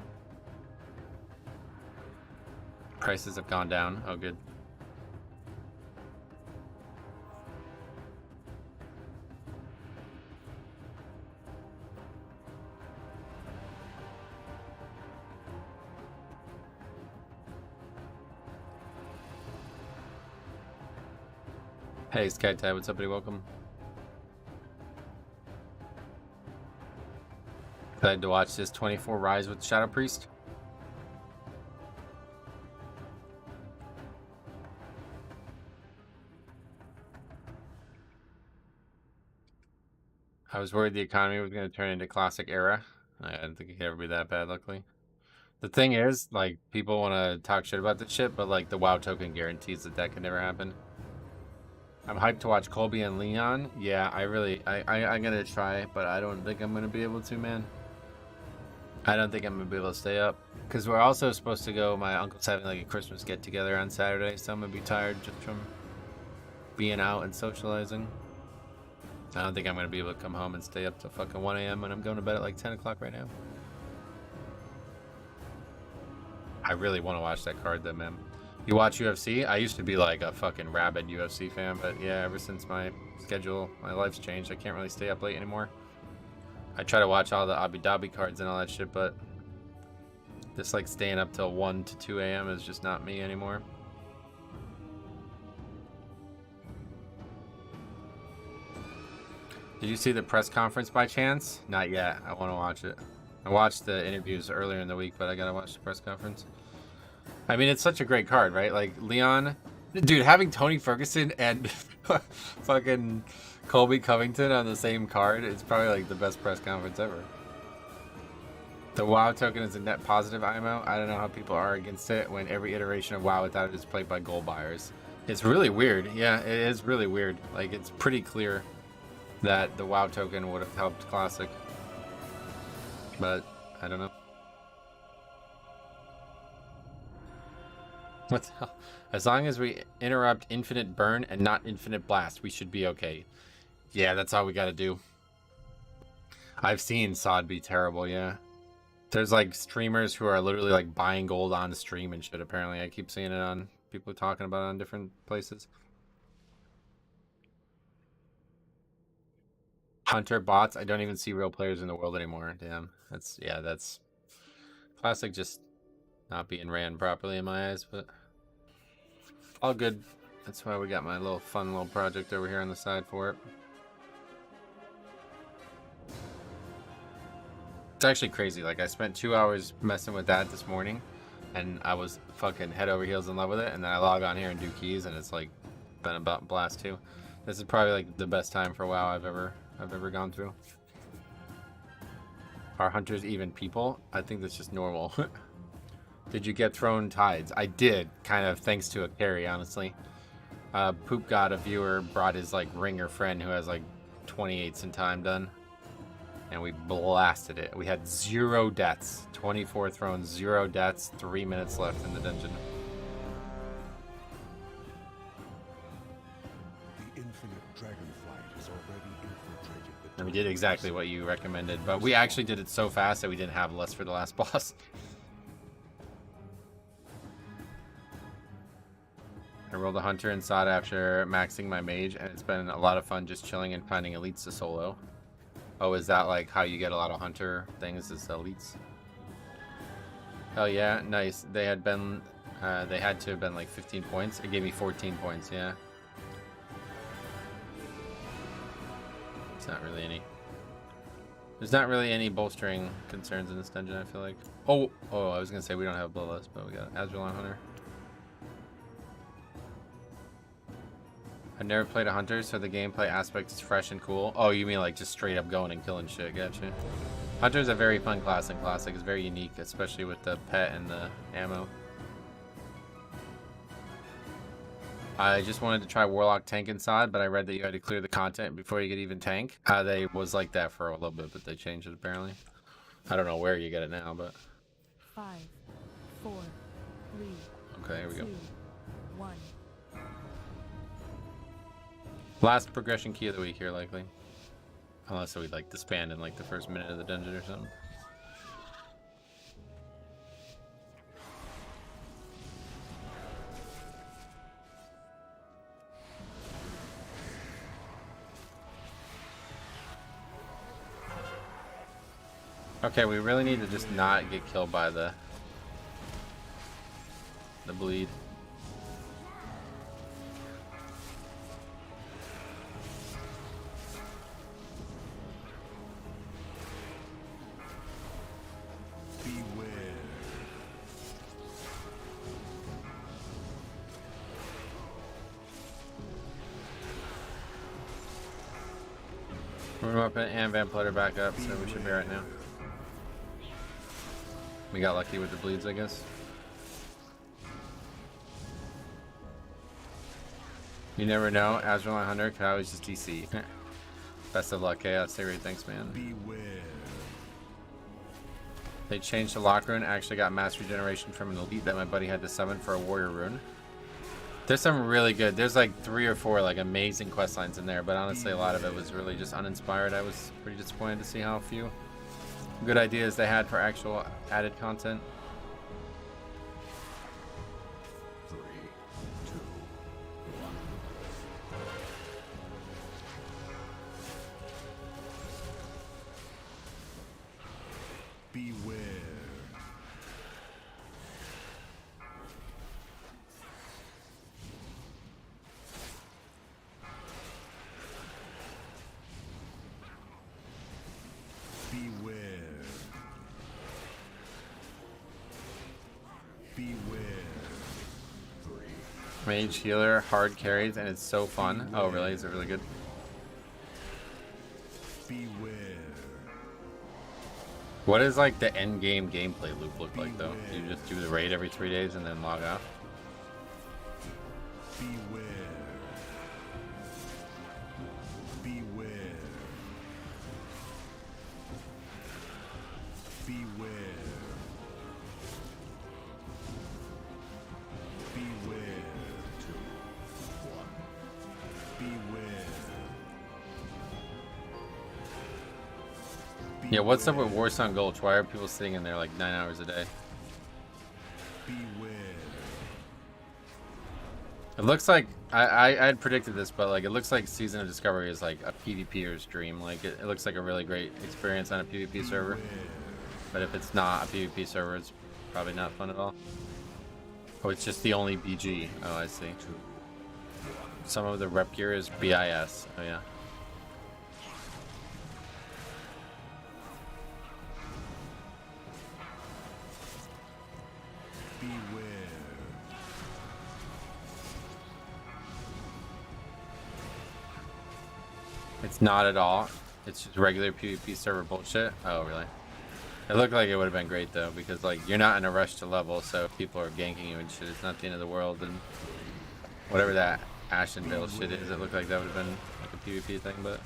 Prices have gone down. Oh, good. Hey, SkyTide, what's up, buddy? Welcome. Excited to watch this 24 Rise with Shadow Priest. I was worried the economy was going to turn into classic era. I didn't think it could ever be that bad, luckily. The thing is, like, people want to talk shit about this shit, but, like, the WoW token guarantees that that can never happen. I'm hyped to watch Colby and Leon. Yeah, I'm gonna try, but I don't think I'm gonna be able to, man. I don't think I'm gonna be able to stay up. Because we're also supposed to go, my uncle's having like a Christmas get together on Saturday, so I'm gonna be tired just from being out and socializing. I don't think I'm gonna be able to come home and stay up till fucking 1 a.m. and I'm going to bed at like 10 o'clock right now. I really want to watch that card though, man. You watch UFC? I used to be like a fucking rabid UFC fan, but yeah, ever since my schedule, my life's changed. I can't really stay up late anymore. I try to watch all the Abu Dhabi cards and all that shit, but just like staying up till 1 to 2 a.m. is just not me anymore. Did you see the press conference by chance? Not yet. I want to watch it. I watched the interviews earlier in the week, but I gotta watch the press conference. I mean, it's such a great card, right? Like, Leon... Dude, having Tony Ferguson and fucking Colby Covington on the same card is probably, like, the best press conference ever. The WoW token is a net positive IMO. I don't know how people are against it when every iteration of WoW without it is played by gold buyers. It's really weird. Yeah, it is really weird. Like, it's pretty clear that the WoW token would have helped Classic. But, I don't know. What the hell? As long as we interrupt infinite burn and not infinite blast, we should be okay. Yeah, that's all we gotta do. I've seen SOD be terrible, yeah. There's like streamers who are literally like buying gold on the stream and shit, apparently. I keep seeing it on people talking about it on different places. Hunter bots, I don't even see real players in the world anymore. Damn. That's Classic just not being ran properly in my eyes, but all good. That's why we got my little fun little project over here on the side for it. It's actually crazy. Like, I spent 2 hours messing with that this morning, and I was fucking head over heels in love with it, and then I log on here and do keys, and it's like been about blast 2. This is probably like the best time for WoW I've ever gone through. Are hunters even people? I think that's just normal. Did you get thrown tides? I did, kind of thanks to a carry, honestly. Poop God, a viewer, brought his like ringer friend who has like 28s in time done. And we blasted it. We had 0 deaths. 24 thrown, 0 deaths, 3 minutes left in the dungeon. The infinite dragonflight has already infiltrated the And we did exactly what you recommended, but we actually did it so fast that we didn't have less for the last boss. I rolled a hunter and sought after maxing my mage, and it's been a lot of fun just chilling and finding elites to solo. Oh, is that like how you get a lot of hunter things, is elites? Hell yeah, nice. They had to have been like 15 points. It gave me 14 points, yeah. It's not really any. There's not really any bolstering concerns in this dungeon, I feel like. Oh, I was gonna say we don't have Bloodlust, but we got Azrael Hunter. I've never played a hunter, so the gameplay aspect is fresh and cool. Oh, you mean like just straight up going and killing shit, gotcha. Hunter's a very fun class in Classic. It's very unique, especially with the pet and the ammo. I just wanted to try Warlock Tank inside, but I read that you had to clear the content before you could even tank. They was like that for a little bit, but they changed it apparently. I don't know where you get it now, but... 5, 4, 3, okay, here we go. 2, 1. Last progression key of the week here, likely. Unless we like disband in like the first minute of the dungeon or something. Okay, we really need to just not get killed by the bleed. We're up and Vamplutter back up, so we should be right now. We got lucky with the bleeds, I guess. You never know. Azrael Hunter could always just DC. Best of luck, Chaos Theory. Thanks, man. Beware. They changed the lock rune. I actually got mass regeneration from an elite that my buddy had to summon for a warrior rune. There's some really good, there's like 3 or 4 like amazing quest lines in there, but honestly a lot of it was really just uninspired. I was pretty disappointed to see how few good ideas they had for actual added content. 3, 2, 1. Beware. Mage healer, hard carries, and it's so fun. Oh, really? Is it really good? Beware. What does like the end game gameplay loop look like though? Do you just do the raid every 3 days and then log off? Beware. Beware. Beware. Beware. 2, 1. Beware. Yeah, what's up with Warsong Gulch? Why are people sitting in there like 9 hours a day? Beware. It looks like I had predicted this, but like it looks like Season of Discovery is like a PvPer's dream. Like it looks like a really great experience on a PvP server. But if it's not a PvP server, it's probably not fun at all. Oh, it's just the only BG. Oh, I see. Some of the rep gear is BIS. Oh yeah. Beware. It's not at all. It's just regular PvP server bullshit. Oh, really? It looked like it would have been great though, because like you're not in a rush to level, so if people are ganking you and shit, it's not the end of the world. And whatever that Ashenvale shit is, it looked like that would have been like a PvP thing, but.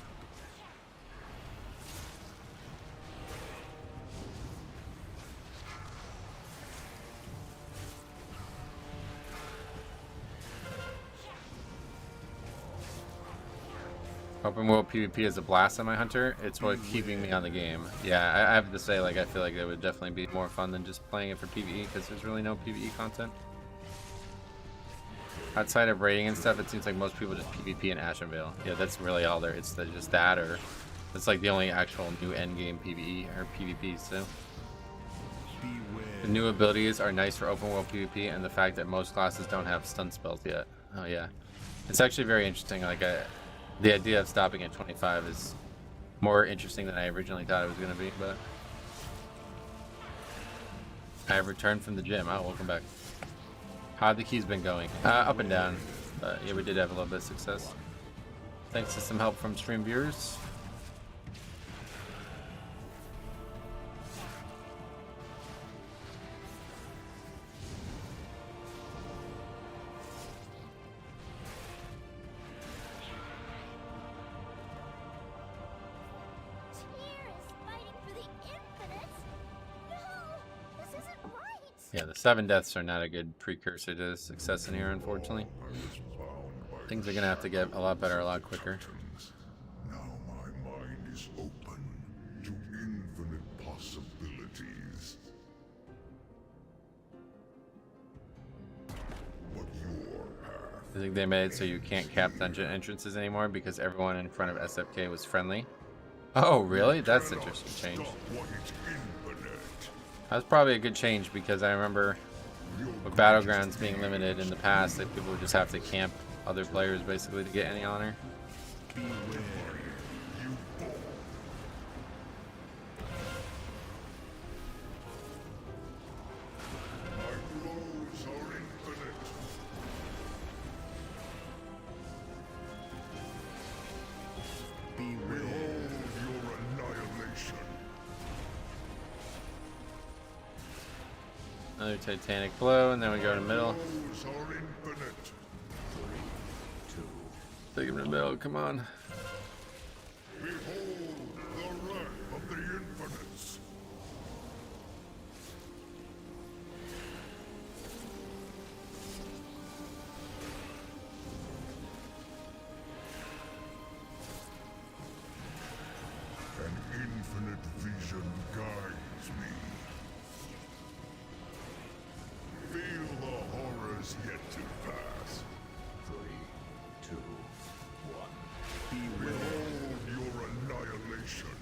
Open world PvP is a blast on my hunter. It's what's keeping me on the game. Yeah, I have to say, like, I feel like it would definitely be more fun than just playing it for PvE, because there's really no PvE content. Outside of raiding and stuff, it seems like most people just PvP in Ashenvale. Yeah, that's really all there. It's just that, or it's like the only actual new endgame PvE or PvP. So the new abilities are nice for open world PvP, and the fact that most classes don't have stun spells yet. Oh yeah, it's actually very interesting. Like the idea of stopping at 25 is more interesting than I originally thought it was going to be, but I have returned from the gym. Oh, welcome back. How have the keys been going? Up and down, but yeah, we did have a little bit of success. Thanks to some help from stream viewers. Yeah, the 7 deaths are not a good precursor to success in here, unfortunately. Things are gonna have to get a lot better a lot quicker. Now my mind is open to infinite possibilities. But your path. I think they made it so you can't cap dungeon entrances anymore because everyone in front of SFK was friendly. Oh, really? That's an interesting change. That's probably a good change, because I remember with Battlegrounds being limited in the past that people would just have to camp other players basically to get any honor. Another Titanic blow, and then we go to middle. Take him to middle, come on. Behold the wrath of the infinites. An infinite vision guides me. Feel the horrors yet to pass. 3, 2, 1. Behold your annihilation.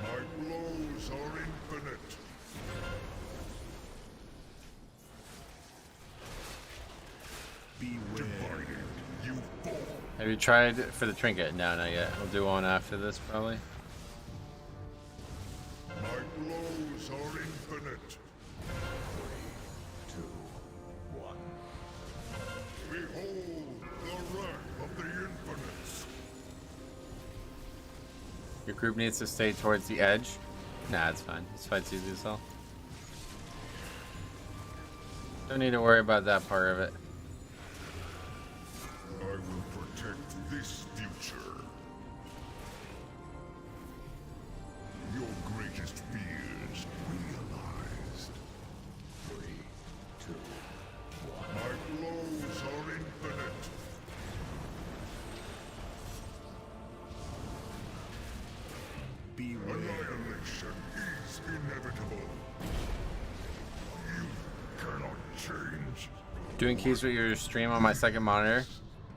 My blows are infinite. Beware. You fall. Have you tried for the trinket? No, not yet. We'll do one after this probably. My blows are infinite. 3, 2, 1. Behold the wrath of the infinites. Your group needs to stay towards the edge. Nah, it's fine. This fight's easy as hell. Don't need to worry about that part of it. I will protect this future. Your greatest fears realized. 3, 2, 1. My blows are infinite. Beware. Annihilation is inevitable. You cannot change. Doing keys with your stream on my second monitor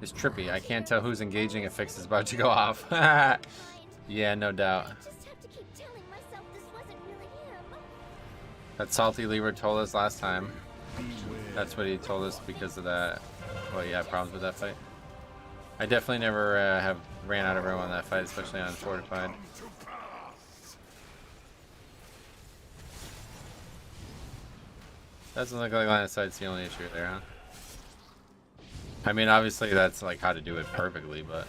is trippy. I can't tell who's engaging if Fix is about to go off. Yeah, no doubt. That salty lever told us last time. That's what he told us because of that. Well, yeah, problems with that fight. I definitely never have ran out of room on that fight, especially on Fortified. Doesn't look like line of sight's the only issue there, huh? I mean, obviously that's like how to do it perfectly, but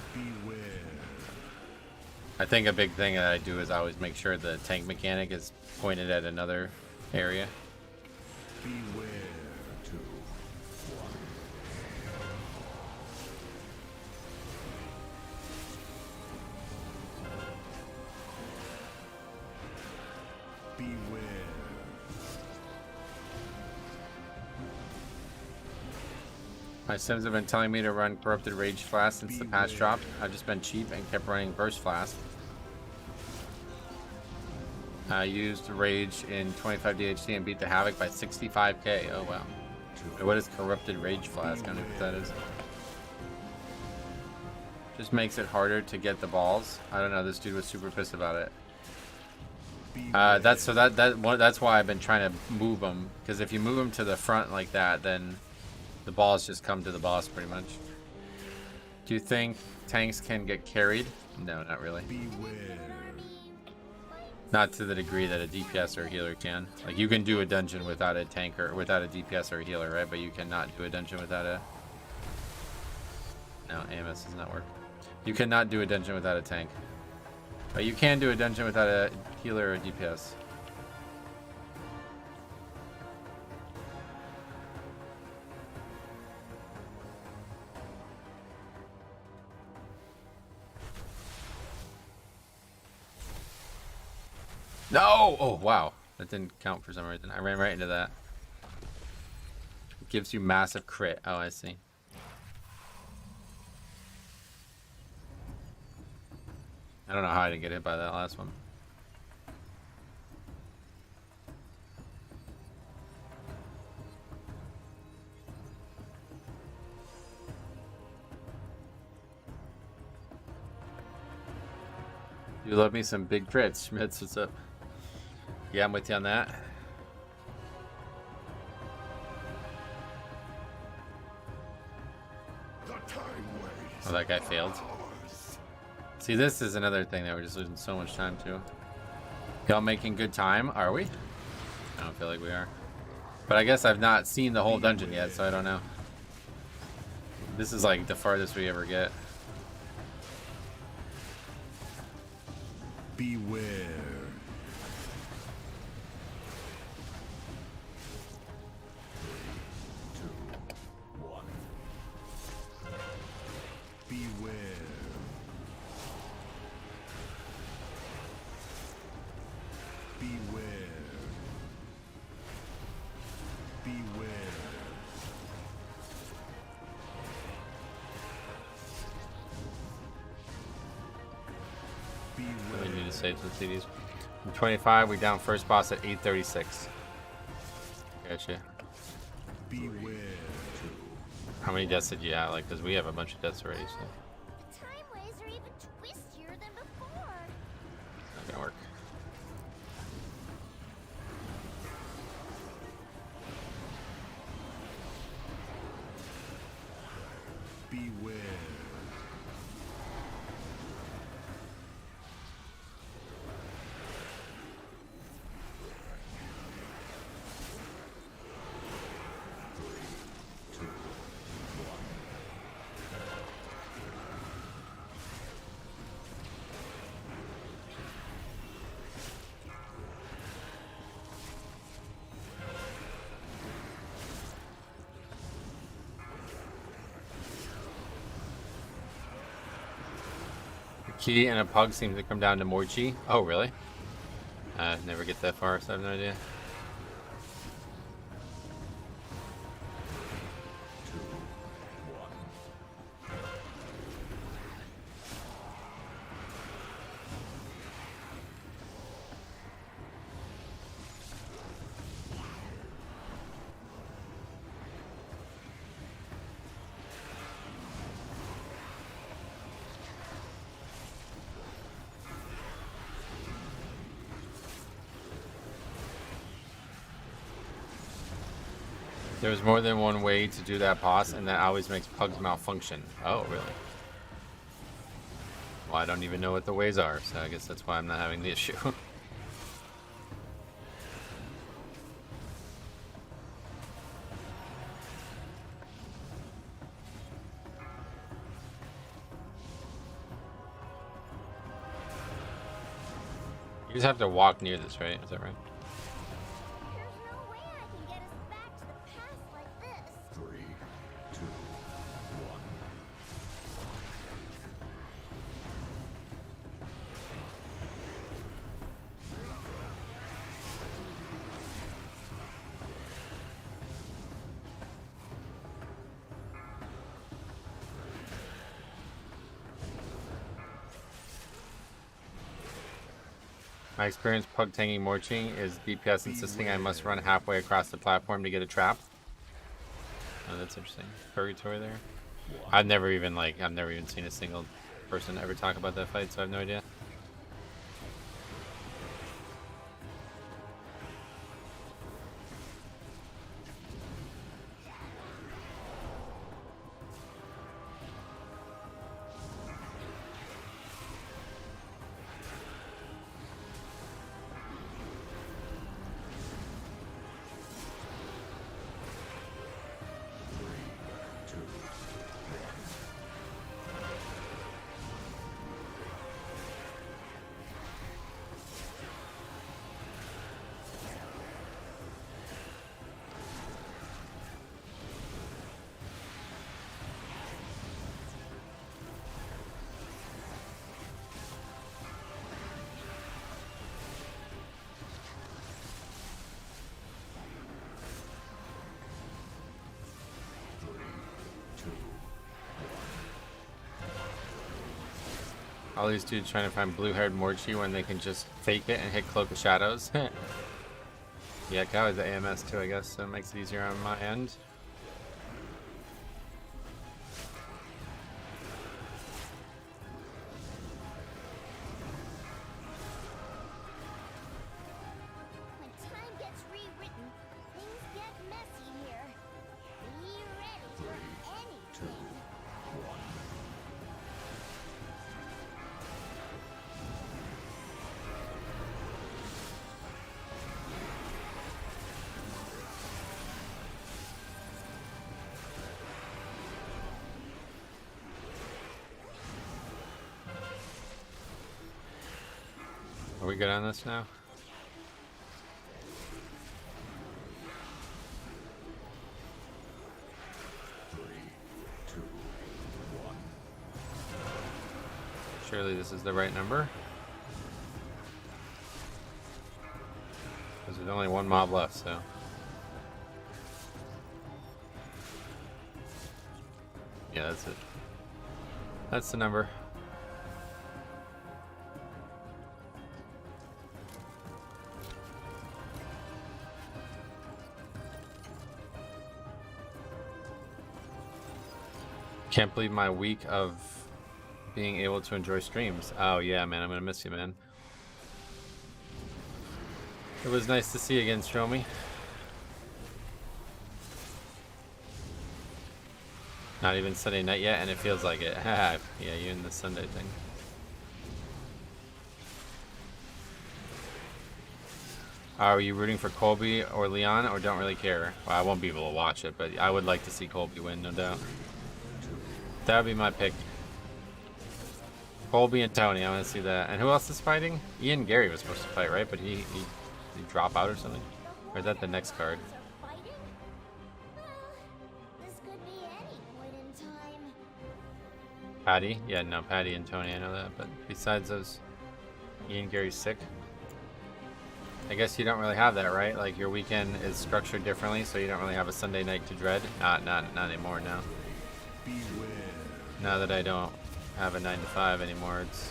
I think a big thing that I do is I always make sure the tank mechanic is pointed at another area. Beware, two. Beware. My Sims have been telling me to run Corrupted Rage Flask since the patch dropped. I've just been cheap and kept running Burst Flask. I used Rage in 25 DHC and beat the Havoc by 65k. Oh wow. Wait, what is Corrupted Rage Flask? I don't know what that is. Just makes it harder to get the balls. I don't know, this dude was super pissed about it. That's why I've been trying to move them, because if you move them to the front like that, then the balls just come to the boss pretty much. Do you think tanks can get carried? No, not really. Not to the degree that a DPS or a healer can. Like, you can do a dungeon without a tank or without a DPS or a healer, right? But you cannot do a dungeon without a... No, AMS does not work. You cannot do a dungeon without a tank. But you can do a dungeon without a healer or a DPS. No! Oh, wow. That didn't count for some reason. I ran right into that. It gives you massive crit. Oh, I see. I don't know how I didn't get hit by that last one. You love me some big crits. Schmitz, what's up? Yeah, I'm with you on that. Oh, that guy failed. See, this is another thing that we're just losing so much time to. Y'all making good time? Are we? I don't feel like we are. But I guess I've not seen the whole dungeon yet, so I don't know. This is like the farthest we ever get. Beware. Beware. Beware. Beware. We need to save some CDs. From 25, we down first boss at 836. Gotcha. Beware. How many deaths did you have? Like, because we have a bunch of deaths already, so The timeways are even twistier than before. not gonna work. Beware. Key and a pug seems to come down to more chi. Oh, really? Never get that far, so I have no idea. There's more than one way to do that boss, and that always makes pugs malfunction. Oh, really? Well, I don't even know what the ways are, so I guess that's why I'm not having the issue. just have to walk near this, right? Is that right? There's no way I can get us back to the past like this. 3, 2, 1. My experience pug tanging Morching is DPS insisting I must run halfway across the platform to get a trap. Oh, that's interesting. Purgatory there. I've never even seen a single person ever talk about that fight, so I have no idea. All these dudes trying to find blue-haired Morchi when they can just fake it and hit Cloak of Shadows. Yeah, Cow is the AMS too, I guess, so it makes it easier on my end. When time gets rewritten, things get messy here. Be ready for anything. Are we good on this now? Surely this is the right number. Because there's only one mob left, so. Yeah, that's it. That's the number. Can't believe my week of being able to enjoy streams. Oh yeah, man, I'm gonna miss you, man. It was nice to see you again, Stromy. Not even Sunday night yet, and it feels like it. Yeah, you and the Sunday thing. Are you rooting for Colby or Leon, or don't really care? Well, I won't be able to watch it, but I would like to see Colby win, no doubt. That would be my pick. Colby and Tony, I want to see that. And who else is fighting? Ian Gary was supposed to fight, right? But he drop out or something? Or is that the next card? Are fighting? Well, this could be any point in time. Patty? Yeah, no, Patty and Tony, I know that. But besides those, Ian Gary's sick. I guess you don't really have that, right? Like your weekend is structured differently, so you don't really have a Sunday night to dread. Not anymore now. Now that I don't have a 9 to 5 anymore, it's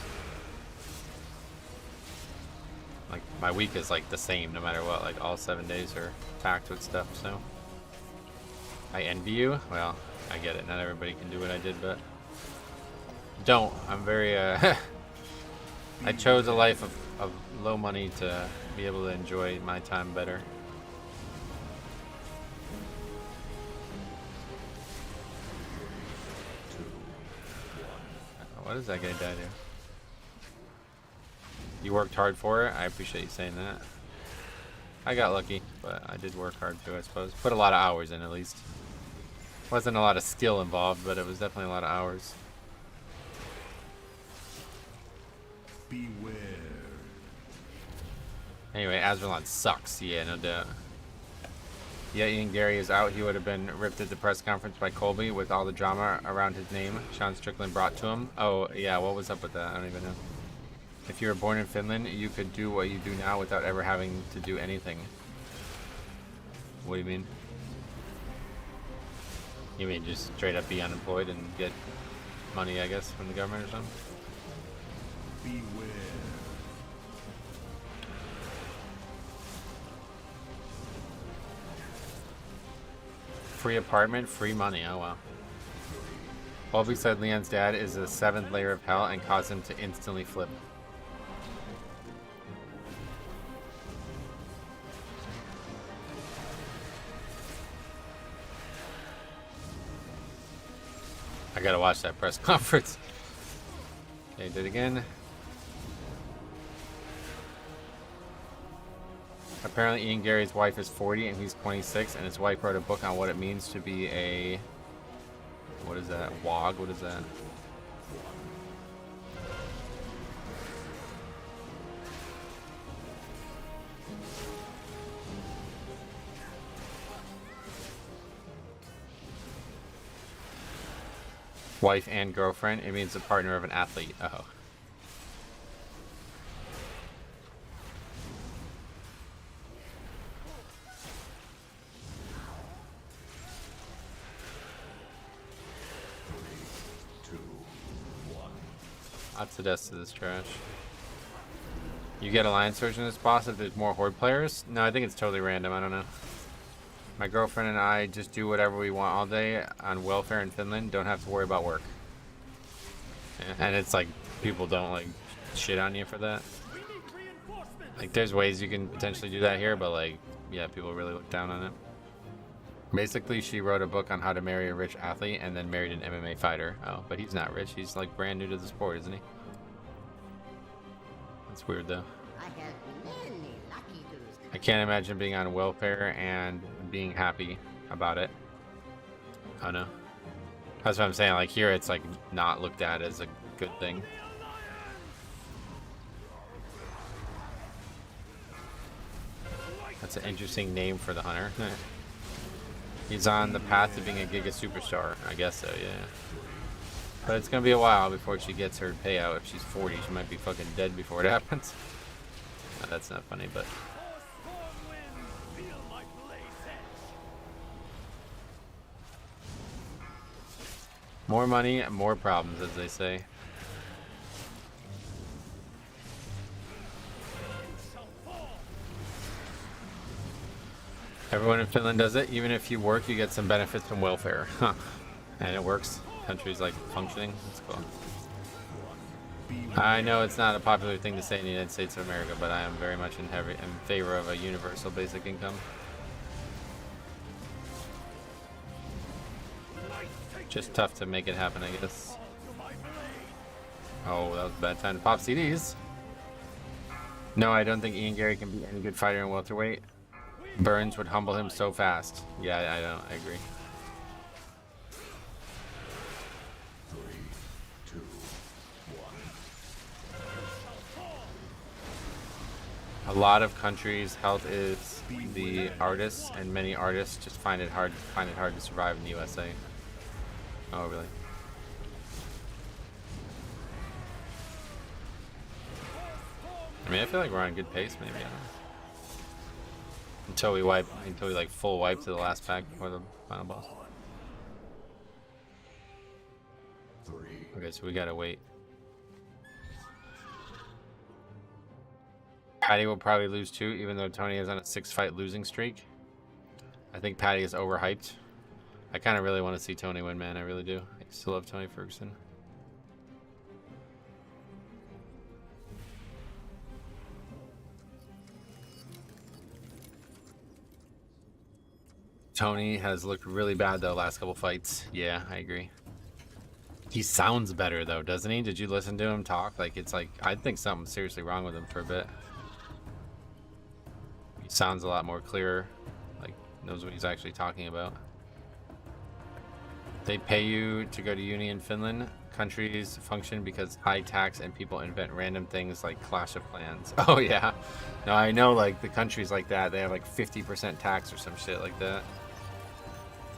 like my week is like the same no matter what. Like all 7 days are packed with stuff. So I envy you. Well, I get it. Not everybody can do what I did, but don't. I'm very. I chose a life of low money to be able to enjoy my time better. What does that guy die to? You worked hard for it? I appreciate you saying that. I got lucky, but I did work hard too, I suppose. Put a lot of hours in, at least. Wasn't a lot of skill involved, but it was definitely a lot of hours. Beware. Anyway, Azralan sucks. Yeah, no doubt. Yeah, Ian Gary is out. He would have been ripped at the press conference by Colby with all the drama around his name Sean Strickland brought to him. Oh, yeah, what was up with that? I don't even know. If you were born in Finland, you could do what you do now without ever having to do anything. What do you mean? You mean just straight up be unemployed and get money, I guess, from the government or something? Beware. Free apartment, free money. Oh, wow. Colby said Leon's dad is the 7th layer of hell and caused him to instantly flip. I gotta watch that press conference. Okay, did it again. Apparently Ian Gary's wife is 40 and he's 26, and his wife wrote a book on what it means to be a... What is that? Wog? What is that? Wife and girlfriend. It means the partner of an athlete. Oh. Lots of deaths to this trash. You get alliance version of this boss if there's more horde players? No, I think it's totally random. I don't know. My girlfriend and I just do whatever we want all day on welfare in Finland. Don't have to worry about work. And it's like people don't like shit on you for that. Like there's ways you can potentially do that here, but like yeah, people really look down on it. Basically, she wrote a book on how to marry a rich athlete and then married an MMA fighter. Oh, but he's not rich. He's like brand new to the sport, isn't he? That's weird though. I have many lucky losers. I can't imagine being on welfare and being happy about it. Oh no. That's what I'm saying. Like here, it's like not looked at as a good thing. That's an interesting name for the hunter. He's on the path to being a Giga superstar. I guess so, yeah. But it's gonna be a while before she gets her payout. If she's 40, she might be fucking dead before it happens. No, that's not funny, but... More money, more problems, as they say. Everyone in Finland does it. Even if you work, you get some benefits from welfare. Huh. And it works. Country's like functioning. That's cool. I know it's not a popular thing to say in the United States of America, but I am very much in favor of a universal basic income. Just tough to make it happen, I guess. Oh, that was a bad time to pop CDs. No, I don't think Ian Gary can be any good fighter in welterweight. Burns would humble him so fast. Yeah, I agree. 3, 2, 1. A lot of countries' health is the artists, and many artists just find it hard to survive in the USA. Oh, really? I mean, I feel like we're on a good pace, maybe. I don't know. Until we like full wipe to the last pack before the final boss. 3. Okay, so we gotta wait. Patty will probably lose too, even though Tony is on a 6-fight losing streak. I think Patty is overhyped. I kind of really want to see Tony win, man. I really do. I still love Tony Ferguson. Tony has looked really bad though last couple fights. Yeah, I agree. He sounds better though, doesn't he? Did you listen to him talk? Like it's like I think something's seriously wrong with him for a bit. He sounds a lot more clearer, like knows what he's actually talking about. They pay you to go to uni in Finland. countries function because high tax and people invent random things like Clash of Clans. Oh yeah. No, I know like the countries like that, they have like 50% tax or some shit like that.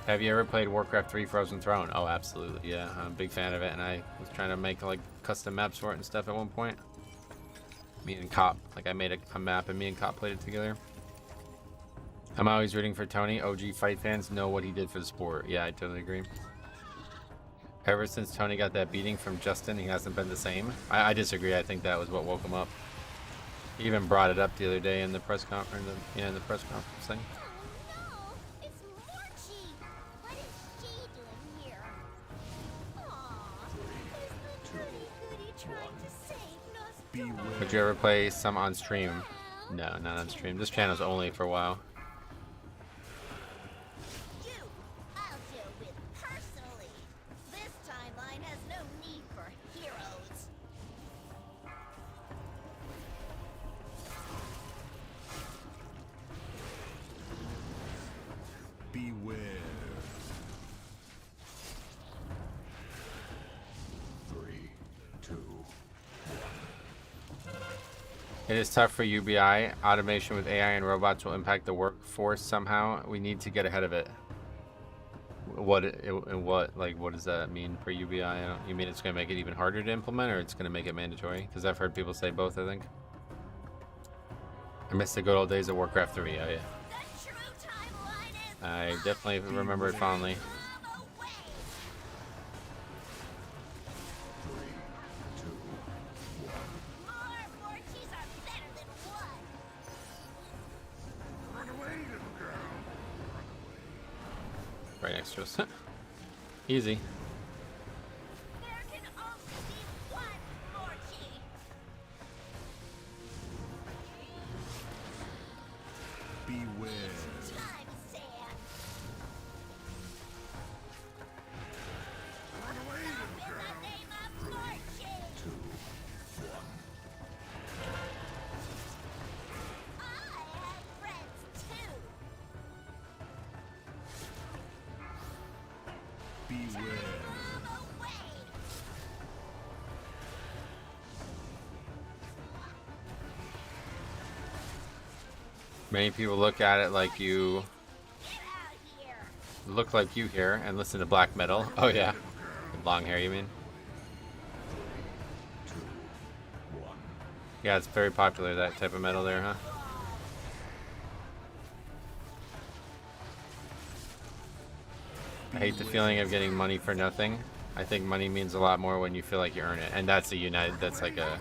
Have you ever played Warcraft 3 Frozen Throne? Oh, absolutely, yeah. I'm a big fan of it, and I was trying to make like custom maps for it and stuff at one point. Me and Cop, like I made a map and me and Cop played it together. I'm always rooting for Tony. OG fight fans know what he did for the sport. Yeah, I totally agree. Ever since Tony got that beating from Justin, he hasn't been the same. I disagree. I think that was what woke him up. He even brought it up the other day in the press conference. In the press conference thing. Oh no! It's Morchi! What is she doing here? Aw, is the goody-goody trying to save Nostromo? Would you ever play some on stream? No, not on stream. This channel's only for a while. You, I'll deal with personally. This timeline has no need for heroes. Beware. 3, 2, It is tough for UBI. Automation with AI and robots will impact the workforce somehow. We need to get ahead of it. What does that mean for UBI? You mean it's going to make it even harder to implement, or it's going to make it mandatory? Because I've heard people say both, I think. I miss the good old days of Warcraft 3. Oh, yeah. The true timeline is I definitely remember it fondly. love away. 3, 2, More Morchis are better than one. 1. Run away, little girl. Right next to us. Easy. There can only be one Morchi. Beware. Time, Sand. Run away, little In girl. the name of Morchi. 2, 1. I have friends too. Beware. Love away. Many people look at it like you Get out here. look like you here and listen to black metal. Oh yeah. With long hair, you mean? 2, 1. Yeah, it's very popular, that type of metal there, huh? I hate the feeling of getting money for nothing. I think money means a lot more when you feel like you earn it, and that's like a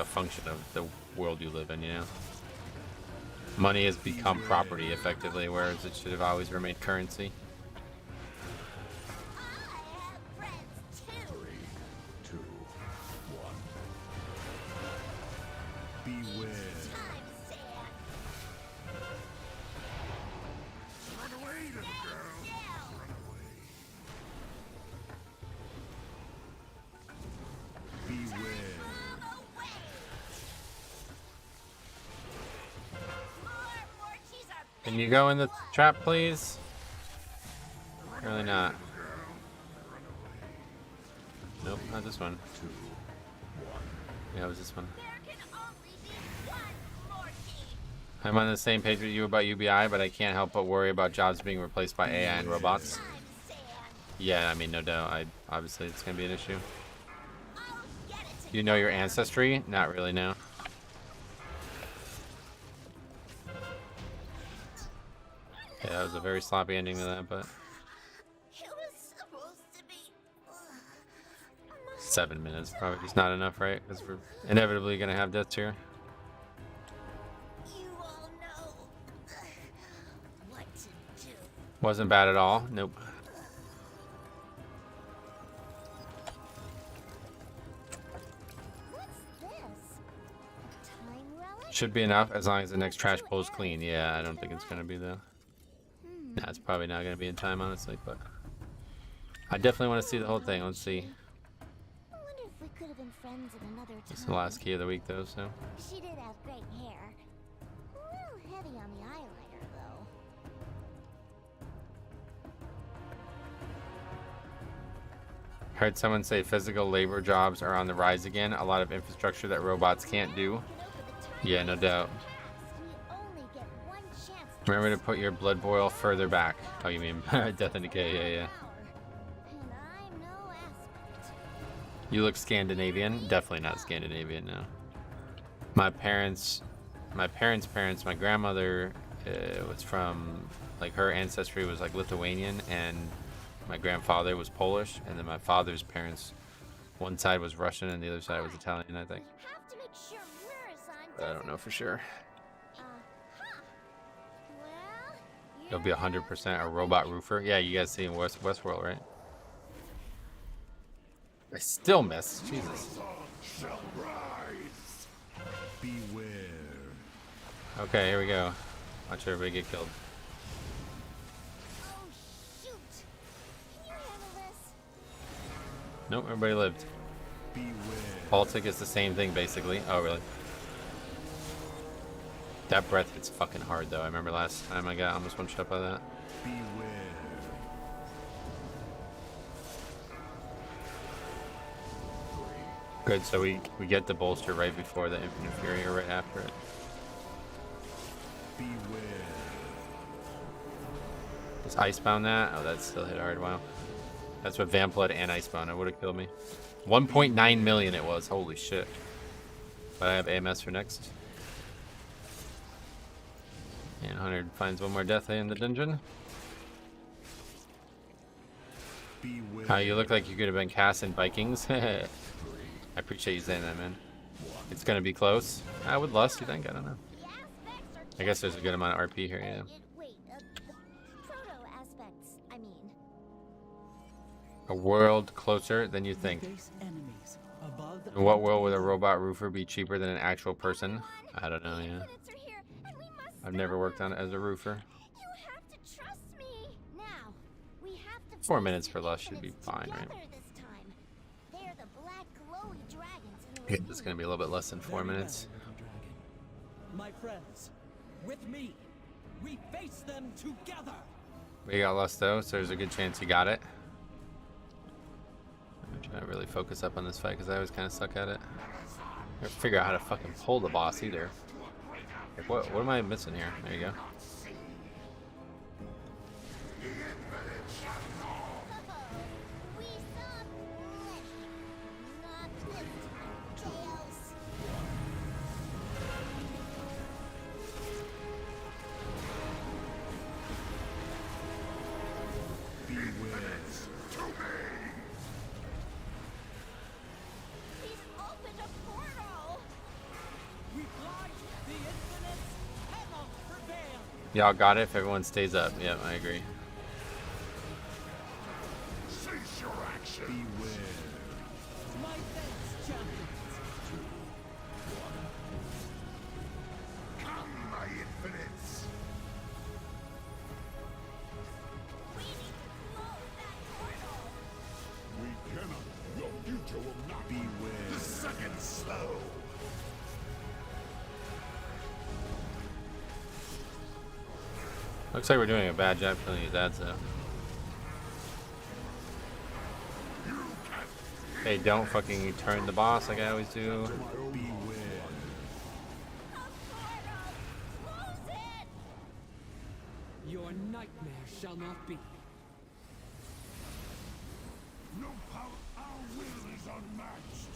function of the world you live in, you know. Money has become property effectively, whereas it should have always remained currency. I have friends too. 3, 2, 1. Beware. Time, Sand. Run away, little girl. Still. Run away. Beware. Love away. More Morchis are Can you go in the trap, please? Really not. Nope, not this one. 2, 1. Yeah, it was this one. There can only be one Morchi. I'm on the same page with you about UBI, but I can't help but worry about jobs being replaced by AI and robots. Time, Sand. Yeah, I mean, no doubt. Obviously, it's gonna be an issue. I'll get it to You know your ancestry? Not really, no. Yeah, that was a very sloppy ending to that, but It was supposed to be. 7 minutes probably just not enough, right? Because we're inevitably gonna have deaths here. You all know what to do. Wasn't bad at all. Nope. What's this? A time relic? Should be enough as long as the next trash pull is clean. Yeah, I don't think it's gonna be though. Nah, it's probably not gonna be in time, honestly, but I definitely want to see the whole thing. Let's see. I wonder if we could have been friends in another time. It's the last key of the week though, so. She did have great hair. A little heavy on the eyeliner, though. Heard someone say physical labor jobs are on the rise again. A lot of infrastructure that robots can't do. Yeah, no doubt. Remember to put your blood boil further back. Oh, you mean Death and Decay? Yeah, yeah. You look Scandinavian. Definitely not Scandinavian, no. My parents' parents, my grandmother was from, like, her ancestry was like Lithuanian, and my grandfather was Polish, and then my father's parents, one side was Russian and the other side was Italian, I think. But I don't know for sure. You'll be 100% a robot roofer. Yeah, you guys see in Westworld, right? I still miss. Jesus. Beware. Okay, here we go. Watch everybody get killed. Oh shoot! Can you handle this? Nope, everybody lived. Beware. Baltic is the same thing, basically. Oh, really? That breath hits fucking hard, though. I remember last time I got almost one shot by that. Beware. Good, so we get the bolster right before the Infinite Fury or right after it. Beware. Does Icebound that? Oh, that's still hit hard. Wow. That's what Vamp Blood and Icebound. It would have killed me. 1.9 million it was. Holy shit. But I have AMS for next. And 100 finds one more death in the dungeon. Beware. You look like you could have been cast in Vikings. I appreciate you saying that, man. It's gonna be close. With Lust, you think? I don't know. I guess there's a good amount of RP here, yeah. Wait, the proto aspects, I mean. A world closer than you think. In what world would a robot roofer be cheaper than an actual person? I don't know, yeah. I've never worked on it as a roofer. You have to trust me. Now, we have to 4 minutes for Lust should be fine, right? this time. They're the black glowy dragons in the Okay, this is gonna be a little bit less than 4 minutes. My friends, with me, we face them together. We got Lust though, so there's a good chance you got it. I'm trying to really focus up on this fight because I always kind of suck at it. I can't figure out how to fucking pull the boss either. Like, what am I missing here? There you go. Y'all got it if everyone stays up. Yep, I agree. Cease your action. Beware. My thanks, champions. Come, my infinites. We cannot. Your future will not Beware. The second slow. Looks like we're doing a bad job killing these ads though. Hey, don't fucking turn the boss like I always do. Beware. Your nightmare shall not be. No power. Our will is unmatched.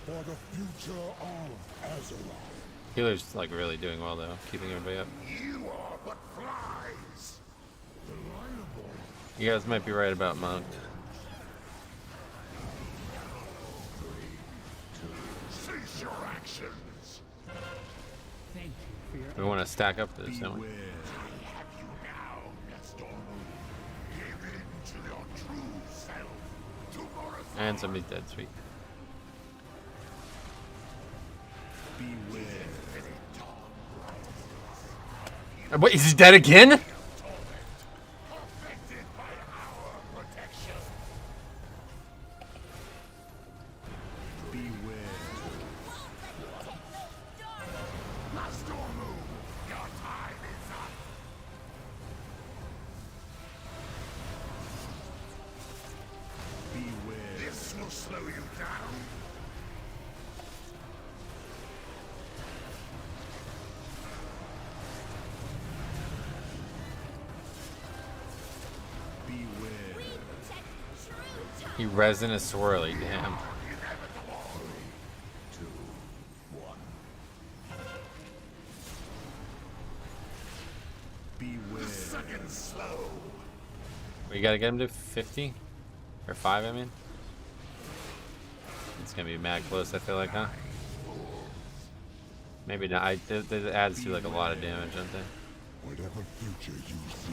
For the future of Azeroth. Healer's like really doing well though, keeping everybody up. You are but flies. Reliable. You guys might be right about Monk. Cease your actions. Thank you for your We want to stack up this, don't we? Beware. I have you now, Nestor. Give in to your true self. Tomorrow. And somebody's dead, sweet. Beware. Wait, is he dead again? Affected by our protection. Beware. Nostormu, your time is up. He resin is swirly, damn. We gotta get him to 50? Or 5, I mean? It's gonna be mad close, I feel like, huh? Maybe not. It adds to like a lot of damage, don't they? Whatever future you see.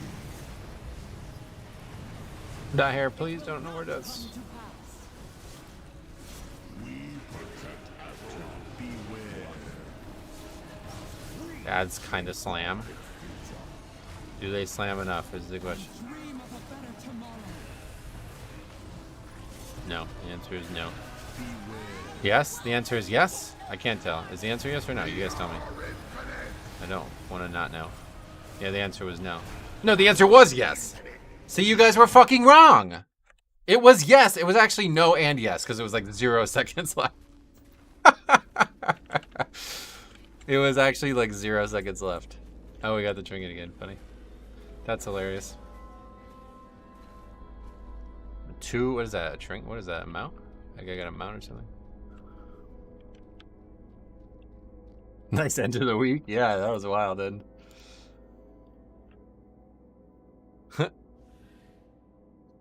Die here, please. Don't know where it is. Adds kind of slam. Do they slam enough? Is the question. No. The answer is no. Yes? The answer is yes? I can't tell. Is the answer yes or no? You guys tell me. I don't want to not know. Yeah, the answer was no. No, the answer was yes. See, you guys were fucking wrong. It was yes. It was actually no and yes because it was like 0 seconds left. It was actually like 0 seconds left. Oh, we got the trinket again. Funny. That's hilarious. 2, what is that? A trinket? What is that? A mount? Like I got a mount or something? Nice end to the week. Yeah, that was wild, dude.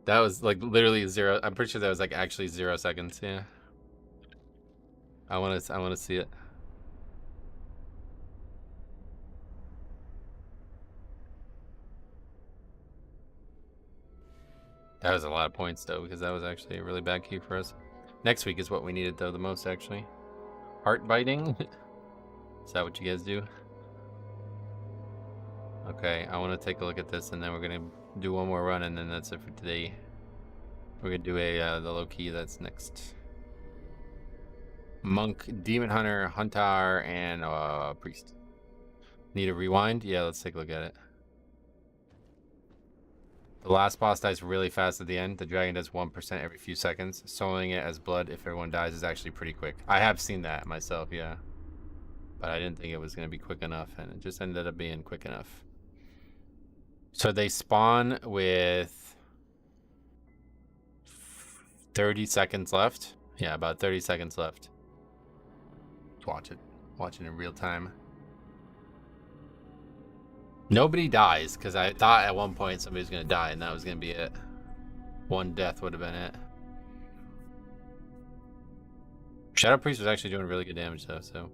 That was like literally 0. I'm pretty sure that was like actually 0 seconds. Yeah. I want to see it. That was a lot of points though, because that was actually a really bad key for us. Next week is what we needed though the most actually. Heart biting. Is that what you guys do? Okay, I want to take a look at this and then we're gonna do one more run and then that's it for today. We're gonna do a the low key that's next. Monk, Demon Hunter, Hunter, and Priest. Need a rewind? Yeah, let's take a look at it. The last boss dies really fast at the end. The dragon does 1% every few seconds. Soloing it as blood if everyone dies is actually pretty quick. I have seen that myself, yeah. But I didn't think it was going to be quick enough, and it just ended up being quick enough. So they spawn with 30 seconds left. Yeah, about 30 seconds left. Let's watch it. Watch it in real time. Nobody dies, because I thought at one point somebody was going to die, and that was going to be it. One death would have been it. Shadow Priest was actually doing really good damage, though, so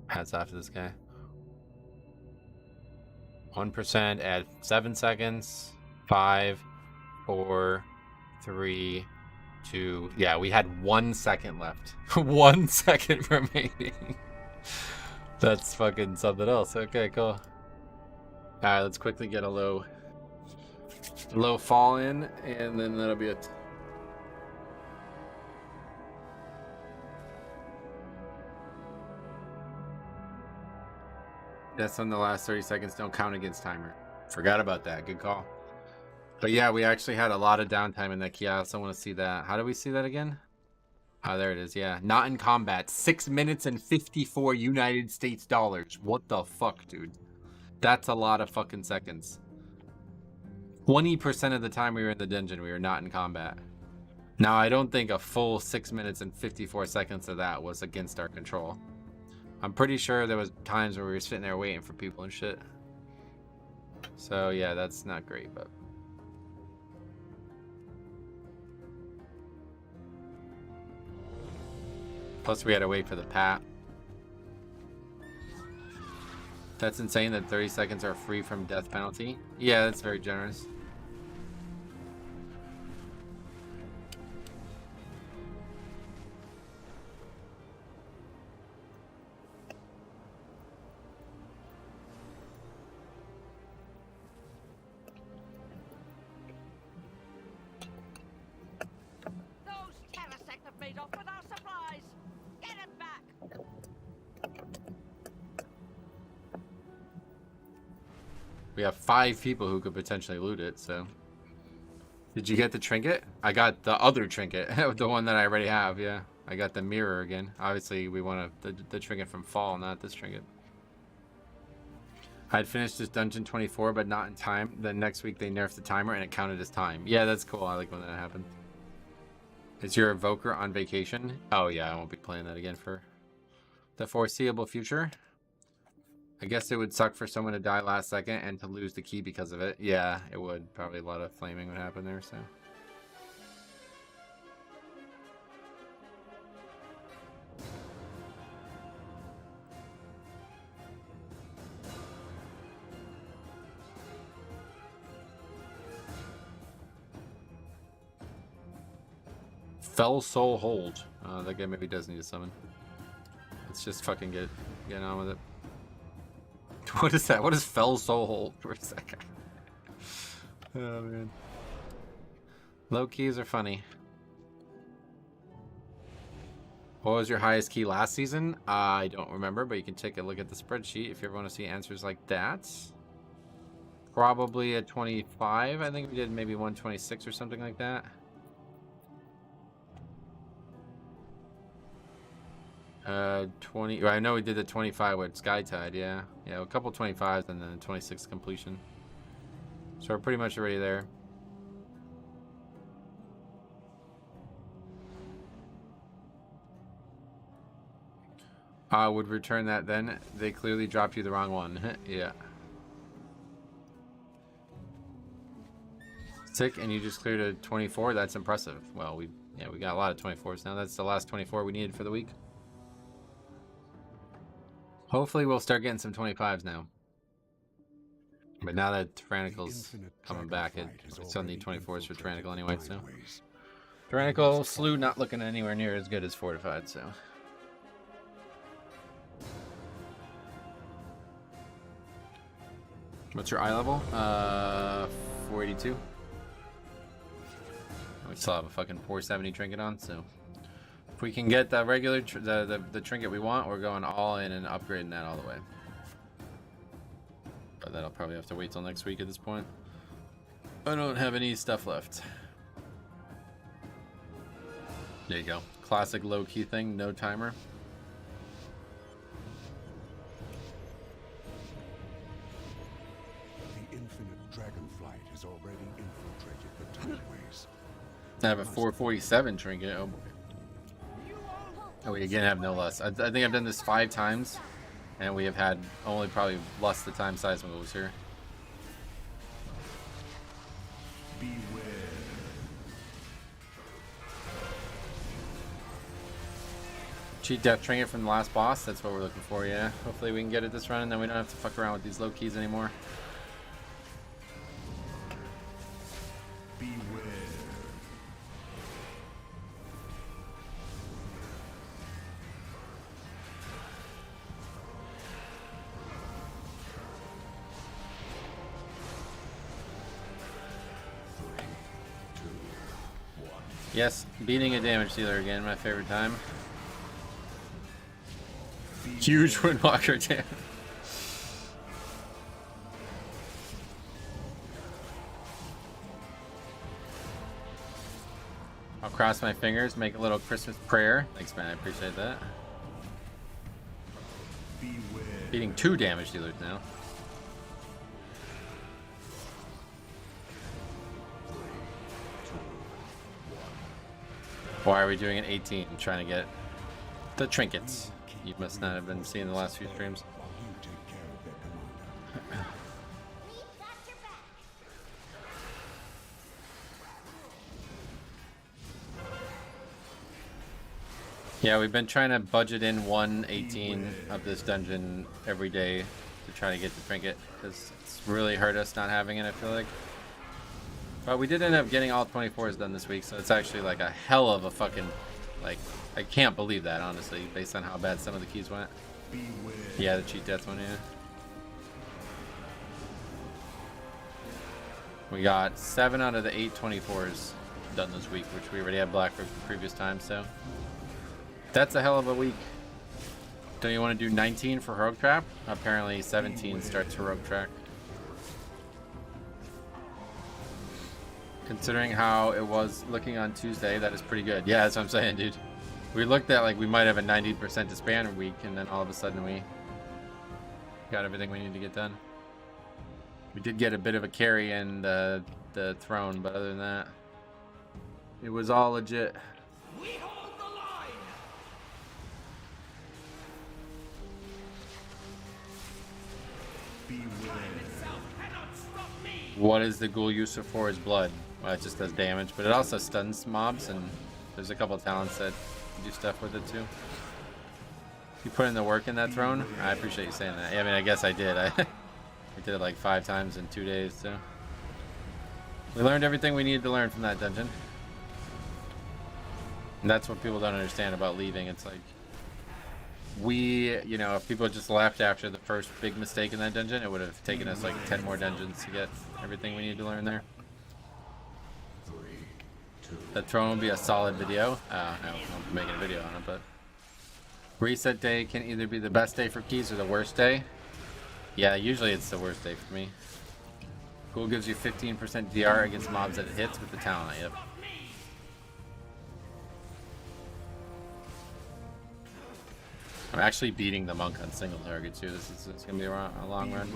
hats off to this guy. 1%, add 7 seconds. 5, 4, 3, 2. Yeah, we had 1 second left. 1 second remaining. That's fucking something else. Okay, cool. Alright, let's quickly get a low fall in, and then that'll be it. Deaths on the last 30 seconds don't count against timer. Forgot about that. Good call. But yeah, we actually had a lot of downtime in that key. I also want to see that. How do we see that again? Oh, there it is. Yeah. Not in combat. 6 minutes and 54 United States dollars. What the fuck, dude? That's a lot of fucking seconds. 20% of the time we were in the dungeon, we were not in combat. Now, I don't think a full 6 minutes and 54 seconds of that was against our control. I'm pretty sure there was times where we were sitting there waiting for people and shit. So, yeah, that's not great, but... Plus, we had to wait for the pat. That's insane that 30 seconds are free from death penalty. Yeah, that's very generous. Those terrasect have made off with our supplies. Get it back. We have 5 people who could potentially loot it, so... Did you get the trinket? I got the other trinket. The one that I already have, yeah. I got the mirror again. Obviously, we want the trinket from fall, not this trinket. I'd finished this dungeon 24, but not in time. Then next week they nerfed the timer and it counted as time. Yeah, that's cool. I like when that happened. Is your evoker on vacation? Oh yeah, I won't be playing that again for the foreseeable future. I guess it would suck for someone to die last second and to lose the key because of it. Yeah, it would. Probably a lot of flaming would happen there, so. Fell Soul Hold. That guy maybe does need a summon. Let's just fucking get on with it. What is that? What is Fell Soul Hold? Where's that guy? Oh man. Low keys are funny. What was your highest key last season? I don't remember, but you can take a look at the spreadsheet if you ever want to see answers like that. Probably a 25. I think we did maybe 126 or something like that. 20. Well, I know we did the 25 with Skytide, yeah. Yeah, a couple 25s and then 26 completion. So we're pretty much already there. I would return that then. They clearly dropped you the wrong one. Yeah. Sick, and you just cleared a 24. That's impressive. Well, we got a lot of 24s now. That's the last 24 we needed for the week. Hopefully we'll start getting some 25s now. But now that Tyrannical's coming back, I still need 24s for Tyrannical anyway, so. Tyrannical Slew not looking anywhere near as good as Fortified, so. What's your eye level? 482. We still have a fucking 470 trinket on, so. If we can get the regular, the trinket we want, we're going all in and upgrading that all the way. But that'll probably have to wait till next week at this point. I don't have any stuff left. There you go. Classic low key thing, no timer. The infinite dragonflight has already infiltrated the timeways. I have a 447 trinket. Oh boy. Oh, we again have no less. I think I've done this 5 times, and we have had only probably less the time size when it was here. Beware. Cheat death trinket from the last boss. That's what we're looking for. Yeah. Hopefully we can get it this run, and then we don't have to fuck around with these low keys anymore. Beware. Yes, beating a damage dealer again, my favorite time. Huge Windwalker damage. I'll cross my fingers, make a little Christmas prayer. Thanks, man, I appreciate that. Beware. Beating 2 damage dealers now. Why are we doing an 18? I'm trying to get the trinkets. You must not have been seeing the last few streams. While you take care of their commander. We've got your back. Yeah, we've been trying to budget in 118 of this dungeon every day to try to get the trinket, because it's really hurt us not having it, I feel like. But we did end up getting all 24s done this week, so it's actually like a hell of a fucking, like, I can't believe that, honestly, based on how bad some of the keys went. Beware. Yeah, the cheat death one, yeah. We got 7 out of the 8 24s done this week, which we already had black for the previous time, so. That's a hell of a week. Don't you want to do 19 for Heroic Trap? Apparently 17 starts Heroic Track. Considering how it was looking on Tuesday, that is pretty good. Yeah, that's what I'm saying, dude. We looked at like we might have a 90% to span week, and then all of a sudden we got everything we need to get done. We did get a bit of a carry in the throne, but other than that, it was all legit. We hold the line. Time itself cannot stop me. What is the ghoul useful for? His blood. Well, it just does damage, but it also stuns mobs, and there's a couple of talents that do stuff with it too. You put in the work in that throne? I appreciate you saying that. Yeah, I mean, I guess I did. I did it like 5 times in 2 days too. We learned everything we needed to learn from that dungeon. And that's what people don't understand about leaving. It's like, you know, if people just left after the first big mistake in that dungeon, it would have taken us like 10 more dungeons to get everything we need to learn there. That throne will be a solid video. I won't be making a video on it, but reset day can either be the best day for keys or the worst day. Yeah, usually it's the worst day for me. Ghoul gives you 15% DR against mobs that it hits with the talent. Yep. I'm actually beating the monk on single target too. It's gonna be a long run.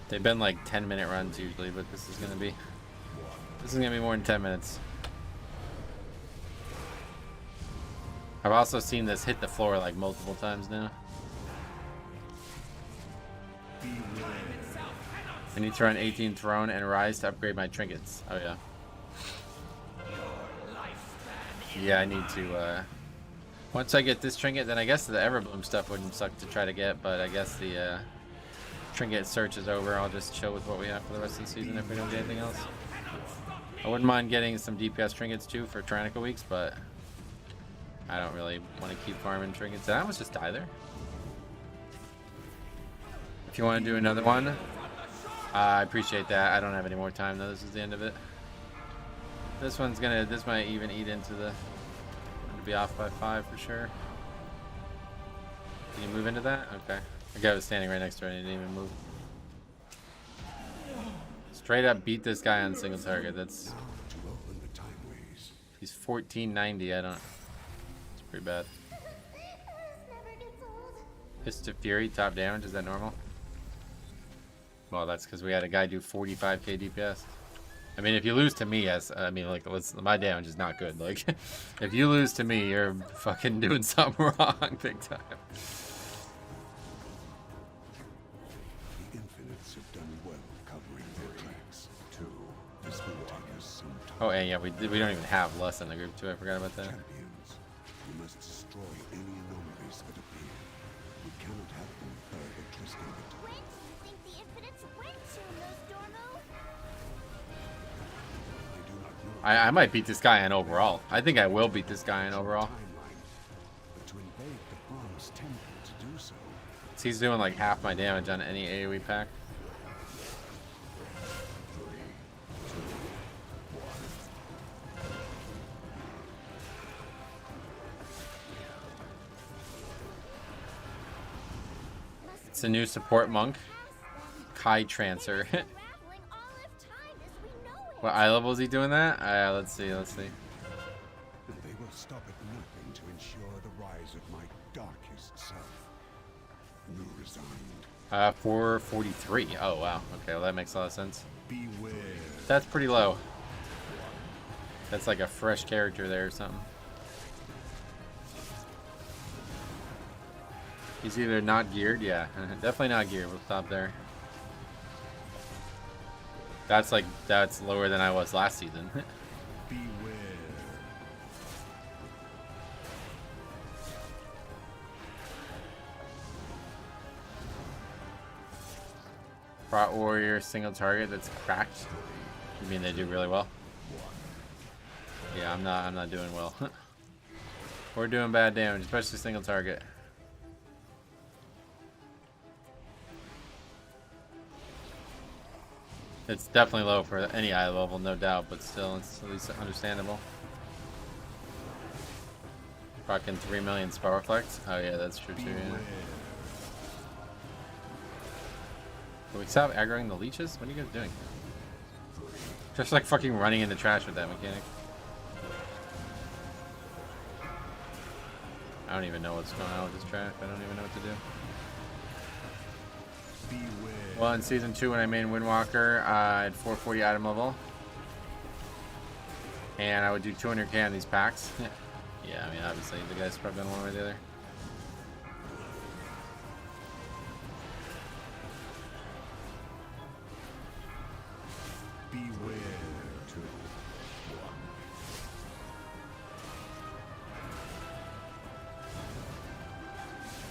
They've been like 10-minute runs usually, but this is gonna be more than 10 minutes. I've also seen this hit the floor like multiple times now. I need to run 18 throne and rise to upgrade my trinkets. Oh yeah. Yeah, I need to, once I get this trinket, then I guess the Everbloom stuff wouldn't suck to try to get, but I guess the, trinket search is over. I'll just chill with what we have for the rest of the season if we don't get anything else. I wouldn't mind getting some DPS trinkets too for Tyrannica weeks, but I don't really want to keep farming trinkets. Did I almost just die there? If you want to do another one, I appreciate that. I don't have any more time though. This is the end of it. This might even eat into the, to be off by 5 for sure. Can you move into that? Okay. The guy was standing right next to her and he didn't even move. Straight up beat this guy on single target. That's, he's 1490. I don't, it's pretty bad. Fist of Fury, top damage, is that normal? Well, that's because we had a guy do 45k DPS. I mean, if you lose to me, yes. I mean, like, my damage is not good. Like, if you lose to me, you're fucking doing something wrong, big time. The Infinites have done well covering their tracks. Too. This will take us some time. Oh, and yeah, we don't even have less in the group too. I forgot about that. Champions, we must destroy any anomalies that appear. We cannot have them further twisting the time. When do you think the Infinites went to, Nostormo? I might beat this guy in overall. I think I will beat this guy in overall. So he's doing like half my damage on any AoE pack. It's a new support monk, Kai Trancer. What eye level is he doing that? Let's see. They will stop at nothing to ensure the rise of my darkest self. You resigned. 443. Oh wow. Okay, well that makes a lot of sense. Beware. That's pretty low. That's like a fresh character there or something. He's either not geared, yeah, definitely not geared. We'll stop there. That's lower than I was last season. Beware. Brought warrior single target that's cracked. You mean they do really well? Yeah, I'm not doing well. We're doing bad damage, especially single target. It's definitely low for any eye level, no doubt, but still, it's at least understandable. Rocking 3 million spell reflect. Oh yeah, that's true too. Yeah. Can we stop aggroing the leeches? What are you guys doing? Just like fucking running in the trash with that mechanic. I don't even know what's going on with this track. I don't even know what to do. Well, in Season 2, when I made Windwalker, I had 440 item level. And I would do 200k on these packs. Yeah, I mean, obviously, the guy's probably going one way or the other. Beware.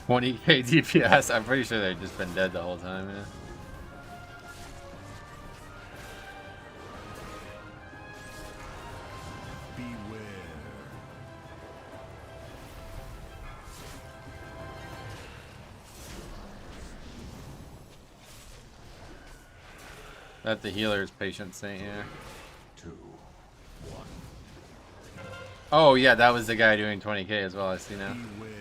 20k DPS. I'm pretty sure they've just been dead the whole time, yeah. Beware. That the healer's patient saint, yeah. 2, 1. Oh yeah, that was the guy doing 20k as well, I see now. Beware.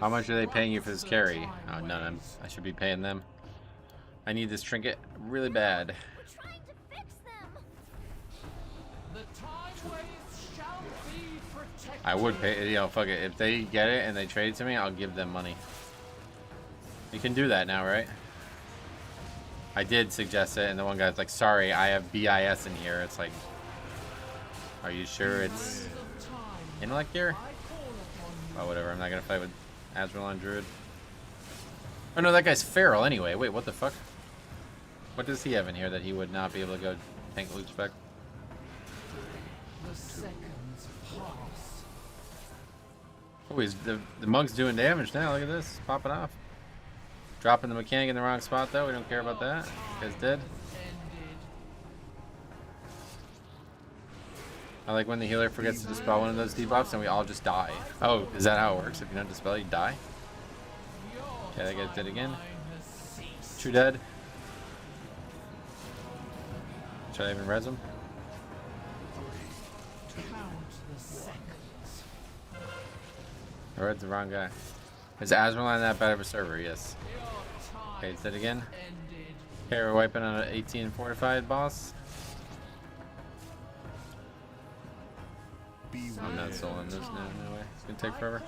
How much are they paying you for this carry? Oh, none. I should be paying them. I need this trinket really bad. We're trying to fix them. The time waves shall be protected. I would pay, you know, fuck it. If they get it and they trade it to me, I'll give them money. You can do that now, right? I did suggest it, and the one guy's like, sorry, I have BIS in here. It's like, are you sure it's intellect gear? Oh, whatever. I'm not gonna fight with Azrael Druid. Oh no, that guy's feral anyway. Wait, what the fuck? What does he have in here that he would not be able to go tank loot spec? The seconds pass. Oh, the monk's doing damage now. Look at this, popping off. Dropping the mechanic in the wrong spot though. We don't care about that. Guy's dead. I like when the healer forgets to dispel one of those debuffs and we all just die. Oh, is that how it works? If you don't dispel, you die? Okay, that guy's dead again. True dead. Should I even res him? I read the wrong guy. Is Azrael that bad of a server? Yes. Okay, he's dead again. Okay, we're wiping on an 18 fortified boss. I'm not soloing this now, no way. It's gonna take forever.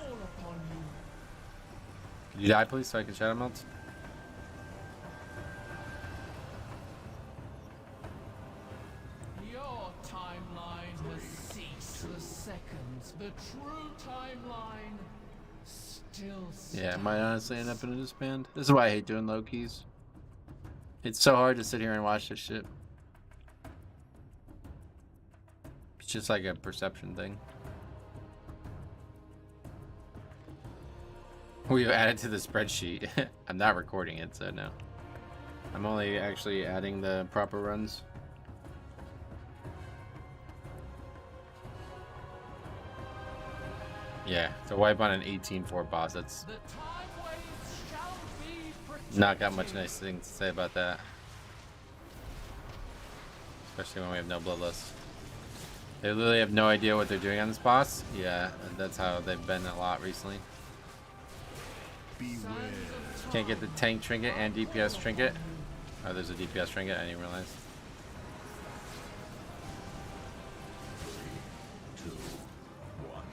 Could you die, please, so I can shadow melt? Your timeline has ceased. The seconds, the true timeline, still stands. Yeah, I might honestly end up in a disband. This is why I hate doing low keys. It's so hard to sit here and watch this shit. It's just like a perception thing. We've added to the spreadsheet. I'm not recording it, so no. I'm only actually adding the proper runs. Yeah, to wipe on an 18-4 boss, that's not got much nice things to say about that. Especially when we have no bloodlust. They literally have no idea what they're doing on this boss. Yeah, that's how they've been a lot recently. Beware. Can't get the tank trinket and DPS trinket. Oh, there's a DPS trinket, I didn't realize. 2, 1.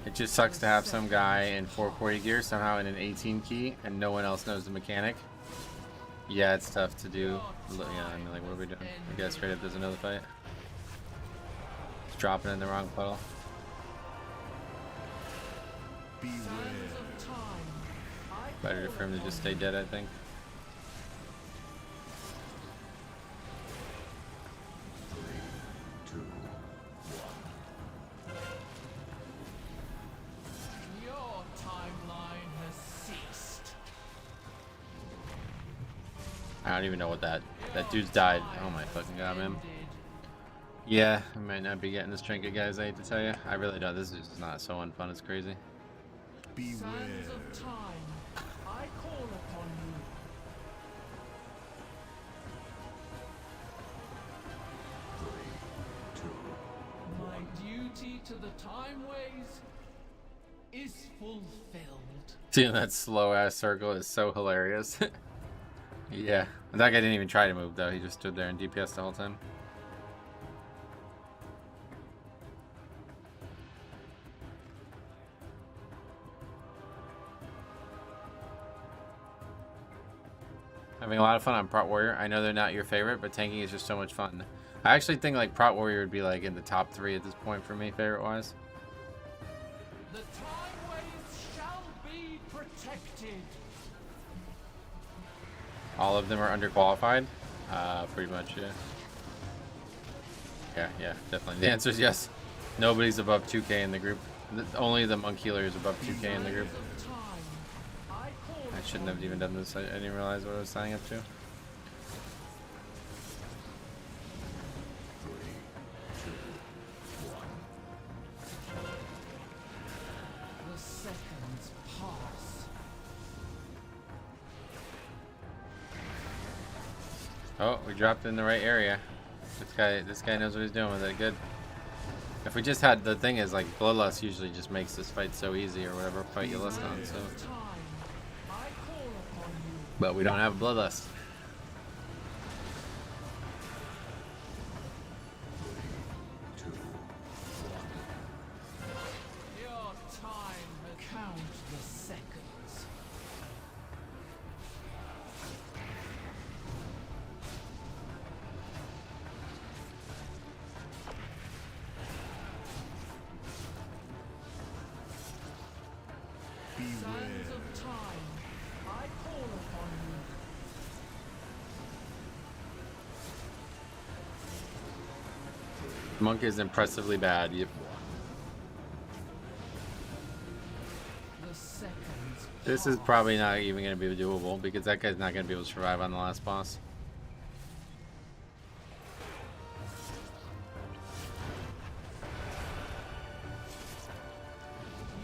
It just sucks to have some guy in 440 gear somehow in an 18 key and no one else knows the mechanic. Yeah, it's tough to do. Yeah, I mean, like, what are we doing? I guess straight up there's another fight. Just dropping in the wrong puddle. Beware. Better for him to just stay dead, I think. I don't even know what that dude's died. Oh my fucking god, man. Yeah, I might not be getting this trinket, guys. I hate to tell you. I really don't. This is just not so unfun. It's crazy. Sands of time, I call upon you. My duty to the time ways is fulfilled. Seeing that slow ass circle is so hilarious. Yeah, that guy didn't even try to move though. He just stood there and DPS the whole time. Having a lot of fun on Prot Warrior. I know they're not your favorite, but tanking is just so much fun. I actually think like Prot Warrior would be like in the top 3 at this point for me, favorite wise. The time waves shall be protected. All of them are underqualified. Pretty much, yeah. Yeah, definitely. The answer is yes. Nobody's above 2K in the group. Only the monk healer is above 2K in the group. I shouldn't have even done this. I didn't realize what I was signing up to. The seconds pass. Oh, we dropped in the right area. This guy knows what he's doing with it. Good. If we just had, the thing is like Bloodlust usually just makes this fight so easy, or whatever fight you lust on. So, but we don't have Bloodlust. Your time has count the seconds. Sands of time, I call upon you. Monk is impressively bad. Yep. The seconds. This is probably not even going to be doable because that guy's not going to be able to survive on the last boss.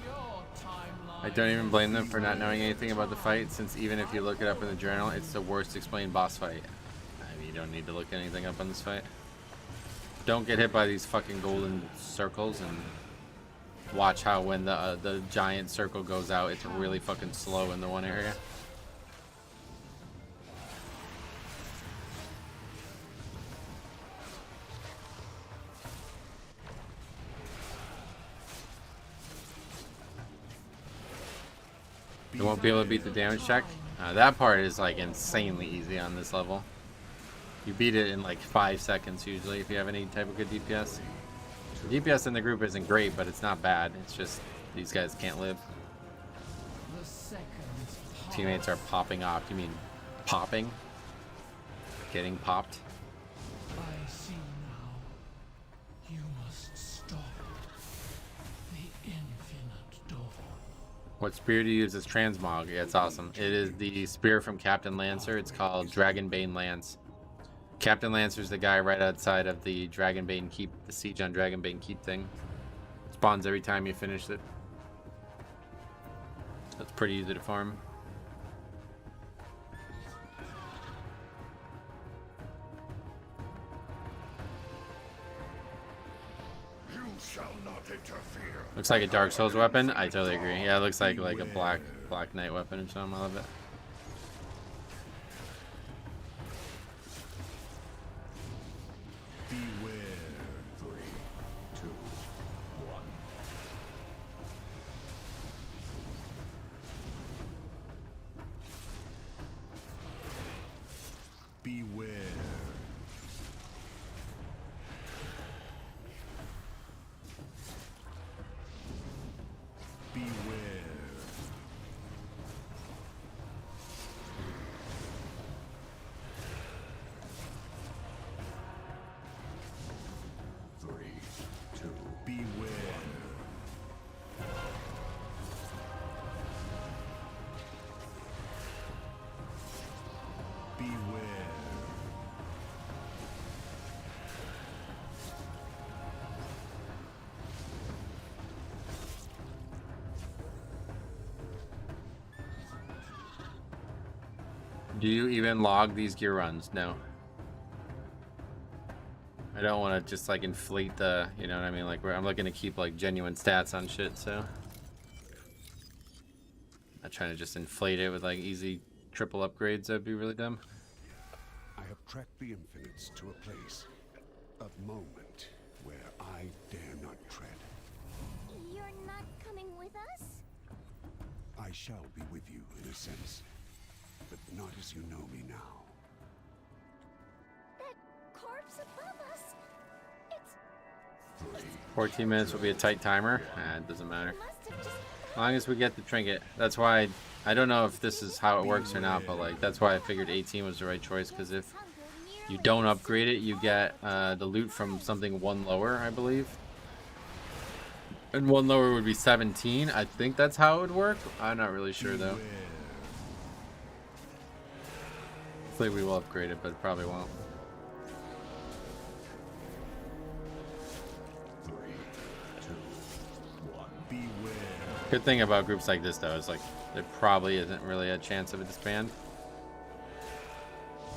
Your timeline. I don't even blame them for not knowing anything about the fight, since even if you look it up in the journal, it's the worst explained boss fight. I mean, you don't need to look anything up on this fight. Don't get hit by these fucking golden circles, and watch how when the giant circle goes out, it's really fucking slow in the one area. You won't be able to beat the damage check. That part is like insanely easy on this level. You beat it in like 5 seconds usually if you have any type of good DPS. The DPS in the group isn't great, but it's not bad. It's just these guys can't live. The seconds pass. Teammates are popping off. You mean popping? Getting popped? I see now. You must stop the infinite door. What spear do you use as transmog? Yeah, it's awesome. It is the spear from Captain Lancer. It's called Dragonbane Lance. Captain Lancer's the guy right outside of the Dragonbane Keep, the siege on Dragonbane Keep thing. Spawns every time you finish it. That's pretty easy to farm. You shall not interfere. Looks like a Dark Souls weapon. I totally agree. Yeah, it looks like a Black Knight weapon or something. I love it. Beware. 3, 2, 1. Beware. Beware. Do you even log these gear runs? No. I don't want to just like inflate the, you know what I mean? Like I'm looking to keep like genuine stats on shit, so. Not trying to just inflate it with like easy triple upgrades. That'd be really dumb. I have tracked the infinites to a place, a moment where I dare not tread. You're not coming with us? I shall be with you in a sense, but not as you know me now. That corpse above us. It's 14 minutes will be a tight timer. It doesn't matter. As long as we get the trinket. That's why I don't know if this is how it works or not, but like that's why I figured 18 was the right choice, because if you don't upgrade it, you get the loot from something one lower, I believe. And one lower would be 17. I think that's how it would work. I'm not really sure though. Hopefully we will upgrade it, but it probably won't. Good thing about groups like this though is like there probably isn't really a chance of a disband.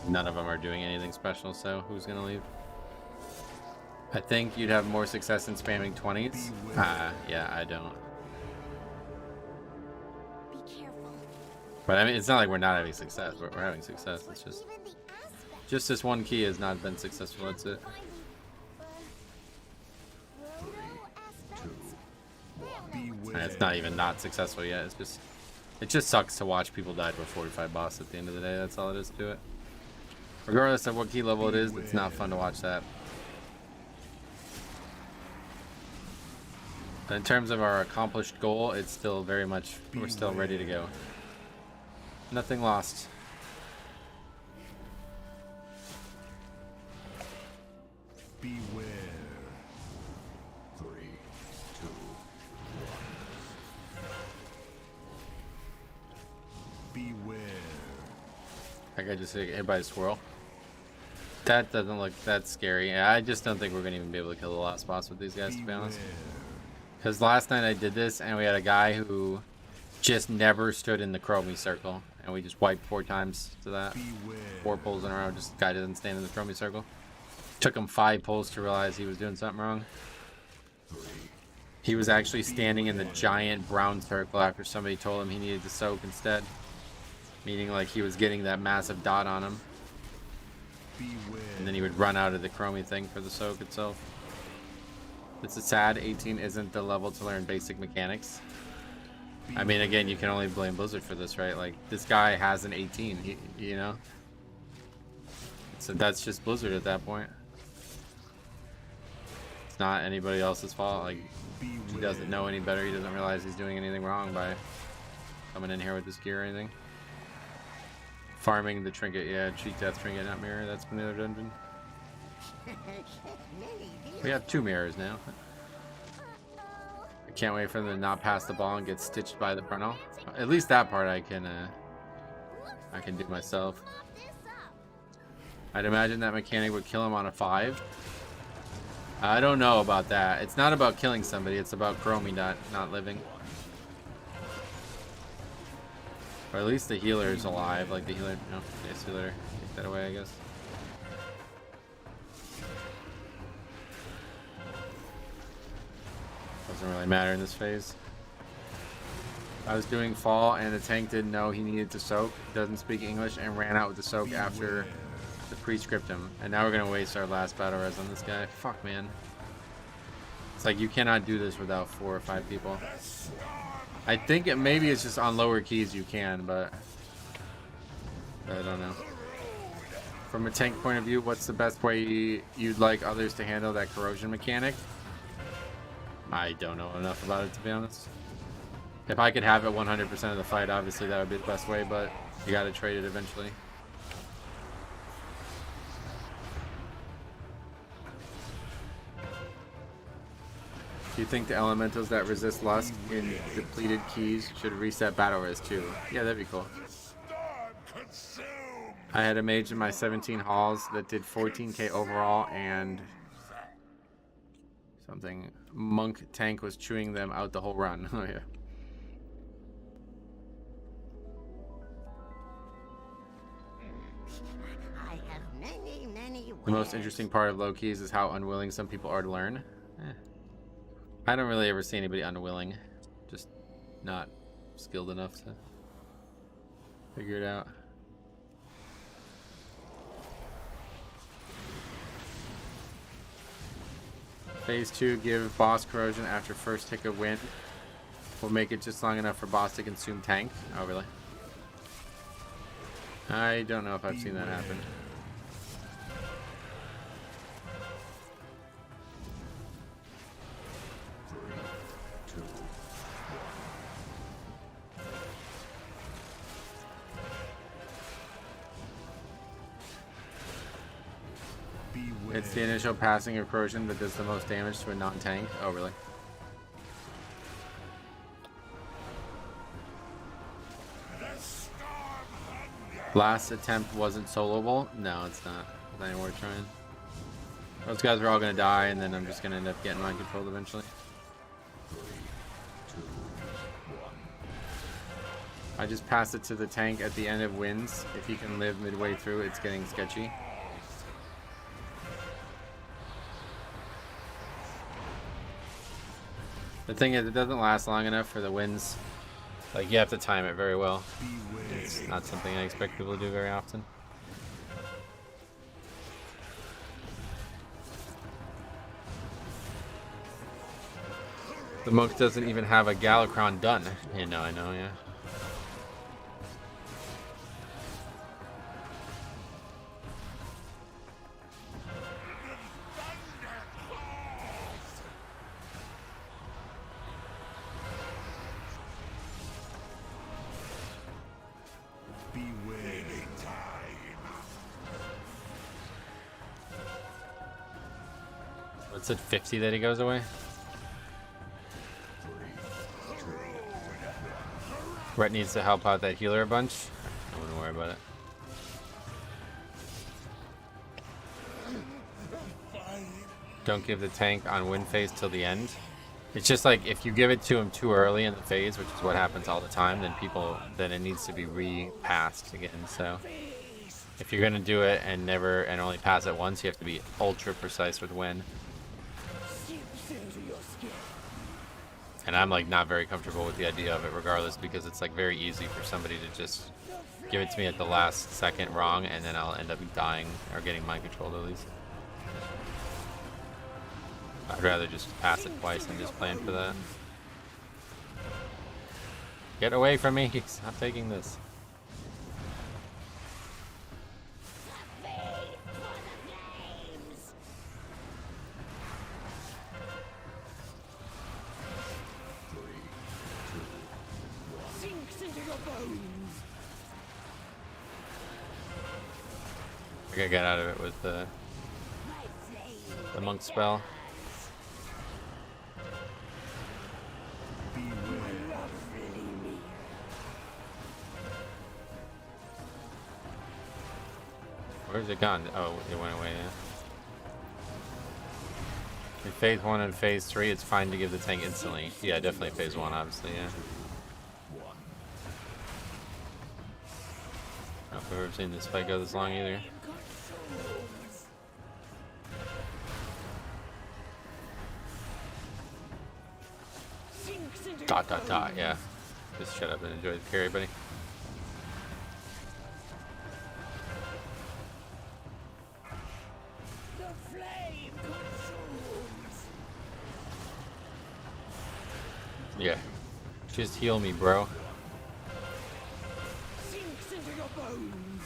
None of them are doing anything special, so who's gonna leave? I think you'd have more success in spamming 20s. Yeah, I don't. be careful. But I mean, it's not like we're not having success. We're having success. It's just this one key has not been successful. That's it. And it's not even not successful yet. It just sucks to watch people die to a 45 boss at the end of the day. That's all it is to it. Regardless of what key level it is, it's not fun to watch that. But in terms of our accomplished goal, it's still very much, we're still ready to go. Nothing lost. Beware. 3, 2, 1. Beware. I could just get hit by a swirl. That doesn't look that scary. I just don't think we're gonna even be able to kill the last boss with these guys, to be honest. Because last night I did this and we had a guy who just never stood in the chromie circle, and we just wiped 4 times to that. 4 pulls in a row. Just the guy didn't stand in the chromie circle. Took him 5 pulls to realize he was doing something wrong. He was actually standing in the giant brown circle after somebody told him he needed to soak instead. Meaning like he was getting that massive dot on him. And then he would run out of the chromie thing for the soak itself. It's a sad 18 isn't the level to learn basic mechanics. I mean, again, you can only blame Blizzard for this, right? Like, this guy has an 18, you know? So that's just Blizzard at that point. It's not anybody else's fault. Like, he doesn't know any better. He doesn't realize he's doing anything wrong by coming in here with this gear or anything. Farming the trinket, yeah, cheat death trinket, not mirror. That's from the other dungeon. We have 2 mirrors now. I can't wait for them to not pass the ball and get stitched by the frontal. At least that part I can do myself. I'd imagine that mechanic would kill him on a 5. I don't know about that. It's not about killing somebody, it's about chromie not living. Or at least the healer is alive, like the healer, no, yes, healer, take that away, I guess. Doesn't really matter in this phase. I was doing fall and the tank didn't know he needed to soak, doesn't speak English, and ran out with the soak after the pre-scriptum. And now we're gonna waste our last battle res on this guy. Fuck, man. It's like you cannot do this without 4 or 5 people. I think maybe it's just on lower keys you can, but I don't know. From a tank point of view, what's the best way you'd like others to handle that corrosion mechanic? I don't know enough about it, to be honest. If I could have it 100% of the fight, obviously that would be the best way, but you gotta trade it eventually. Do you think the elementals that resist lust in depleted keys should reset battle res too? Yeah, that'd be cool. I had a mage in my 17 halls that did 14k overall and something. Monk tank was chewing them out the whole run. Oh yeah. The most interesting part of low keys is how unwilling some people are to learn. I don't really ever see anybody unwilling, just not skilled enough to figure it out. Phase 2, give boss corrosion after first tick of wind. Will make it just long enough for boss to consume tank. Oh, really? I don't know if I've seen that happen. It's the initial passing of corrosion that does the most damage to a non-tank. Oh, really? Last attempt wasn't soloable? No, it's not. It's not even worth trying. Those guys are all going to die, and then I'm just going to end up getting mind controlled eventually. I just pass it to the tank at the end of wins. If he can live midway through, it's getting sketchy. The thing is, it doesn't last long enough for the wins. Like, you have to time it very well. It's not something I expect people to do very often. The monk doesn't even have a Galacron done. You know, I know, yeah. What's it, 50 that he goes away? Brett needs to help out that healer a bunch. I wouldn't worry about it. Don't give the tank on win phase till the end. It's just like if you give it to him too early in the phase, which is what happens all the time, then it needs to be repassed again. So if you're gonna do it and only pass it once, you have to be ultra precise with when. And I'm like not very comfortable with the idea of it regardless, because it's like very easy for somebody to just give it to me at the last second wrong, and then I'll end up dying or getting mind controlled at least. I'd rather just pass it twice and just plan for that. Get away from me! Stop taking this. I think I got out of it with the monk spell. Where's it gone? Oh, it went away, yeah. In phase 1 and phase 3, it's fine to give the tank instantly. Yeah, definitely phase 1, obviously, yeah. I don't know if I've ever seen this fight go this long either. Dot dot dot, yeah. Just shut up and enjoy the carry, buddy. Yeah. Just heal me, bro. Sinks into your bones.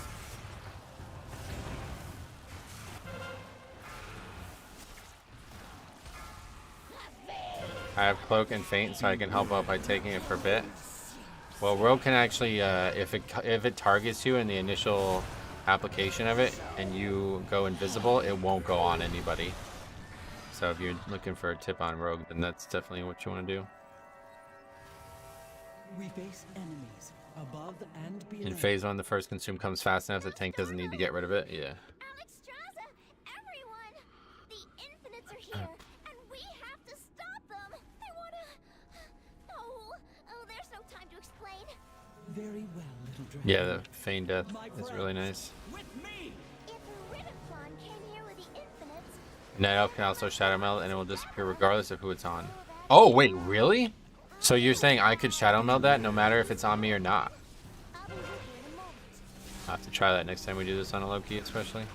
I have cloak and feint, so I can help out by taking it for a bit. Well, rogue can actually, if it targets you in the initial application of it and you go invisible, it won't go on anybody. So if you're looking for a tip on rogue, then that's definitely what you want to do. We face enemies above and below. In phase 1, the first consume comes fast enough the tank doesn't need to get rid of it. Yeah. Alexstrasza, everyone! The Infinites are here, and we have to stop them! They wanna... Oh, there's no time to explain. Very well, little dragon. Yeah, the feign death is really nice. With me! If Ridicon came here with Night Elf can also Shadow Meld and it will disappear regardless of who it's on. Oh, wait, really? So you're saying I could Shadow Meld that no matter if it's on me or not? I'll have to try that next time we do this on a low-key, especially.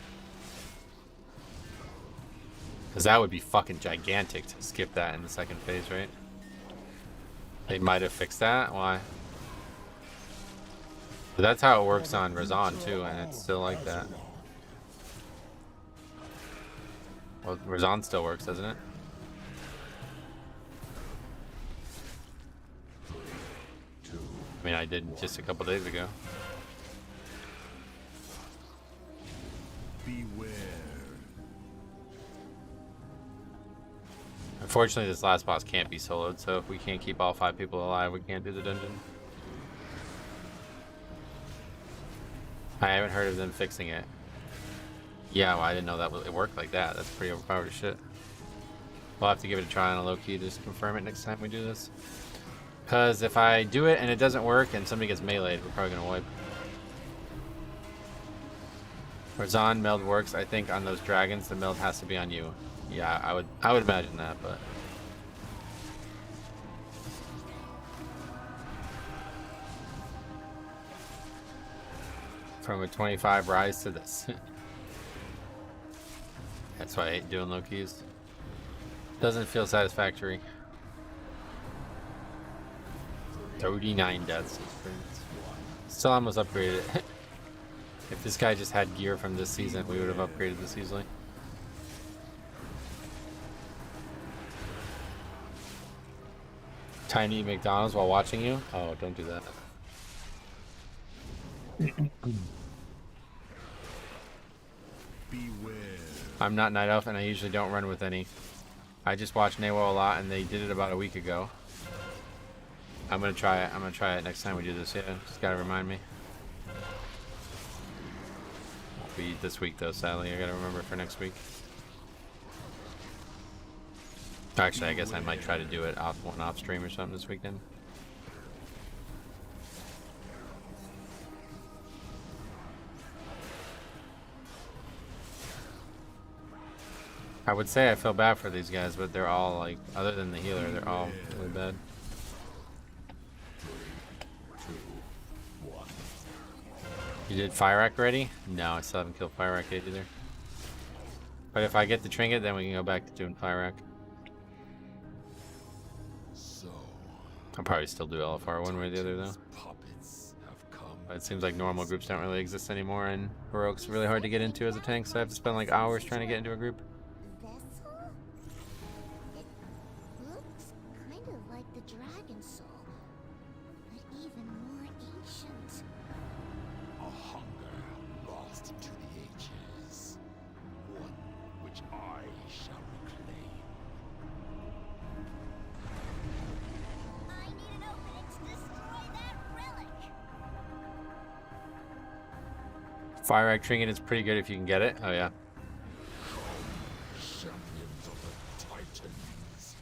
Because that would be fucking gigantic to skip that in the second phase, right? They might have fixed that. Why? But that's how it works on Razan too, and it's still like that. Well, Razan still works, doesn't it? I mean, I did just a couple days ago. Beware. Unfortunately, this last boss can't be soloed, so if we can't keep all 5 people alive, we can't do the dungeon. I haven't heard of them fixing it. Yeah, well, I didn't know that it worked like that. That's pretty overpowered as shit. We'll have to give it a try on a low-key to just confirm it next time we do this. Because if I do it and it doesn't work and somebody gets meleeed, we're probably going to wipe. Razan meld works, I think, on those dragons. The meld has to be on you. Yeah, I would imagine that, but... From a 25 rise to this. That's why I hate doing low keys. Doesn't feel satisfactory. 39 deaths. Still almost upgraded it. If this guy just had gear from this season, we would have upgraded this easily. Tiny McDonald's while watching you? Oh, don't do that. Beware. I'm not Night Elf and I usually don't run with any. I just watch Nawo a lot and they did it about a week ago. I'm gonna try it. I'm gonna try it next time we do this. Yeah, just gotta remind me. Won't be this week though, sadly. I gotta remember for next week. Actually, I guess I might try to do it off stream or something this weekend. I would say I feel bad for these guys, but they're all like, other than the healer, they're all really bad. You did Fire Rack already? No, I still haven't killed Fire Rack yet either. But if I get the trinket, then we can go back to doing Fire Rack. I'll probably still do LFR one way or the other though. But it seems like normal groups don't really exist anymore, and Heroic's really hard to get into as a tank, so I have to spend like hours trying to get into a group. Vessel? It looks kind of like the Dragon Soul, but even more ancient. A hunger lost to the ages. One which I shall reclaim. I need an opening to destroy that relic. Fire Rack trinket is pretty good if you can get it. Oh yeah. Champions of the Titans.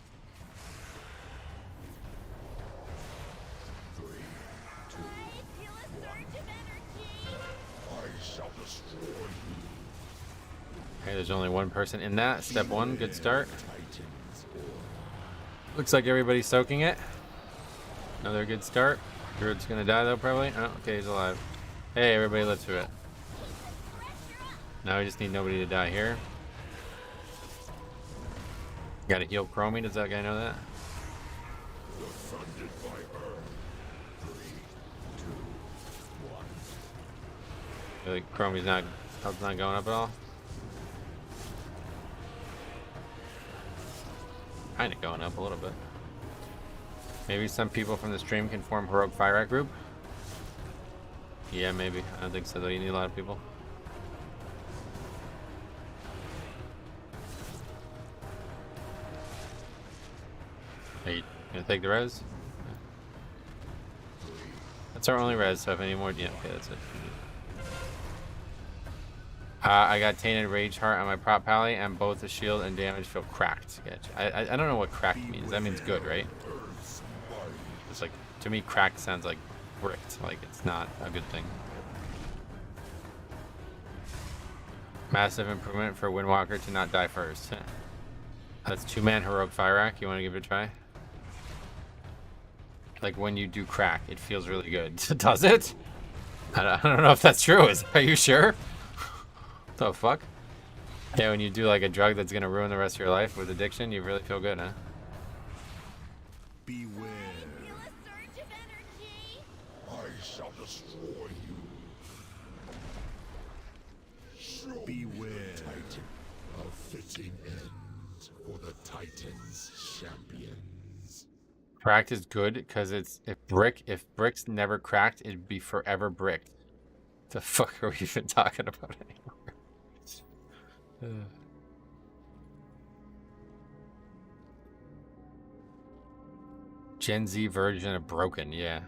3, 2. I feel a surge of energy. I shall destroy you. Okay, there's only one person in that. Step 1, good start. Titans. Looks like everybody's soaking it. Another good start. Druid's gonna die though, probably. Oh, okay, he's alive. Hey, everybody, let's do it. Now we just need nobody to die here. Gotta heal Chromie. Does that guy know that? Defended by her. 3, 2, 1. Really, Chromie's health's not going up at all. Kinda going up a little bit. Maybe some people from the stream can form Heroic Fire Rack group. Yeah, maybe. I don't think so though. You need a lot of people. Hey, you gonna take the res? That's our only res, so if any more, yeah, okay, that's it. I got Tainted Rage Heart on my prop pally, and both the shield and damage feel cracked. I don't know what cracked means. That means good, right? It's like, to me, cracked sounds like bricked. Like, it's not a good thing. Massive improvement for Windwalker to not die first. That's 2-man heroic fire act. You want to give it a try? Like when you do crack, it feels really good. Does it? I don't know if that's true. Are you sure? The fuck? Yeah, when you do like a drug that's gonna ruin the rest of your life with addiction, you really feel good, huh? Beware. Feel a surge of energy. I shall destroy you. Show Beware. the Titan a fitting end for the Titan's champions. Cracked is good because it's if bricks never cracked, it'd be forever bricked. The fuck are we even talking about anymore? Gen Z version of broken, yeah.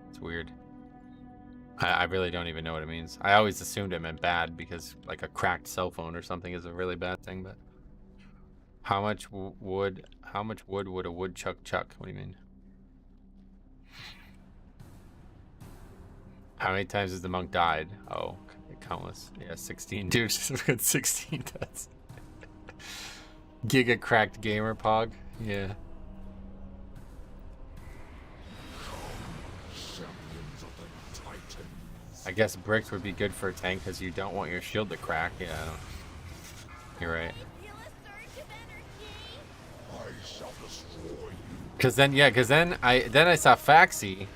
It's weird. I really don't even know what it means. I always assumed it meant bad because like a cracked cell phone or something is a really bad thing, but how much wood would a woodchuck chuck? What do you mean? How many times has the monk died? Oh, countless. Yeah, 16 dude. 16 deaths. Giga cracked gamer pog. Yeah. Champions of the Titans. I guess bricks would be good for a tank because you don't want your shield to crack. Yeah, I don't... You're right. Feel a surge of energy. I shall destroy you. Cause then I saw Faxi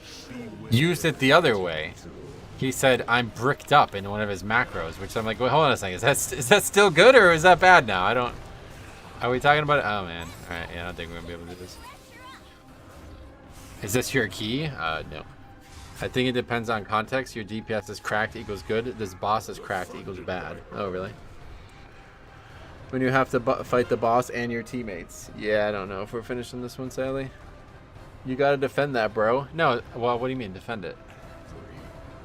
used it the other way. He said I'm bricked up in one of his macros, which I'm like, wait, hold on a second. Is that still good or is that bad now? I don't. Are we talking about it? Oh man. All right. Yeah, I don't think we're gonna be able to do this. Is this your key? No. I think it depends on context. Your DPS is cracked equals good. This boss is cracked equals bad. Oh really? When you have to fight the boss and your teammates. Yeah, I don't know if we're finishing this one, Sally. You gotta defend that, bro. No, well, what do you mean defend it?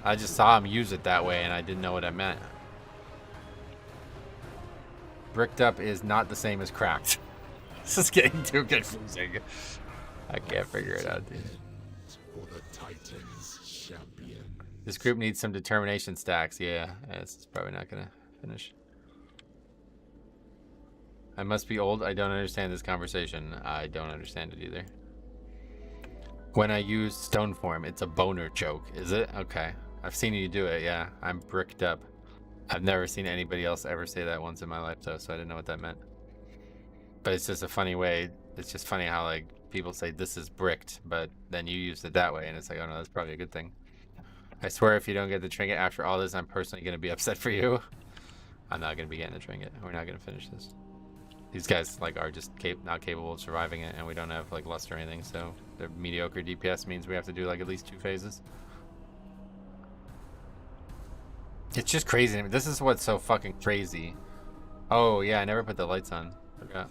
I just saw him use it that way and I didn't know what it meant. Bricked up is not the same as cracked. This is getting too confusing. I can't figure it out, dude. For the Titan's champion. This group needs some determination stacks. Yeah, it's probably not gonna finish. I must be old. I don't understand this conversation. I don't understand it either. When I use stone form, it's a boner joke. Is it? Okay. I've seen you do it, yeah. I'm bricked up. I've never seen anybody else ever say that once in my life, though, so I didn't know what that meant. But it's just a funny way. It's just funny how, like, people say this is bricked, but then you used it that way, and it's like, oh no, that's probably a good thing. I swear if you don't get the trinket after all this, I'm personally going to be upset for you. I'm not going to be getting the trinket. We're not going to finish this. These guys like are just not capable of surviving it, and we don't have like lust or anything, so their mediocre DPS means we have to do like at least 2 phases. It's just crazy. I mean, this is what's so fucking crazy. Oh yeah, I never put the lights on. Forgot.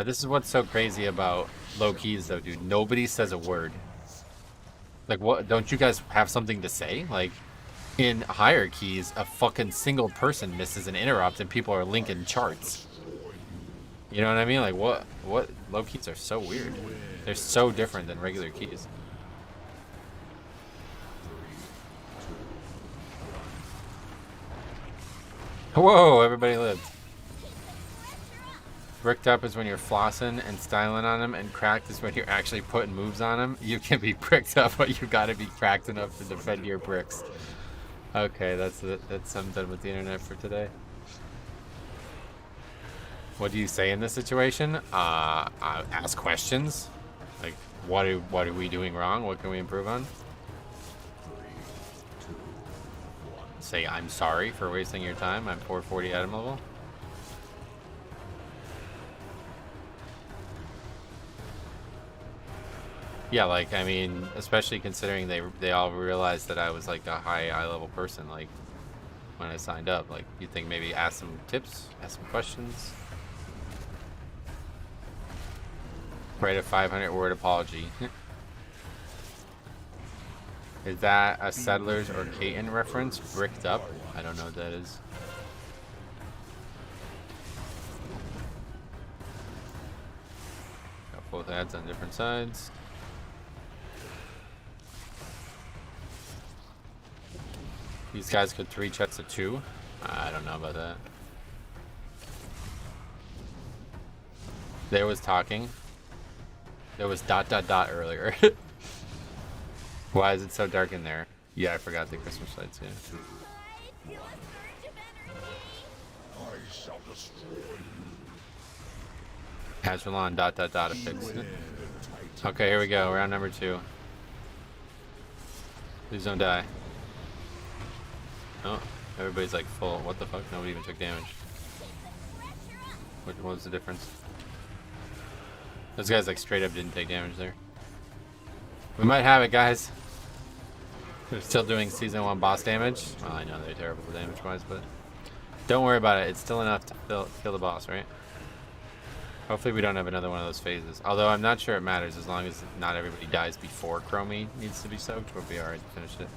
This is what's so crazy about low keys though, dude. Nobody says a word. Like what? Don't you guys have something to say? Like in higher keys, a fucking single person misses an interrupt and people are linking charts. You know what I mean? Like what low keys are so weird. They're so different than regular keys. Whoa, everybody lived. Bricked up is when you're flossing and styling on them, and cracked is when you're actually putting moves on them. You can be bricked up, but you gotta be cracked enough to defend your bricks. Okay, that's it. I'm done with the internet for today. What do you say in this situation? Ask questions. Like, what are we doing wrong? What can we improve on? Say, I'm sorry for wasting your time. I'm 440 item level. Yeah, like, I mean, especially considering they all realized that I was like a high level person, like, when I signed up. Like, you think maybe ask some tips, ask some questions. Write a 500-word apology. Is that a Settlers or Caton reference? Bricked up? I don't know what that is. Got both ads on different sides. These guys could 3 chests of 2. I don't know about that. There was talking. There was ... earlier. Why is it so dark in there? Yeah, I forgot the Christmas lights, yeah. I feel a surge of energy. I shall destroy you. Hazralon ... to fix it. Okay, here we go. Round number 2. Please don't die. Oh, everybody's like full. What the fuck? Nobody even took damage. What was the difference? Those guys like straight up didn't take damage there. We might have it, guys. They're still doing season 1 boss damage. Well, I know they're terrible damage wise, but don't worry about it. It's still enough to kill the boss, right? Hopefully we don't have another one of those phases. Although I'm not sure it matters as long as not everybody dies before Chromie needs to be soaked. We'll be alright to finish it.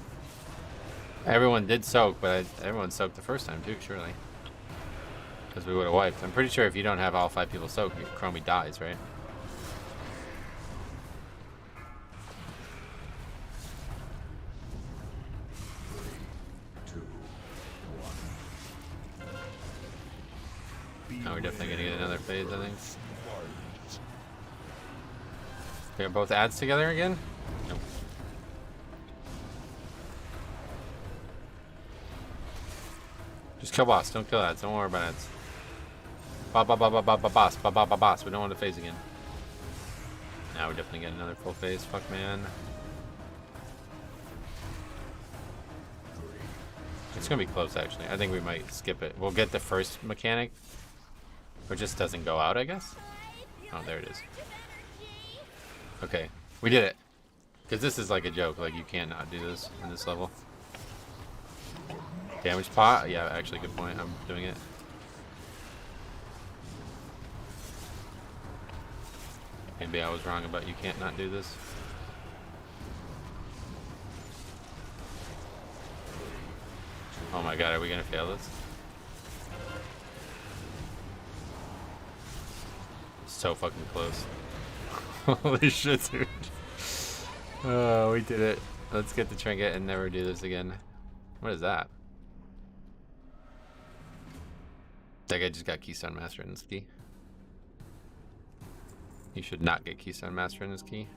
Everyone did soak, but everyone soaked the first time too, surely. Because we would have wiped. I'm pretty sure if you don't have all 5 people soaked, Chromie dies, right? Oh, we're definitely gonna get another phase, I think. We got both ads together again? Nope. Just kill boss, don't kill ads, don't worry about ads. Boss. We don't want to phase again. Now we're definitely getting another full phase. Fuck, man. It's gonna be close, actually. I think we might skip it. We'll get the first mechanic. Or just doesn't go out, I guess? Oh, there it is. Okay, we did it. Because this is like a joke. Like, you can't not do this in this level. Damage pot? Yeah, actually, good point. I'm doing it. Maybe I was wrong about you can't not do this. Oh my god, are we gonna fail this? So fucking close. Holy shit, dude. Oh, we did it. Let's get the trinket and never do this again. What is that? That guy just got Keystone Master in his key. You should not get Keystone Master in his key.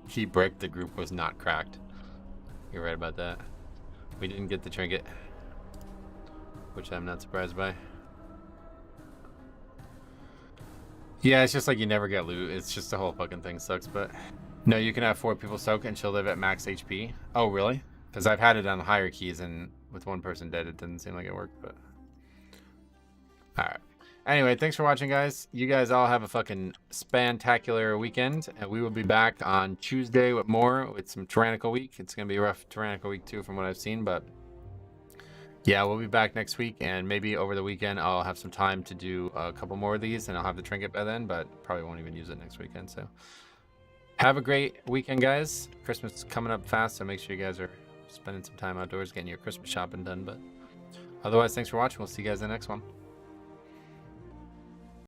Key brick, the group was not cracked. You're right about that. We didn't get the trinket, which I'm not surprised by. Yeah, it's just like you never get loot. It's just the whole fucking thing sucks, but... No, you can have 4 people soak and she'll live at max HP. Oh, really? Because I've had it on higher keys and with 1 person dead, it didn't seem like it worked, but... Alright. Anyway, thanks for watching, guys. You guys all have a fucking spantacular weekend, and we will be back on Tuesday with more, with some Tyrannical Week. It's going to be a rough Tyrannical Week, too, from what I've seen, but... Yeah, we'll be back next week, and maybe over the weekend I'll have some time to do a couple more of these, and I'll have the trinket by then, but probably won't even use it next weekend, so... Have a great weekend, guys. Christmas is coming up fast, so make sure you guys are spending some time outdoors getting your Christmas shopping done, but... Otherwise, thanks for watching. We'll see you guys in the next one.